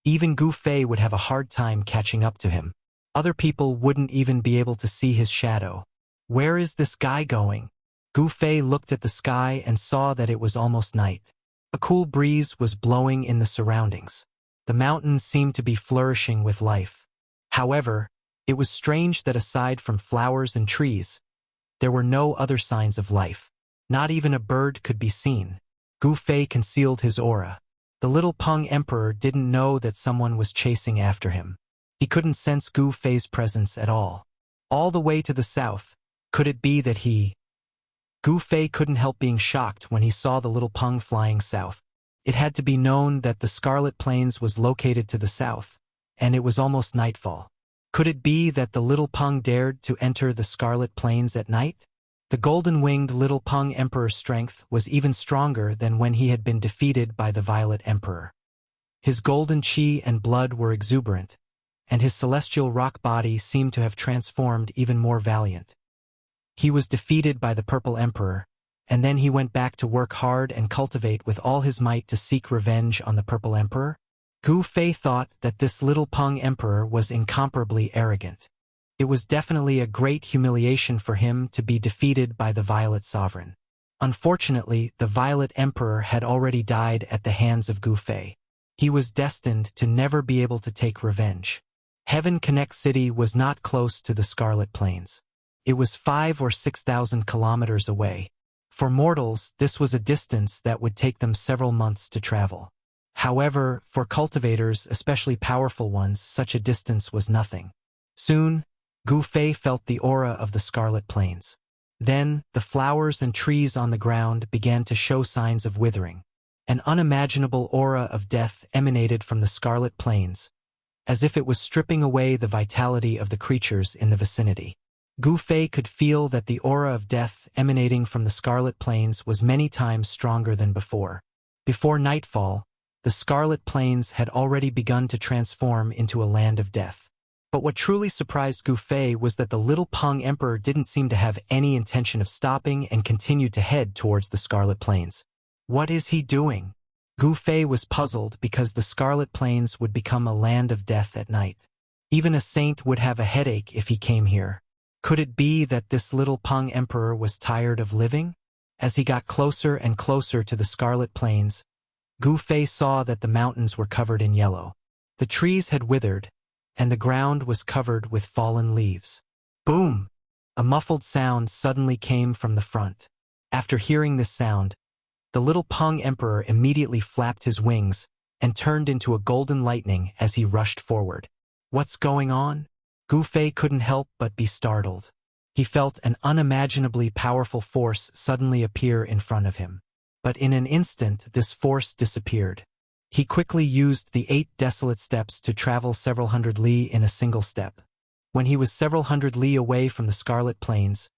even Gu Fei would have a hard time catching up to him. Other people wouldn't even be able to see his shadow. Where is this guy going? Gu Fei looked at the sky and saw that it was almost night. A cool breeze was blowing in the surroundings. The mountains seemed to be flourishing with life. However, it was strange that aside from flowers and trees, there were no other signs of life. Not even a bird could be seen. Gu Fei concealed his aura. The little Peng Emperor didn't know that someone was chasing after him. He couldn't sense Gu Fei's presence at all. All the way to the south, could it be that he... Gu Fei couldn't help being shocked when he saw the little Peng flying south. It had to be known that the Scarlet Plains was located to the south, and it was almost nightfall. Could it be that the little Peng dared to enter the Scarlet Plains at night? The golden-winged little Peng Emperor's strength was even stronger than when he had been defeated by the Violet Emperor. His golden chi and blood were exuberant, and his celestial rock body seemed to have transformed even more valiant. He was defeated by the Purple Emperor, and then he went back to work hard and cultivate with all his might to seek revenge on the Purple Emperor. Gu Fei thought that this little Peng Emperor was incomparably arrogant. It was definitely a great humiliation for him to be defeated by the Violet Sovereign. Unfortunately, the Violet Emperor had already died at the hands of Gu Fei. He was destined to never be able to take revenge. Heaven Connect City was not close to the Scarlet Plains. It was 5,000 or 6,000 kilometers away. For mortals, this was a distance that would take them several months to travel. However, for cultivators, especially powerful ones, such a distance was nothing. Soon, Gu Fei felt the aura of the Scarlet Plains. Then, the flowers and trees on the ground began to show signs of withering. An unimaginable aura of death emanated from the Scarlet Plains, as if it was stripping away the vitality of the creatures in the vicinity. Gu Fei could feel that the aura of death emanating from the Scarlet Plains was many times stronger than before. Before nightfall, the Scarlet Plains had already begun to transform into a land of death. But what truly surprised Gu Fei was that the little Peng Emperor didn't seem to have any intention of stopping and continued to head towards the Scarlet Plains. What is he doing? Gu Fei was puzzled because the Scarlet Plains would become a land of death at night. Even a saint would have a headache if he came here. Could it be that this little Peng Emperor was tired of living? As he got closer and closer to the Scarlet Plains, Gu Fei saw that the mountains were covered in yellow. The trees had withered, and the ground was covered with fallen leaves. Boom! A muffled sound suddenly came from the front. After hearing this sound, the little Peng Emperor immediately flapped his wings and turned into a golden lightning as he rushed forward. What's going on? Gu Fei couldn't help but be startled. He felt an unimaginably powerful force suddenly appear in front of him. But in an instant this force disappeared. He quickly used the 8 desolate steps to travel several hundred li in a single step. When he was several hundred li away from the Scarlet Plains,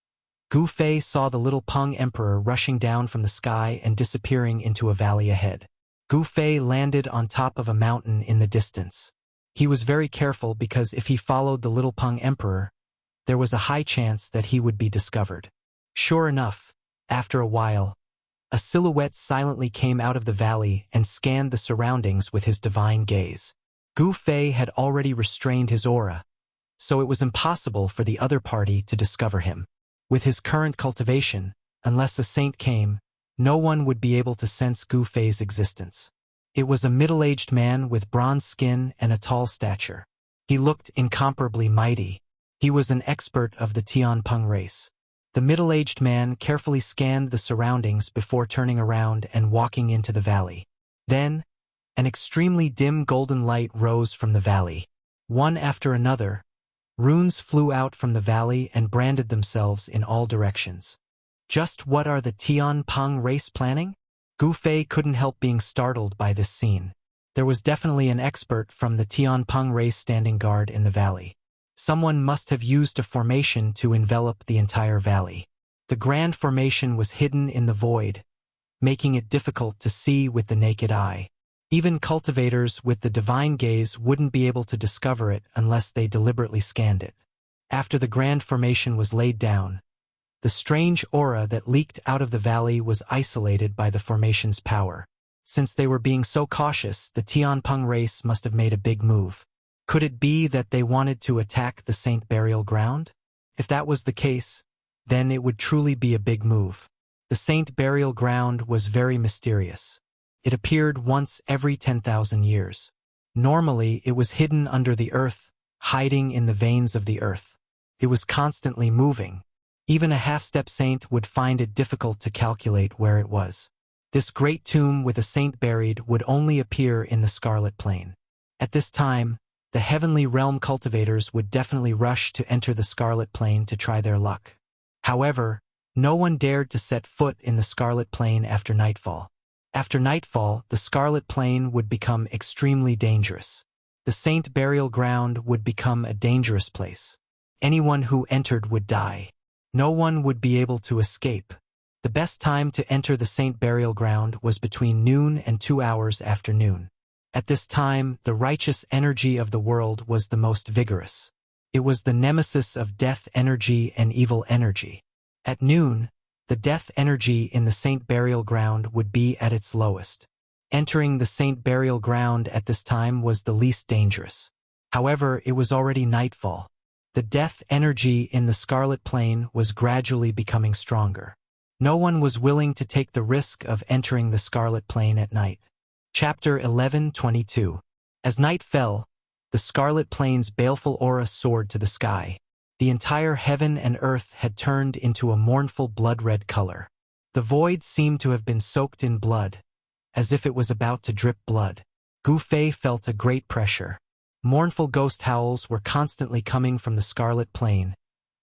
Gu Fei saw the little Peng Emperor rushing down from the sky and disappearing into a valley ahead. Gu Fei landed on top of a mountain in the distance. He was very careful because if he followed the little Peng Emperor, there was a high chance that he would be discovered. Sure enough, after a while, a silhouette silently came out of the valley and scanned the surroundings with his divine gaze. Gu Fei had already restrained his aura, so it was impossible for the other party to discover him. With his current cultivation, unless a saint came, no one would be able to sense Gu Fei's existence. It was a middle-aged man with bronze skin and a tall stature. He looked incomparably mighty. He was an expert of the Tianpeng race. The middle-aged man carefully scanned the surroundings before turning around and walking into the valley. Then, an extremely dim golden light rose from the valley. One after another, runes flew out from the valley and branded themselves in all directions. Just what are the Tianpeng race planning? Gu Fei couldn't help being startled by this scene. There was definitely an expert from the Tianpeng race standing guard in the valley. Someone must have used a formation to envelop the entire valley. The grand formation was hidden in the void, making it difficult to see with the naked eye. Even cultivators with the divine gaze wouldn't be able to discover it unless they deliberately scanned it. After the grand formation was laid down, the strange aura that leaked out of the valley was isolated by the formation's power. Since they were being so cautious, the Tianpeng race must have made a big move. Could it be that they wanted to attack the Saint Burial Ground? If that was the case, then it would truly be a big move. The Saint Burial Ground was very mysterious. It appeared once every 10,000 years. Normally, it was hidden under the earth, hiding in the veins of the earth. It was constantly moving. Even a half-step saint would find it difficult to calculate where it was. This great tomb with a saint buried would only appear in the Scarlet Plain. At this time, the Heavenly Realm cultivators would definitely rush to enter the Scarlet Plain to try their luck. However, no one dared to set foot in the Scarlet Plain after nightfall. After nightfall, the Scarlet Plain would become extremely dangerous. The Saint Burial Ground would become a dangerous place. Anyone who entered would die. No one would be able to escape. The best time to enter the Saint Burial Ground was between noon and 2 hours after noon. At this time, the righteous energy of the world was the most vigorous. It was the nemesis of death energy and evil energy. At noon, the death energy in the Saint Burial Ground would be at its lowest. Entering the Saint Burial Ground at this time was the least dangerous. However, it was already nightfall. The death energy in the Scarlet Plain was gradually becoming stronger. No one was willing to take the risk of entering the Scarlet Plain at night. Chapter 11:22. As night fell, the Scarlet Plain's baleful aura soared to the sky. The entire heaven and earth had turned into a mournful blood-red color. The void seemed to have been soaked in blood, as if it was about to drip blood. Gu Fei felt a great pressure. Mournful ghost howls were constantly coming from the Scarlet Plain,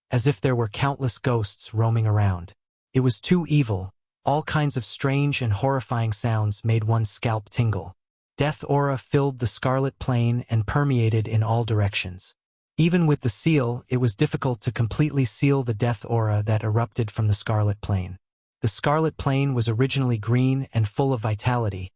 as if there were countless ghosts roaming around. It was too evil. All kinds of strange and horrifying sounds made one's scalp tingle. Death aura filled the Scarlet Plain and permeated in all directions. Even with the seal, it was difficult to completely seal the death aura that erupted from the Scarlet Plain. The Scarlet Plain was originally green and full of vitality,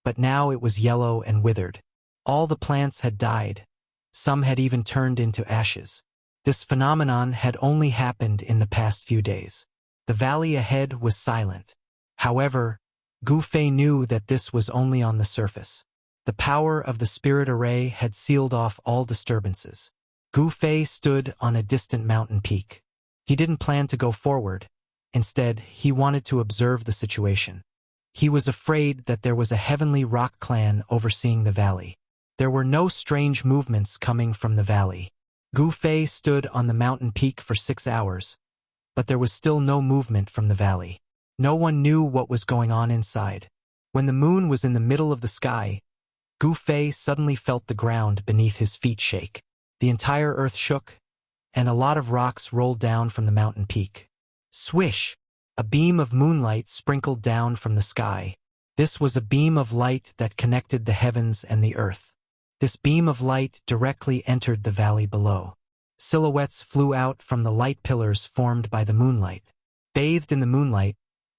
but now it was yellow and withered. All the plants had died. Some had even turned into ashes. This phenomenon had only happened in the past few days. The valley ahead was silent. However, Gu Fei knew that this was only on the surface. The power of the spirit array had sealed off all disturbances. Gu Fei stood on a distant mountain peak. He didn't plan to go forward. Instead, he wanted to observe the situation. He was afraid that there was a heavenly rock clan overseeing the valley. There were no strange movements coming from the valley. Gu Fei stood on the mountain peak for 6 hours, but there was still no movement from the valley. No one knew what was going on inside. When the moon was in the middle of the sky, Gu Fei suddenly felt the ground beneath his feet shake. The entire earth shook, and a lot of rocks rolled down from the mountain peak. Swish! A beam of moonlight sprinkled down from the sky. This was a beam of light that connected the heavens and the earth. This beam of light directly entered the valley below. Silhouettes flew out from the light pillars formed by the moonlight. Bathed in the moonlight,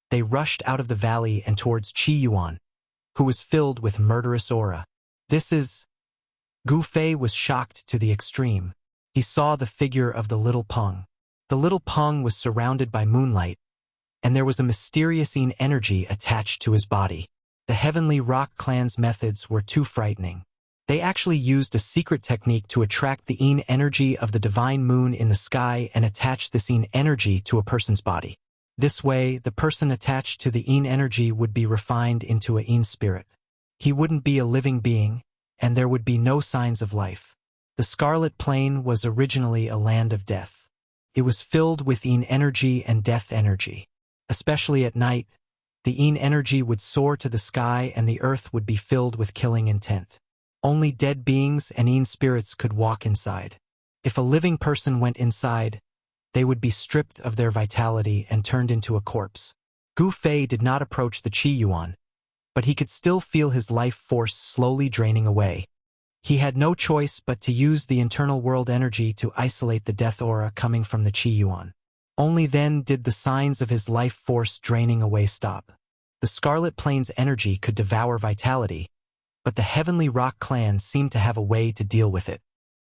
they rushed out of the valley and towards Qi Yuan, who was filled with murderous aura. This is... Gu Fei was shocked to the extreme. He saw the figure of the little Peng. The little Peng was surrounded by moonlight, and there was a mysterious Yin energy attached to his body. The Heavenly Rock Clan's methods were too frightening. They actually used a secret technique to attract the Yin energy of the divine moon in the sky and attach this Yin energy to a person's body. This way, the person attached to the Yin energy would be refined into a Yin spirit. He wouldn't be a living being, and there would be no signs of life. The Scarlet Plain was originally a land of death. It was filled with Yin energy and death energy. Especially at night, the Yin energy would soar to the sky and the earth would be filled with killing intent. Only dead beings and Yin spirits could walk inside. If a living person went inside, they would be stripped of their vitality and turned into a corpse. Gu Fei did not approach the Qi Yuan, but he could still feel his life force slowly draining away. He had no choice but to use the internal world energy to isolate the death aura coming from the Qi Yuan. Only then did the signs of his life force draining away stop. The Scarlet Plain's energy could devour vitality, but the Heavenly Rock Clan seemed to have a way to deal with it.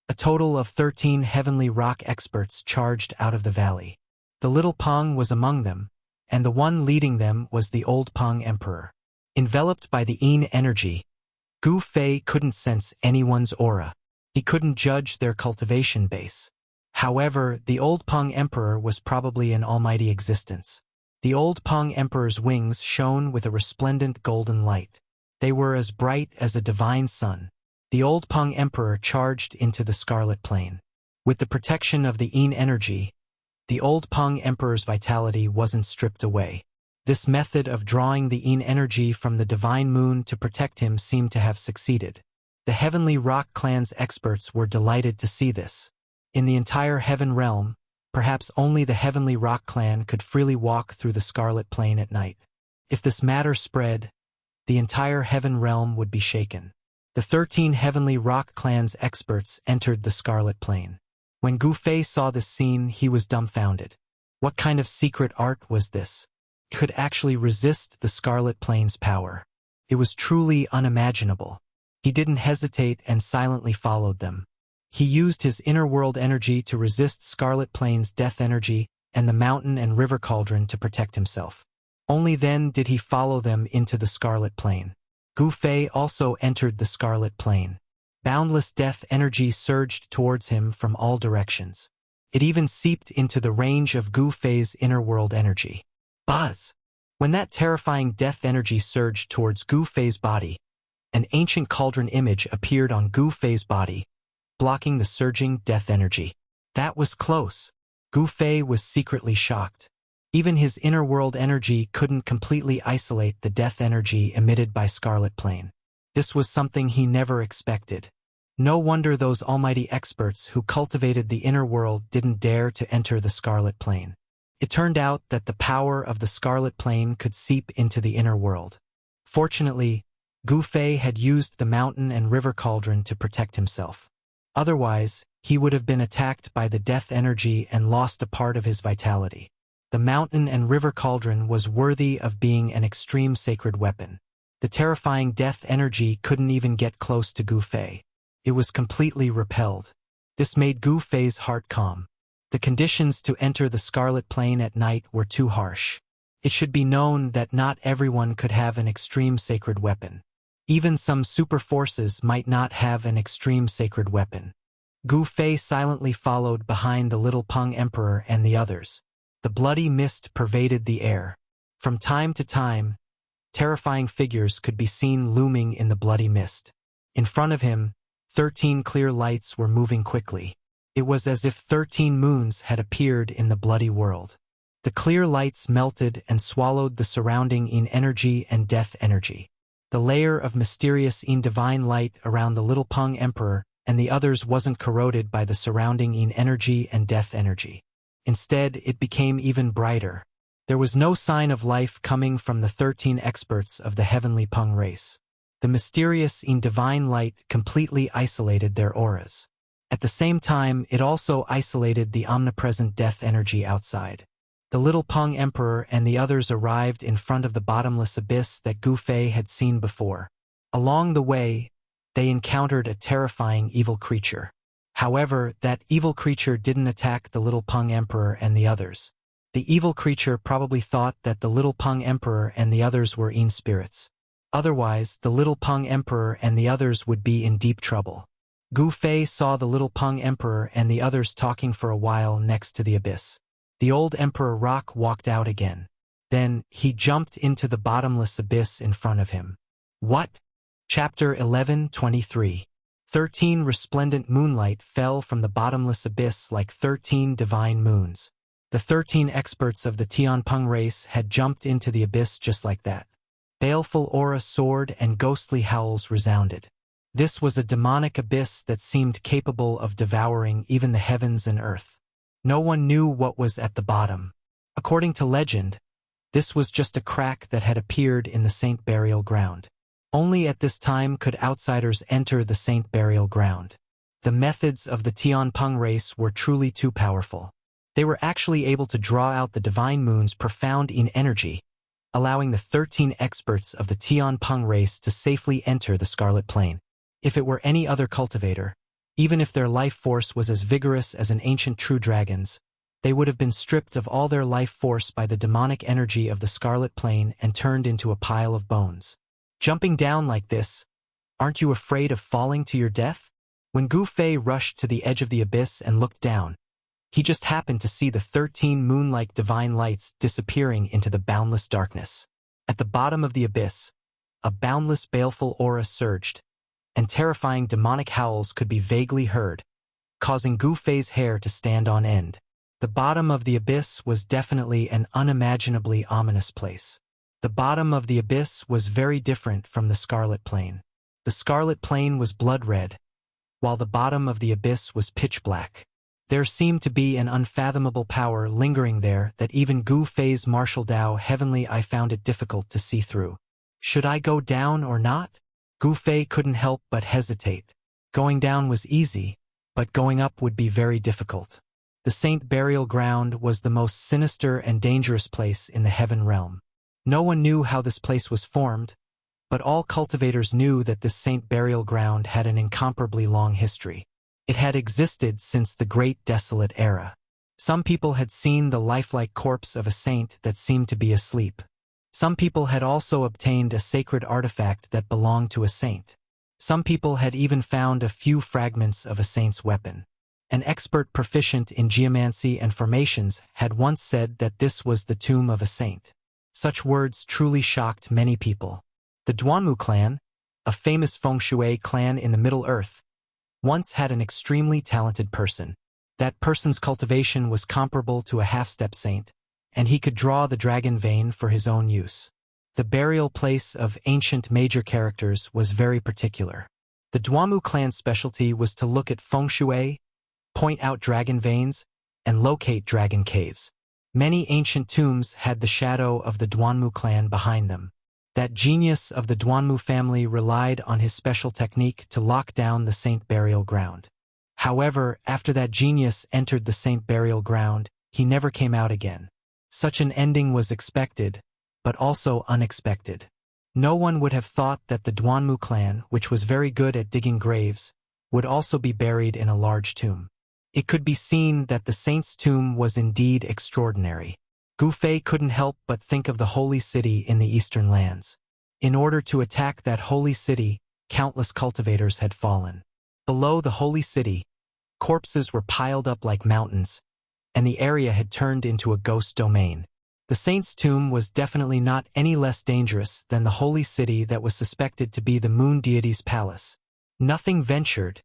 A total of 13 Heavenly Rock experts charged out of the valley. The little Peng was among them, and the one leading them was the old Peng Emperor. Enveloped by the Yin energy, Gu Fei couldn't sense anyone's aura. He couldn't judge their cultivation base. However, the old Peng Emperor was probably an almighty existence. The old Peng Emperor's wings shone with a resplendent golden light. They were as bright as a divine sun. The old Peng Emperor charged into the Scarlet Plain. With the protection of the Yin energy, the old Peng Emperor's vitality wasn't stripped away. This method of drawing the Yin energy from the divine moon to protect him seemed to have succeeded. The Heavenly Rock Clan's experts were delighted to see this. In the entire Heaven Realm, perhaps only the Heavenly Rock Clan could freely walk through the Scarlet Plain at night. If this matter spread, the entire Heaven Realm would be shaken. The 13 Heavenly Rock Clan's experts entered the Scarlet Plain. When Gu Fei saw this scene, he was dumbfounded. What kind of secret art was this? It could actually resist the Scarlet Plain's power. It was truly unimaginable. He didn't hesitate and silently followed them. He used his inner world energy to resist Scarlet Plain's death energy and the mountain and river cauldron to protect himself. Only then did he follow them into the Scarlet Plain. Gu Fei also entered the Scarlet Plain. Boundless death energy surged towards him from all directions. It even seeped into the range of Gu Fei's inner world energy. Buzz! When that terrifying death energy surged towards Gu Fei's body, an ancient cauldron image appeared on Gu Fei's body, blocking the surging death energy. That was close. Gu Fei was secretly shocked. Even his inner world energy couldn't completely isolate the death energy emitted by Scarlet Plain. This was something he never expected. No wonder those almighty experts who cultivated the inner world didn't dare to enter the Scarlet Plain. It turned out that the power of the Scarlet Plain could seep into the inner world. Fortunately, Gu Fei had used the mountain and river cauldron to protect himself. Otherwise, he would have been attacked by the death energy and lost a part of his vitality. The mountain and river cauldron was worthy of being an extreme sacred weapon. The terrifying death energy couldn't even get close to Gu Fei. It was completely repelled. This made Gu Fei's heart calm. The conditions to enter the Scarlet Plain at night were too harsh. It should be known that not everyone could have an extreme sacred weapon. Even some super forces might not have an extreme sacred weapon. Gu Fei silently followed behind the little Peng Emperor and the others. The bloody mist pervaded the air. From time to time, terrifying figures could be seen looming in the bloody mist. In front of him, 13 clear lights were moving quickly. It was as if 13 moons had appeared in the bloody world. The clear lights melted and swallowed the surrounding Yin energy and death energy. The layer of mysterious and divine light around the little Peng Emperor and the others wasn't corroded by the surrounding energy and death energy. Instead, it became even brighter. There was no sign of life coming from the 13 experts of the heavenly Peng race. The mysterious and divine light completely isolated their auras. At the same time, it also isolated the omnipresent death energy outside. The little Peng Emperor and the others arrived in front of the bottomless abyss that Gu Fei had seen before. Along the way, they encountered a terrifying evil creature. However, that evil creature didn't attack the little Peng Emperor and the others. The evil creature probably thought that the little Peng Emperor and the others were spirits. Otherwise, the little Peng Emperor and the others would be in deep trouble. Gu Fei saw the little Peng Emperor and the others talking for a while next to the abyss. The old Emperor Rock walked out again. Then, he jumped into the bottomless abyss in front of him. What? Chapter 11:23. 13 resplendent moonlight fell from the bottomless abyss like 13 divine moons. The 13 experts of the Tianpeng race had jumped into the abyss just like that. Baleful aura soared and ghostly howls resounded. This was a demonic abyss that seemed capable of devouring even the heavens and earth. No one knew what was at the bottom. According to legend, this was just a crack that had appeared in the saint burial ground. Only at this time could outsiders enter the saint burial ground. The methods of the Tianpeng race were truly too powerful. They were actually able to draw out the divine moon's profound energy, allowing the 13 experts of the Tianpeng race to safely enter the Scarlet Plane. If it were any other cultivator, even if their life force was as vigorous as an ancient true dragon's, they would have been stripped of all their life force by the demonic energy of the Scarlet Plane and turned into a pile of bones. Jumping down like this, aren't you afraid of falling to your death? When Gu Fei rushed to the edge of the abyss and looked down, he just happened to see the 13 moon-like divine lights disappearing into the boundless darkness. At the bottom of the abyss, a boundless baleful aura surged, and terrifying demonic howls could be vaguely heard, causing Gu Fei's hair to stand on end. The bottom of the abyss was definitely an unimaginably ominous place. The bottom of the abyss was very different from the Scarlet Plane. The Scarlet Plane was blood red, while the bottom of the abyss was pitch black. There seemed to be an unfathomable power lingering there that even Gu Fei's martial Dao heavenly eye found it difficult to see through. Should I go down or not? Gu Fei couldn't help but hesitate. Going down was easy, but going up would be very difficult. The Saint Burial Ground was the most sinister and dangerous place in the heaven realm. No one knew how this place was formed, but all cultivators knew that this Saint Burial Ground had an incomparably long history. It had existed since the Great Desolate Era. Some people had seen the lifelike corpse of a saint that seemed to be asleep. Some people had also obtained a sacred artifact that belonged to a saint. Some people had even found a few fragments of a saint's weapon. An expert proficient in geomancy and formations had once said that this was the tomb of a saint. Such words truly shocked many people. The Duanmu clan, a famous feng shui clan in the Middle Earth, once had an extremely talented person. That person's cultivation was comparable to a half-step saint, and he could draw the dragon vein for his own use. The burial place of ancient major characters was very particular. The Duanmu clan's specialty was to look at feng shui, point out dragon veins, and locate dragon caves. Many ancient tombs had the shadow of the Duanmu clan behind them. That genius of the Duanmu family relied on his special technique to lock down the Saint Burial Ground. However, after that genius entered the Saint Burial Ground, he never came out again. Such an ending was expected, but also unexpected. No one would have thought that the Duanmu clan, which was very good at digging graves, would also be buried in a large tomb. It could be seen that the saint's tomb was indeed extraordinary. Gu Fei couldn't help but think of the holy city in the eastern lands. In order to attack that holy city, countless cultivators had fallen. Below the holy city, corpses were piled up like mountains, and the area had turned into a ghost domain. The saint's tomb was definitely not any less dangerous than the holy city that was suspected to be the moon deity's palace. Nothing ventured,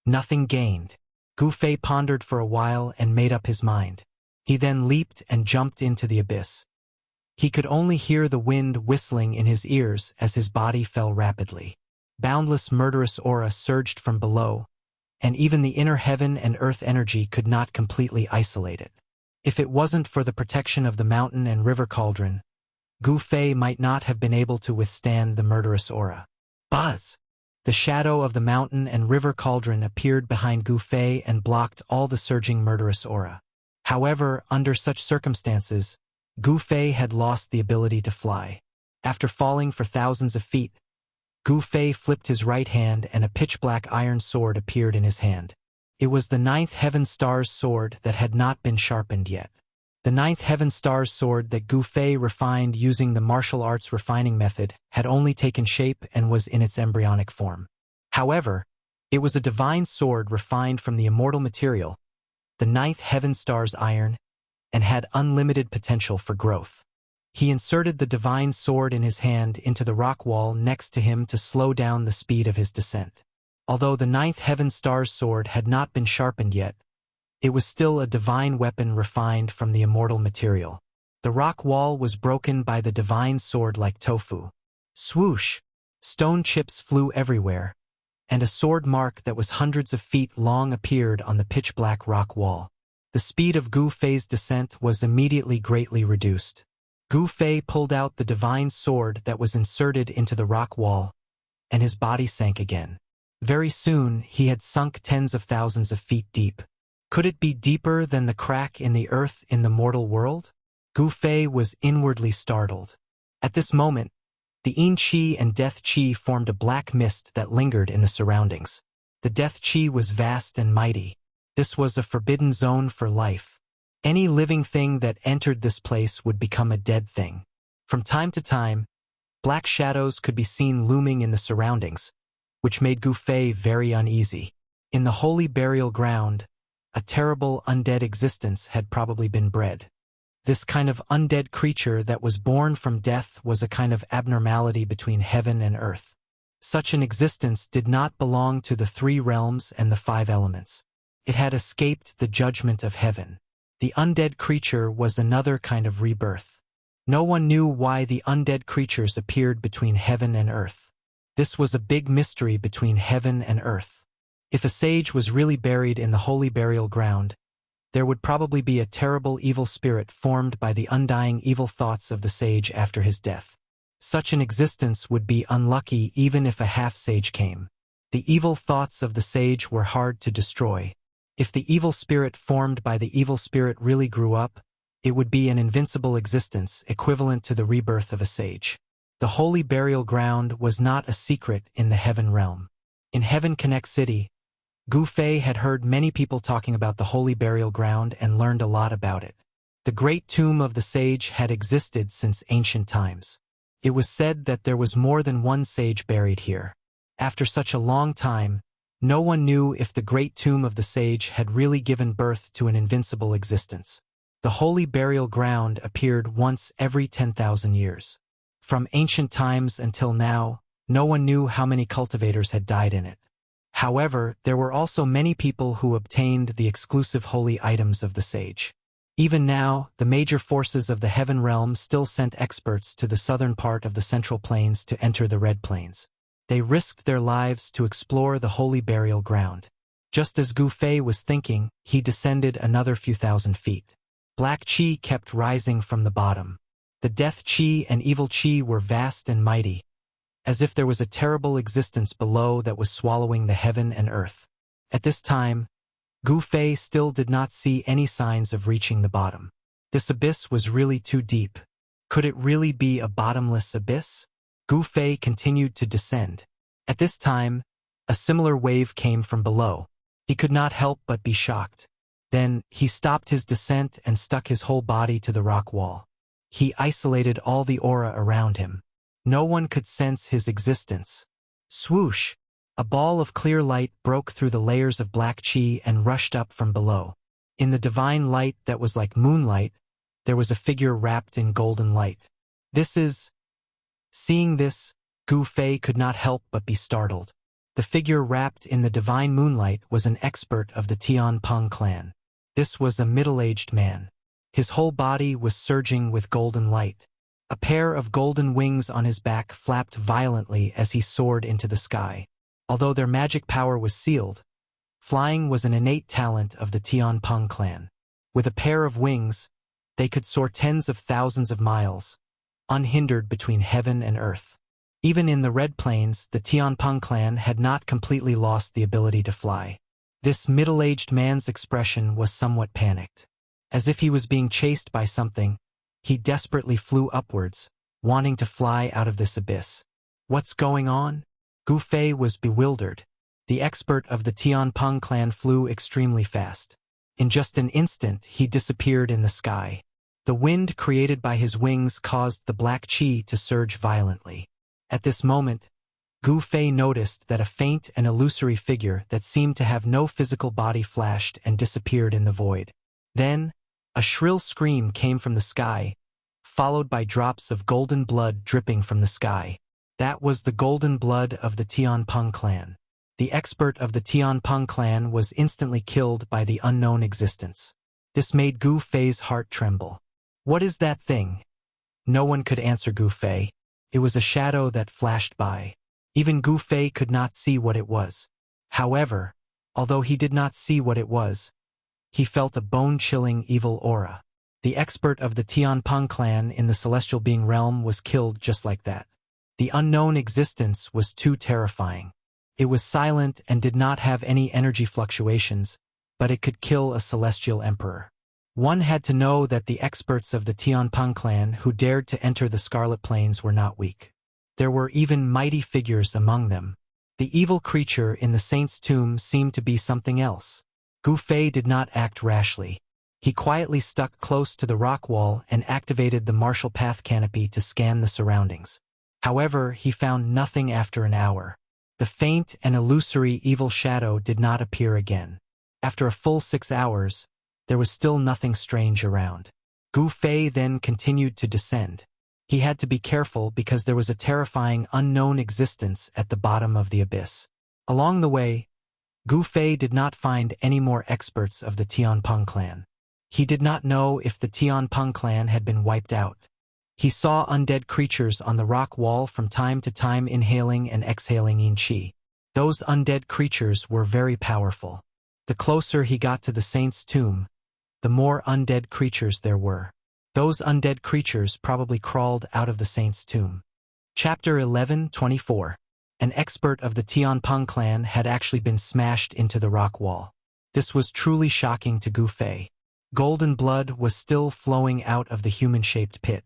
nothing gained. Gu Fei pondered for a while and made up his mind. He then leaped and jumped into the abyss. He could only hear the wind whistling in his ears as his body fell rapidly. Boundless murderous aura surged from below, and even the inner heaven and earth energy could not completely isolate it. If it wasn't for the protection of the mountain and river cauldron, Gu Fei might not have been able to withstand the murderous aura. Buzz! The shadow of the mountain and river cauldron appeared behind Gu Fei and blocked all the surging murderous aura. However, under such circumstances, Gu Fei had lost the ability to fly. After falling for thousands of feet, Gu Fei flipped his right hand and a pitch-black iron sword appeared in his hand. It was the Ninth Heaven Star's sword that had not been sharpened yet. The Ninth Heaven Star's sword that Gu Fei refined using the martial arts refining method had only taken shape and was in its embryonic form. However, it was a divine sword refined from the immortal material, the Ninth Heaven Star's iron, and had unlimited potential for growth. He inserted the divine sword in his hand into the rock wall next to him to slow down the speed of his descent. Although the Ninth Heaven Star's sword had not been sharpened yet, it was still a divine weapon refined from the immortal material. The rock wall was broken by the divine sword like tofu. Swoosh! Stone chips flew everywhere, and a sword mark that was hundreds of feet long appeared on the pitch-black rock wall. The speed of Gu Fei's descent was immediately greatly reduced. Gu Fei pulled out the divine sword that was inserted into the rock wall, and his body sank again. Very soon, he had sunk tens of thousands of feet deep. Could it be deeper than the crack in the earth in the mortal world? Gu Fei was inwardly startled. At this moment, the Yin Qi and Death Qi formed a black mist that lingered in the surroundings. The Death Qi was vast and mighty. This was a forbidden zone for life. Any living thing that entered this place would become a dead thing. From time to time, black shadows could be seen looming in the surroundings, which made Gu Fei very uneasy. In the holy burial ground, a terrible undead existence had probably been bred. This kind of undead creature that was born from death was a kind of abnormality between heaven and earth. Such an existence did not belong to the three realms and the five elements. It had escaped the judgment of heaven. The undead creature was another kind of rebirth. No one knew why the undead creatures appeared between heaven and earth. This was a big mystery between heaven and earth. If a sage was really buried in the holy burial ground, there would probably be a terrible evil spirit formed by the undying evil thoughts of the sage after his death. Such an existence would be unlucky even if a half-sage came. The evil thoughts of the sage were hard to destroy. If the evil spirit formed by the evil spirit really grew up, it would be an invincible existence equivalent to the rebirth of a sage. The holy burial ground was not a secret in the heaven realm. In Heaven Connect City, Gu Fei had heard many people talking about the holy burial ground and learned a lot about it. The great tomb of the sage had existed since ancient times. It was said that there was more than one sage buried here. After such a long time, no one knew if the great tomb of the sage had really given birth to an invincible existence. The holy burial ground appeared once every 10,000 years. From ancient times until now, no one knew how many cultivators had died in it. However, there were also many people who obtained the exclusive holy items of the sage. Even now, the major forces of the heaven realm still sent experts to the southern part of the Central Plains to enter the Red Plains. They risked their lives to explore the holy burial ground. Just as Gu Fei was thinking, he descended another few thousand feet. Black Qi kept rising from the bottom. The Death Qi and Evil Qi were vast and mighty, as if there was a terrible existence below that was swallowing the heaven and earth. At this time, Gu Fei still did not see any signs of reaching the bottom. This abyss was really too deep. Could it really be a bottomless abyss? Gu Fei continued to descend. At this time, a similar wave came from below. He could not help but be shocked. Then, he stopped his descent and stuck his whole body to the rock wall. He isolated all the aura around him. No one could sense his existence. Swoosh! A ball of clear light broke through the layers of black qi and rushed up from below. In the divine light that was like moonlight, there was a figure wrapped in golden light. Seeing this, Gu Fei could not help but be startled. The figure wrapped in the divine moonlight was an expert of the Tian Peng clan. This was a middle-aged man. His whole body was surging with golden light. A pair of golden wings on his back flapped violently as he soared into the sky. Although their magic power was sealed, flying was an innate talent of the Tianpeng clan. With a pair of wings, they could soar tens of thousands of miles, unhindered between heaven and earth. Even in the Red Plains, the Tianpeng clan had not completely lost the ability to fly. This middle-aged man's expression was somewhat panicked. As if he was being chased by something, he desperately flew upwards, wanting to fly out of this abyss. What's going on? Gu Fei was bewildered. The expert of the Tianpeng clan flew extremely fast. In just an instant, he disappeared in the sky. The wind created by his wings caused the black qi to surge violently. At this moment, Gu Fei noticed that a faint and illusory figure that seemed to have no physical body flashed and disappeared in the void. Then, a shrill scream came from the sky, followed by drops of golden blood dripping from the sky. That was the golden blood of the Tianpeng clan. The expert of the Tianpeng clan was instantly killed by the unknown existence. This made Gu Fei's heart tremble. What is that thing? No one could answer Gu Fei. It was a shadow that flashed by. Even Gu Fei could not see what it was. However, although he did not see what it was, he felt a bone-chilling evil aura. The expert of the Tianpeng clan in the celestial being realm was killed just like that. The unknown existence was too terrifying. It was silent and did not have any energy fluctuations, but it could kill a celestial emperor. One had to know that the experts of the Tianpeng clan who dared to enter the Scarlet Plains were not weak. There were even mighty figures among them. The evil creature in the saint's tomb seemed to be something else. Gu Fei did not act rashly. He quietly stuck close to the rock wall and activated the martial path canopy to scan the surroundings. However, he found nothing after an hour. The faint and illusory evil shadow did not appear again. After a full 6 hours, there was still nothing strange around. Gu Fei then continued to descend. He had to be careful because there was a terrifying unknown existence at the bottom of the abyss. Along the way, Gu Fei did not find any more experts of the Tianpeng clan. He did not know if the Tianpeng clan had been wiped out. He saw undead creatures on the rock wall from time to time inhaling and exhaling yin qi. Those undead creatures were very powerful. The closer he got to the saint's tomb, the more undead creatures there were. Those undead creatures probably crawled out of the saint's tomb. Chapter 11:24. An expert of the Tianpeng clan had actually been smashed into the rock wall. This was truly shocking to Gu Fei. Golden blood was still flowing out of the human-shaped pit.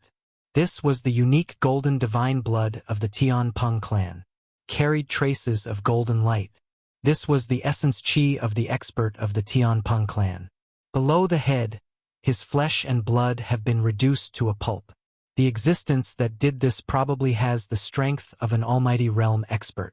This was the unique golden divine blood of the Tianpeng clan. Carried traces of golden light. This was the essence qi of the expert of the Tianpeng clan. Below the head, his flesh and blood have been reduced to a pulp. The existence that did this probably has the strength of an almighty realm expert.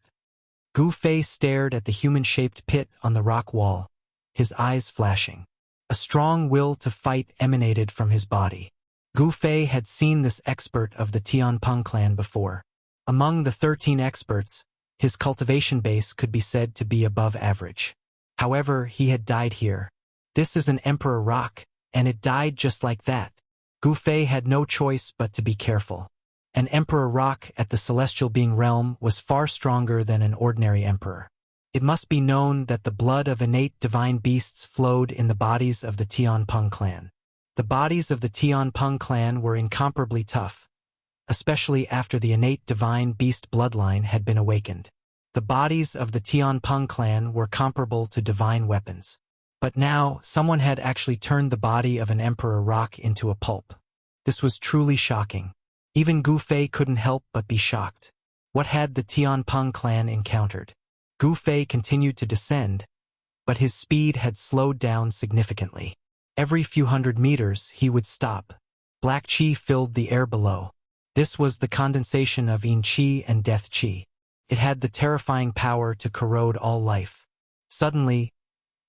Gu Fei stared at the human-shaped pit on the rock wall, his eyes flashing. A strong will to fight emanated from his body. Gu Fei had seen this expert of the Tianpeng clan before. Among the 13 experts, his cultivation base could be said to be above average. However, he had died here. This is an emperor rock, and it died just like that. Gu Fei had no choice but to be careful. An emperor rock at the celestial being realm was far stronger than an ordinary emperor. It must be known that the blood of innate divine beasts flowed in the bodies of the Tianpeng clan. The bodies of the Tianpeng clan were incomparably tough, especially after the innate divine beast bloodline had been awakened. The bodies of the Tianpeng clan were comparable to divine weapons. But now, someone had actually turned the body of an emperor rock into a pulp. This was truly shocking. Even Gu Fei couldn't help but be shocked. What had the Tianpeng clan encountered? Gu Fei continued to descend, but his speed had slowed down significantly. Every few hundred meters, he would stop. Black qi filled the air below. This was the condensation of yin qi and death qi. It had the terrifying power to corrode all life. Suddenly,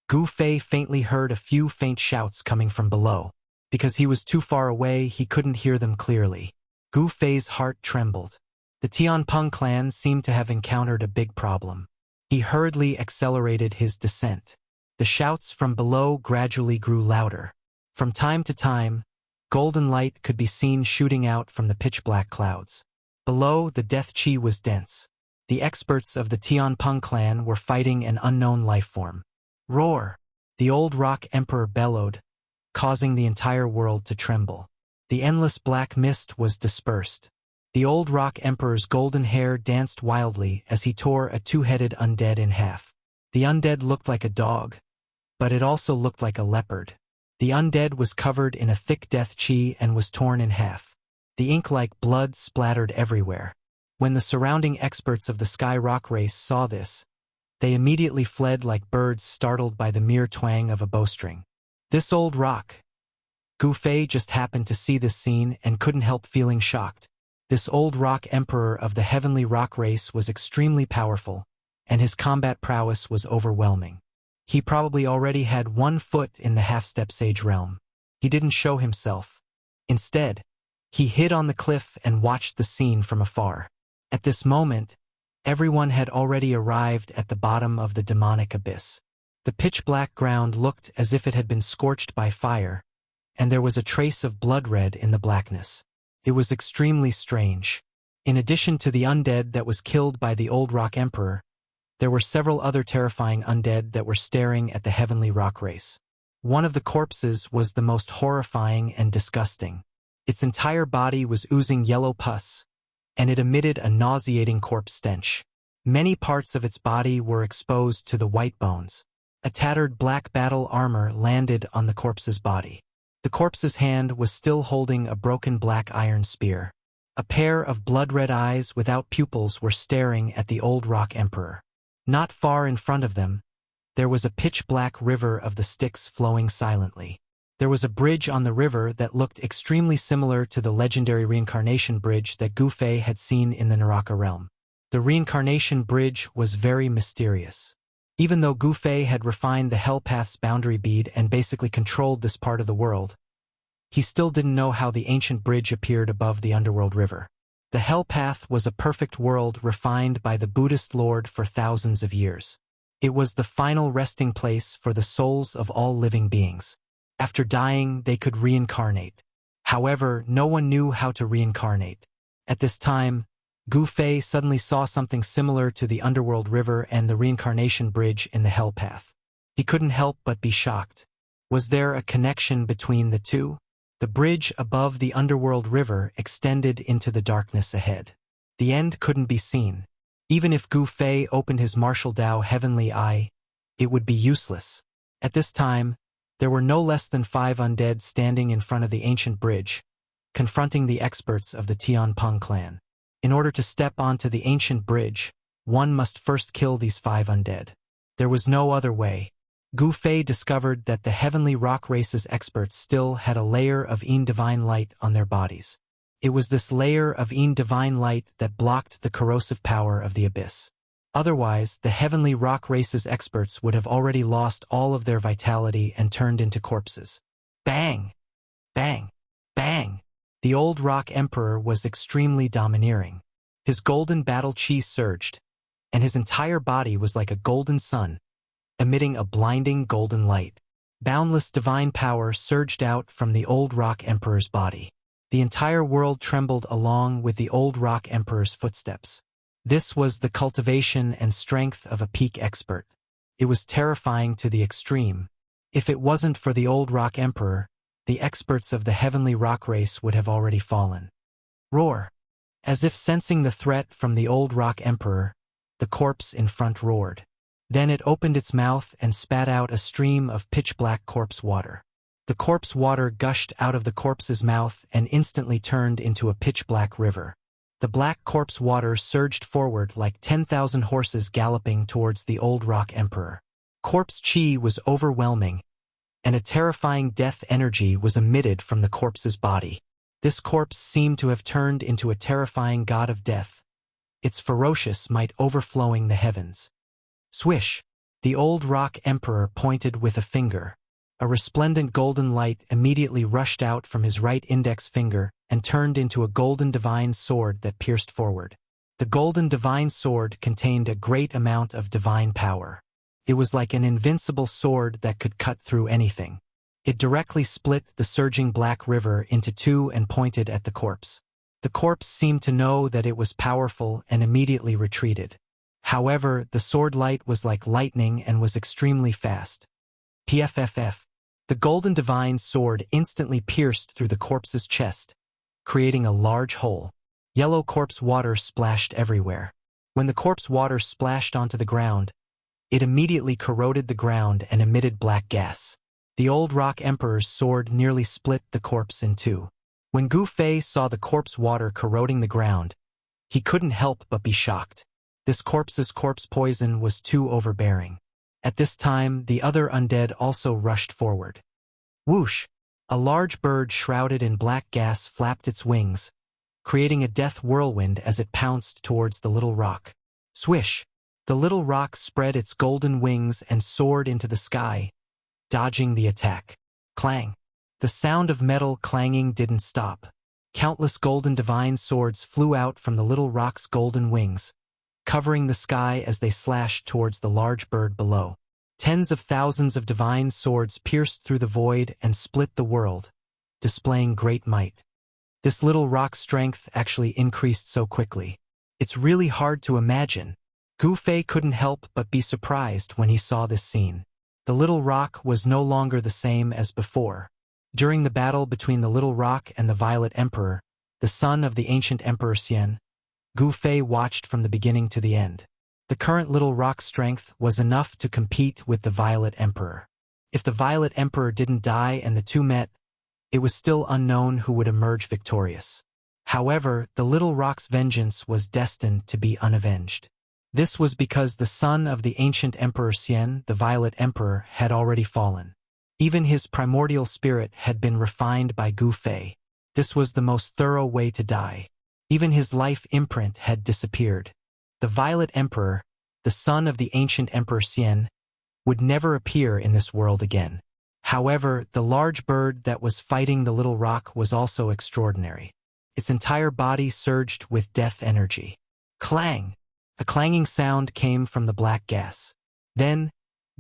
Gu Fei faintly heard a few faint shouts coming from below. Because he was too far away, he couldn't hear them clearly. Gu Fei's heart trembled. The Tianpeng clan seemed to have encountered a big problem. He hurriedly accelerated his descent. The shouts from below gradually grew louder. From time to time, golden light could be seen shooting out from the pitch-black clouds. Below, the death chi was dense. The experts of the Tianpeng clan were fighting an unknown life form. Roar! The old rock emperor bellowed, causing the entire world to tremble. The endless black mist was dispersed. The old rock emperor's golden hair danced wildly as he tore a two-headed undead in half. The undead looked like a dog, but it also looked like a leopard. The undead was covered in a thick death chi and was torn in half. The ink-like blood splattered everywhere. When the surrounding experts of the Sky Rock race saw this, they immediately fled like birds startled by the mere twang of a bowstring. This old rock. Gu Fei just happened to see this scene and couldn't help feeling shocked. This old rock emperor of the heavenly rock race was extremely powerful, and his combat prowess was overwhelming. He probably already had 1 foot in the half-step sage realm. He didn't show himself. Instead, he hid on the cliff and watched the scene from afar. At this moment, everyone had already arrived at the bottom of the demonic abyss. The pitch-black ground looked as if it had been scorched by fire, and there was a trace of blood red in the blackness. It was extremely strange. In addition to the undead that was killed by the old rock emperor, there were several other terrifying undead that were staring at the heavenly rock race. One of the corpses was the most horrifying and disgusting. Its entire body was oozing yellow pus, and it emitted a nauseating corpse stench. Many parts of its body were exposed to the white bones. A tattered black battle armor landed on the corpse's body. The corpse's hand was still holding a broken black iron spear. A pair of blood-red eyes without pupils were staring at the old rock emperor. Not far in front of them, there was a pitch-black river of the Styx flowing silently. There was a bridge on the river that looked extremely similar to the legendary reincarnation bridge that Gu Fei had seen in the Naraka realm. The reincarnation bridge was very mysterious. Even though Gu Fei had refined the Hell Path's boundary bead and basically controlled this part of the world, he still didn't know how the ancient bridge appeared above the underworld river. The Hell Path was a perfect world refined by the Buddhist Lord for thousands of years. It was the final resting place for the souls of all living beings. After dying, they could reincarnate. However, no one knew how to reincarnate. At this time, Gu Fei suddenly saw something similar to the underworld river and the reincarnation bridge in the Hell Path. He couldn't help but be shocked. Was there a connection between the two? The bridge above the underworld river extended into the darkness ahead. The end couldn't be seen. Even if Gu Fei opened his martial Dao heavenly eye, it would be useless. At this time, there were no less than 5 undead standing in front of the ancient bridge, confronting the experts of the Tianpeng clan. In order to step onto the ancient bridge, one must first kill these 5 undead. There was no other way. Gu Fei discovered that the heavenly rock race's experts still had a layer of Yin divine light on their bodies. It was this layer of Yin divine light that blocked the corrosive power of the abyss. Otherwise, the heavenly rock race's experts would have already lost all of their vitality and turned into corpses. Bang! Bang! Bang! The old rock emperor was extremely domineering. His golden battle chi surged, and his entire body was like a golden sun, emitting a blinding golden light. Boundless divine power surged out from the old rock emperor's body. The entire world trembled along with the old rock emperor's footsteps. This was the cultivation and strength of a peak expert. It was terrifying to the extreme. If it wasn't for the old rock emperor, the experts of the heavenly rock race would have already fallen. Roar! As if sensing the threat from the old rock emperor, the corpse in front roared. Then it opened its mouth and spat out a stream of pitch-black corpse water. The corpse water gushed out of the corpse's mouth and instantly turned into a pitch-black river. The black corpse water surged forward like 10,000 horses galloping towards the old rock emperor. Corpse chi was overwhelming, and a terrifying death energy was emitted from the corpse's body. This corpse seemed to have turned into a terrifying god of death, its ferocious might overflowing the heavens. Swish! The old rock emperor pointed with a finger. A resplendent golden light immediately rushed out from his right index finger and turned into a golden divine sword that pierced forward. The golden divine sword contained a great amount of divine power. It was like an invincible sword that could cut through anything. It directly split the surging black river into two and pointed at the corpse. The corpse seemed to know that it was powerful and immediately retreated. However, the sword light was like lightning and was extremely fast. PFFF. The golden divine sword instantly pierced through the corpse's chest, creating a large hole. Yellow corpse water splashed everywhere. When the corpse water splashed onto the ground, it immediately corroded the ground and emitted black gas. The old rock emperor's sword nearly split the corpse in two. When Gu Fei saw the corpse water corroding the ground, he couldn't help but be shocked. This corpse's corpse poison was too overbearing. At this time, the other undead also rushed forward. Whoosh! A large bird shrouded in black gas flapped its wings, creating a death whirlwind as it pounced towards the little rock. Swish! The little rock spread its golden wings and soared into the sky, dodging the attack. Clang! The sound of metal clanging didn't stop. Countless golden divine swords flew out from the little rock's golden wings, covering the sky as they slashed towards the large bird below. Tens of thousands of divine swords pierced through the void and split the world, displaying great might. This little rock's strength actually increased so quickly. It's really hard to imagine. Gu Fei couldn't help but be surprised when he saw this scene. The little rock was no longer the same as before. During the battle between the little rock and the Violet Emperor, the son of the ancient Emperor Xian, Gu Fei watched from the beginning to the end. The current little rock's strength was enough to compete with the Violet Emperor. If the Violet Emperor didn't die and the two met, it was still unknown who would emerge victorious. However, the little rock's vengeance was destined to be unavenged. This was because the son of the ancient Emperor Xian, the Violet Emperor, had already fallen. Even his primordial spirit had been refined by Gu Fei. This was the most thorough way to die. Even his life imprint had disappeared. The Violet Emperor, the son of the ancient Emperor Xian, would never appear in this world again. However, the large bird that was fighting the little rock was also extraordinary. Its entire body surged with death energy. Clang! A clanging sound came from the black gas. Then,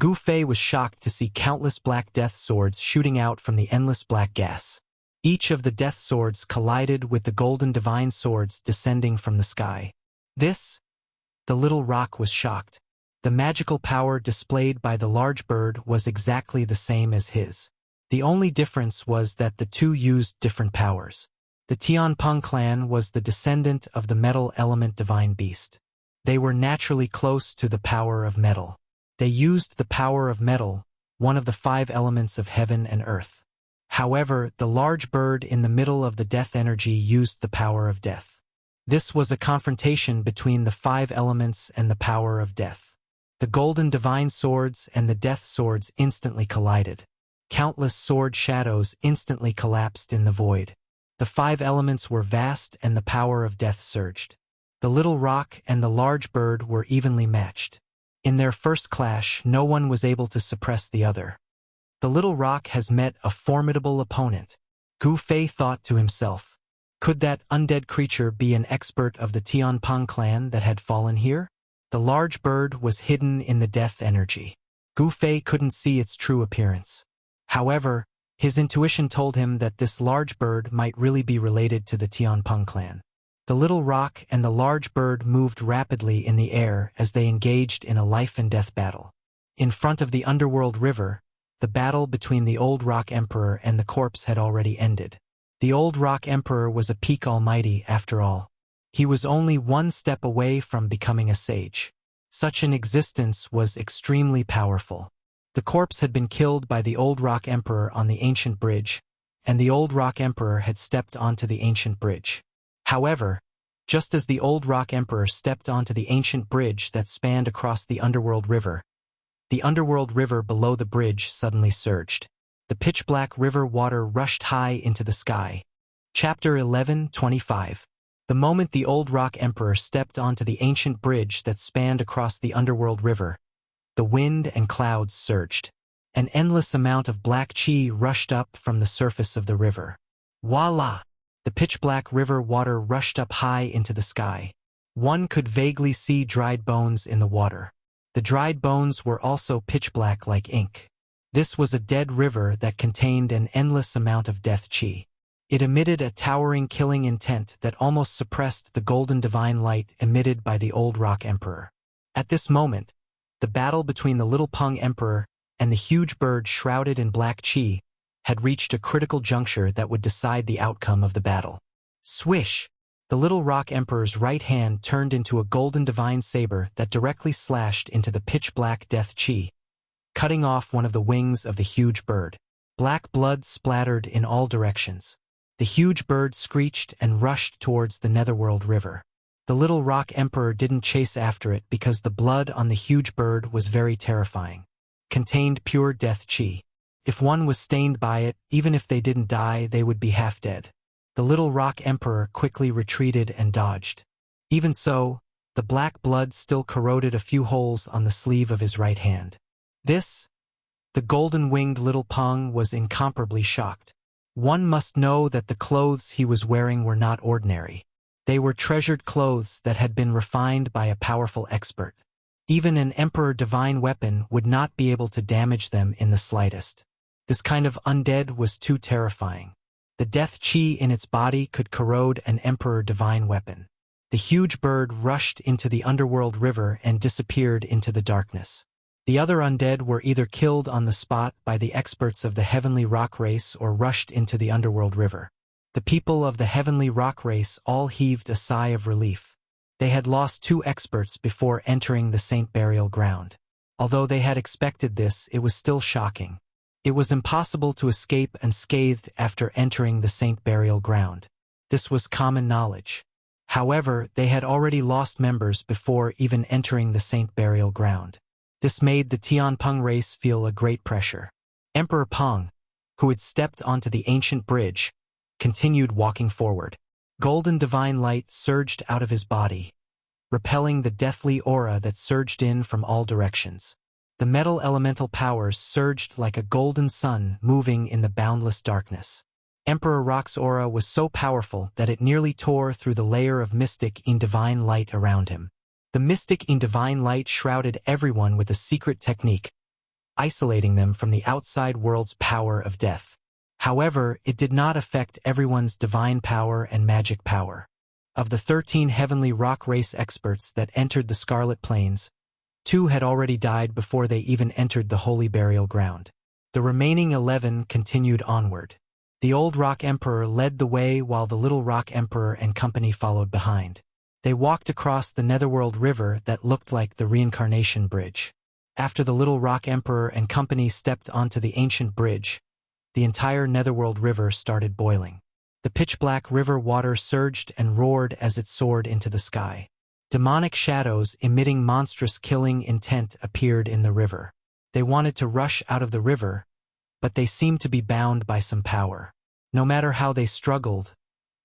Gu Fei was shocked to see countless black death swords shooting out from the endless black gas. Each of the death swords collided with the golden divine swords descending from the sky. The little rock was shocked. The magical power displayed by the large bird was exactly the same as his. The only difference was that the two used different powers. The Tianpeng clan was the descendant of the metal element divine beast. They were naturally close to the power of metal. They used the power of metal, one of the 5 elements of heaven and earth. However, the large bird in the middle of the death energy used the power of death. This was a confrontation between the 5 elements and the power of death. The golden divine swords and the death swords instantly collided. Countless sword shadows instantly collapsed in the void. The 5 elements were vast and the power of death surged. The little rock and the large bird were evenly matched. In their first clash, no one was able to suppress the other. The little rock has met a formidable opponent. Gu Fei thought to himself, could that undead creature be an expert of the Tianpeng clan that had fallen here? The large bird was hidden in the death energy. Gu Fei couldn't see its true appearance. However, his intuition told him that this large bird might really be related to the Tianpeng clan. The little rock and the large bird moved rapidly in the air as they engaged in a life-and-death battle. In front of the underworld river, the battle between the old rock emperor and the corpse had already ended. The old rock emperor was a peak almighty after all. He was only one step away from becoming a sage. Such an existence was extremely powerful. The corpse had been killed by the old rock emperor on the ancient bridge, and the old rock emperor had stepped onto the ancient bridge. However, just as the old rock emperor stepped onto the ancient bridge that spanned across the underworld river below the bridge suddenly surged. The pitch-black river water rushed high into the sky. Chapter 11:25. The moment the old rock emperor stepped onto the ancient bridge that spanned across the underworld river, the wind and clouds surged. An endless amount of black chi rushed up from the surface of the river. Voila! The pitch-black river water rushed up high into the sky. One could vaguely see dried bones in the water. The dried bones were also pitch-black like ink. This was a dead river that contained an endless amount of death chi. It emitted a towering killing intent that almost suppressed the golden divine light emitted by the old rock emperor. At this moment, the battle between the little Peng emperor and the huge bird shrouded in black chi had reached a critical juncture that would decide the outcome of the battle. Swish! The little rock emperor's right hand turned into a golden divine saber that directly slashed into the pitch-black death chi, cutting off one of the wings of the huge bird. Black blood splattered in all directions. The huge bird screeched and rushed towards the Netherworld River. The little rock emperor didn't chase after it because the blood on the huge bird was very terrifying. Contained pure death chi. If one was stained by it, even if they didn't die, they would be half dead. The little rock emperor quickly retreated and dodged. Even so, the black blood still corroded a few holes on the sleeve of his right hand. The golden-winged little Peng was incomparably shocked. One must know that the clothes he was wearing were not ordinary. They were treasured clothes that had been refined by a powerful expert. Even an emperor divine weapon would not be able to damage them in the slightest. This kind of undead was too terrifying. The death chi in its body could corrode an emperor divine weapon. The huge bird rushed into the underworld river and disappeared into the darkness. The other undead were either killed on the spot by the experts of the heavenly rock race or rushed into the underworld river. The people of the heavenly rock race all heaved a sigh of relief. They had lost 2 experts before entering the Saint Burial Ground. Although they had expected this, it was still shocking. It was impossible to escape unscathed after entering the Saint Burial Ground. This was common knowledge. However, they had already lost members before even entering the Saint Burial Ground. This made the Tian Peng race feel a great pressure. Emperor Peng, who had stepped onto the ancient bridge, continued walking forward. Golden divine light surged out of his body, repelling the deathly aura that surged in from all directions. The metal elemental powers surged like a golden sun moving in the boundless darkness. Emperor Rock's aura was so powerful that it nearly tore through the layer of mystic in divine light around him. The mystic in divine light shrouded everyone with a secret technique, isolating them from the outside world's power of death. However, it did not affect everyone's divine power and magic power. Of the 13 heavenly rock race experts that entered the Scarlet Plains, 2 had already died before they even entered the Holy Burial Ground. The remaining 11 continued onward. The old Rock Emperor led the way while the Little Rock Emperor and company followed behind. They walked across the Netherworld River that looked like the Reincarnation Bridge. After the Little Rock Emperor and company stepped onto the ancient bridge, the entire Netherworld River started boiling. The pitch-black river water surged and roared as it soared into the sky. Demonic shadows emitting monstrous killing intent appeared in the river. They wanted to rush out of the river, but they seemed to be bound by some power. No matter how they struggled,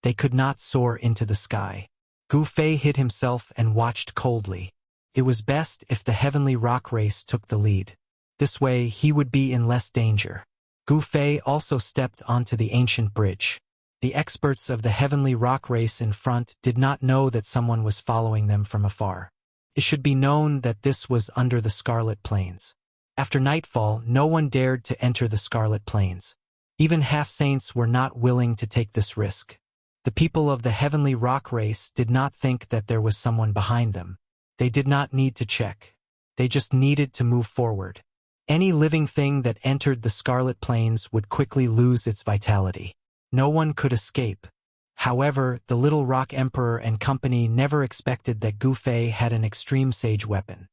they could not soar into the sky. Gu Fei hid himself and watched coldly. It was best if the heavenly rock race took the lead. This way he would be in less danger. Gu Fei also stepped onto the ancient bridge. The experts of the heavenly rock race in front did not know that someone was following them from afar. It should be known that this was under the Scarlet Plains. After nightfall, no one dared to enter the Scarlet Plains. Even half-saints were not willing to take this risk. The people of the heavenly rock race did not think that there was someone behind them. They did not need to check. They just needed to move forward. Any living thing that entered the Scarlet Plains would quickly lose its vitality. No one could escape. However, the Little Rock Emperor and company never expected that Gu Fei had an extreme sage weapon.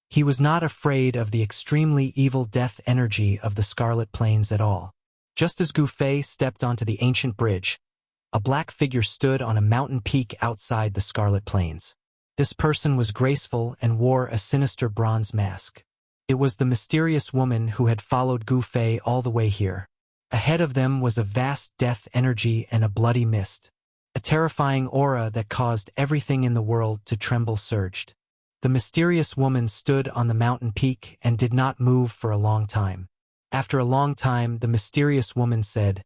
He was not afraid of the extremely evil death energy of the Scarlet Plains at all. Just as Gu Fei stepped onto the ancient bridge, a black figure stood on a mountain peak outside the Scarlet Plains. This person was graceful and wore a sinister bronze mask. It was the mysterious woman who had followed Gu Fei all the way here. Ahead of them was a vast death energy and a bloody mist. A terrifying aura that caused everything in the world to tremble surged. The mysterious woman stood on the mountain peak and did not move for a long time. After a long time, the mysterious woman said,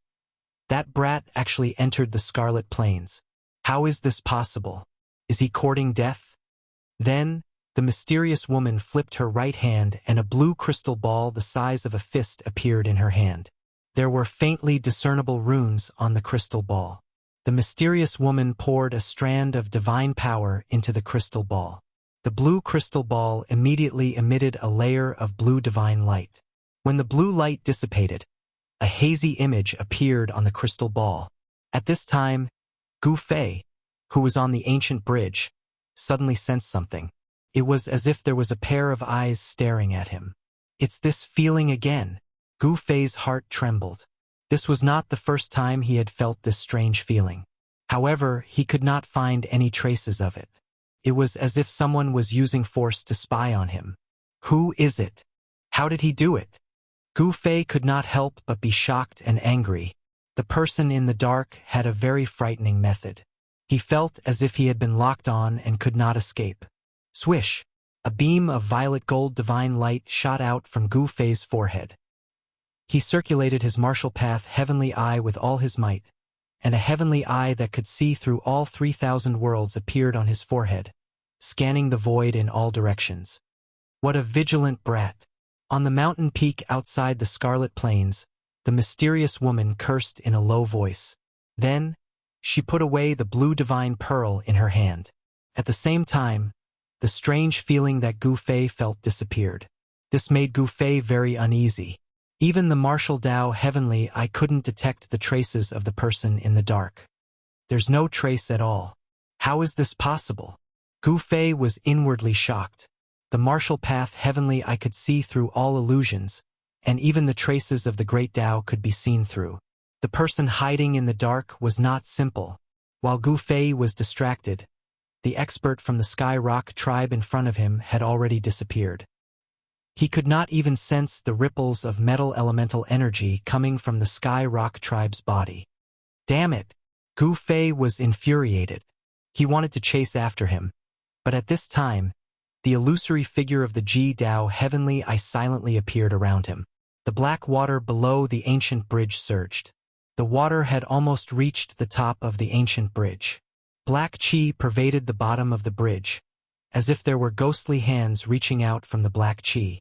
"That brat actually entered the Scarlet Plains. How is this possible? Is he courting death?" Then, The mysterious woman flipped her right hand and a blue crystal ball the size of a fist appeared in her hand. There were faintly discernible runes on the crystal ball. The mysterious woman poured a strand of divine power into the crystal ball. The blue crystal ball immediately emitted a layer of blue divine light. When the blue light dissipated, a hazy image appeared on the crystal ball. At this time, Gu Fei, who was on the ancient bridge, suddenly sensed something. It was as if there was a pair of eyes staring at him. It's this feeling again. Gu Fei's heart trembled. This was not the first time he had felt this strange feeling. However, he could not find any traces of it. It was as if someone was using force to spy on him. Who is it? How did he do it? Gu Fei could not help but be shocked and angry. The person in the dark had a very frightening method. He felt as if he had been locked on and could not escape. Swish! A beam of violet gold divine light shot out from Gu Fei's forehead. He circulated his martial path heavenly eye with all his might, and a heavenly eye that could see through all 3,000 worlds appeared on his forehead, scanning the void in all directions. What a vigilant brat! On the mountain peak outside the Scarlet Plains, the mysterious woman cursed in a low voice. Then, she put away the blue divine pearl in her hand. At the same time, the strange feeling that Gu Fei felt disappeared. This made Gu Fei very uneasy. Even the martial Tao heavenly eye couldn't detect the traces of the person in the dark. There's no trace at all. How is this possible? Gu Fei was inwardly shocked. The martial path heavenly eye could see through all illusions, and even the traces of the great Tao could be seen through. The person hiding in the dark was not simple. While Gu Fei was distracted, the expert from the Sky Rock tribe in front of him had already disappeared. He could not even sense the ripples of metal elemental energy coming from the Sky Rock tribe's body. Damn it! Gu Fei was infuriated. He wanted to chase after him, but at this time, the illusory figure of the Ji Dao heavenly eye silently appeared around him. The black water below the ancient bridge surged. The water had almost reached the top of the ancient bridge. Black chi pervaded the bottom of the bridge, as if there were ghostly hands reaching out from the black chi.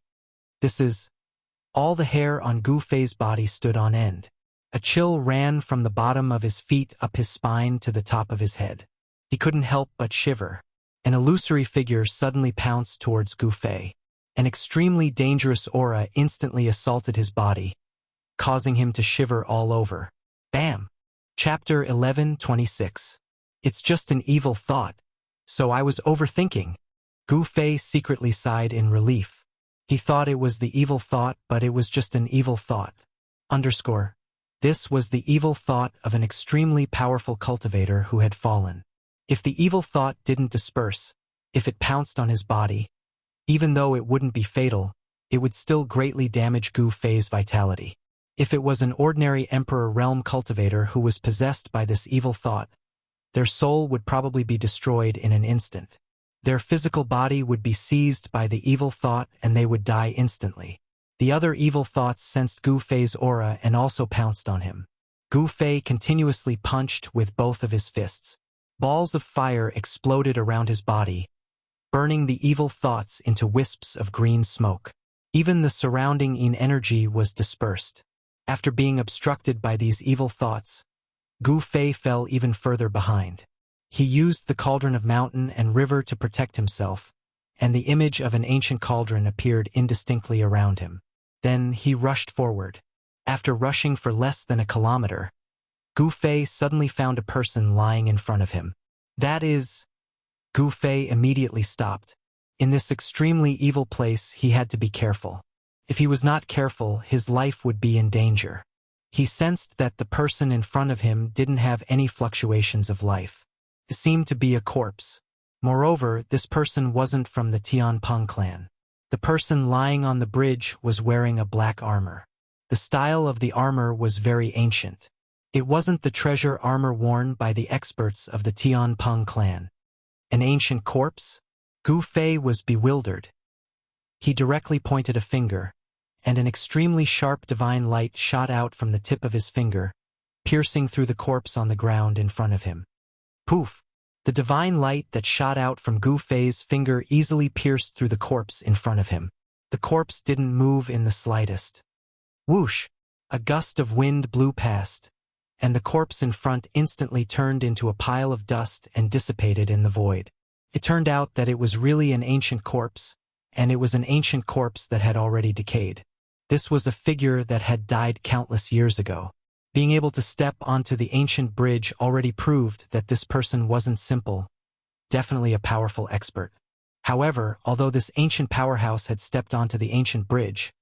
All the hair on Gu Fei's body stood on end. A chill ran from the bottom of his feet up his spine to the top of his head. He couldn't help but shiver. An illusory figure suddenly pounced towards Gu Fei. An extremely dangerous aura instantly assaulted his body, causing him to shiver all over. Bam! Chapter 11:26. It's just an evil thought. So I was overthinking. Gu Fei secretly sighed in relief. He thought it was the evil thought, but it was just an evil thought. This was the evil thought of an extremely powerful cultivator who had fallen. If the evil thought didn't disperse, if it pounced on his body, even though it wouldn't be fatal, it would still greatly damage Gu Fei's vitality. If it was an ordinary Emperor Realm cultivator who was possessed by this evil thought, their soul would probably be destroyed in an instant. Their physical body would be seized by the evil thought and they would die instantly. The other evil thoughts sensed Gu Fei's aura and also pounced on him. Gu Fei continuously punched with both of his fists. Balls of fire exploded around his body, burning the evil thoughts into wisps of green smoke. Even the surrounding yin energy was dispersed. After being obstructed by these evil thoughts, Gu Fei fell even further behind. He used the cauldron of mountain and river to protect himself, and the image of an ancient cauldron appeared indistinctly around him. Then he rushed forward. After rushing for less than a kilometer, Gu Fei suddenly found a person lying in front of him. Gu Fei immediately stopped. In this extremely evil place, he had to be careful. If he was not careful, his life would be in danger. He sensed that the person in front of him didn't have any fluctuations of life. It seemed to be a corpse. Moreover, this person wasn't from the Tianpeng clan. The person lying on the bridge was wearing a black armor. The style of the armor was very ancient. It wasn't the treasure armor worn by the experts of the Tianpeng clan. An ancient corpse? Gu Fei was bewildered. He directly pointed a finger, and an extremely sharp divine light shot out from the tip of his finger, piercing through the corpse on the ground in front of him. Poof! The divine light that shot out from Gu Fei's finger easily pierced through the corpse in front of him. The corpse didn't move in the slightest. Whoosh! A gust of wind blew past, and the corpse in front instantly turned into a pile of dust and dissipated in the void. It turned out that it was really an ancient corpse, and it was an ancient corpse that had already decayed. This was a figure that had died countless years ago. Being able to step onto the ancient bridge already proved that this person wasn't simple, definitely a powerful expert. However, although this ancient powerhouse had stepped onto the ancient bridge,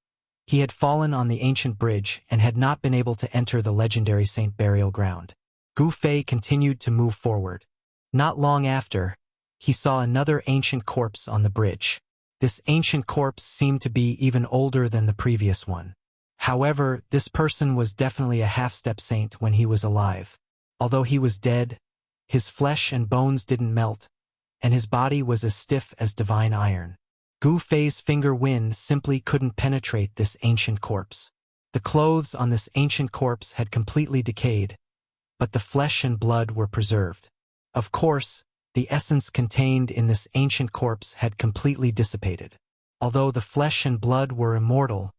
he had fallen on the ancient bridge and had not been able to enter the legendary Saint burial ground. Gu Fei continued to move forward. Not long after, he saw another ancient corpse on the bridge. This ancient corpse seemed to be even older than the previous one. However, this person was definitely a half-step saint when he was alive. Although he was dead, his flesh and bones didn't melt, and his body was as stiff as divine iron. Gu Fei's finger wind simply couldn't penetrate this ancient corpse. The clothes on this ancient corpse had completely decayed, but the flesh and blood were preserved. Of course, the essence contained in this ancient corpse had completely dissipated. Although the flesh and blood were immortal,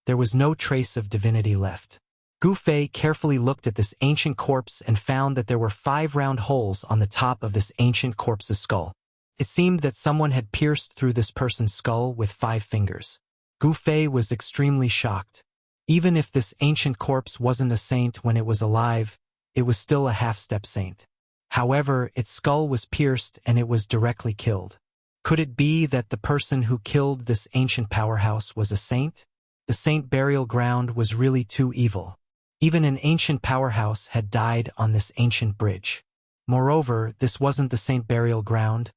there was no trace of divinity left. Gu Fei carefully looked at this ancient corpse and found that there were 5 round holes on the top of this ancient corpse's skull. It seemed that someone had pierced through this person's skull with 5 fingers. Gu Fei was extremely shocked. Even if this ancient corpse wasn't a saint when it was alive, it was still a half-step saint. However, its skull was pierced and it was directly killed. Could it be that the person who killed this ancient powerhouse was a saint? The saint burial ground was really too evil. Even an ancient powerhouse had died on this ancient bridge. Moreover, this wasn't the saint burial ground,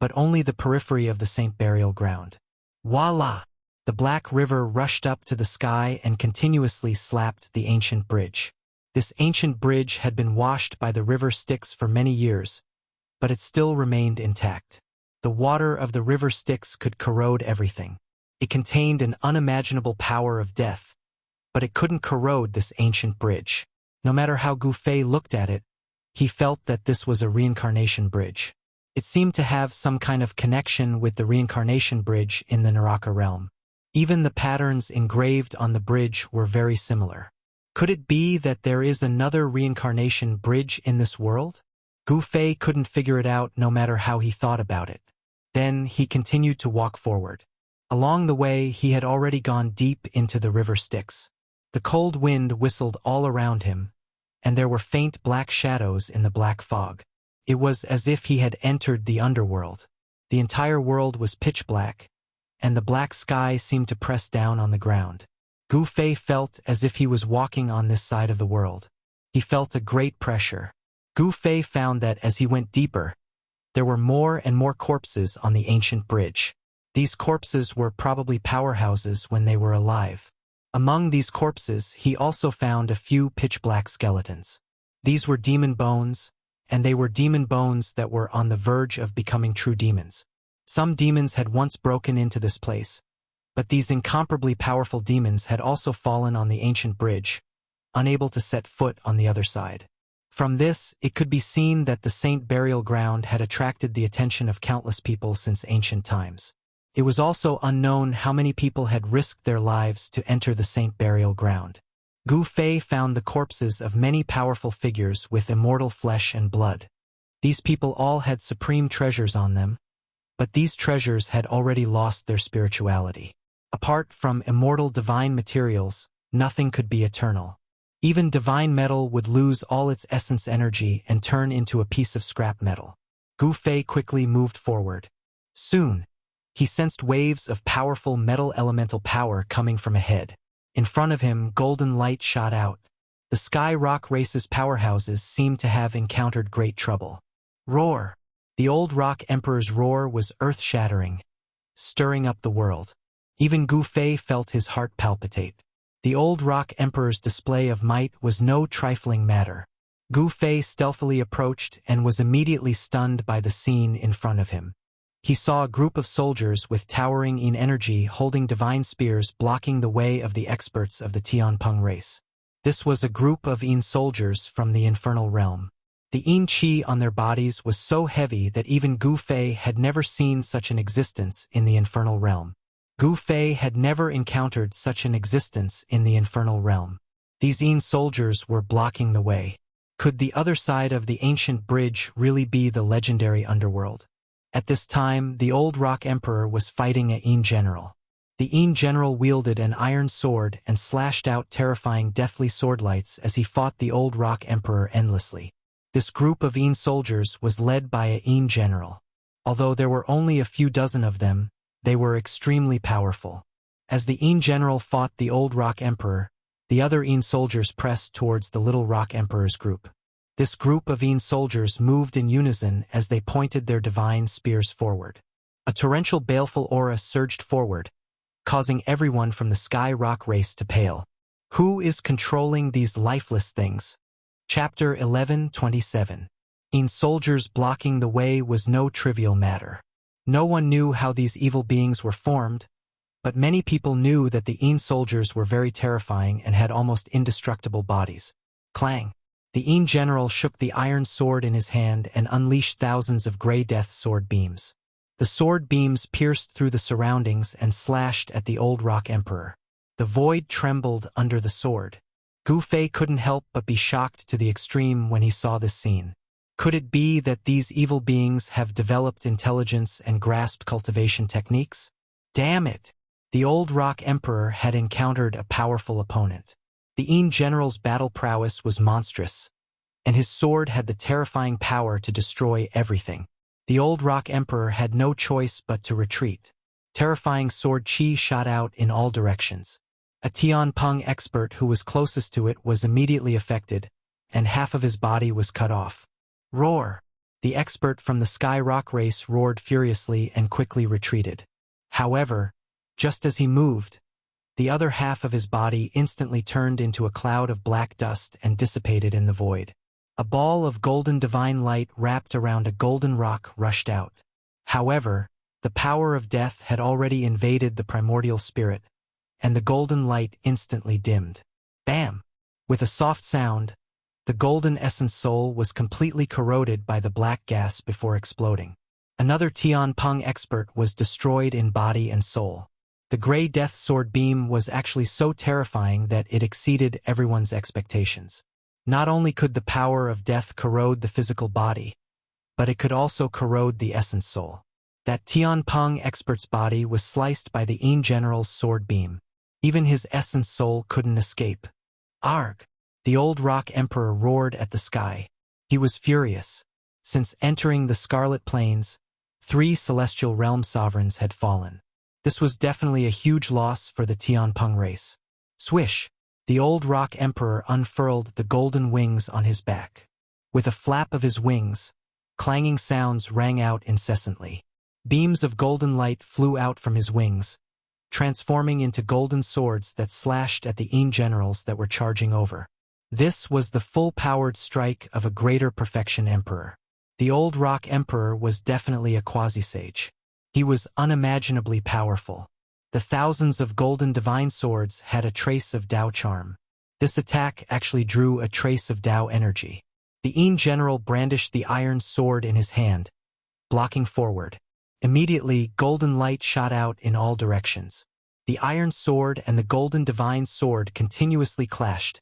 but only the periphery of the saint burial ground. Voila! The black river rushed up to the sky and continuously slapped the ancient bridge. This ancient bridge had been washed by the river Styx for many years, but it still remained intact. The water of the river Styx could corrode everything. It contained an unimaginable power of death, but it couldn't corrode this ancient bridge. No matter how Gu Fei looked at it, he felt that this was a reincarnation bridge. It seemed to have some kind of connection with the reincarnation bridge in the Naraka realm. Even the patterns engraved on the bridge were very similar. Could it be that there is another reincarnation bridge in this world? Gu Fei couldn't figure it out no matter how he thought about it. Then he continued to walk forward. Along the way, he had already gone deep into the river Styx. The cold wind whistled all around him, and there were faint black shadows in the black fog. It was as if he had entered the underworld. The entire world was pitch black, and the black sky seemed to press down on the ground. Gu Fei felt as if he was walking on this side of the world. He felt a great pressure. Gu Fei found that as he went deeper, there were more and more corpses on the ancient bridge. These corpses were probably powerhouses when they were alive. Among these corpses, he also found a few pitch-black skeletons. These were demon bones, and they were demon bones that were on the verge of becoming true demons. Some demons had once broken into this place, but these incomparably powerful demons had also fallen on the ancient bridge, unable to set foot on the other side. From this, it could be seen that the saint burial ground had attracted the attention of countless people since ancient times. It was also unknown how many people had risked their lives to enter the saint burial ground. Gu Fei found the corpses of many powerful figures with immortal flesh and blood. These people all had supreme treasures on them, but these treasures had already lost their spirituality. Apart from immortal divine materials, nothing could be eternal. Even divine metal would lose all its essence energy and turn into a piece of scrap metal. Gu Fei quickly moved forward. Soon, he sensed waves of powerful metal elemental power coming from ahead. In front of him, golden light shot out. The Sky Rock race's powerhouses seemed to have encountered great trouble. Roar! The old rock emperor's roar was earth-shattering, stirring up the world. Even Gu Fei felt his heart palpitate. The old rock emperor's display of might was no trifling matter. Gu Fei stealthily approached and was immediately stunned by the scene in front of him. He saw a group of soldiers with towering energy holding divine spears blocking the way of the experts of the Tianpeng race. This was a group of soldiers from the infernal realm. The yin qi on their bodies was so heavy that even Gu Fei had never seen such an existence in the infernal realm. Gu Fei had never encountered such an existence in the infernal realm. These yin soldiers were blocking the way. Could the other side of the ancient bridge really be the legendary underworld? At this time, the old Rock Emperor was fighting a yin general. The yin general wielded an iron sword and slashed out terrifying deathly swordlights as he fought the old Rock Emperor endlessly. This group of yin soldiers was led by a yin general. Although there were only a few dozen of them, they were extremely powerful. As the yin general fought the old Rock Emperor, the other yin soldiers pressed towards the little Rock Emperor's group. This group of yin soldiers moved in unison as they pointed their divine spears forward. A torrential baleful aura surged forward, causing everyone from the Sky Rock race to pale. Who is controlling these lifeless things? Chapter 11:27. Yin soldiers blocking the way was no trivial matter. No one knew how these evil beings were formed, but many people knew that the yin soldiers were very terrifying and had almost indestructible bodies. Clang! The yin general shook the iron sword in his hand and unleashed thousands of gray death sword beams. The sword beams pierced through the surroundings and slashed at the old Rock Emperor. The void trembled under the sword. Gu Fei couldn't help but be shocked to the extreme when he saw this scene. Could it be that these evil beings have developed intelligence and grasped cultivation techniques? Damn it! The old Rock Emperor had encountered a powerful opponent. The yin general's battle prowess was monstrous, and his sword had the terrifying power to destroy everything. The old Rock Emperor had no choice but to retreat. Terrifying sword chi shot out in all directions. A Tianpeng expert who was closest to it was immediately affected, and half of his body was cut off. Roar! The expert from the Sky Rock race roared furiously and quickly retreated. However, just as he moved, the other half of his body instantly turned into a cloud of black dust and dissipated in the void. A ball of golden divine light wrapped around a golden rock rushed out. However, the power of death had already invaded the primordial spirit, and the golden light instantly dimmed. Bam! With a soft sound, the golden essence soul was completely corroded by the black gas before exploding. Another Tianpeng expert was destroyed in body and soul. The gray death sword beam was actually so terrifying that it exceeded everyone's expectations. Not only could the power of death corrode the physical body, but it could also corrode the essence soul. That Tianpeng expert's body was sliced by the yin general's sword beam. Even his essence soul couldn't escape. Arg! The old Rock Emperor roared at the sky. He was furious. Since entering the Scarlet Plains, 3 celestial realm sovereigns had fallen. This was definitely a huge loss for the Tianpeng race. Swish! The old Rock Emperor unfurled the golden wings on his back. With a flap of his wings, clanging sounds rang out incessantly. Beams of golden light flew out from his wings, transforming into golden swords that slashed at the yin generals that were charging over. This was the full-powered strike of a greater perfection emperor. The old Rock Emperor was definitely a quasi-sage. He was unimaginably powerful. The thousands of golden divine swords had a trace of Dao charm. This attack actually drew a trace of Dao energy. The yin general brandished the iron sword in his hand, blocking forward. Immediately, golden light shot out in all directions. The iron sword and the golden divine sword continuously clashed,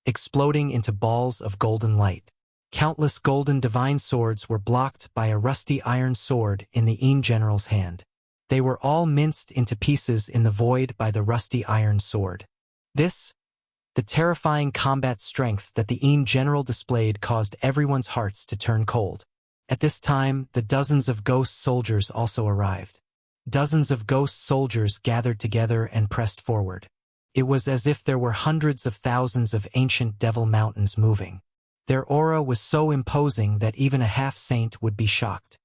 exploding into balls of golden light. Countless golden divine swords were blocked by a rusty iron sword in the yin general's hand. They were all minced into pieces in the void by the rusty iron sword. The terrifying combat strength that the yin general displayed caused everyone's hearts to turn cold. At this time, the dozens of ghost soldiers also arrived. Dozens of ghost soldiers gathered together and pressed forward. It was as if there were hundreds of thousands of ancient devil mountains moving. Their aura was so imposing that even a half-saint would be shocked.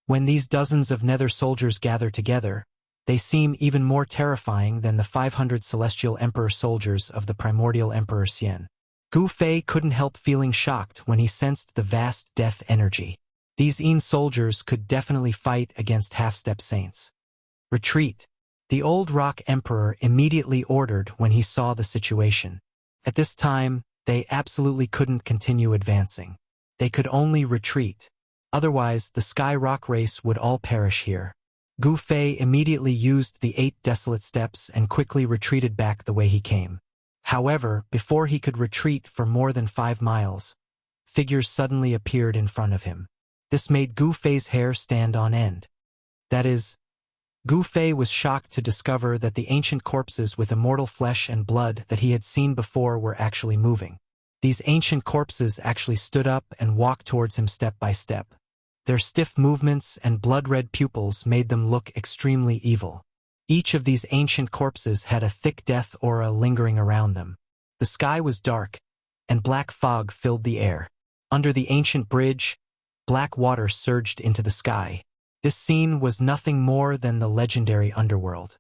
When these dozens of nether soldiers gather together, they seem even more terrifying than the 500 celestial emperor soldiers of the primordial emperor Xian. Gu Fei couldn't help feeling shocked when he sensed the vast death energy. These yin soldiers could definitely fight against half-step saints. Retreat! The old Rock Emperor immediately ordered when he saw the situation. At this time, they absolutely couldn't continue advancing. They could only retreat. Otherwise, the Sky Rock race would all perish here. Gu Fei immediately used the 8 desolate steps and quickly retreated back the way he came. However, before he could retreat for more than 5 miles, figures suddenly appeared in front of him. This made Gu Fei's hair stand on end. That is, Gu Fei was shocked to discover that the ancient corpses with immortal flesh and blood that he had seen before were actually moving. These ancient corpses actually stood up and walked towards him step by step. Their stiff movements and blood-red pupils made them look extremely evil. Each of these ancient corpses had a thick death aura lingering around them. The sky was dark, and black fog filled the air. Under the ancient bridge, black water surged into the sky. This scene was nothing more than the legendary underworld.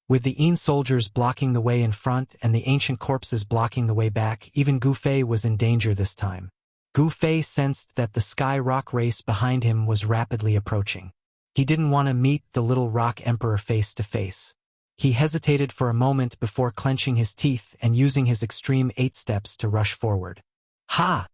With the Yin soldiers blocking the way in front and the ancient corpses blocking the way back, even Gu Fei was in danger this time. Gu Fei sensed that the Sky Rock race behind him was rapidly approaching. He didn't want to meet the little rock emperor face to face. He hesitated for a moment before clenching his teeth and using his extreme 8 steps to rush forward. Ha!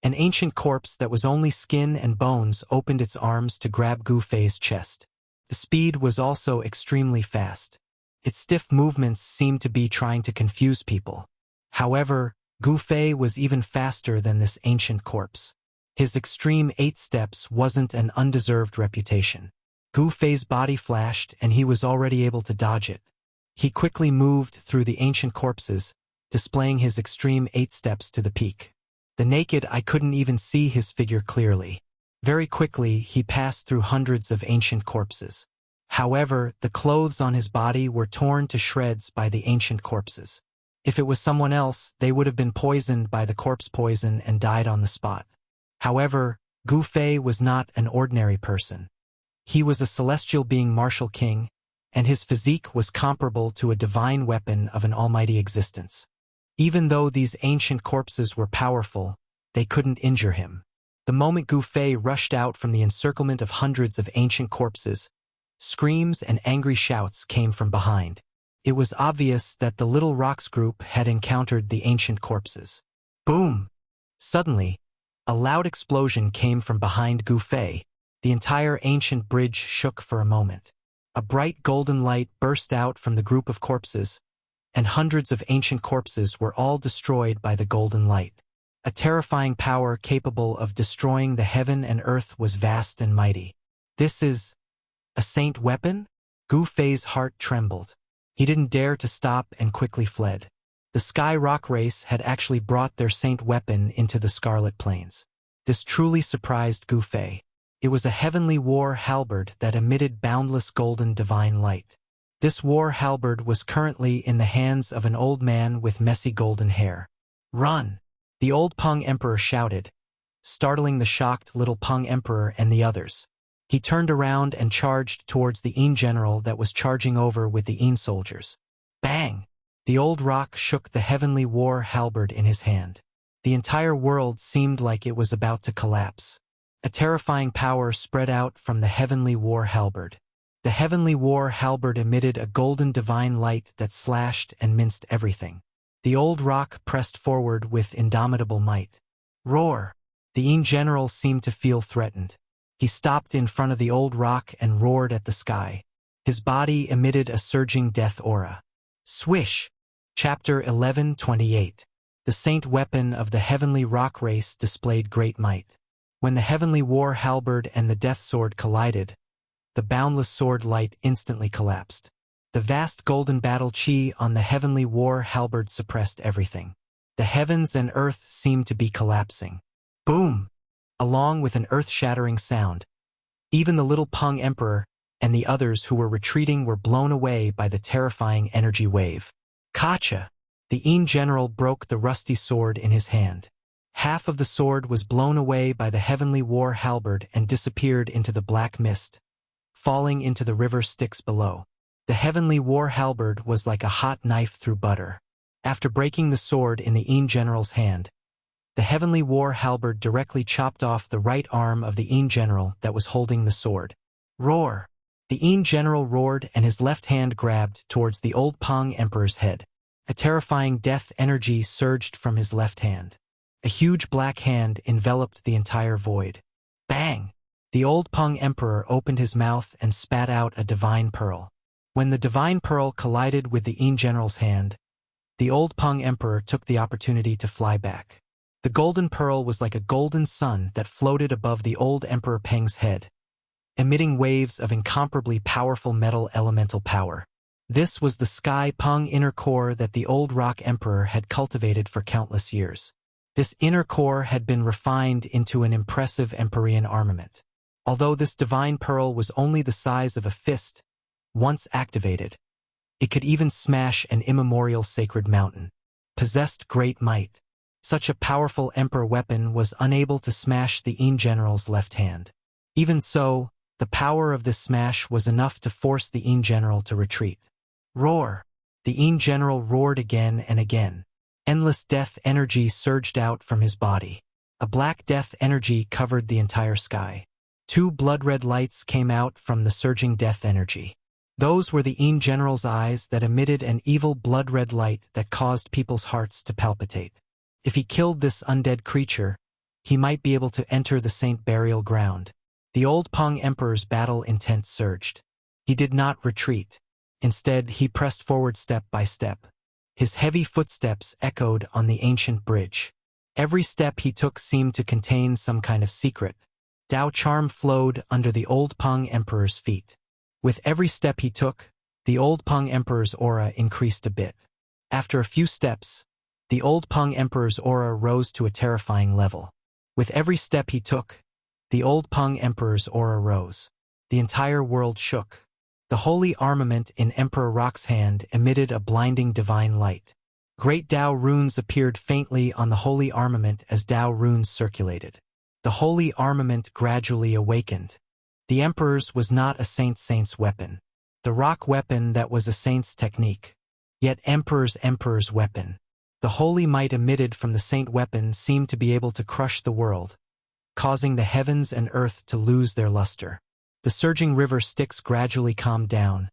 An ancient corpse that was only skin and bones opened its arms to grab Gu Fei's chest. The speed was also extremely fast. Its stiff movements seemed to be trying to confuse people. However, Gu Fei was even faster than this ancient corpse. His extreme 8 steps wasn't an undeserved reputation. Gu Fei's body flashed and he was already able to dodge it. He quickly moved through the ancient corpses, displaying his extreme 8 steps to the peak. The naked eye couldn't even see his figure clearly. Very quickly, he passed through hundreds of ancient corpses. However, the clothes on his body were torn to shreds by the ancient corpses. If it was someone else, they would have been poisoned by the corpse poison and died on the spot. However, Gu Fei was not an ordinary person. He was a celestial being martial king, and his physique was comparable to a divine weapon of an almighty existence. Even though these ancient corpses were powerful, they couldn't injure him. The moment Gu Fei rushed out from the encirclement of hundreds of ancient corpses, screams and angry shouts came from behind. It was obvious that the Little Rocks group had encountered the ancient corpses. Boom! Suddenly, a loud explosion came from behind Gu Fei. The entire ancient bridge shook for a moment. A bright golden light burst out from the group of corpses, and hundreds of ancient corpses were all destroyed by the golden light. A terrifying power capable of destroying the heaven and earth was vast and mighty. This is a saint weapon? Gu Fei's heart trembled. He didn't dare to stop and quickly fled. The Sky Rock race had actually brought their saint weapon into the Scarlet Plains. This truly surprised Gu Fei. It was a heavenly war halberd that emitted boundless golden divine light. This war halberd was currently in the hands of an old man with messy golden hair. Run! The old Peng Emperor shouted, startling the shocked little Peng Emperor and the others. He turned around and charged towards the Yin general that was charging over with the Yin soldiers. Bang! The old rock shook the heavenly war halberd in his hand. The entire world seemed like it was about to collapse. A terrifying power spread out from the heavenly war halberd. The heavenly war halberd emitted a golden divine light that slashed and minced everything. The old rock pressed forward with indomitable might. Roar! The Yin general seemed to feel threatened. He stopped in front of the old rock and roared at the sky. His body emitted a surging death aura. Swish! Chapter 11:28. The saint weapon of the heavenly rock race displayed great might. When the heavenly war halberd and the death sword collided, the boundless sword light instantly collapsed. The vast golden battle chi on the heavenly war halberd suppressed everything. The heavens and earth seemed to be collapsing. Boom! Along with an earth-shattering sound, even the little Peng Emperor and the others who were retreating were blown away by the terrifying energy wave. Kacha! The Yin general broke the rusty sword in his hand. Half of the sword was blown away by the heavenly war halberd and disappeared into the black mist, falling into the river Styx below. The heavenly war halberd was like a hot knife through butter. After breaking the sword in the Yin general's hand, the heavenly war halberd directly chopped off the right arm of the Yin general that was holding the sword. Roar! The Yin general roared and his left hand grabbed towards the old Peng Emperor's head. A terrifying death energy surged from his left hand. A huge black hand enveloped the entire void. Bang! The old Peng Emperor opened his mouth and spat out a divine pearl. When the divine pearl collided with the Yin General's hand, the old Peng Emperor took the opportunity to fly back. The golden pearl was like a golden sun that floated above the old Emperor Peng's head, emitting waves of incomparably powerful metal elemental power. This was the Sky Peng inner core that the old Rock Emperor had cultivated for countless years. This inner core had been refined into an impressive Empyrean armament. Although this divine pearl was only the size of a fist, once activated, it could even smash an immemorial sacred mountain. Possessed great might. Such a powerful emperor weapon was unable to smash the Yin General's left hand. Even so, the power of this smash was enough to force the Yin General to retreat. Roar! The Yin General roared again and again. Endless death energy surged out from his body. A black death energy covered the entire sky. 2 blood-red lights came out from the surging death energy. Those were the Yin General's eyes that emitted an evil blood-red light that caused people's hearts to palpitate. If he killed this undead creature, he might be able to enter the Saint Burial Ground. The old Peng Emperor's battle intent surged. He did not retreat. Instead, he pressed forward step by step. His heavy footsteps echoed on the ancient bridge. Every step he took seemed to contain some kind of secret. Dao charm flowed under the old Peng Emperor's feet. With every step he took, the old Peng Emperor's aura increased a bit. After a few steps, the old Peng Emperor's aura rose to a terrifying level. With every step he took, the old Peng Emperor's aura rose. The entire world shook. The holy armament in Emperor Rock's hand emitted a blinding divine light. Great Dao runes appeared faintly on the holy armament as Dao runes circulated. The holy armament gradually awakened. The Emperor's was not a saint's weapon. The rock weapon that was a saint's technique. Yet Emperor's weapon. The holy might emitted from the saint weapon seemed to be able to crush the world, causing the heavens and earth to lose their luster. The surging river Styx gradually calmed down,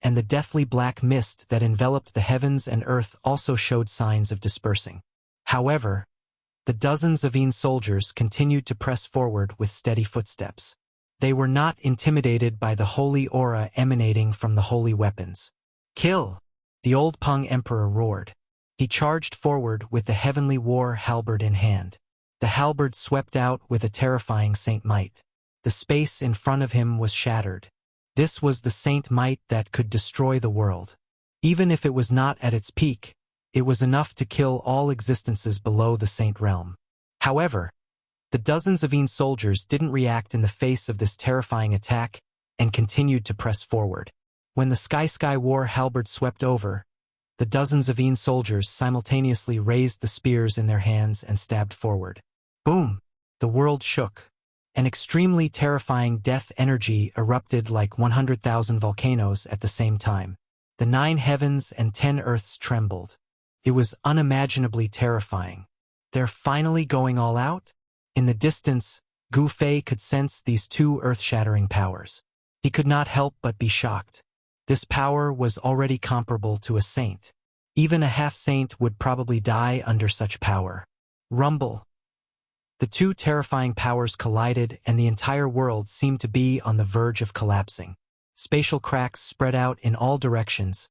and the deathly black mist that enveloped the heavens and earth also showed signs of dispersing. However, the dozens of Yin soldiers continued to press forward with steady footsteps. They were not intimidated by the holy aura emanating from the holy weapons. Kill! The old Peng Emperor roared. He charged forward with the heavenly war halberd in hand. The halberd swept out with a terrifying saint might. The space in front of him was shattered. This was the saint might that could destroy the world. Even if it was not at its peak, it was enough to kill all existences below the saint realm. However, the dozens of Yin soldiers didn't react in the face of this terrifying attack and continued to press forward. When the Sky War halberd swept over, the dozens of Yin soldiers simultaneously raised the spears in their hands and stabbed forward. Boom! The world shook. An extremely terrifying death energy erupted like 100,000 volcanoes at the same time. The 9 heavens and 10 earths trembled. It was unimaginably terrifying. They're finally going all out? In the distance, Gu Fei could sense these 2 earth-shattering powers. He could not help but be shocked. This power was already comparable to a saint. Even a half-saint would probably die under such power. Rumble. The 2 terrifying powers collided and the entire world seemed to be on the verge of collapsing. Spatial cracks spread out in all directions,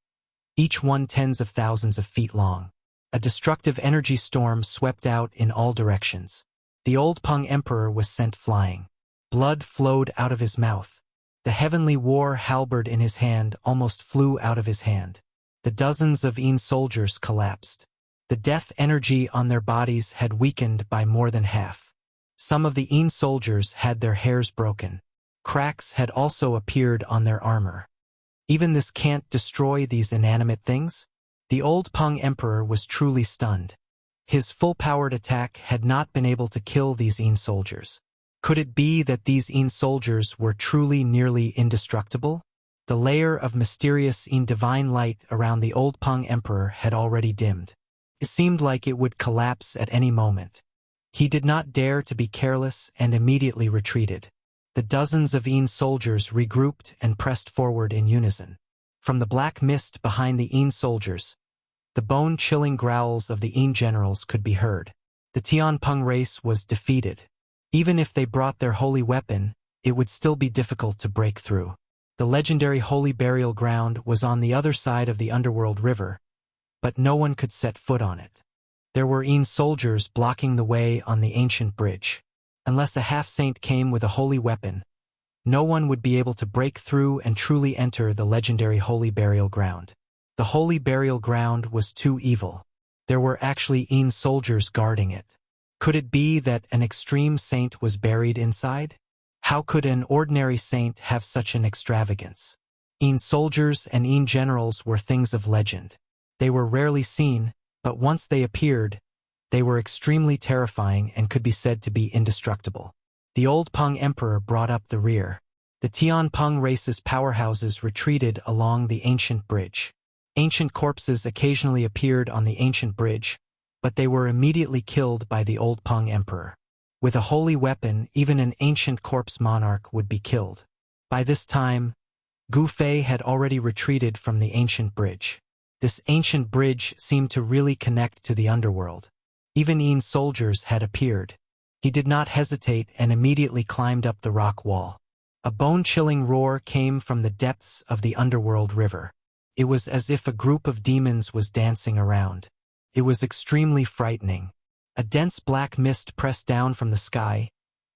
each one tens of thousands of feet long. A destructive energy storm swept out in all directions. The old Peng Emperor was sent flying. Blood flowed out of his mouth. The heavenly war halberd in his hand almost flew out of his hand. The dozens of Yin soldiers collapsed. The death energy on their bodies had weakened by more than half. Some of the Yin soldiers had their hairs broken. Cracks had also appeared on their armor. Even this can't destroy these inanimate things? The old Peng Emperor was truly stunned. His full-powered attack had not been able to kill these Yin soldiers. Could it be that these Yin soldiers were truly nearly indestructible? The layer of mysterious Yin divine light around the old Peng Emperor had already dimmed. It seemed like it would collapse at any moment. He did not dare to be careless and immediately retreated. The dozens of Yin soldiers regrouped and pressed forward in unison. From the black mist behind the Yin soldiers, the bone-chilling growls of the Yin generals could be heard. The Tianpeng race was defeated. Even if they brought their holy weapon, it would still be difficult to break through. The legendary holy burial ground was on the other side of the underworld river, but no one could set foot on it. There were soldiers blocking the way on the ancient bridge. Unless a half-saint came with a holy weapon, no one would be able to break through and truly enter the legendary holy burial ground. The holy burial ground was too evil. There were actually soldiers guarding it. Could it be that an extreme saint was buried inside? How could an ordinary saint have such an extravagance? Soldiers and generals were things of legend. They were rarely seen, but once they appeared, they were extremely terrifying and could be said to be indestructible. The old Peng Emperor brought up the rear. The Tianpeng race's powerhouses retreated along the ancient bridge. Ancient corpses occasionally appeared on the ancient bridge, but they were immediately killed by the old Peng Emperor. With a holy weapon, even an ancient corpse monarch would be killed. By this time, Gu Fei had already retreated from the ancient bridge. This ancient bridge seemed to really connect to the underworld. Even soldiers had appeared. He did not hesitate and immediately climbed up the rock wall. A bone-chilling roar came from the depths of the underworld river. It was as if a group of demons was dancing around. It was extremely frightening. A dense black mist pressed down from the sky,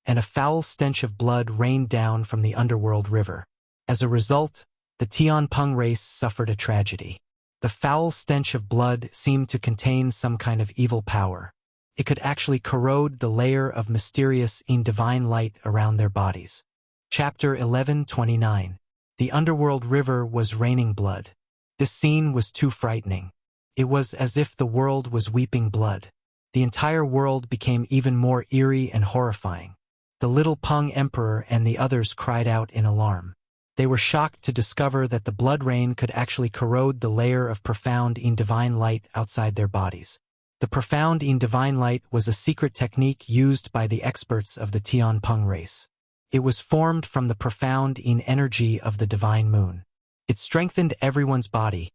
and a foul stench of blood rained down from the underworld river. As a result, the Tianpeng race suffered a tragedy. The foul stench of blood seemed to contain some kind of evil power. It could actually corrode the layer of mysterious divine light around their bodies. Chapter 11:29. The underworld river was raining blood. This scene was too frightening. It was as if the world was weeping blood. The entire world became even more eerie and horrifying. The little Peng Emperor and the others cried out in alarm. They were shocked to discover that the blood rain could actually corrode the layer of profound divine light outside their bodies. The profound divine light was a secret technique used by the experts of the Tianpeng race. It was formed from the profound energy of the divine moon. It strengthened everyone's body,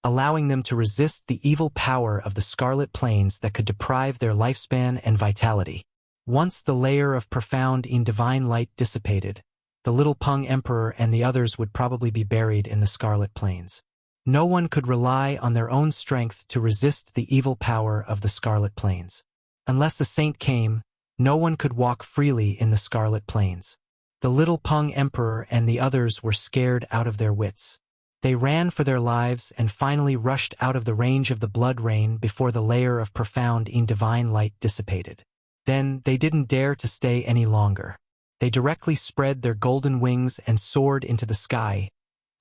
allowing them to resist the evil power of the scarlet plains that could deprive their lifespan and vitality. Once the layer of profound divine light dissipated, the little Peng Emperor and the others would probably be buried in the scarlet plains. No one could rely on their own strength to resist the evil power of the scarlet plains. Unless a saint came, no one could walk freely in the scarlet plains. The little Peng Emperor and the others were scared out of their wits. They ran for their lives and finally rushed out of the range of the blood rain before the layer of profound divine light dissipated. Then they didn't dare to stay any longer. They directly spread their golden wings and soared into the sky,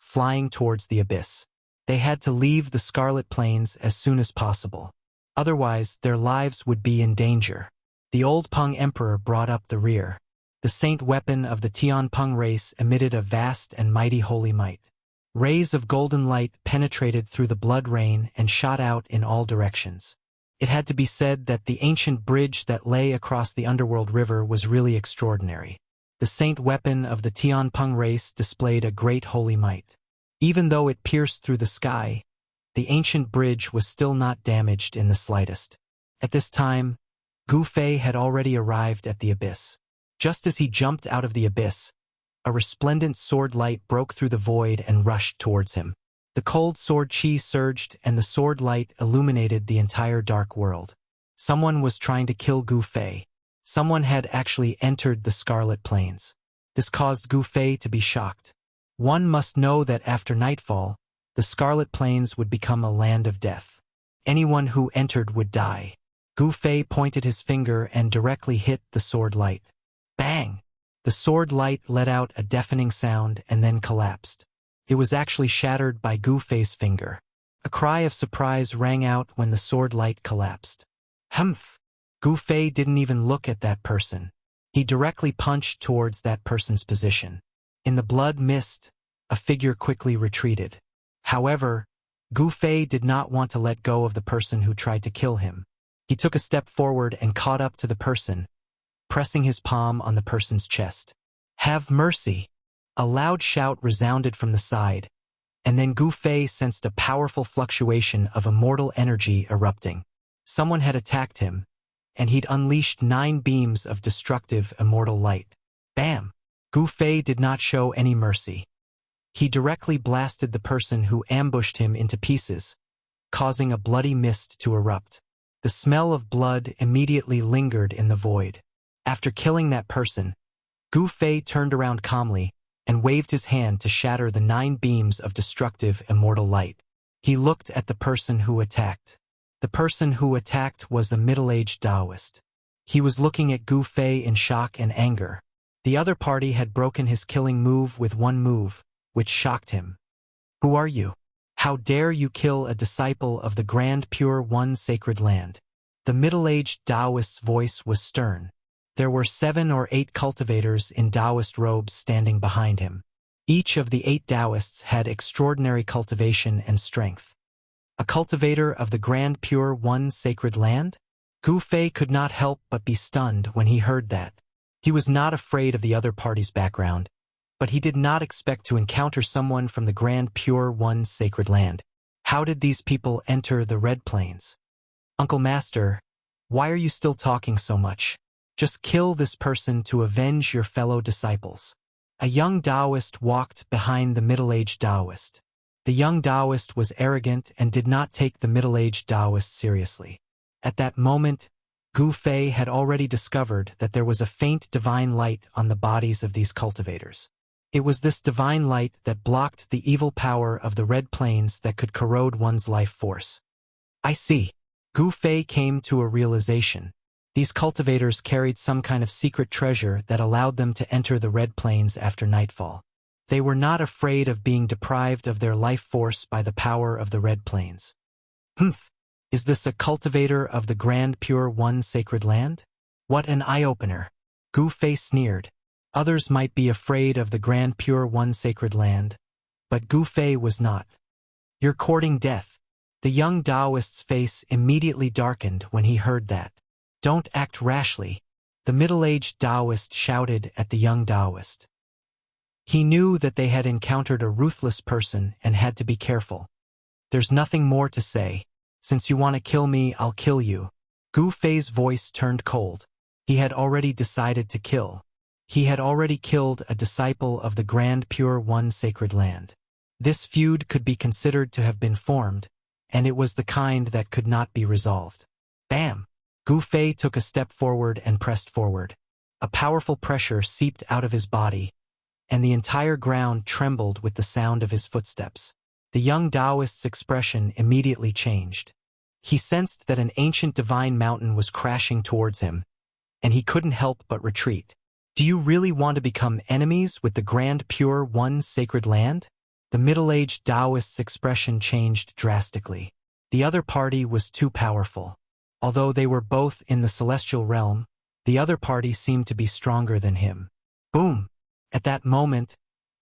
flying towards the abyss. They had to leave the scarlet plains as soon as possible. Otherwise, their lives would be in danger. The old Peng Emperor brought up the rear. The saint weapon of the Tianpeng race emitted a vast and mighty holy might. Rays of golden light penetrated through the blood rain and shot out in all directions. It had to be said that the ancient bridge that lay across the underworld river was really extraordinary. The saint weapon of the Tianpeng race displayed a great holy might. Even though it pierced through the sky, the ancient bridge was still not damaged in the slightest. At this time, Gu Fei had already arrived at the abyss. Just as he jumped out of the abyss, a resplendent sword light broke through the void and rushed towards him. The cold sword chi surged and the sword light illuminated the entire dark world. Someone was trying to kill Gu Fei. Someone had actually entered the Scarlet Plains. This caused Gu Fei to be shocked. One must know that after nightfall, the Scarlet Plains would become a land of death. Anyone who entered would die. Gu Fei pointed his finger and directly hit the sword light. Bang! The sword light let out a deafening sound and then collapsed. It was actually shattered by Gu Fei's finger. A cry of surprise rang out when the sword light collapsed. Humph! Gu Fei didn't even look at that person. He directly punched towards that person's position. In the blood mist, a figure quickly retreated. However, Gu Fei did not want to let go of the person who tried to kill him. He took a step forward and caught up to the person, pressing his palm on the person's chest. Have mercy! A loud shout resounded from the side, and then Gu Fei sensed a powerful fluctuation of immortal energy erupting. Someone had attacked him, and he'd unleashed 9 beams of destructive immortal light. Bam! Gu Fei did not show any mercy. He directly blasted the person who ambushed him into pieces, causing a bloody mist to erupt. The smell of blood immediately lingered in the void. After killing that person, Gu Fei turned around calmly and waved his hand to shatter the 9 beams of destructive immortal light. He looked at the person who attacked. The person who attacked was a middle-aged Taoist. He was looking at Gu Fei in shock and anger. The other party had broken his killing move with one move, which shocked him. "Who are you? How dare you kill a disciple of the Grand Pure One Sacred Land?" The middle-aged Taoist's voice was stern. There were 7 or 8 cultivators in Taoist robes standing behind him. Each of the 8 Taoists had extraordinary cultivation and strength. A cultivator of the Grand Pure One Sacred Land? Gu Fei could not help but be stunned when he heard that. He was not afraid of the other party's background, but he did not expect to encounter someone from the Grand Pure One Sacred Land. How did these people enter the Red Plains? "Uncle Master, why are you still talking so much? Just kill this person to avenge your fellow disciples." A young Taoist walked behind the middle-aged Taoist. The young Taoist was arrogant and did not take the middle-aged Taoist seriously. At that moment, Gu Fei had already discovered that there was a faint divine light on the bodies of these cultivators. It was this divine light that blocked the evil power of the Red Plains that could corrode one's life force. "I see." Gu Fei came to a realization. These cultivators carried some kind of secret treasure that allowed them to enter the Red Plains after nightfall. They were not afraid of being deprived of their life force by the power of the Red Plains. "Humph! Is this a cultivator of the Grand Pure One Sacred Land? What an eye-opener!" Gu Fei sneered. Others might be afraid of the Grand Pure One Sacred Land, but Gu Fei was not. "You're courting death." The young Taoist's face immediately darkened when he heard that. "Don't act rashly," the middle-aged Taoist shouted at the young Taoist. He knew that they had encountered a ruthless person and had to be careful. "There's nothing more to say. Since you want to kill me, I'll kill you." Gu Fei's voice turned cold. He had already decided to kill. He had already killed a disciple of the Grand Pure One Sacred Land. This feud could be considered to have been formed, and it was the kind that could not be resolved. Bam! Gu Fei took a step forward and pressed forward. A powerful pressure seeped out of his body, and the entire ground trembled with the sound of his footsteps. The young Taoist's expression immediately changed. He sensed that an ancient divine mountain was crashing towards him, and he couldn't help but retreat. "Do you really want to become enemies with the Grand Pure One Sacred Land?" The middle-aged Taoist's expression changed drastically. The other party was too powerful. Although they were both in the celestial realm, the other party seemed to be stronger than him. Boom! At that moment,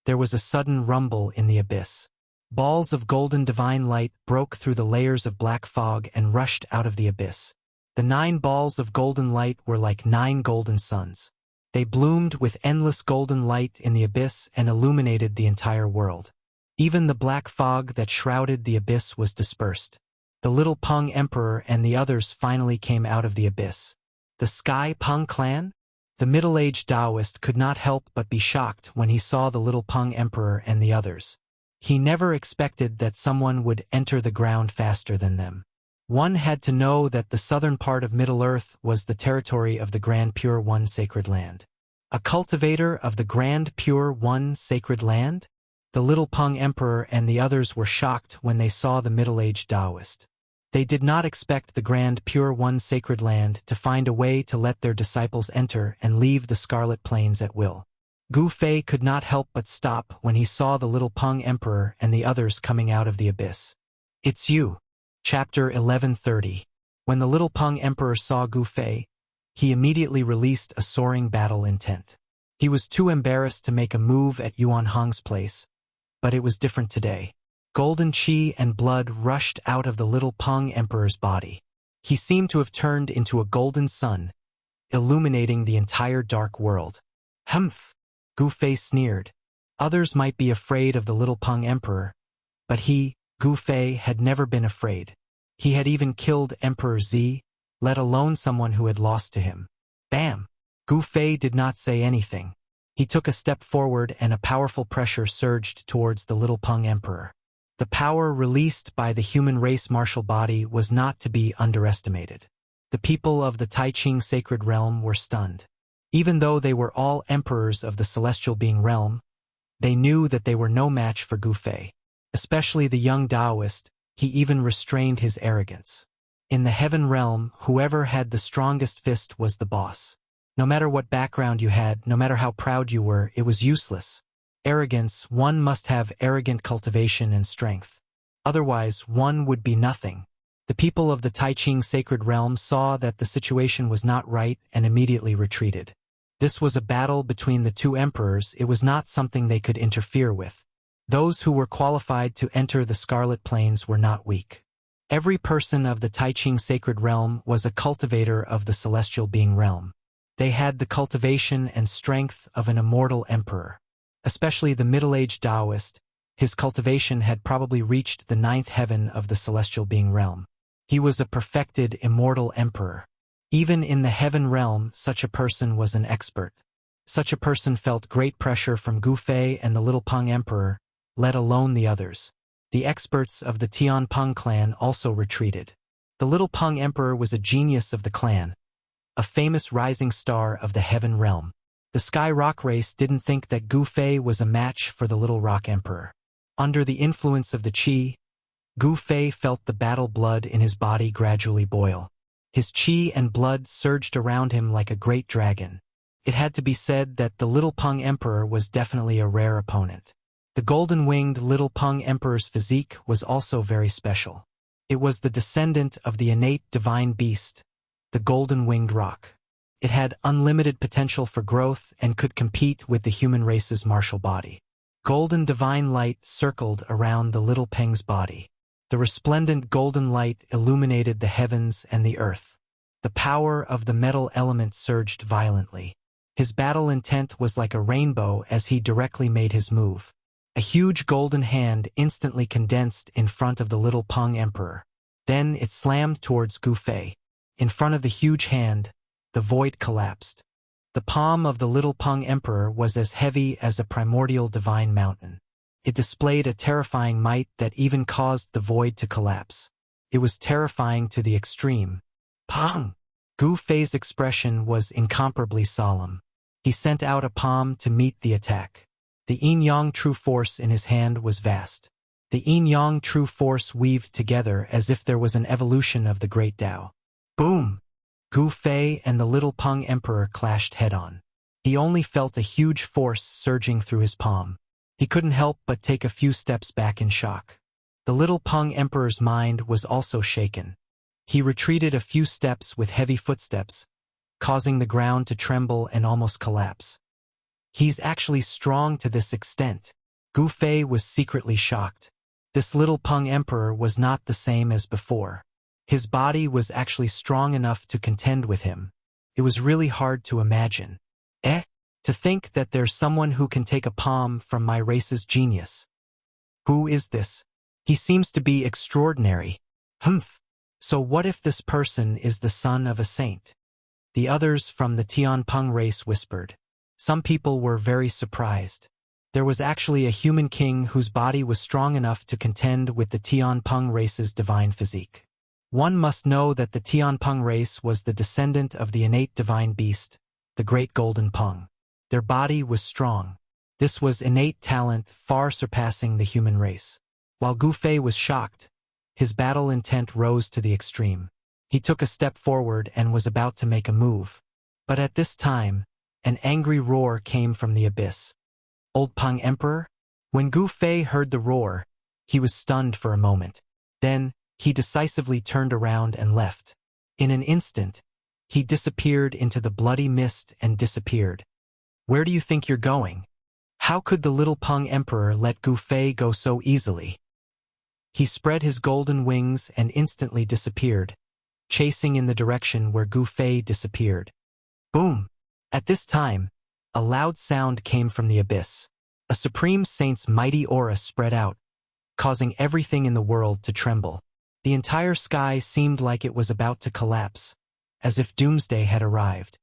there was a sudden rumble in the abyss. Balls of golden divine light broke through the layers of black fog and rushed out of the abyss. The 9 balls of golden light were like 9 golden suns. They bloomed with endless golden light in the abyss and illuminated the entire world. Even the black fog that shrouded the abyss was dispersed. The little Peng Emperor and the others finally came out of the abyss. The Sky Peng clan? The middle-aged Taoist could not help but be shocked when he saw the little Peng Emperor and the others. He never expected that someone would enter the ground faster than them. One had to know that the southern part of Middle-earth was the territory of the Grand Pure One Sacred Land. A cultivator of the Grand Pure One Sacred Land? The little Peng Emperor and the others were shocked when they saw the middle-aged Taoist. They did not expect the Grand Pure One Sacred Land to find a way to let their disciples enter and leave the Scarlet Plains at will. Gu Fei could not help but stop when he saw the little Peng Emperor and the others coming out of the abyss. "It's you." Chapter 1130. When the little Peng Emperor saw Gu Fei, he immediately released a soaring battle intent. He was too embarrassed to make a move at Yuan Hong's place, but it was different today. Golden qi and blood rushed out of the little Peng Emperor's body. He seemed to have turned into a golden sun, illuminating the entire dark world. "Humph!" Gu Fei sneered. Others might be afraid of the little Peng Emperor, but he, Gu Fei, had never been afraid. He had even killed Emperor Zi, let alone someone who had lost to him. Bam! Gu Fei did not say anything. He took a step forward and a powerful pressure surged towards the little Peng Emperor. The power released by the human race martial body was not to be underestimated. The people of the Taiqing sacred realm were stunned. Even though they were all emperors of the celestial being realm, they knew that they were no match for Gu Fei. Especially the young Taoist, he even restrained his arrogance. In the heaven realm, whoever had the strongest fist was the boss. No matter what background you had, no matter how proud you were, it was useless. Arrogance, one must have arrogant cultivation and strength. Otherwise, one would be nothing. The people of the Taiqing sacred realm saw that the situation was not right and immediately retreated. This was a battle between the two emperors. It was not something they could interfere with. Those who were qualified to enter the Scarlet Plains were not weak. Every person of the Taiqing sacred realm was a cultivator of the celestial being realm. They had the cultivation and strength of an immortal emperor. Especially the middle-aged Taoist, his cultivation had probably reached the 9th heaven of the celestial being realm. He was a perfected immortal emperor. Even in the heaven realm, such a person was an expert. Such a person felt great pressure from Gu Fei and the little Peng Emperor, let alone the others. The experts of the Tian Peng clan also retreated. The little Peng Emperor was a genius of the clan, a famous rising star of the heaven realm. The Sky Rock race didn't think that Gu Fei was a match for the little Rock Emperor. Under the influence of the qi, Gu Fei felt the battle blood in his body gradually boil. His qi and blood surged around him like a great dragon. It had to be said that the little Peng Emperor was definitely a rare opponent. The golden-winged little Peng Emperor's physique was also very special. It was the descendant of the innate divine beast, the golden-winged rock. It had unlimited potential for growth and could compete with the human race's martial body. Golden divine light circled around the little Peng's body. The resplendent golden light illuminated the heavens and the earth. The power of the metal element surged violently. His battle intent was like a rainbow as he directly made his move. A huge golden hand instantly condensed in front of the little Peng Emperor. Then it slammed towards Gu Fei. In front of the huge hand, the void collapsed. The palm of the little Peng Emperor was as heavy as a primordial divine mountain. It displayed a terrifying might that even caused the void to collapse. It was terrifying to the extreme. Peng! Gu Fei's expression was incomparably solemn. He sent out a palm to meet the attack. The yin-yang true force in his hand was vast. The yin-yang true force weaved together as if there was an evolution of the great Tao. Boom! Gu Fei and the little Peng Emperor clashed head-on. He only felt a huge force surging through his palm. He couldn't help but take a few steps back in shock. The little Peng Emperor's mind was also shaken. He retreated a few steps with heavy footsteps, causing the ground to tremble and almost collapse. He's actually strong to this extent. Gu Fei was secretly shocked. This little Peng Emperor was not the same as before. His body was actually strong enough to contend with him. It was really hard to imagine. To think that there's someone who can take a palm from my race's genius. Who is this? He seems to be extraordinary. Humph. So what if this person is the son of a saint? The others from the Tian Peng race whispered. Some people were very surprised. There was actually a human king whose body was strong enough to contend with the Tian Peng race's divine physique. One must know that the Tian Peng race was the descendant of the innate divine beast, the great golden Peng. Their body was strong. This was innate talent far surpassing the human race. While Gu Fei was shocked, his battle intent rose to the extreme. He took a step forward and was about to make a move. But at this time, an angry roar came from the abyss. Old Peng Emperor? When Gu Fei heard the roar, he was stunned for a moment. Then, he decisively turned around and left. In an instant, he disappeared into the bloody mist and disappeared. Where do you think you're going? How could the little Peng Emperor let Gu Fei go so easily? He spread his golden wings and instantly disappeared, chasing in the direction where Gu Fei disappeared. Boom! At this time, a loud sound came from the abyss. A supreme saint's mighty aura spread out, causing everything in the world to tremble. The entire sky seemed like it was about to collapse. as if doomsday had arrived.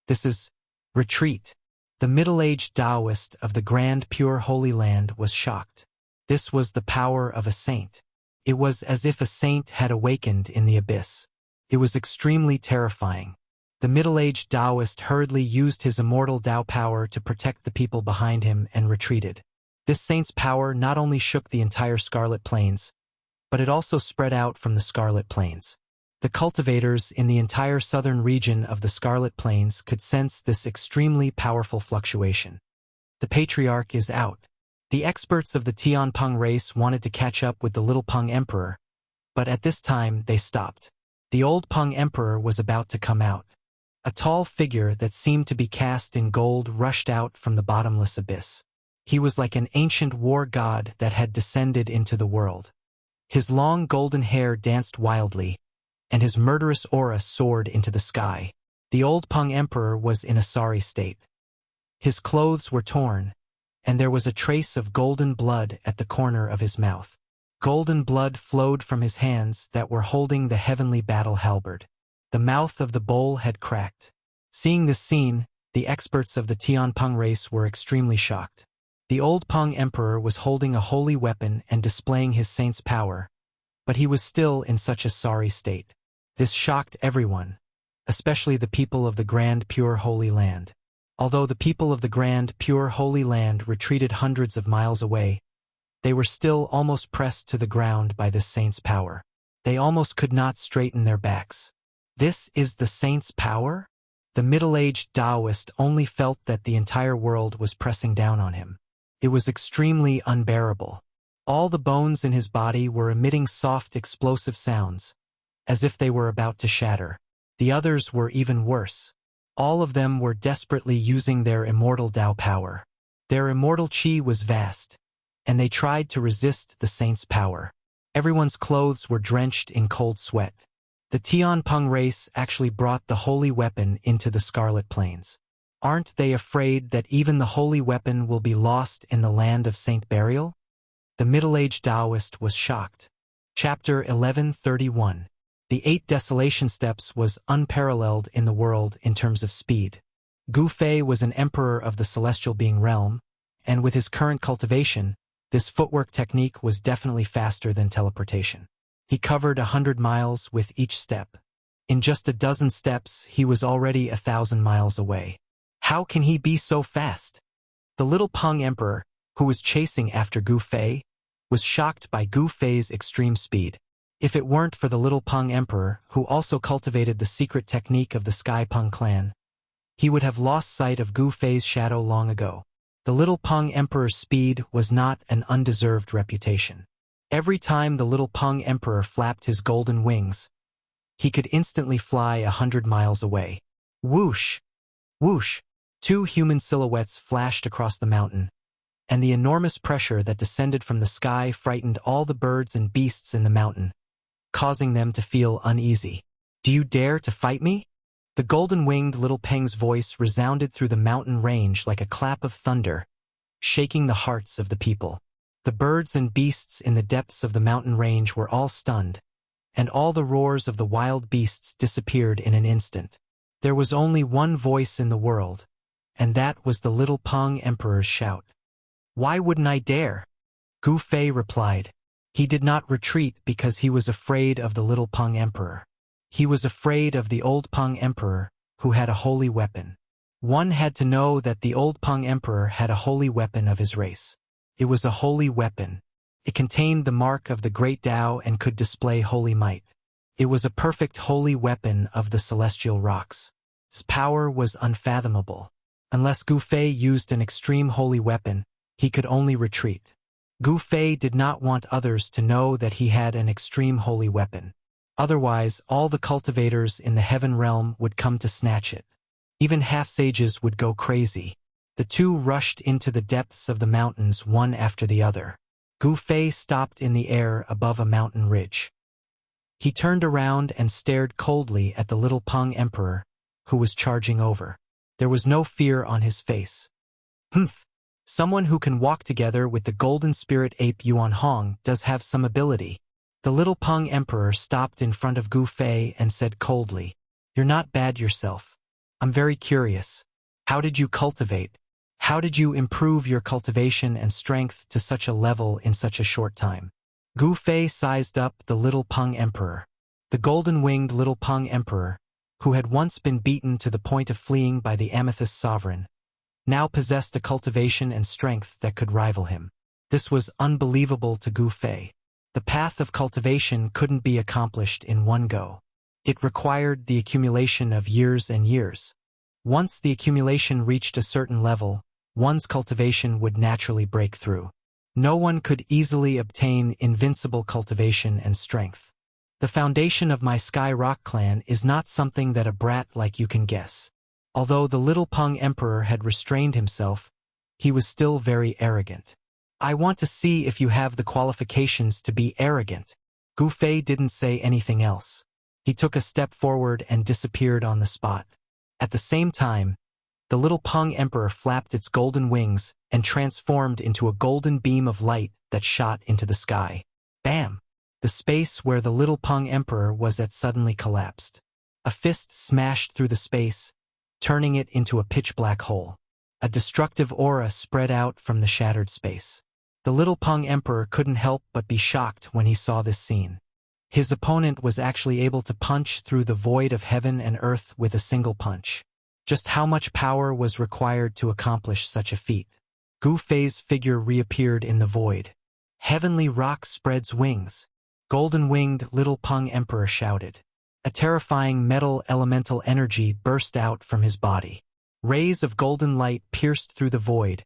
This is retreat. The middle-aged Taoist of the grand pure Holy Land was shocked. This was the power of a saint. It was as if a saint had awakened in the abyss. It was extremely terrifying. The middle-aged Taoist hurriedly used his immortal Tao power to protect the people behind him and retreated. This saint's power not only shook the entire Scarlet Plains, but it also spread out from the Scarlet Plains. The cultivators in the entire southern region of the Scarlet Plains could sense this extremely powerful fluctuation. The patriarch is out. The experts of the Tianpeng race wanted to catch up with the little Peng Emperor, but at this time they stopped. The old Peng Emperor was about to come out. A tall figure that seemed to be cast in gold rushed out from the bottomless abyss. He was like an ancient war god that had descended into the world. His long golden hair danced wildly, and his murderous aura soared into the sky. The old Peng Emperor was in a sorry state. His clothes were torn, and there was a trace of golden blood at the corner of his mouth. Golden blood flowed from his hands that were holding the heavenly battle halberd. The mouth of the bowl had cracked. Seeing this scene, the experts of the Tianpeng race were extremely shocked. The old Peng Emperor was holding a holy weapon and displaying his saint's power, but he was still in such a sorry state. This shocked everyone, especially the people of the Grand Pure Holy Land. Although the people of the Grand Pure Holy Land retreated hundreds of miles away, they were still almost pressed to the ground by this saint's power. They almost could not straighten their backs. This is the saint's power? The middle-aged Taoist only felt that the entire world was pressing down on him. It was extremely unbearable. All the bones in his body were emitting soft explosive sounds, as if they were about to shatter. The others were even worse. All of them were desperately using their immortal Tao power. Their immortal qi was vast, and they tried to resist the saint's power. Everyone's clothes were drenched in cold sweat. The Tianpeng race actually brought the holy weapon into the Scarlet Plains. Aren't they afraid that even the holy weapon will be lost in the land of Saint Burial? The middle-aged Taoist was shocked. Chapter 1131. The 8 Desolation Steps was unparalleled in the world in terms of speed. Gu Fei was an emperor of the celestial being realm, and with his current cultivation, this footwork technique was definitely faster than teleportation. He covered 100 miles with each step. In just a dozen steps, he was already 1,000 miles away. How can he be so fast? The little Peng Emperor, who was chasing after Gu Fei, was shocked by Gu Fei's extreme speed. If it weren't for the little Peng Emperor, who also cultivated the secret technique of the Sky Peng clan, he would have lost sight of Gu Fei's shadow long ago. The little Peng Emperor's speed was not an undeserved reputation. Every time the little Peng Emperor flapped his golden wings, he could instantly fly 100 miles away. Whoosh! Whoosh! 2 human silhouettes flashed across the mountain, and the enormous pressure that descended from the sky frightened all the birds and beasts in the mountain, causing them to feel uneasy. Do you dare to fight me? The golden-winged little Peng's voice resounded through the mountain range like a clap of thunder, shaking the hearts of the people. The birds and beasts in the depths of the mountain range were all stunned, and all the roars of the wild beasts disappeared in an instant. There was only one voice in the world, and that was the little Peng Emperor's shout. Why wouldn't I dare? Gu Fei replied. He did not retreat because he was afraid of the little Peng Emperor. He was afraid of the old Peng Emperor, who had a holy weapon. One had to know that the old Peng Emperor had a holy weapon of his race. It was a holy weapon. It contained the mark of the great Tao and could display holy might. It was a perfect holy weapon of the celestial rocks. Its power was unfathomable. Unless Gu Fei used an extreme holy weapon, he could only retreat. Gu Fei did not want others to know that he had an extreme holy weapon. Otherwise, all the cultivators in the heaven realm would come to snatch it. Even half-sages would go crazy. The two rushed into the depths of the mountains one after the other. Gu Fei stopped in the air above a mountain ridge. He turned around and stared coldly at the little Peng Emperor, who was charging over. There was no fear on his face. Humph! Someone who can walk together with the golden spirit ape Yuan Hong does have some ability. The little Peng Emperor stopped in front of Gu Fei and said coldly, You're not bad yourself. I'm very curious. How did you cultivate? How did you improve your cultivation and strength to such a level in such a short time? Gu Fei sized up the Little Peng Emperor. The golden-winged Little Peng Emperor, who had once been beaten to the point of fleeing by the Amethyst Sovereign, now possessed a cultivation and strength that could rival him. This was unbelievable to Gu Fei. The path of cultivation couldn't be accomplished in one go. It required the accumulation of years and years. Once the accumulation reached a certain level, one's cultivation would naturally break through. No one could easily obtain invincible cultivation and strength. The foundation of my Sky Rock clan is not something that a brat like you can guess. Although the Little Peng Emperor had restrained himself, he was still very arrogant. I want to see if you have the qualifications to be arrogant. Gu Fei didn't say anything else. He took a step forward and disappeared on the spot. At the same time, the Little Peng Emperor flapped its golden wings and transformed into a golden beam of light that shot into the sky. Bam! The space where the Little Peng Emperor was at suddenly collapsed. A fist smashed through the space, turning it into a pitch-black hole. A destructive aura spread out from the shattered space. The Little Peng Emperor couldn't help but be shocked when he saw this scene. His opponent was actually able to punch through the void of heaven and earth with a single punch. Just how much power was required to accomplish such a feat? Gu Fei's figure reappeared in the void. Heavenly rock spreads wings. Golden-winged Little Peng Emperor shouted. A terrifying metal elemental energy burst out from his body. Rays of golden light pierced through the void,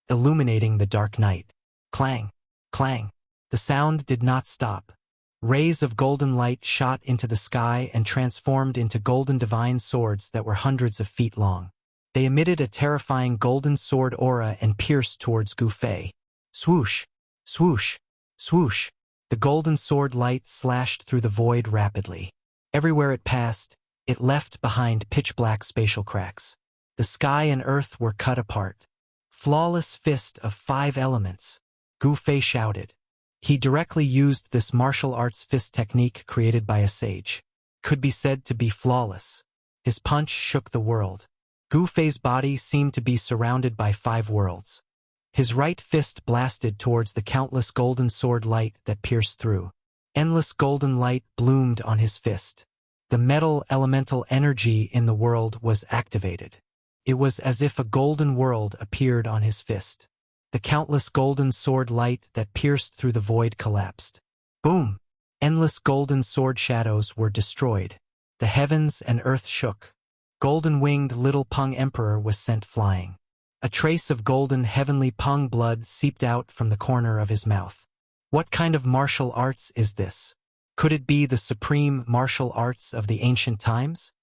illuminating the dark night. Clang! Clang! The sound did not stop. Rays of golden light shot into the sky and transformed into golden divine swords that were hundreds of feet long. They emitted a terrifying golden sword aura and pierced towards Gu Fei. Swoosh! Swoosh! Swoosh! The golden sword light slashed through the void rapidly. Everywhere it passed, it left behind pitch-black spatial cracks. The sky and earth were cut apart. Flawless fist of 5 elements. Gu Fei shouted. He directly used this martial arts fist technique created by a sage. Could be said to be flawless. His punch shook the world. Gu Fei's body seemed to be surrounded by 5 worlds. His right fist blasted towards the countless golden sword light that pierced through. Endless golden light bloomed on his fist. The metal elemental energy in the world was activated. It was as if a golden world appeared on his fist. The countless golden sword light that pierced through the void collapsed. Boom! Endless golden sword shadows were destroyed. The heavens and earth shook. Golden-winged Little Peng Emperor was sent flying. A trace of golden heavenly Peng blood seeped out from the corner of his mouth. What kind of martial arts is this? Could it be the supreme martial arts of the ancient times?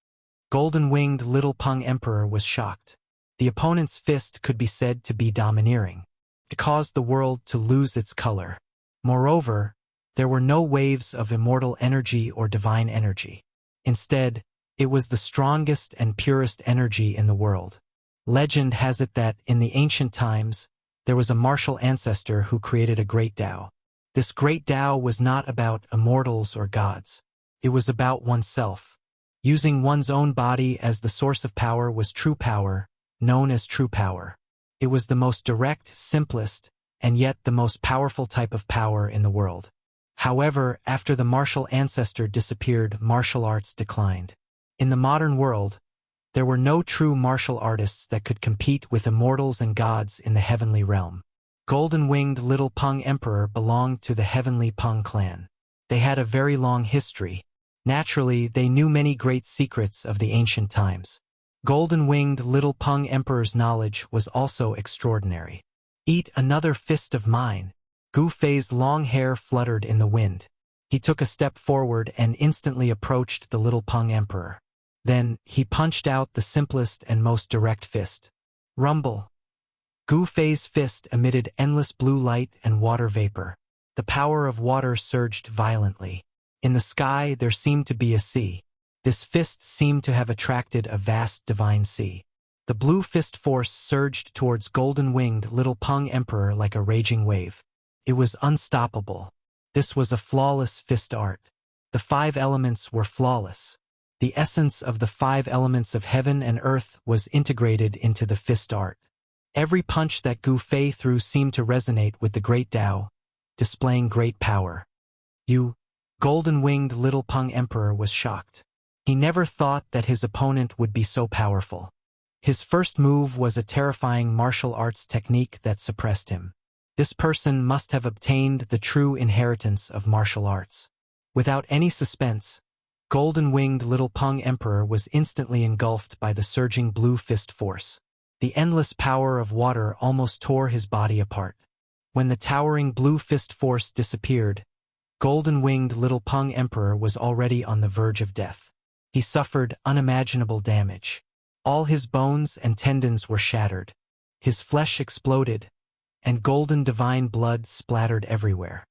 Golden-winged Little Peng Emperor was shocked. The opponent's fist could be said to be domineering. It caused the world to lose its color. Moreover, there were no waves of immortal energy or divine energy. Instead, it was the strongest and purest energy in the world. Legend has it that, in the ancient times, there was a martial ancestor who created a great Tao. This great Tao was not about immortals or gods. It was about oneself. Using one's own body as the source of power was true power, known as true power. It was the most direct, simplest, and yet the most powerful type of power in the world. However, after the martial ancestor disappeared, martial arts declined. In the modern world, there were no true martial artists that could compete with immortals and gods in the heavenly realm. Golden-winged Little Peng Emperor belonged to the heavenly Peng clan. They had a very long history. Naturally, they knew many great secrets of the ancient times. Golden-winged Little Peng Emperor's knowledge was also extraordinary. Eat another fist of mine. Gu Fei's long hair fluttered in the wind. He took a step forward and instantly approached the Little Peng Emperor. Then, he punched out the simplest and most direct fist. Rumble. Gu Fei's fist emitted endless blue light and water vapor. The power of water surged violently. In the sky, there seemed to be a sea. This fist seemed to have attracted a vast divine sea. The blue fist force surged towards golden-winged Little Peng Emperor like a raging wave. It was unstoppable. This was a flawless fist art. The 5 elements were flawless. The essence of the 5 elements of heaven and earth was integrated into the fist art. Every punch that Gu Fei threw seemed to resonate with the great Tao, displaying great power. You, golden-winged little Peng Emperor was shocked. He never thought that his opponent would be so powerful. His first move was a terrifying martial arts technique that suppressed him. This person must have obtained the true inheritance of martial arts. Without any suspense, golden-winged little Peng Emperor was instantly engulfed by the surging blue fist force. The endless power of water almost tore his body apart. When the towering blue fist force disappeared, golden-winged little Peng Emperor was already on the verge of death. He suffered unimaginable damage. All his bones and tendons were shattered. His flesh exploded, and golden divine blood splattered everywhere.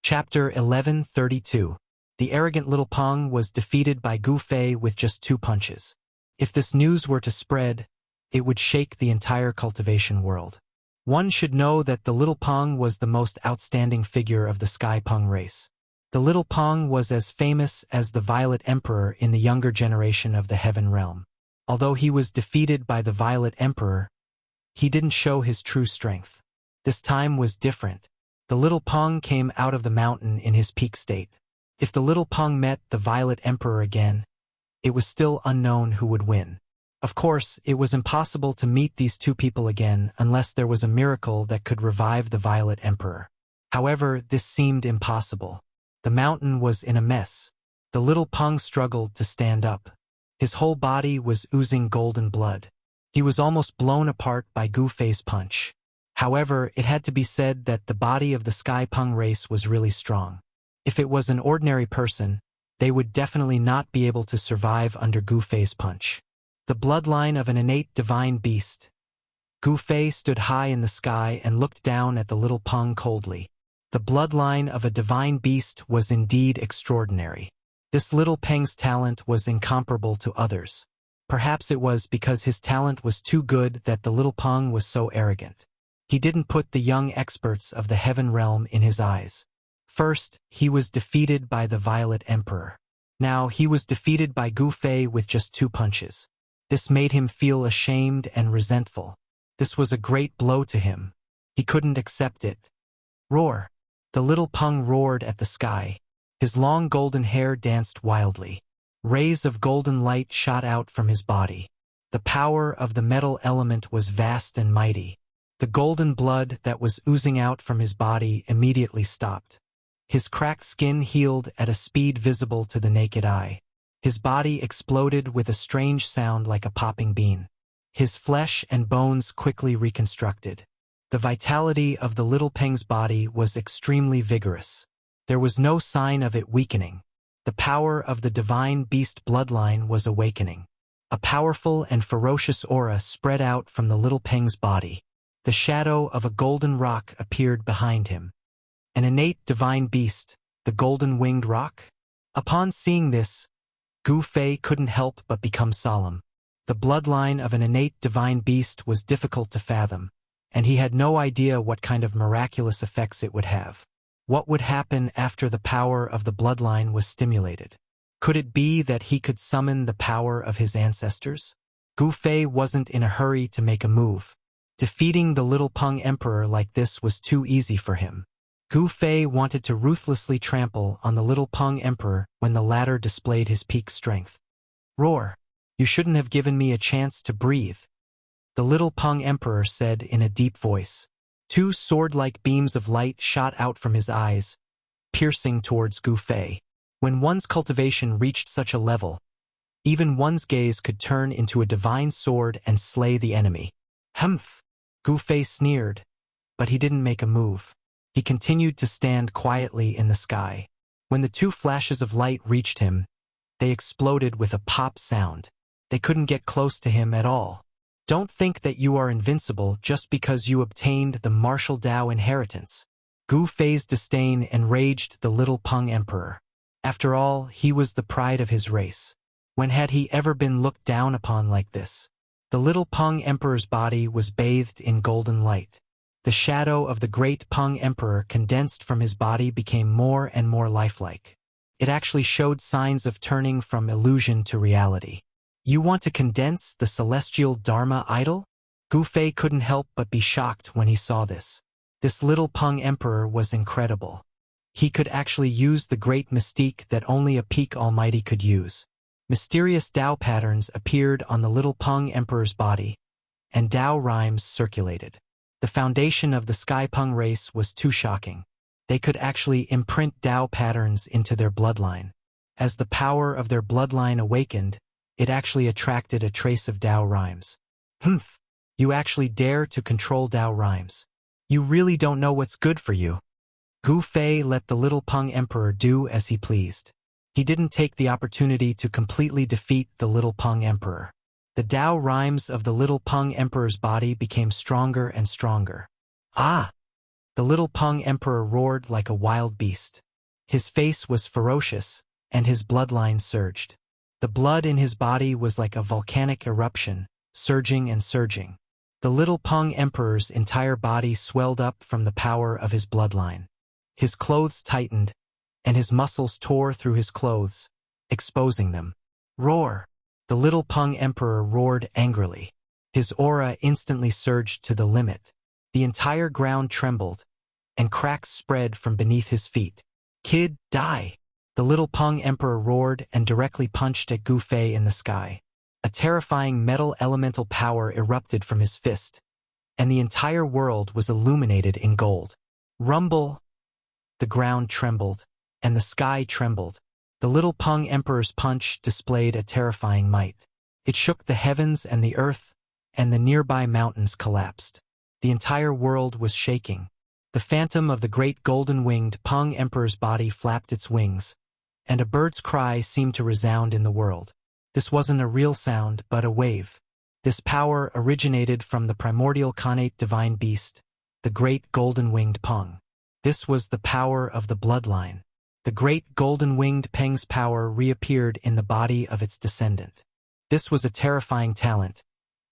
Chapter 1132. The arrogant little Peng was defeated by Gu Fei with just 2 punches. If this news were to spread, it would shake the entire cultivation world. One should know that the little Peng was the most outstanding figure of the Sky Peng race. The little Peng was as famous as the Violet Emperor in the younger generation of the Heaven Realm. Although he was defeated by the Violet Emperor, he didn't show his true strength. This time was different. The little Peng came out of the mountain in his peak state. If the little Peng met the Violet Emperor again, it was still unknown who would win. Of course, it was impossible to meet these 2 people again unless there was a miracle that could revive the Violet Emperor. However, this seemed impossible. The mountain was in a mess. The little Peng struggled to stand up. His whole body was oozing golden blood. He was almost blown apart by Gu Fei's punch. However, it had to be said that the body of the Sky Peng race was really strong. If it was an ordinary person, they would definitely not be able to survive under Gu Fei's punch. The bloodline of an innate divine beast. Gu Fei stood high in the sky and looked down at the little Peng coldly. The bloodline of a divine beast was indeed extraordinary. This little Peng's talent was incomparable to others. Perhaps it was because his talent was too good that the little Peng was so arrogant. He didn't put the young experts of the Heaven Realm in his eyes. First, he was defeated by the Violet Emperor. Now he was defeated by Gu Fei with just 2 punches. This made him feel ashamed and resentful. This was a great blow to him. He couldn't accept it. Roar! The little Peng roared at the sky. His long golden hair danced wildly. Rays of golden light shot out from his body. The power of the metal element was vast and mighty. The golden blood that was oozing out from his body immediately stopped. His cracked skin healed at a speed visible to the naked eye. His body exploded with a strange sound like a popping bean. His flesh and bones quickly reconstructed. The vitality of the little Peng's body was extremely vigorous. There was no sign of it weakening. The power of the divine beast bloodline was awakening. A powerful and ferocious aura spread out from the little Peng's body. The shadow of a golden rock appeared behind him. An innate divine beast, the golden-winged rock? Upon seeing this, Gu Fei couldn't help but become solemn. The bloodline of an innate divine beast was difficult to fathom, and he had no idea what kind of miraculous effects it would have. What would happen after the power of the bloodline was stimulated? Could it be that he could summon the power of his ancestors? Gu Fei wasn't in a hurry to make a move. Defeating the little Peng Emperor like this was too easy for him. Gu Fei wanted to ruthlessly trample on the little Peng Emperor when the latter displayed his peak strength. Roar! You shouldn't have given me a chance to breathe, the little Peng Emperor said in a deep voice. 2 sword-like beams of light shot out from his eyes, piercing towards Gu Fei. When one's cultivation reached such a level, even one's gaze could turn into a divine sword and slay the enemy. Humph! Gu Fei sneered, but he didn't make a move. He continued to stand quietly in the sky. When the 2 flashes of light reached him, they exploded with a pop sound. They couldn't get close to him at all. Don't think that you are invincible just because you obtained the martial Tao inheritance. Gu Fei's disdain enraged the little Peng Emperor. After all, he was the pride of his race. When had he ever been looked down upon like this? The little Peng Emperor's body was bathed in golden light. The shadow of the great Peng Emperor condensed from his body became more and more lifelike. It actually showed signs of turning from illusion to reality. You want to condense the celestial Dharma idol? Gu Fei couldn't help but be shocked when he saw this. This little Peng Emperor was incredible. He could actually use the great mystique that only a peak almighty could use. Mysterious Tao patterns appeared on the little Peng Emperor's body, and Tao rhymes circulated. The foundation of the Sky Peng race was too shocking. They could actually imprint Tao patterns into their bloodline. As the power of their bloodline awakened, it actually attracted a trace of Tao rhymes. Humph! You actually dare to control Tao rhymes. You really don't know what's good for you. Gu Fei let the little Peng Emperor do as he pleased. He didn't take the opportunity to completely defeat the little Peng Emperor. The Tao rhymes of the little Peng Emperor's body became stronger and stronger. Ah! The little Peng Emperor roared like a wild beast. His face was ferocious, and his bloodline surged. The blood in his body was like a volcanic eruption, surging and surging. The little Peng Emperor's entire body swelled up from the power of his bloodline. His clothes tightened, and his muscles tore through his clothes, exposing them. Roar! The little Peng Emperor roared angrily. His aura instantly surged to the limit. The entire ground trembled, and cracks spread from beneath his feet. Kid, die! The little Peng Emperor roared and directly punched at Gu Fei in the sky. A terrifying metal elemental power erupted from his fist, and the entire world was illuminated in gold. Rumble! The ground trembled, and the sky trembled. The little Peng Emperor's punch displayed a terrifying might. It shook the heavens and the earth, and the nearby mountains collapsed. The entire world was shaking. The phantom of the great golden-winged Peng Emperor's body flapped its wings, and a bird's cry seemed to resound in the world. This wasn't a real sound, but a wave. This power originated from the primordial Khanate divine beast, the great golden-winged Peng. This was the power of the bloodline. The great golden-winged Peng's power reappeared in the body of its descendant. This was a terrifying talent,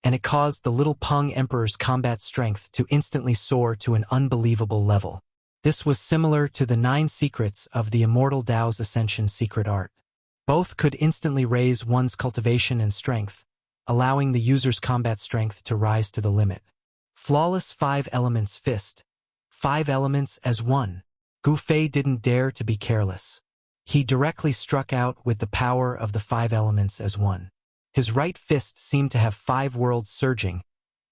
and it caused the little Peng Emperor's combat strength to instantly soar to an unbelievable level. This was similar to the 9 secrets of the Immortal Tao's Ascension secret art. Both could instantly raise one's cultivation and strength, allowing the user's combat strength to rise to the limit. Flawless 5 elements fist. 5 elements as one. Gu Fei didn't dare to be careless. He directly struck out with the power of the 5 elements as one. His right fist seemed to have 5 worlds surging,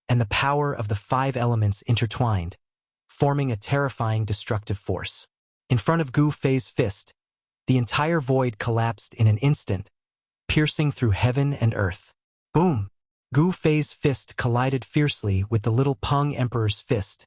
and the power of the 5 elements intertwined, forming a terrifying destructive force. In front of Gu Fei's fist, the entire void collapsed in an instant, piercing through heaven and earth. Boom! Gu Fei's fist collided fiercely with the little Peng Emperor's fist,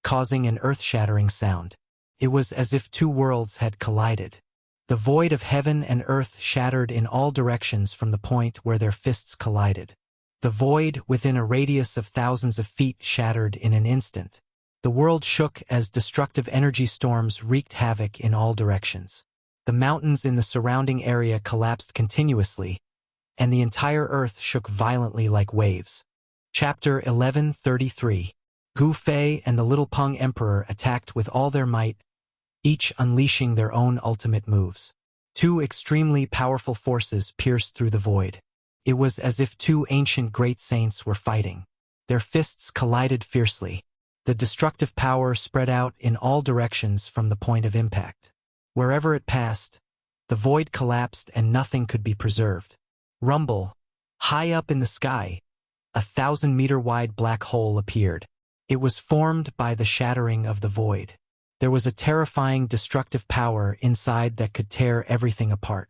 causing an earth-shattering sound. It was as if 2 worlds had collided. The void of heaven and earth shattered in all directions from the point where their fists collided. The void within a radius of thousands of feet shattered in an instant. The world shook as destructive energy storms wreaked havoc in all directions. The mountains in the surrounding area collapsed continuously, and the entire earth shook violently like waves. Chapter 1133. Gu Fei and the little Peng Emperor attacked with all their might, each unleashing their own ultimate moves. 2 extremely powerful forces pierced through the void. It was as if 2 ancient great saints were fighting. Their fists collided fiercely. The destructive power spread out in all directions from the point of impact. Wherever it passed, the void collapsed and nothing could be preserved. Rumble! High up in the sky, a 1,000-meter-wide black hole appeared. It was formed by the shattering of the void. There was a terrifying destructive power inside that could tear everything apart.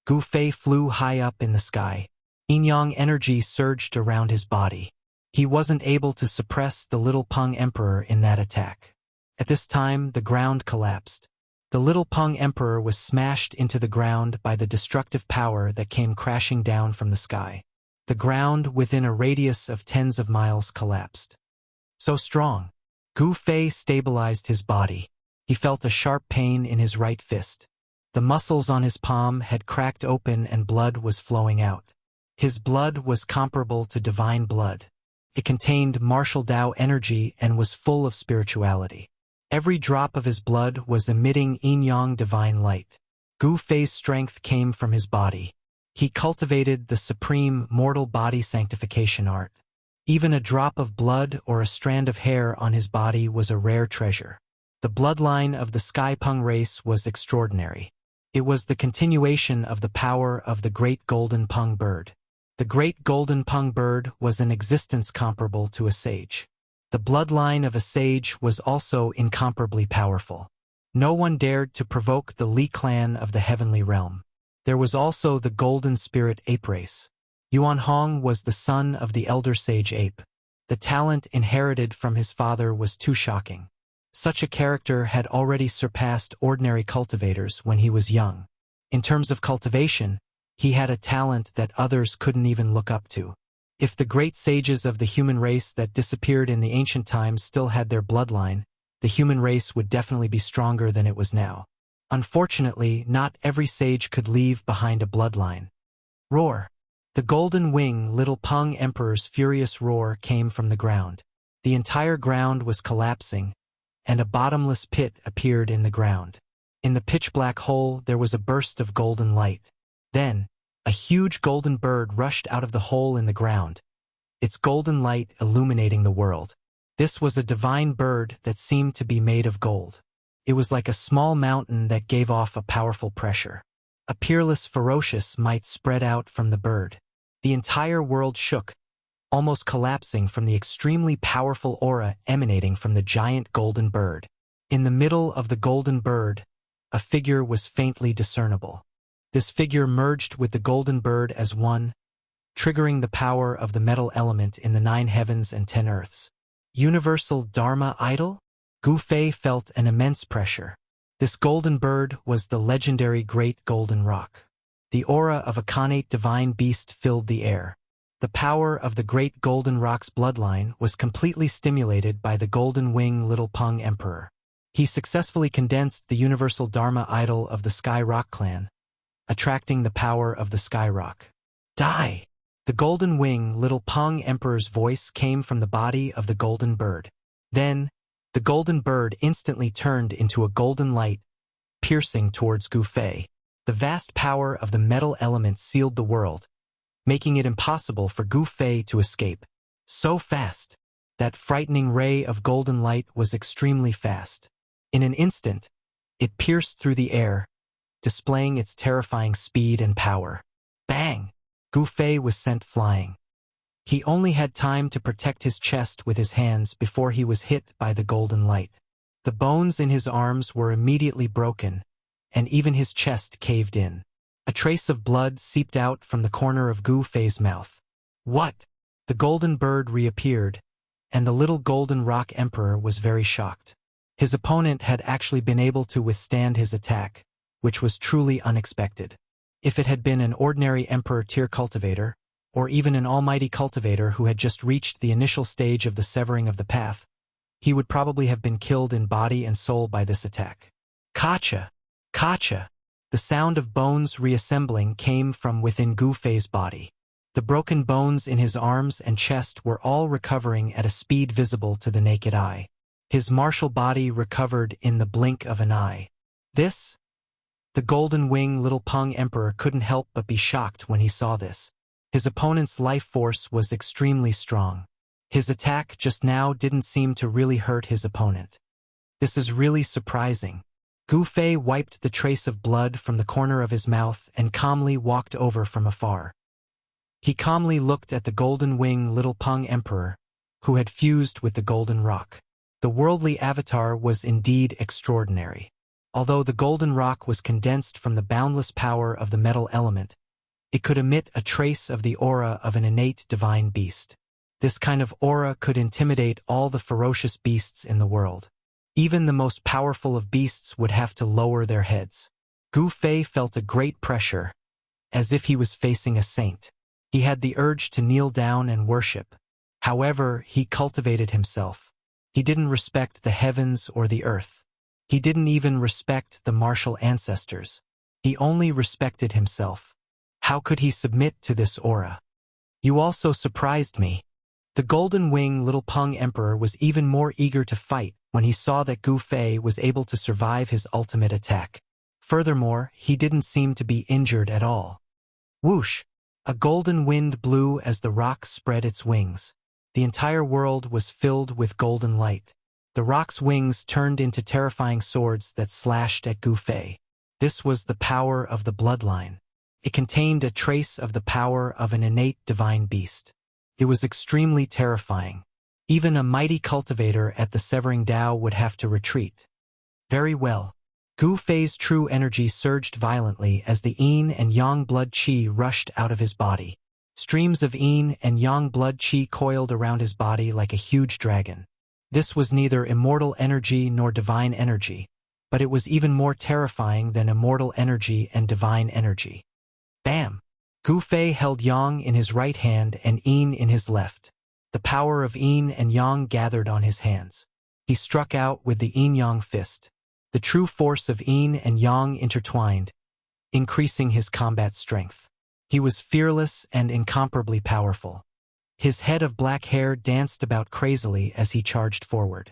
Gu Fei flew high up in the sky. Yin-yang energy surged around his body. He wasn't able to suppress the little Peng Emperor in that attack. At this time, the ground collapsed. The little Peng Emperor was smashed into the ground by the destructive power that came crashing down from the sky. The ground within a radius of tens of miles collapsed. So strong. Gu Fei stabilized his body. He felt a sharp pain in his right fist. The muscles on his palm had cracked open and blood was flowing out. His blood was comparable to divine blood. It contained martial Tao energy and was full of spirituality. Every drop of his blood was emitting yin-yang divine light. Gu Fei's strength came from his body. He cultivated the supreme mortal body sanctification art. Even a drop of blood or a strand of hair on his body was a rare treasure. The bloodline of the Sky Peng race was extraordinary. It was the continuation of the power of the Great Golden Peng bird. The Great Golden Peng bird was an existence comparable to a sage. The bloodline of a sage was also incomparably powerful. No one dared to provoke the Li clan of the heavenly realm. There was also the Golden Spirit ape race. Yuan Hong was the son of the elder sage ape. The talent inherited from his father was too shocking. Such a character had already surpassed ordinary cultivators when he was young. In terms of cultivation, he had a talent that others couldn't even look up to. If the great sages of the human race that disappeared in the ancient times still had their bloodline, the human race would definitely be stronger than it was now. Unfortunately, not every sage could leave behind a bloodline. Roar! The golden wing little Peng Emperor's furious roar came from the ground. The entire ground was collapsing, and a bottomless pit appeared in the ground. In the pitch-black hole there was a burst of golden light. Then, a huge golden bird rushed out of the hole in the ground, its golden light illuminating the world. This was a divine bird that seemed to be made of gold. It was like a small mountain that gave off a powerful pressure. A peerless, ferocious might spread out from the bird. The entire world shook, almost collapsing from the extremely powerful aura emanating from the giant golden bird. In the middle of the golden bird, a figure was faintly discernible. This figure merged with the golden bird as one, triggering the power of the metal element in the 9 heavens and 10 earths. Universal Dharma idol? Gu Fei felt an immense pressure. This golden bird was the legendary Great Golden Rock. The aura of a connate divine beast filled the air. The power of the Great Golden Rock's bloodline was completely stimulated by the golden wing little Peng Emperor. He successfully condensed the universal Dharma idol of the Sky Rock clan, attracting the power of the Sky Rock. Die! The golden wing little Peng Emperor's voice came from the body of the golden bird. Then, the golden bird instantly turned into a golden light, piercing towards Gu Fei. The vast power of the metal element sealed the world, making it impossible for Gu Fei to escape. So fast! That frightening ray of golden light was extremely fast. In an instant, it pierced through the air, displaying its terrifying speed and power. Bang! Gu Fei was sent flying. He only had time to protect his chest with his hands before he was hit by the golden light. The bones in his arms were immediately broken, and even his chest caved in. A trace of blood seeped out from the corner of Gu Fei's mouth. What? The golden bird reappeared, and the little golden rock emperor was very shocked. His opponent had actually been able to withstand his attack, which was truly unexpected. If it had been an ordinary emperor-tier cultivator, or even an almighty cultivator who had just reached the initial stage of the severing of the path, he would probably have been killed in body and soul by this attack. Kacha! Kacha! The sound of bones reassembling came from within Gu Fei's body. The broken bones in his arms and chest were all recovering at a speed visible to the naked eye. His martial body recovered in the blink of an eye. This? The golden wing little Peng Emperor couldn't help but be shocked when he saw this. His opponent's life force was extremely strong. His attack just now didn't seem to really hurt his opponent. This is really surprising. Gu Fei wiped the trace of blood from the corner of his mouth and calmly walked over from afar. He calmly looked at the golden wing little Peng Emperor, who had fused with the golden rock. The worldly avatar was indeed extraordinary. Although the golden rock was condensed from the boundless power of the metal element, it could emit a trace of the aura of an innate divine beast. This kind of aura could intimidate all the ferocious beasts in the world. Even the most powerful of beasts would have to lower their heads. Gu Fei felt a great pressure, as if he was facing a saint. He had the urge to kneel down and worship. However, he cultivated himself. He didn't respect the heavens or the earth. He didn't even respect the martial ancestors. He only respected himself. How could he submit to this aura? You also surprised me. The golden wing little Peng Emperor was even more eager to fight when he saw that Gu Fei was able to survive his ultimate attack. Furthermore, he didn't seem to be injured at all. Whoosh! A golden wind blew as the rock spread its wings. The entire world was filled with golden light. The rock's wings turned into terrifying swords that slashed at Gu Fei. This was the power of the bloodline. It contained a trace of the power of an innate divine beast. It was extremely terrifying. Even a mighty cultivator at the Severing Dao would have to retreat. Very well. Gu Fei's true energy surged violently as the yin and yang blood qi rushed out of his body. Streams of yin and yang blood qi coiled around his body like a huge dragon. This was neither immortal energy nor divine energy, but it was even more terrifying than immortal energy and divine energy. Bam! Gu Fei held yang in his right hand and yin in his left. The power of yin and yang gathered on his hands. He struck out with the yin-yang fist. The true force of yin and yang intertwined, increasing his combat strength. He was fearless and incomparably powerful. His head of black hair danced about crazily as he charged forward.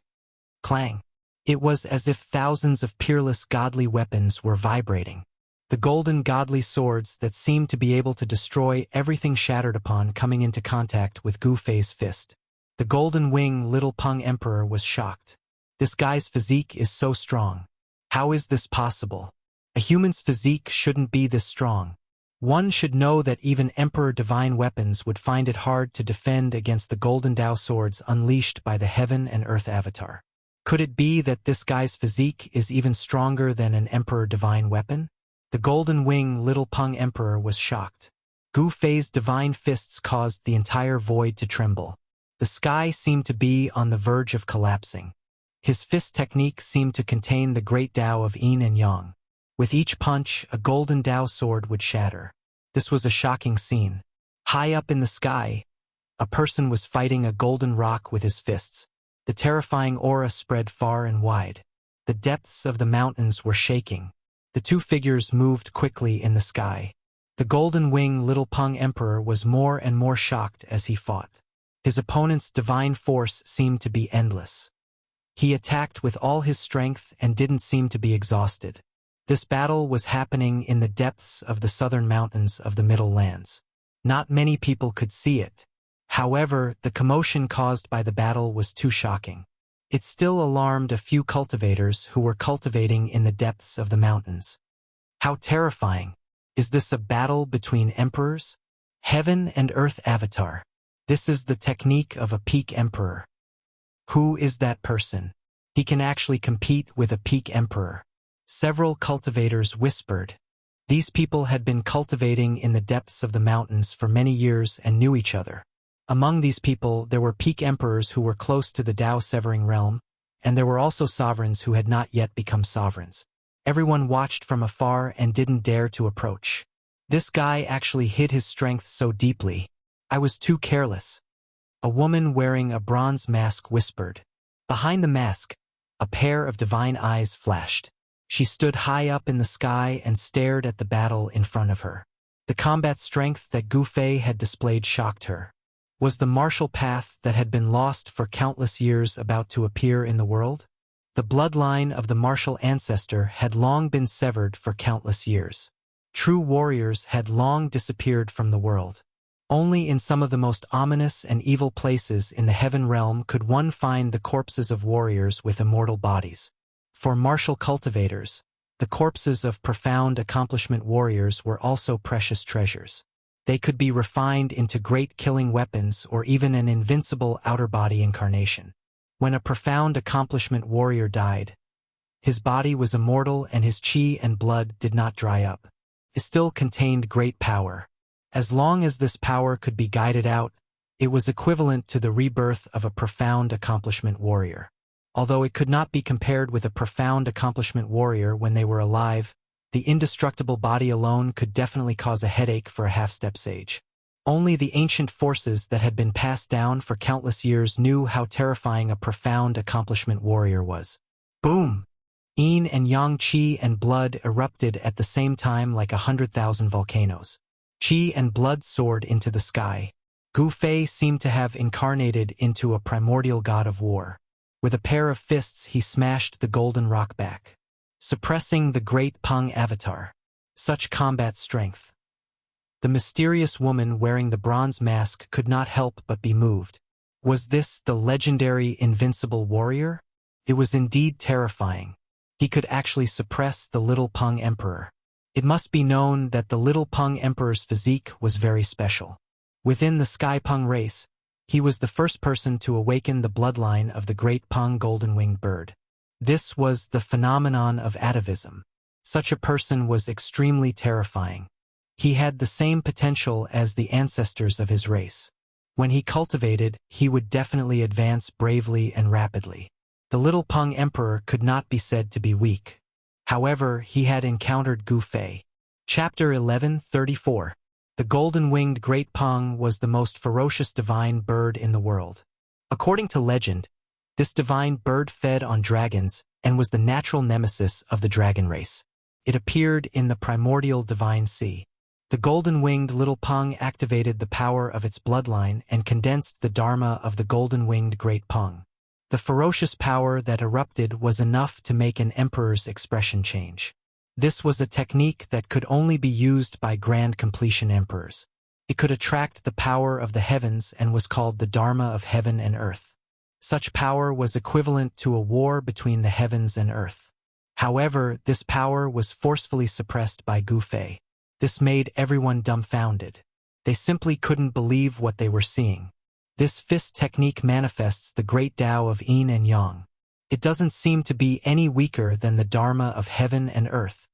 Clang! It was as if thousands of peerless godly weapons were vibrating. The golden godly swords that seemed to be able to destroy everything shattered upon coming into contact with Gu Fei's fist. The golden wing little Peng Emperor was shocked. This guy's physique is so strong. How is this possible? A human's physique shouldn't be this strong. One should know that even Emperor divine weapons would find it hard to defend against the golden Dao swords unleashed by the heaven and earth avatar. Could it be that this guy's physique is even stronger than an Emperor divine weapon? The golden wing little Peng Emperor was shocked. Gu Fei's divine fists caused the entire void to tremble. The sky seemed to be on the verge of collapsing. His fist technique seemed to contain the great Dao of yin and yang. With each punch, a golden Dao sword would shatter. This was a shocking scene. High up in the sky, a person was fighting a golden rock with his fists. The terrifying aura spread far and wide. The depths of the mountains were shaking. The two figures moved quickly in the sky. The golden wing little Peng Emperor was more and more shocked as he fought. His opponent's divine force seemed to be endless. He attacked with all his strength and didn't seem to be exhausted. This battle was happening in the depths of the southern mountains of the Middle Lands. Not many people could see it. However, the commotion caused by the battle was too shocking. It still alarmed a few cultivators who were cultivating in the depths of the mountains. How terrifying! Is this a battle between emperors? Heaven and earth avatar. This is the technique of a peak emperor. Who is that person? He can actually compete with a peak emperor. Several cultivators whispered. These people had been cultivating in the depths of the mountains for many years and knew each other. Among these people, there were peak emperors who were close to the Dao Severing Realm, and there were also sovereigns who had not yet become sovereigns. Everyone watched from afar and didn't dare to approach. This guy actually hid his strength so deeply. I was too careless. A woman wearing a bronze mask whispered. Behind the mask, a pair of divine eyes flashed. She stood high up in the sky and stared at the battle in front of her. The combat strength that Gu Fei had displayed shocked her. Was the martial path that had been lost for countless years about to appear in the world? The bloodline of the martial ancestor had long been severed for countless years. True warriors had long disappeared from the world. Only in some of the most ominous and evil places in the heaven realm could one find the corpses of warriors with immortal bodies. For martial cultivators, the corpses of profound accomplishment warriors were also precious treasures. They could be refined into great killing weapons or even an invincible outer body incarnation. When a profound accomplishment warrior died, his body was immortal and his chi and blood did not dry up. It still contained great power. As long as this power could be guided out, it was equivalent to the rebirth of a profound accomplishment warrior. Although it could not be compared with a profound accomplishment warrior when they were alive, the indestructible body alone could definitely cause a headache for a half-step sage. Only the ancient forces that had been passed down for countless years knew how terrifying a profound accomplishment warrior was. Boom! Yin and yang chi and blood erupted at the same time like 100,000 volcanoes. Chi and blood soared into the sky. Gu Fei seemed to have incarnated into a primordial god of war. With a pair of fists he smashed the golden rock back. suppressing the great Peng avatar. Such combat strength. The mysterious woman wearing the bronze mask could not help but be moved. Was this the legendary invincible warrior? It was indeed terrifying. He could actually suppress the little Peng Emperor. It must be known that the little Peng Emperor's physique was very special. Within the Sky Peng race, he was the first person to awaken the bloodline of the great Peng golden-winged bird. This was the phenomenon of atavism. Such a person was extremely terrifying. He had the same potential as the ancestors of his race. When he cultivated, he would definitely advance bravely and rapidly. The little Peng Emperor could not be said to be weak. However, he had encountered Gu Fei. Chapter 11:34. The golden-winged great Peng was the most ferocious divine bird in the world. According to legend, this divine bird fed on dragons and was the natural nemesis of the dragon race. It appeared in the primordial divine sea. The golden-winged little Peng activated the power of its bloodline and condensed the dharma of the golden-winged great Peng. The ferocious power that erupted was enough to make an emperor's expression change. This was a technique that could only be used by grand completion emperors. It could attract the power of the heavens and was called the dharma of heaven and earth. Such power was equivalent to a war between the heavens and earth. However, this power was forcefully suppressed by Gu Fei. This made everyone dumbfounded. They simply couldn't believe what they were seeing. This fist technique manifests the great Tao of yin and yang. It doesn't seem to be any weaker than the dharma of heaven and earth.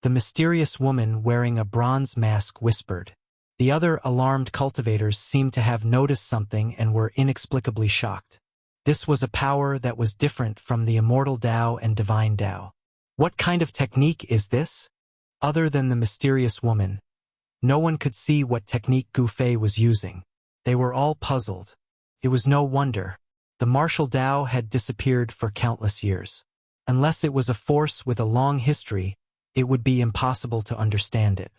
The mysterious woman wearing a bronze mask whispered. The other alarmed cultivators seemed to have noticed something and were inexplicably shocked. This was a power that was different from the immortal Tao and divine Tao. What kind of technique is this? Other than the mysterious woman, no one could see what technique Gu Fei was using. They were all puzzled. It was no wonder. The martial Tao had disappeared for countless years. Unless it was a force with a long history, it would be impossible to understand it.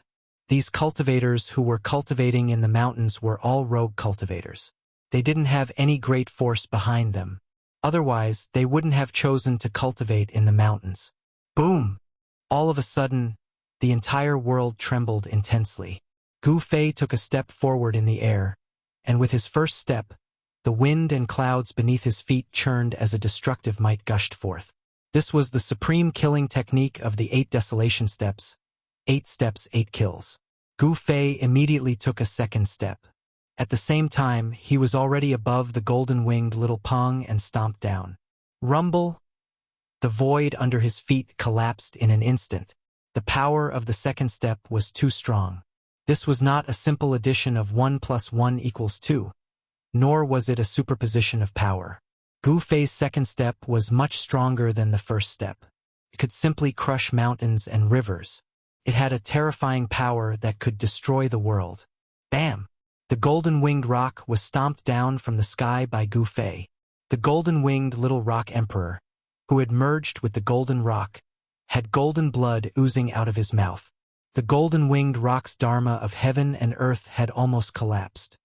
These cultivators who were cultivating in the mountains were all rogue cultivators. They didn't have any great force behind them. Otherwise, they wouldn't have chosen to cultivate in the mountains. Boom! All of a sudden, the entire world trembled intensely. Gu Fei took a step forward in the air, and with his first step, the wind and clouds beneath his feet churned as a destructive might gushed forth. This was the supreme killing technique of the 8 desolation steps. 8 steps, 8 kills. Gu Fei immediately took a second step. At the same time, he was already above the golden-winged little Peng and stomped down. Rumble! The void under his feet collapsed in an instant. The power of the second step was too strong. This was not a simple addition of 1 + 1 = 2, nor was it a superposition of power. Gu Fei's second step was much stronger than the first step. It could simply crush mountains and rivers. It had a terrifying power that could destroy the world. Bam! The golden-winged rock was stomped down from the sky by Gu Fei. The golden-winged little rock emperor, who had merged with the golden rock, had golden blood oozing out of his mouth. The golden-winged rock's dharma of heaven and earth had almost collapsed.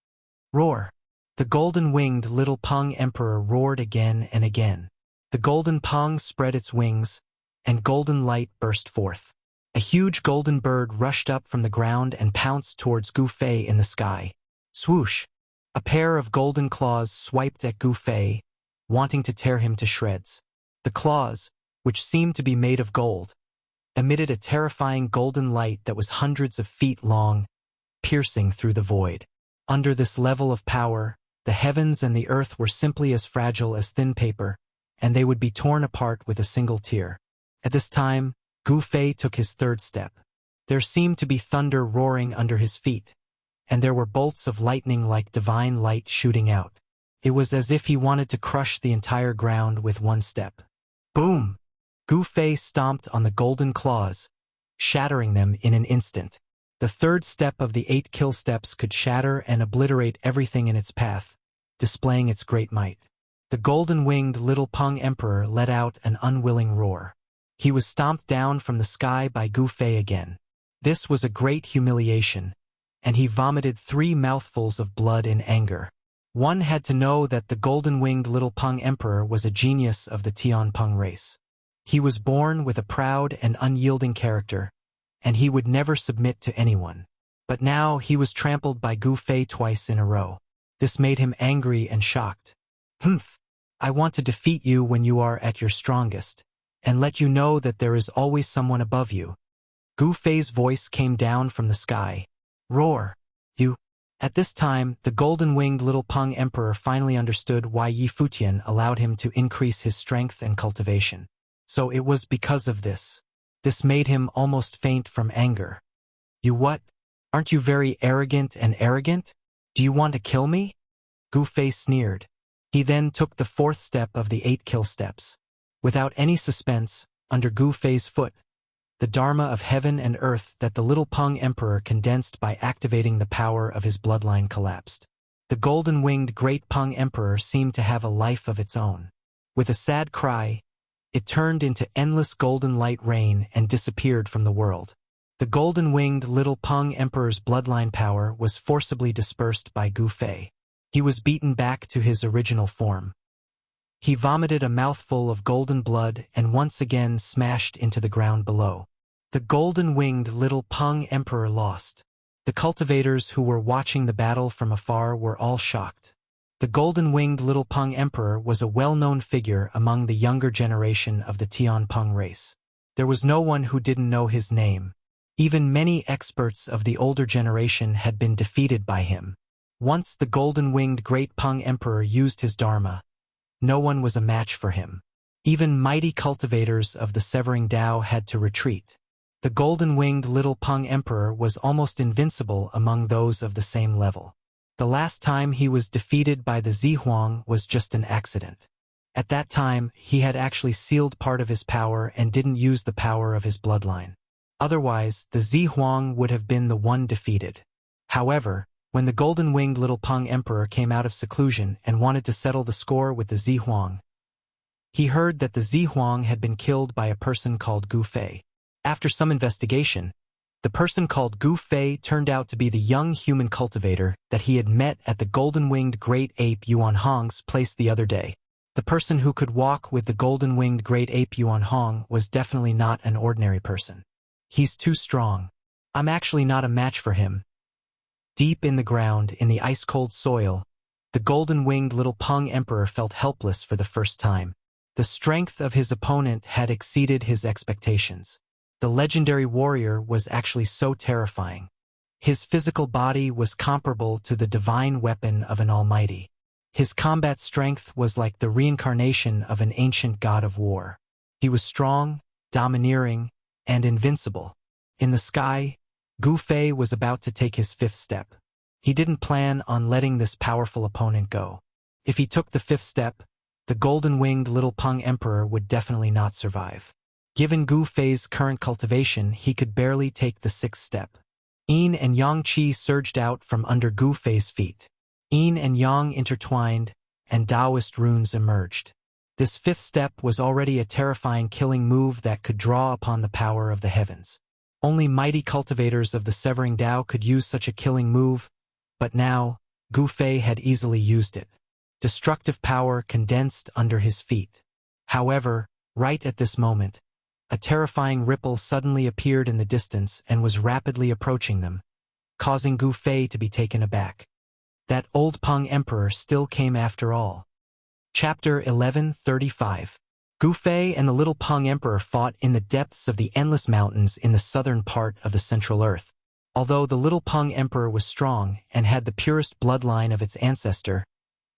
Roar! The golden-winged little Peng Emperor roared again and again. The golden Peng spread its wings, and golden light burst forth. A huge golden bird rushed up from the ground and pounced towards Gu Fei in the sky. Swoosh! A pair of golden claws swiped at Gu Fei, wanting to tear him to shreds. The claws, which seemed to be made of gold, emitted a terrifying golden light that was hundreds of feet long, piercing through the void. Under this level of power, the heavens and the earth were simply as fragile as thin paper, and they would be torn apart with a single tear. At this time, Gu Fei took his third step. There seemed to be thunder roaring under his feet, and there were bolts of lightning like divine light shooting out. It was as if he wanted to crush the entire ground with one step. Boom! Gu Fei stomped on the golden claws, shattering them in an instant. The third step of the 8 kill steps could shatter and obliterate everything in its path, displaying its great might. The golden-winged little Peng Emperor let out an unwilling roar. He was stomped down from the sky by Gu Fei again. This was a great humiliation, and he vomited 3 mouthfuls of blood in anger. One had to know that the golden-winged little Peng Emperor was a genius of the Tian Peng race. He was born with a proud and unyielding character, and he would never submit to anyone. But now he was trampled by Gu Fei twice in a row. This made him angry and shocked. Humph! I want to defeat you when you are at your strongest, and let you know that there is always someone above you. Gu Fei's voice came down from the sky. Roar! You! At this time, the golden-winged little Peng Emperor finally understood why Yi Futian allowed him to increase his strength and cultivation. So it was because of this. This made him almost faint from anger. You what? Aren't you very arrogant and arrogant? Do you want to kill me? Gu Fei sneered. He then took the 4th step of the 8 kill steps. Without any suspense, under Gu Fei's foot, the Dharma of heaven and earth that the little Peng Emperor condensed by activating the power of his bloodline collapsed. The golden-winged great Peng Emperor seemed to have a life of its own. With a sad cry, it turned into endless golden light rain and disappeared from the world. The golden-winged little Peng Emperor's bloodline power was forcibly dispersed by Gu Fei. He was beaten back to his original form. He vomited a mouthful of golden blood and once again smashed into the ground below. The golden-winged little Peng Emperor lost. The cultivators who were watching the battle from afar were all shocked. The golden-winged little Peng Emperor was a well-known figure among the younger generation of the Tian Peng race. There was no one who didn't know his name. Even many experts of the older generation had been defeated by him. Once the golden-winged great Peng Emperor used his Dharma, no one was a match for him. Even mighty cultivators of the Severing Tao had to retreat. The golden-winged little Peng Emperor was almost invincible among those of the same level. The last time he was defeated by the Zihuang was just an accident. At that time, he had actually sealed part of his power and didn't use the power of his bloodline. Otherwise, the Zihuang would have been the one defeated. However, when the golden-winged little Peng Emperor came out of seclusion and wanted to settle the score with the Zihuang, he heard that the Zihuang had been killed by a person called Gu Fei. After some investigation, the person called Gu Fei turned out to be the young human cultivator that he had met at the golden-winged great ape Yuan Hong's place the other day. The person who could walk with the golden-winged great ape Yuan Hong was definitely not an ordinary person. He's too strong. I'm actually not a match for him. Deep in the ground, in the ice-cold soil, the golden-winged little Peng Emperor felt helpless for the first time. The strength of his opponent had exceeded his expectations. The legendary warrior was actually so terrifying. His physical body was comparable to the divine weapon of an almighty. His combat strength was like the reincarnation of an ancient god of war. He was strong, domineering, and invincible. In the sky, Gu Fei was about to take his 5th step. He didn't plan on letting this powerful opponent go. If he took the 5th step, the golden-winged little Peng Emperor would definitely not survive. Given Gu Fei's current cultivation, he could barely take the 6th step. Yin and Yang Qi surged out from under Gu Fei's feet. Yin and Yang intertwined, and Taoist runes emerged. This 5th step was already a terrifying killing move that could draw upon the power of the heavens. Only mighty cultivators of the Severing Tao could use such a killing move, but now, Gu Fei had easily used it. Destructive power condensed under his feet. However, right at this moment, a terrifying ripple suddenly appeared in the distance and was rapidly approaching them, causing Gu Fei to be taken aback. That old Peng Emperor still came after all. Chapter 11:35. Gu Fei and the little Peng Emperor fought in the depths of the endless mountains in the southern part of the Central Earth. Although the little Peng Emperor was strong and had the purest bloodline of its ancestor,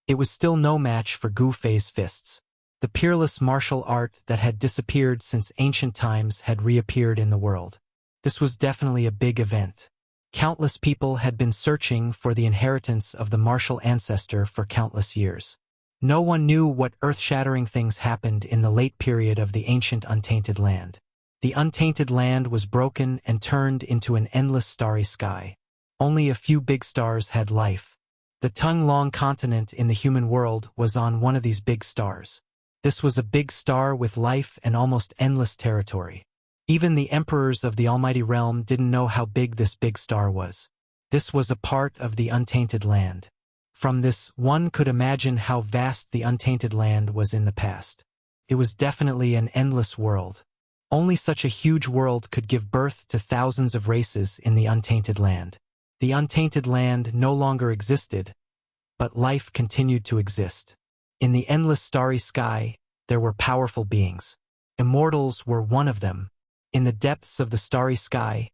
it was still no match for Gu Fei's fists. The peerless martial art that had disappeared since ancient times had reappeared in the world. This was definitely a big event. Countless people had been searching for the inheritance of the martial ancestor for countless years. No one knew what earth-shattering things happened in the late period of the ancient untainted land. The untainted land was broken and turned into an endless starry sky. Only a few big stars had life. The tongue-long continent in the human world was on one of these big stars. This was a big star with life and almost endless territory. Even the emperors of the Almighty Realm didn't know how big this big star was. This was a part of the untainted land. From this, one could imagine how vast the untainted land was in the past. It was definitely an endless world. Only such a huge world could give birth to thousands of races in the untainted land. The untainted land no longer existed, but life continued to exist. In the endless starry sky, there were powerful beings. Immortals were one of them. In the depths of the starry sky,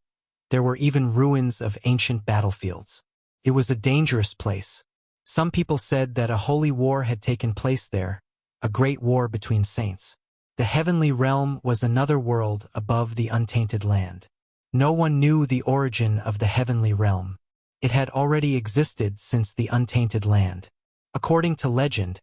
there were even ruins of ancient battlefields. It was a dangerous place. Some people said that a holy war had taken place there, a great war between saints. The heavenly realm was another world above the untainted land. No one knew the origin of the heavenly realm. It had already existed since the untainted land. According to legend,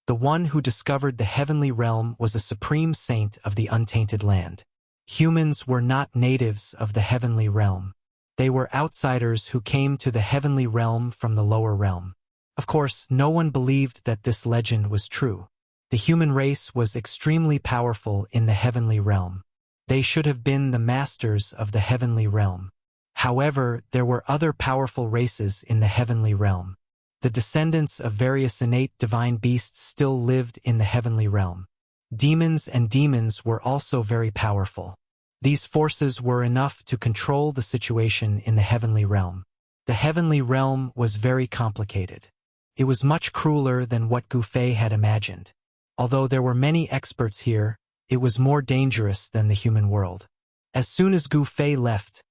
the one who discovered the heavenly realm was a supreme saint of the untainted land. Humans were not natives of the heavenly realm. They were outsiders who came to the heavenly realm from the lower realm. Of course, no one believed that this legend was true. The human race was extremely powerful in the heavenly realm. They should have been the masters of the heavenly realm. However, there were other powerful races in the heavenly realm. The descendants of various innate divine beasts still lived in the heavenly realm. Demons were also very powerful. These forces were enough to control the situation in the heavenly realm. The heavenly realm was very complicated. It was much crueler than what Gufei had imagined. Although there were many experts here, it was more dangerous than the human world. As soon as Gufei left,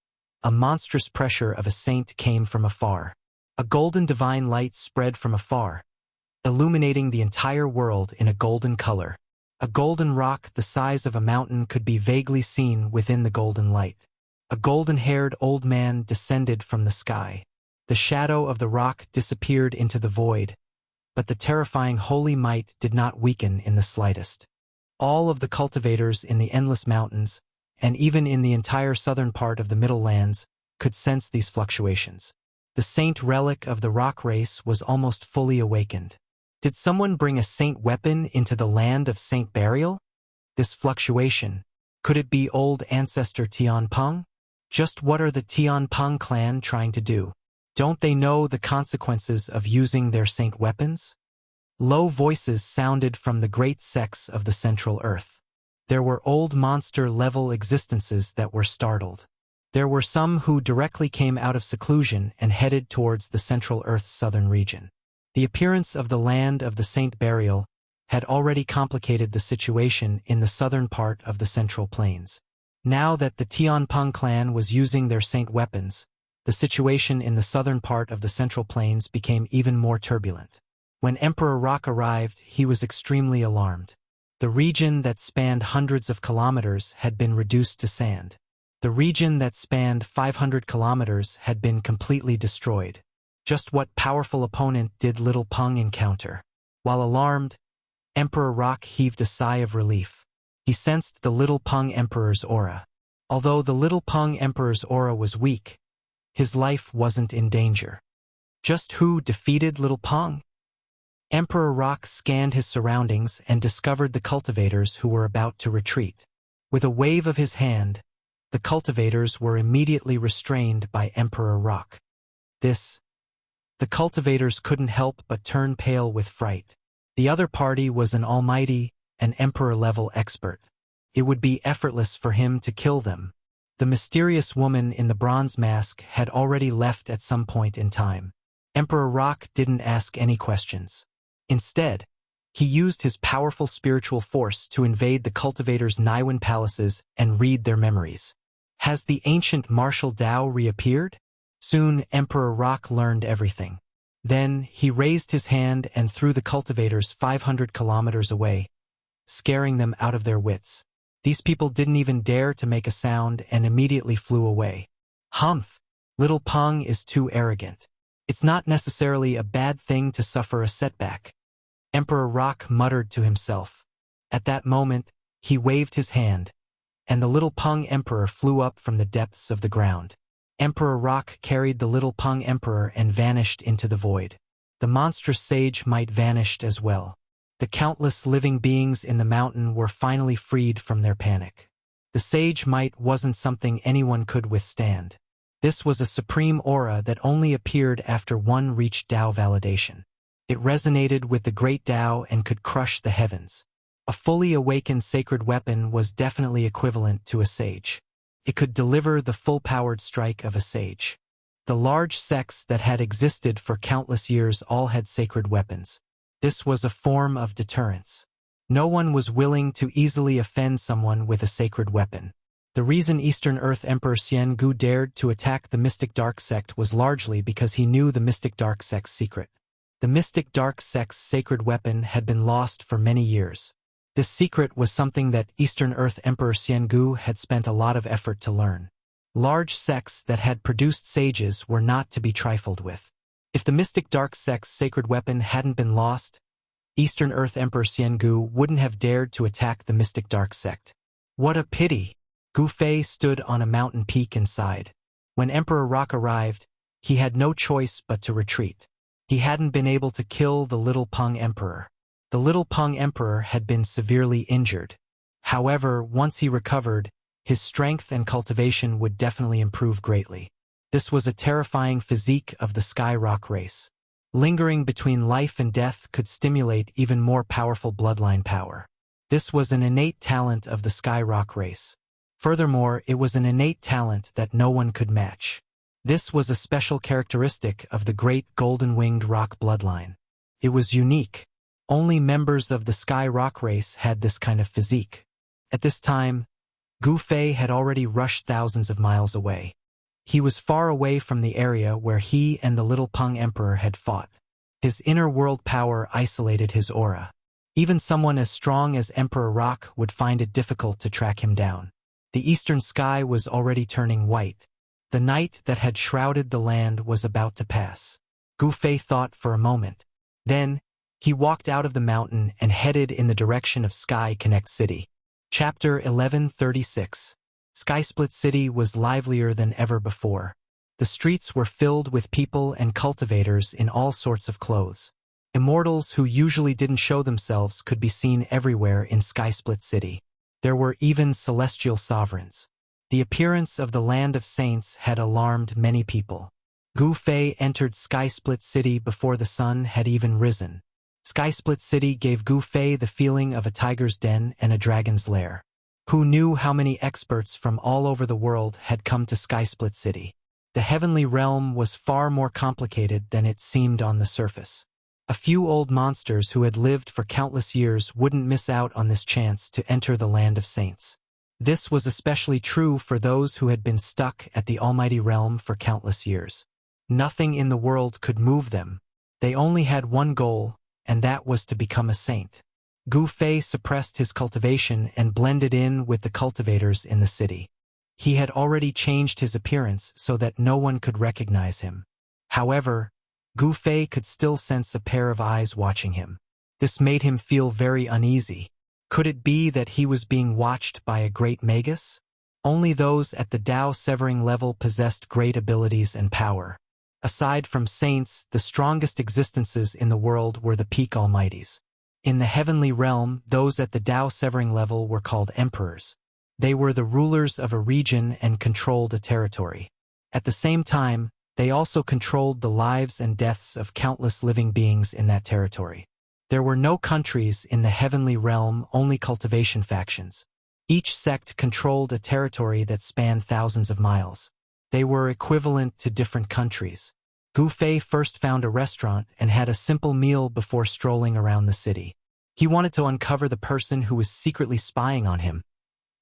a monstrous pressure of a saint came from afar. A golden divine light spread from afar, illuminating the entire world in a golden color. A golden rock the size of a mountain could be vaguely seen within the golden light. A golden-haired old man descended from the sky. The shadow of the rock disappeared into the void, but the terrifying holy might did not weaken in the slightest. All of the cultivators in the endless mountains, and even in the entire southern part of the Middle Lands, could sense these fluctuations. The saint relic of the rock race was almost fully awakened. Did someone bring a saint weapon into the land of saint burial? This fluctuation, could it be old ancestor Tianpeng? Just what are the Tianpeng clan trying to do? Don't they know the consequences of using their saint weapons? Low voices sounded from the great sects of the Central Earth. There were old monster-level existences that were startled. There were some who directly came out of seclusion and headed towards the Central Earth's southern region. The appearance of the land of the saint burial had already complicated the situation in the southern part of the Central Plains. Now that the Tianpeng clan was using their saint weapons, the situation in the southern part of the Central Plains became even more turbulent. When Emperor Rock arrived, he was extremely alarmed. The region that spanned hundreds of kilometers had been reduced to sand. The region that spanned 500 kilometers had been completely destroyed. Just what powerful opponent did Little Peng encounter? While alarmed, Emperor Rock heaved a sigh of relief. He sensed the Little Peng Emperor's aura. Although the Little Peng Emperor's aura was weak, his life wasn't in danger. Just who defeated Little Peng? Emperor Rock scanned his surroundings and discovered the cultivators who were about to retreat. With a wave of his hand, the cultivators were immediately restrained by Emperor Rock. The cultivators couldn't help but turn pale with fright. The other party was an almighty, an emperor-level expert. It would be effortless for him to kill them. The mysterious woman in the bronze mask had already left at some point in time. Emperor Rock didn't ask any questions. Instead, he used his powerful spiritual force to invade the cultivators' Naiwan palaces and read their memories. Has the ancient martial Tao reappeared? Soon, Emperor Rock learned everything. Then, he raised his hand and threw the cultivators 500 kilometers away, scaring them out of their wits. These people didn't even dare to make a sound and immediately flew away. Humph! Little Peng is too arrogant. It's not necessarily a bad thing to suffer a setback. Emperor Rock muttered to himself. At that moment, he waved his hand, and the Little Peng Emperor flew up from the depths of the ground. Emperor Rock carried the Little Peng Emperor and vanished into the void. The monstrous sage might vanished as well. The countless living beings in the mountain were finally freed from their panic. The sage might wasn't something anyone could withstand. This was a supreme aura that only appeared after one reached Tao validation. It resonated with the great Tao and could crush the heavens. A fully awakened sacred weapon was definitely equivalent to a sage. It could deliver the full-powered strike of a sage. The large sects that had existed for countless years all had sacred weapons. This was a form of deterrence. No one was willing to easily offend someone with a sacred weapon. The reason Eastern Earth Emperor Xian Gu dared to attack the Mystic Dark Sect was largely because he knew the Mystic Dark Sect's secret. The Mystic Dark Sect's sacred weapon had been lost for many years. This secret was something that Eastern Earth Emperor Xian Gu had spent a lot of effort to learn. Large sects that had produced sages were not to be trifled with. If the Mystic Dark Sect's sacred weapon hadn't been lost, Eastern Earth Emperor Xian Gu wouldn't have dared to attack the Mystic Dark Sect. What a pity! Gu Fei stood on a mountain peak and sighed. When Emperor Rock arrived, he had no choice but to retreat. He hadn't been able to kill the Little Peng Emperor. The Little Peng Emperor had been severely injured. However, once he recovered, his strength and cultivation would definitely improve greatly. This was a terrifying physique of the Sky Rock race. Lingering between life and death could stimulate even more powerful bloodline power. This was an innate talent of the Sky Rock race. Furthermore, it was an innate talent that no one could match. This was a special characteristic of the great golden-winged rock bloodline. It was unique. Only members of the Sky Rock race had this kind of physique. At this time, Gu Fei had already rushed thousands of miles away. He was far away from the area where he and the Little Peng Emperor had fought. His inner world power isolated his aura. Even someone as strong as Emperor Rock would find it difficult to track him down. The eastern sky was already turning white. The night that had shrouded the land was about to pass. Gu Fei thought for a moment. Then, he walked out of the mountain and headed in the direction of Sky Connect City. Chapter 1136. Sky Split City was livelier than ever before. The streets were filled with people and cultivators in all sorts of clothes. Immortals who usually didn't show themselves could be seen everywhere in Sky Split City. There were even celestial sovereigns. The appearance of the Land of Saints had alarmed many people. Gu Fei entered Sky Split City before the sun had even risen. Sky Split City gave Gu Fei the feeling of a tiger's den and a dragon's lair. Who knew how many experts from all over the world had come to Sky Split City? The heavenly realm was far more complicated than it seemed on the surface. A few old monsters who had lived for countless years wouldn't miss out on this chance to enter the Land of Saints. This was especially true for those who had been stuck at the Almighty Realm for countless years. Nothing in the world could move them. They only had one goal, and that was to become a saint. Gu Fei suppressed his cultivation and blended in with the cultivators in the city. He had already changed his appearance so that no one could recognize him. However, Gu Fei could still sense a pair of eyes watching him. This made him feel very uneasy. Could it be that he was being watched by a great magus? Only those at the Tao severing level possessed great abilities and power. Aside from saints, the strongest existences in the world were the peak almighties. In the heavenly realm, those at the Tao severing level were called emperors. They were the rulers of a region and controlled a territory. At the same time, they also controlled the lives and deaths of countless living beings in that territory. There were no countries in the heavenly realm, only cultivation factions. Each sect controlled a territory that spanned thousands of miles. They were equivalent to different countries. Gu Fei first found a restaurant and had a simple meal before strolling around the city. He wanted to uncover the person who was secretly spying on him,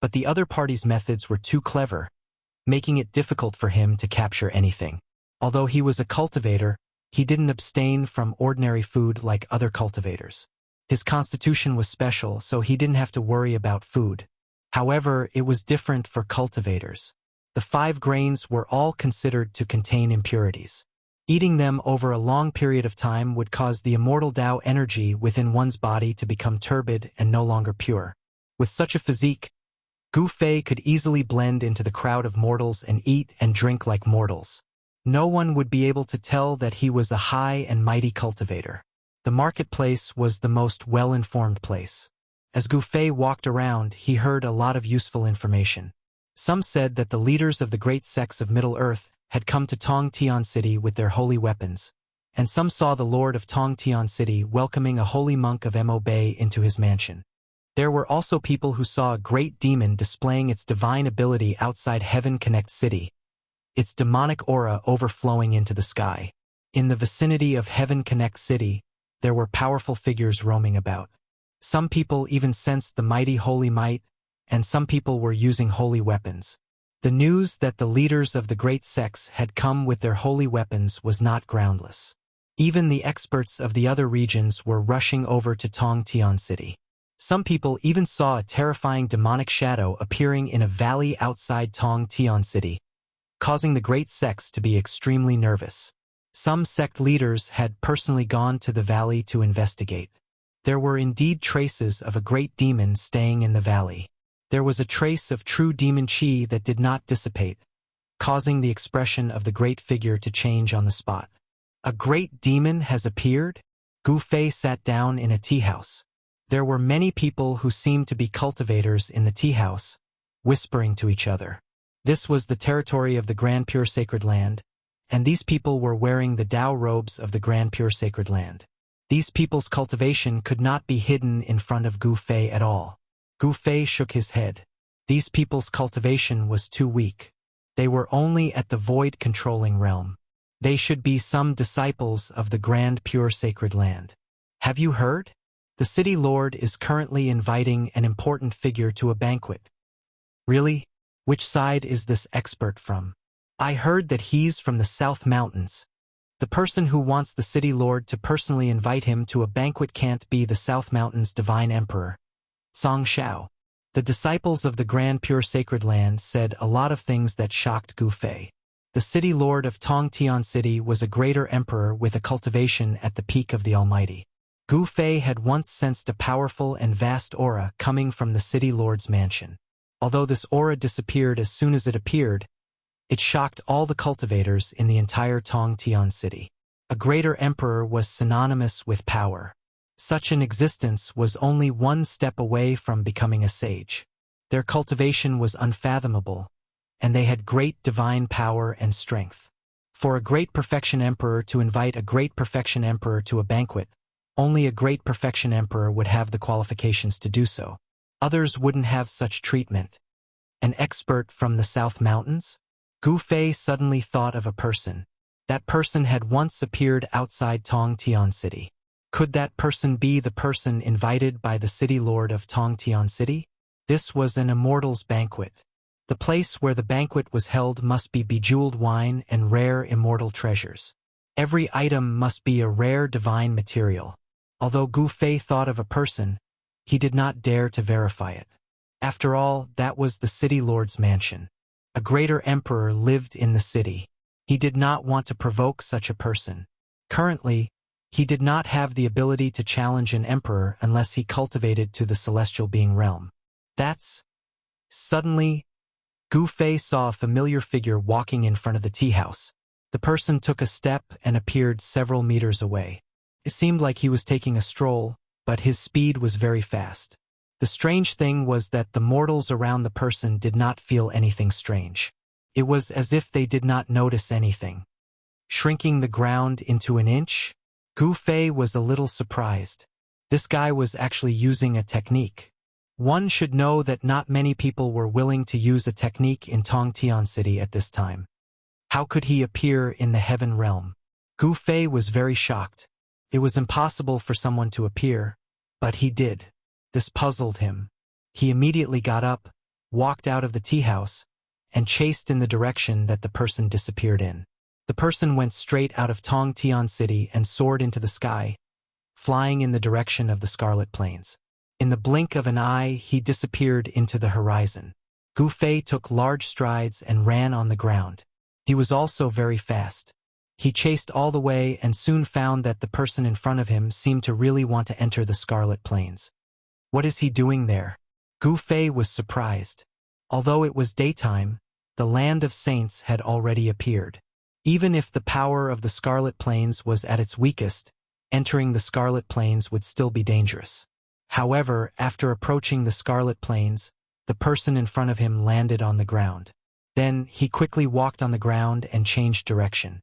but the other party's methods were too clever, making it difficult for him to capture anything. Although he was a cultivator, he didn't abstain from ordinary food like other cultivators. His constitution was special, so he didn't have to worry about food. However, it was different for cultivators. The 5 grains were all considered to contain impurities. Eating them over a long period of time would cause the immortal Tao energy within one's body to become turbid and no longer pure. With such a physique, Gu Fei could easily blend into the crowd of mortals and eat and drink like mortals. No one would be able to tell that he was a high and mighty cultivator. The marketplace was the most well-informed place. As Gu Fei walked around, he heard a lot of useful information. Some said that the leaders of the great sects of Middle Earth had come to Tong Tian City with their holy weapons, and some saw the Lord of Tong Tian City welcoming a holy monk of Mo Bay into his mansion. There were also people who saw a great demon displaying its divine ability outside Heaven Connect City, its demonic aura overflowing into the sky. In the vicinity of Heaven Connect City, there were powerful figures roaming about. Some people even sensed the mighty holy might, and some people were using holy weapons. The news that the leaders of the great sects had come with their holy weapons was not groundless. Even the experts of the other regions were rushing over to Tongtian City. Some people even saw a terrifying demonic shadow appearing in a valley outside Tongtian City, causing the great sects to be extremely nervous. Some sect leaders had personally gone to the valley to investigate. There were indeed traces of a great demon staying in the valley. There was a trace of true demon chi that did not dissipate, causing the expression of the great figure to change on the spot. A great demon has appeared? Gu Fei sat down in a tea house. There were many people who seemed to be cultivators in the tea house, whispering to each other. This was the territory of the Grand Pure Sacred Land, and these people were wearing the Tao robes of the Grand Pure Sacred Land. These people's cultivation could not be hidden in front of Gu Fei at all. Gu Fei shook his head. These people's cultivation was too weak. They were only at the void-controlling realm. They should be some disciples of the Grand Pure Sacred Land. Have you heard? The city lord is currently inviting an important figure to a banquet. Really? Which side is this expert from? I heard that he's from the South Mountains. The person who wants the city lord to personally invite him to a banquet can't be the South Mountains' divine emperor, Song Shao. The disciples of the Grand Pure Sacred Land said a lot of things that shocked Gu Fei. The city lord of Tongtian City was a greater emperor with a cultivation at the peak of the Almighty. Gu Fei had once sensed a powerful and vast aura coming from the city lord's mansion. Although this aura disappeared as soon as it appeared, it shocked all the cultivators in the entire Tongtian City. A greater emperor was synonymous with power. Such an existence was only one step away from becoming a sage. Their cultivation was unfathomable, and they had great divine power and strength. For a great perfection emperor to invite a great perfection emperor to a banquet, only a great perfection emperor would have the qualifications to do so. Others wouldn't have such treatment. An expert from the South Mountains? Gu Fei suddenly thought of a person. That person had once appeared outside Tongtian City. Could that person be the person invited by the city lord of Tongtian City? This was an Immortal's banquet. The place where the banquet was held must be bejeweled wine and rare immortal treasures. Every item must be a rare divine material. Although Gu Fei thought of a person, he did not dare to verify it. After all, that was the city lord's mansion. A greater emperor lived in the city. He did not want to provoke such a person. Currently, he did not have the ability to challenge an emperor unless he cultivated to the celestial being realm. Suddenly, Gu Fei saw a familiar figure walking in front of the tea house. The person took a step and appeared several meters away. It seemed like he was taking a stroll, but his speed was very fast. The strange thing was that the mortals around the person did not feel anything strange. It was as if they did not notice anything. Shrinking the ground into an inch? Gu Fei was a little surprised. This guy was actually using a technique. One should know that not many people were willing to use a technique in Tongtian City at this time. How could he appear in the heaven realm? Gu Fei was very shocked. It was impossible for someone to appear, but he did. This puzzled him. He immediately got up, walked out of the tea house, and chased in the direction that the person disappeared in. The person went straight out of Tongtian City and soared into the sky, flying in the direction of the Scarlet Plains. In the blink of an eye, he disappeared into the horizon. Gu Fei took large strides and ran on the ground. He was also very fast. He chased all the way and soon found that the person in front of him seemed to really want to enter the Scarlet Plains. What is he doing there? Gu Fei was surprised. Although it was daytime, the land of saints had already appeared. Even if the power of the Scarlet Plains was at its weakest, entering the Scarlet Plains would still be dangerous. However, after approaching the Scarlet Plains, the person in front of him landed on the ground. Then, he quickly walked on the ground and changed direction.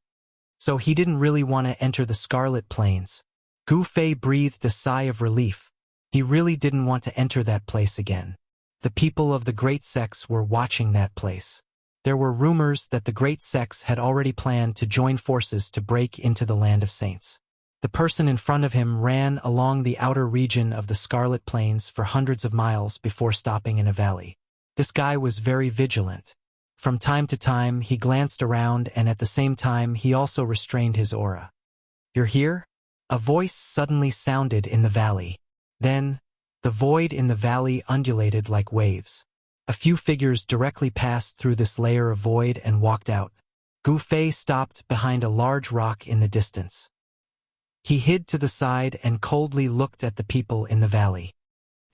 So he didn't really want to enter the Scarlet Plains. Gu Fei breathed a sigh of relief. He really didn't want to enter that place again. The people of the Great Sex were watching that place. There were rumors that the Great Sex had already planned to join forces to break into the Land of Saints. The person in front of him ran along the outer region of the Scarlet Plains for hundreds of miles before stopping in a valley. This guy was very vigilant. From time to time, he glanced around, and at the same time, he also restrained his aura. "You're here?" A voice suddenly sounded in the valley. Then, the void in the valley undulated like waves. A few figures directly passed through this layer of void and walked out. Gu Fei stopped behind a large rock in the distance. He hid to the side and coldly looked at the people in the valley.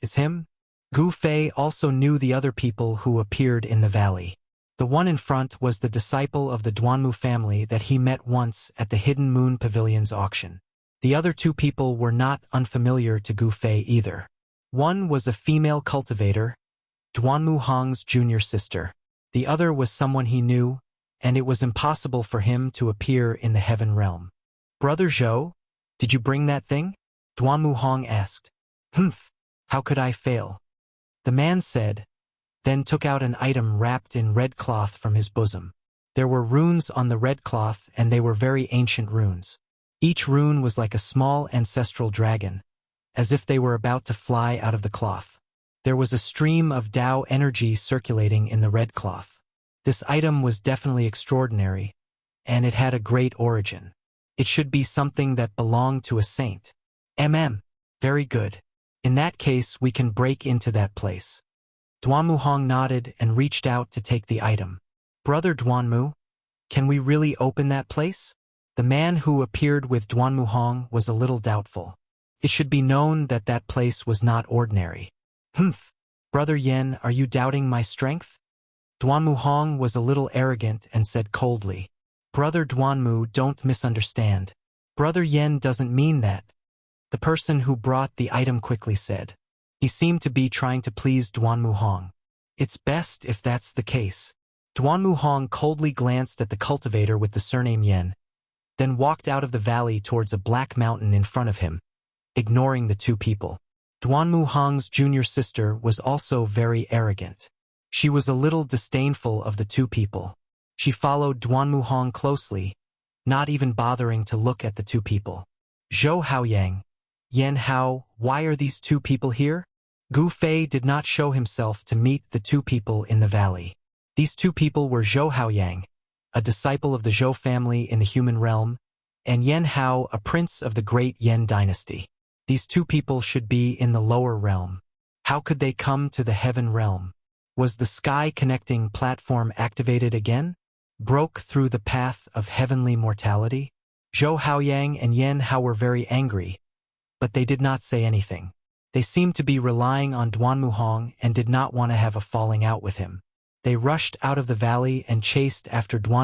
"It's him?" Gu Fei also knew the other people who appeared in the valley. The one in front was the disciple of the Duanmu family that he met once at the Hidden Moon Pavilion's auction. The other two people were not unfamiliar to Gu Fei either. One was a female cultivator, Duanmu Hong's junior sister. The other was someone he knew, and it was impossible for him to appear in the heaven realm. "Brother Zhou, did you bring that thing?" Duanmu Hong asked. "Humph, how could I fail?" the man said, then took out an item wrapped in red cloth from his bosom. There were runes on the red cloth, and they were very ancient runes. Each rune was like a small ancestral dragon, as if they were about to fly out of the cloth. There was a stream of Tao energy circulating in the red cloth. This item was definitely extraordinary, and it had a great origin. It should be something that belonged to a saint. Very good. In that case, we can break into that place. Duanmu Hong nodded and reached out to take the item. "Brother Duanmu, can we really open that place?" The man who appeared with Duanmu Hong was a little doubtful. It should be known that that place was not ordinary. "Humph, Brother Yen, are you doubting my strength?" Duanmu Hong was a little arrogant and said coldly. "Brother Duanmu, don't misunderstand. Brother Yen doesn't mean that," the person who brought the item quickly said. He seemed to be trying to please Duanmu Hong. "It's best if that's the case." Duanmu Hong coldly glanced at the cultivator with the surname Yen, then walked out of the valley towards a black mountain in front of him, ignoring the two people. Duanmu Hong's junior sister was also very arrogant. She was a little disdainful of the two people. She followed Duanmu Hong closely, not even bothering to look at the two people. "Zhou Haoyang, Yen Hao, why are these two people here?" Gu Fei did not show himself to meet the two people in the valley. These two people were Zhou Haoyang, a disciple of the Zhou family in the human realm, and Yen Hao, a prince of the great Yen dynasty. These two people should be in the lower realm. How could they come to the heaven realm? Was the sky connecting platform activated again? Broke through the path of heavenly mortality? Zhou Haoyang and Yen Hao were very angry, but they did not say anything. They seemed to be relying on Duanmu Hong and did not want to have a falling out with him. They rushed out of the valley and chased after Duanmu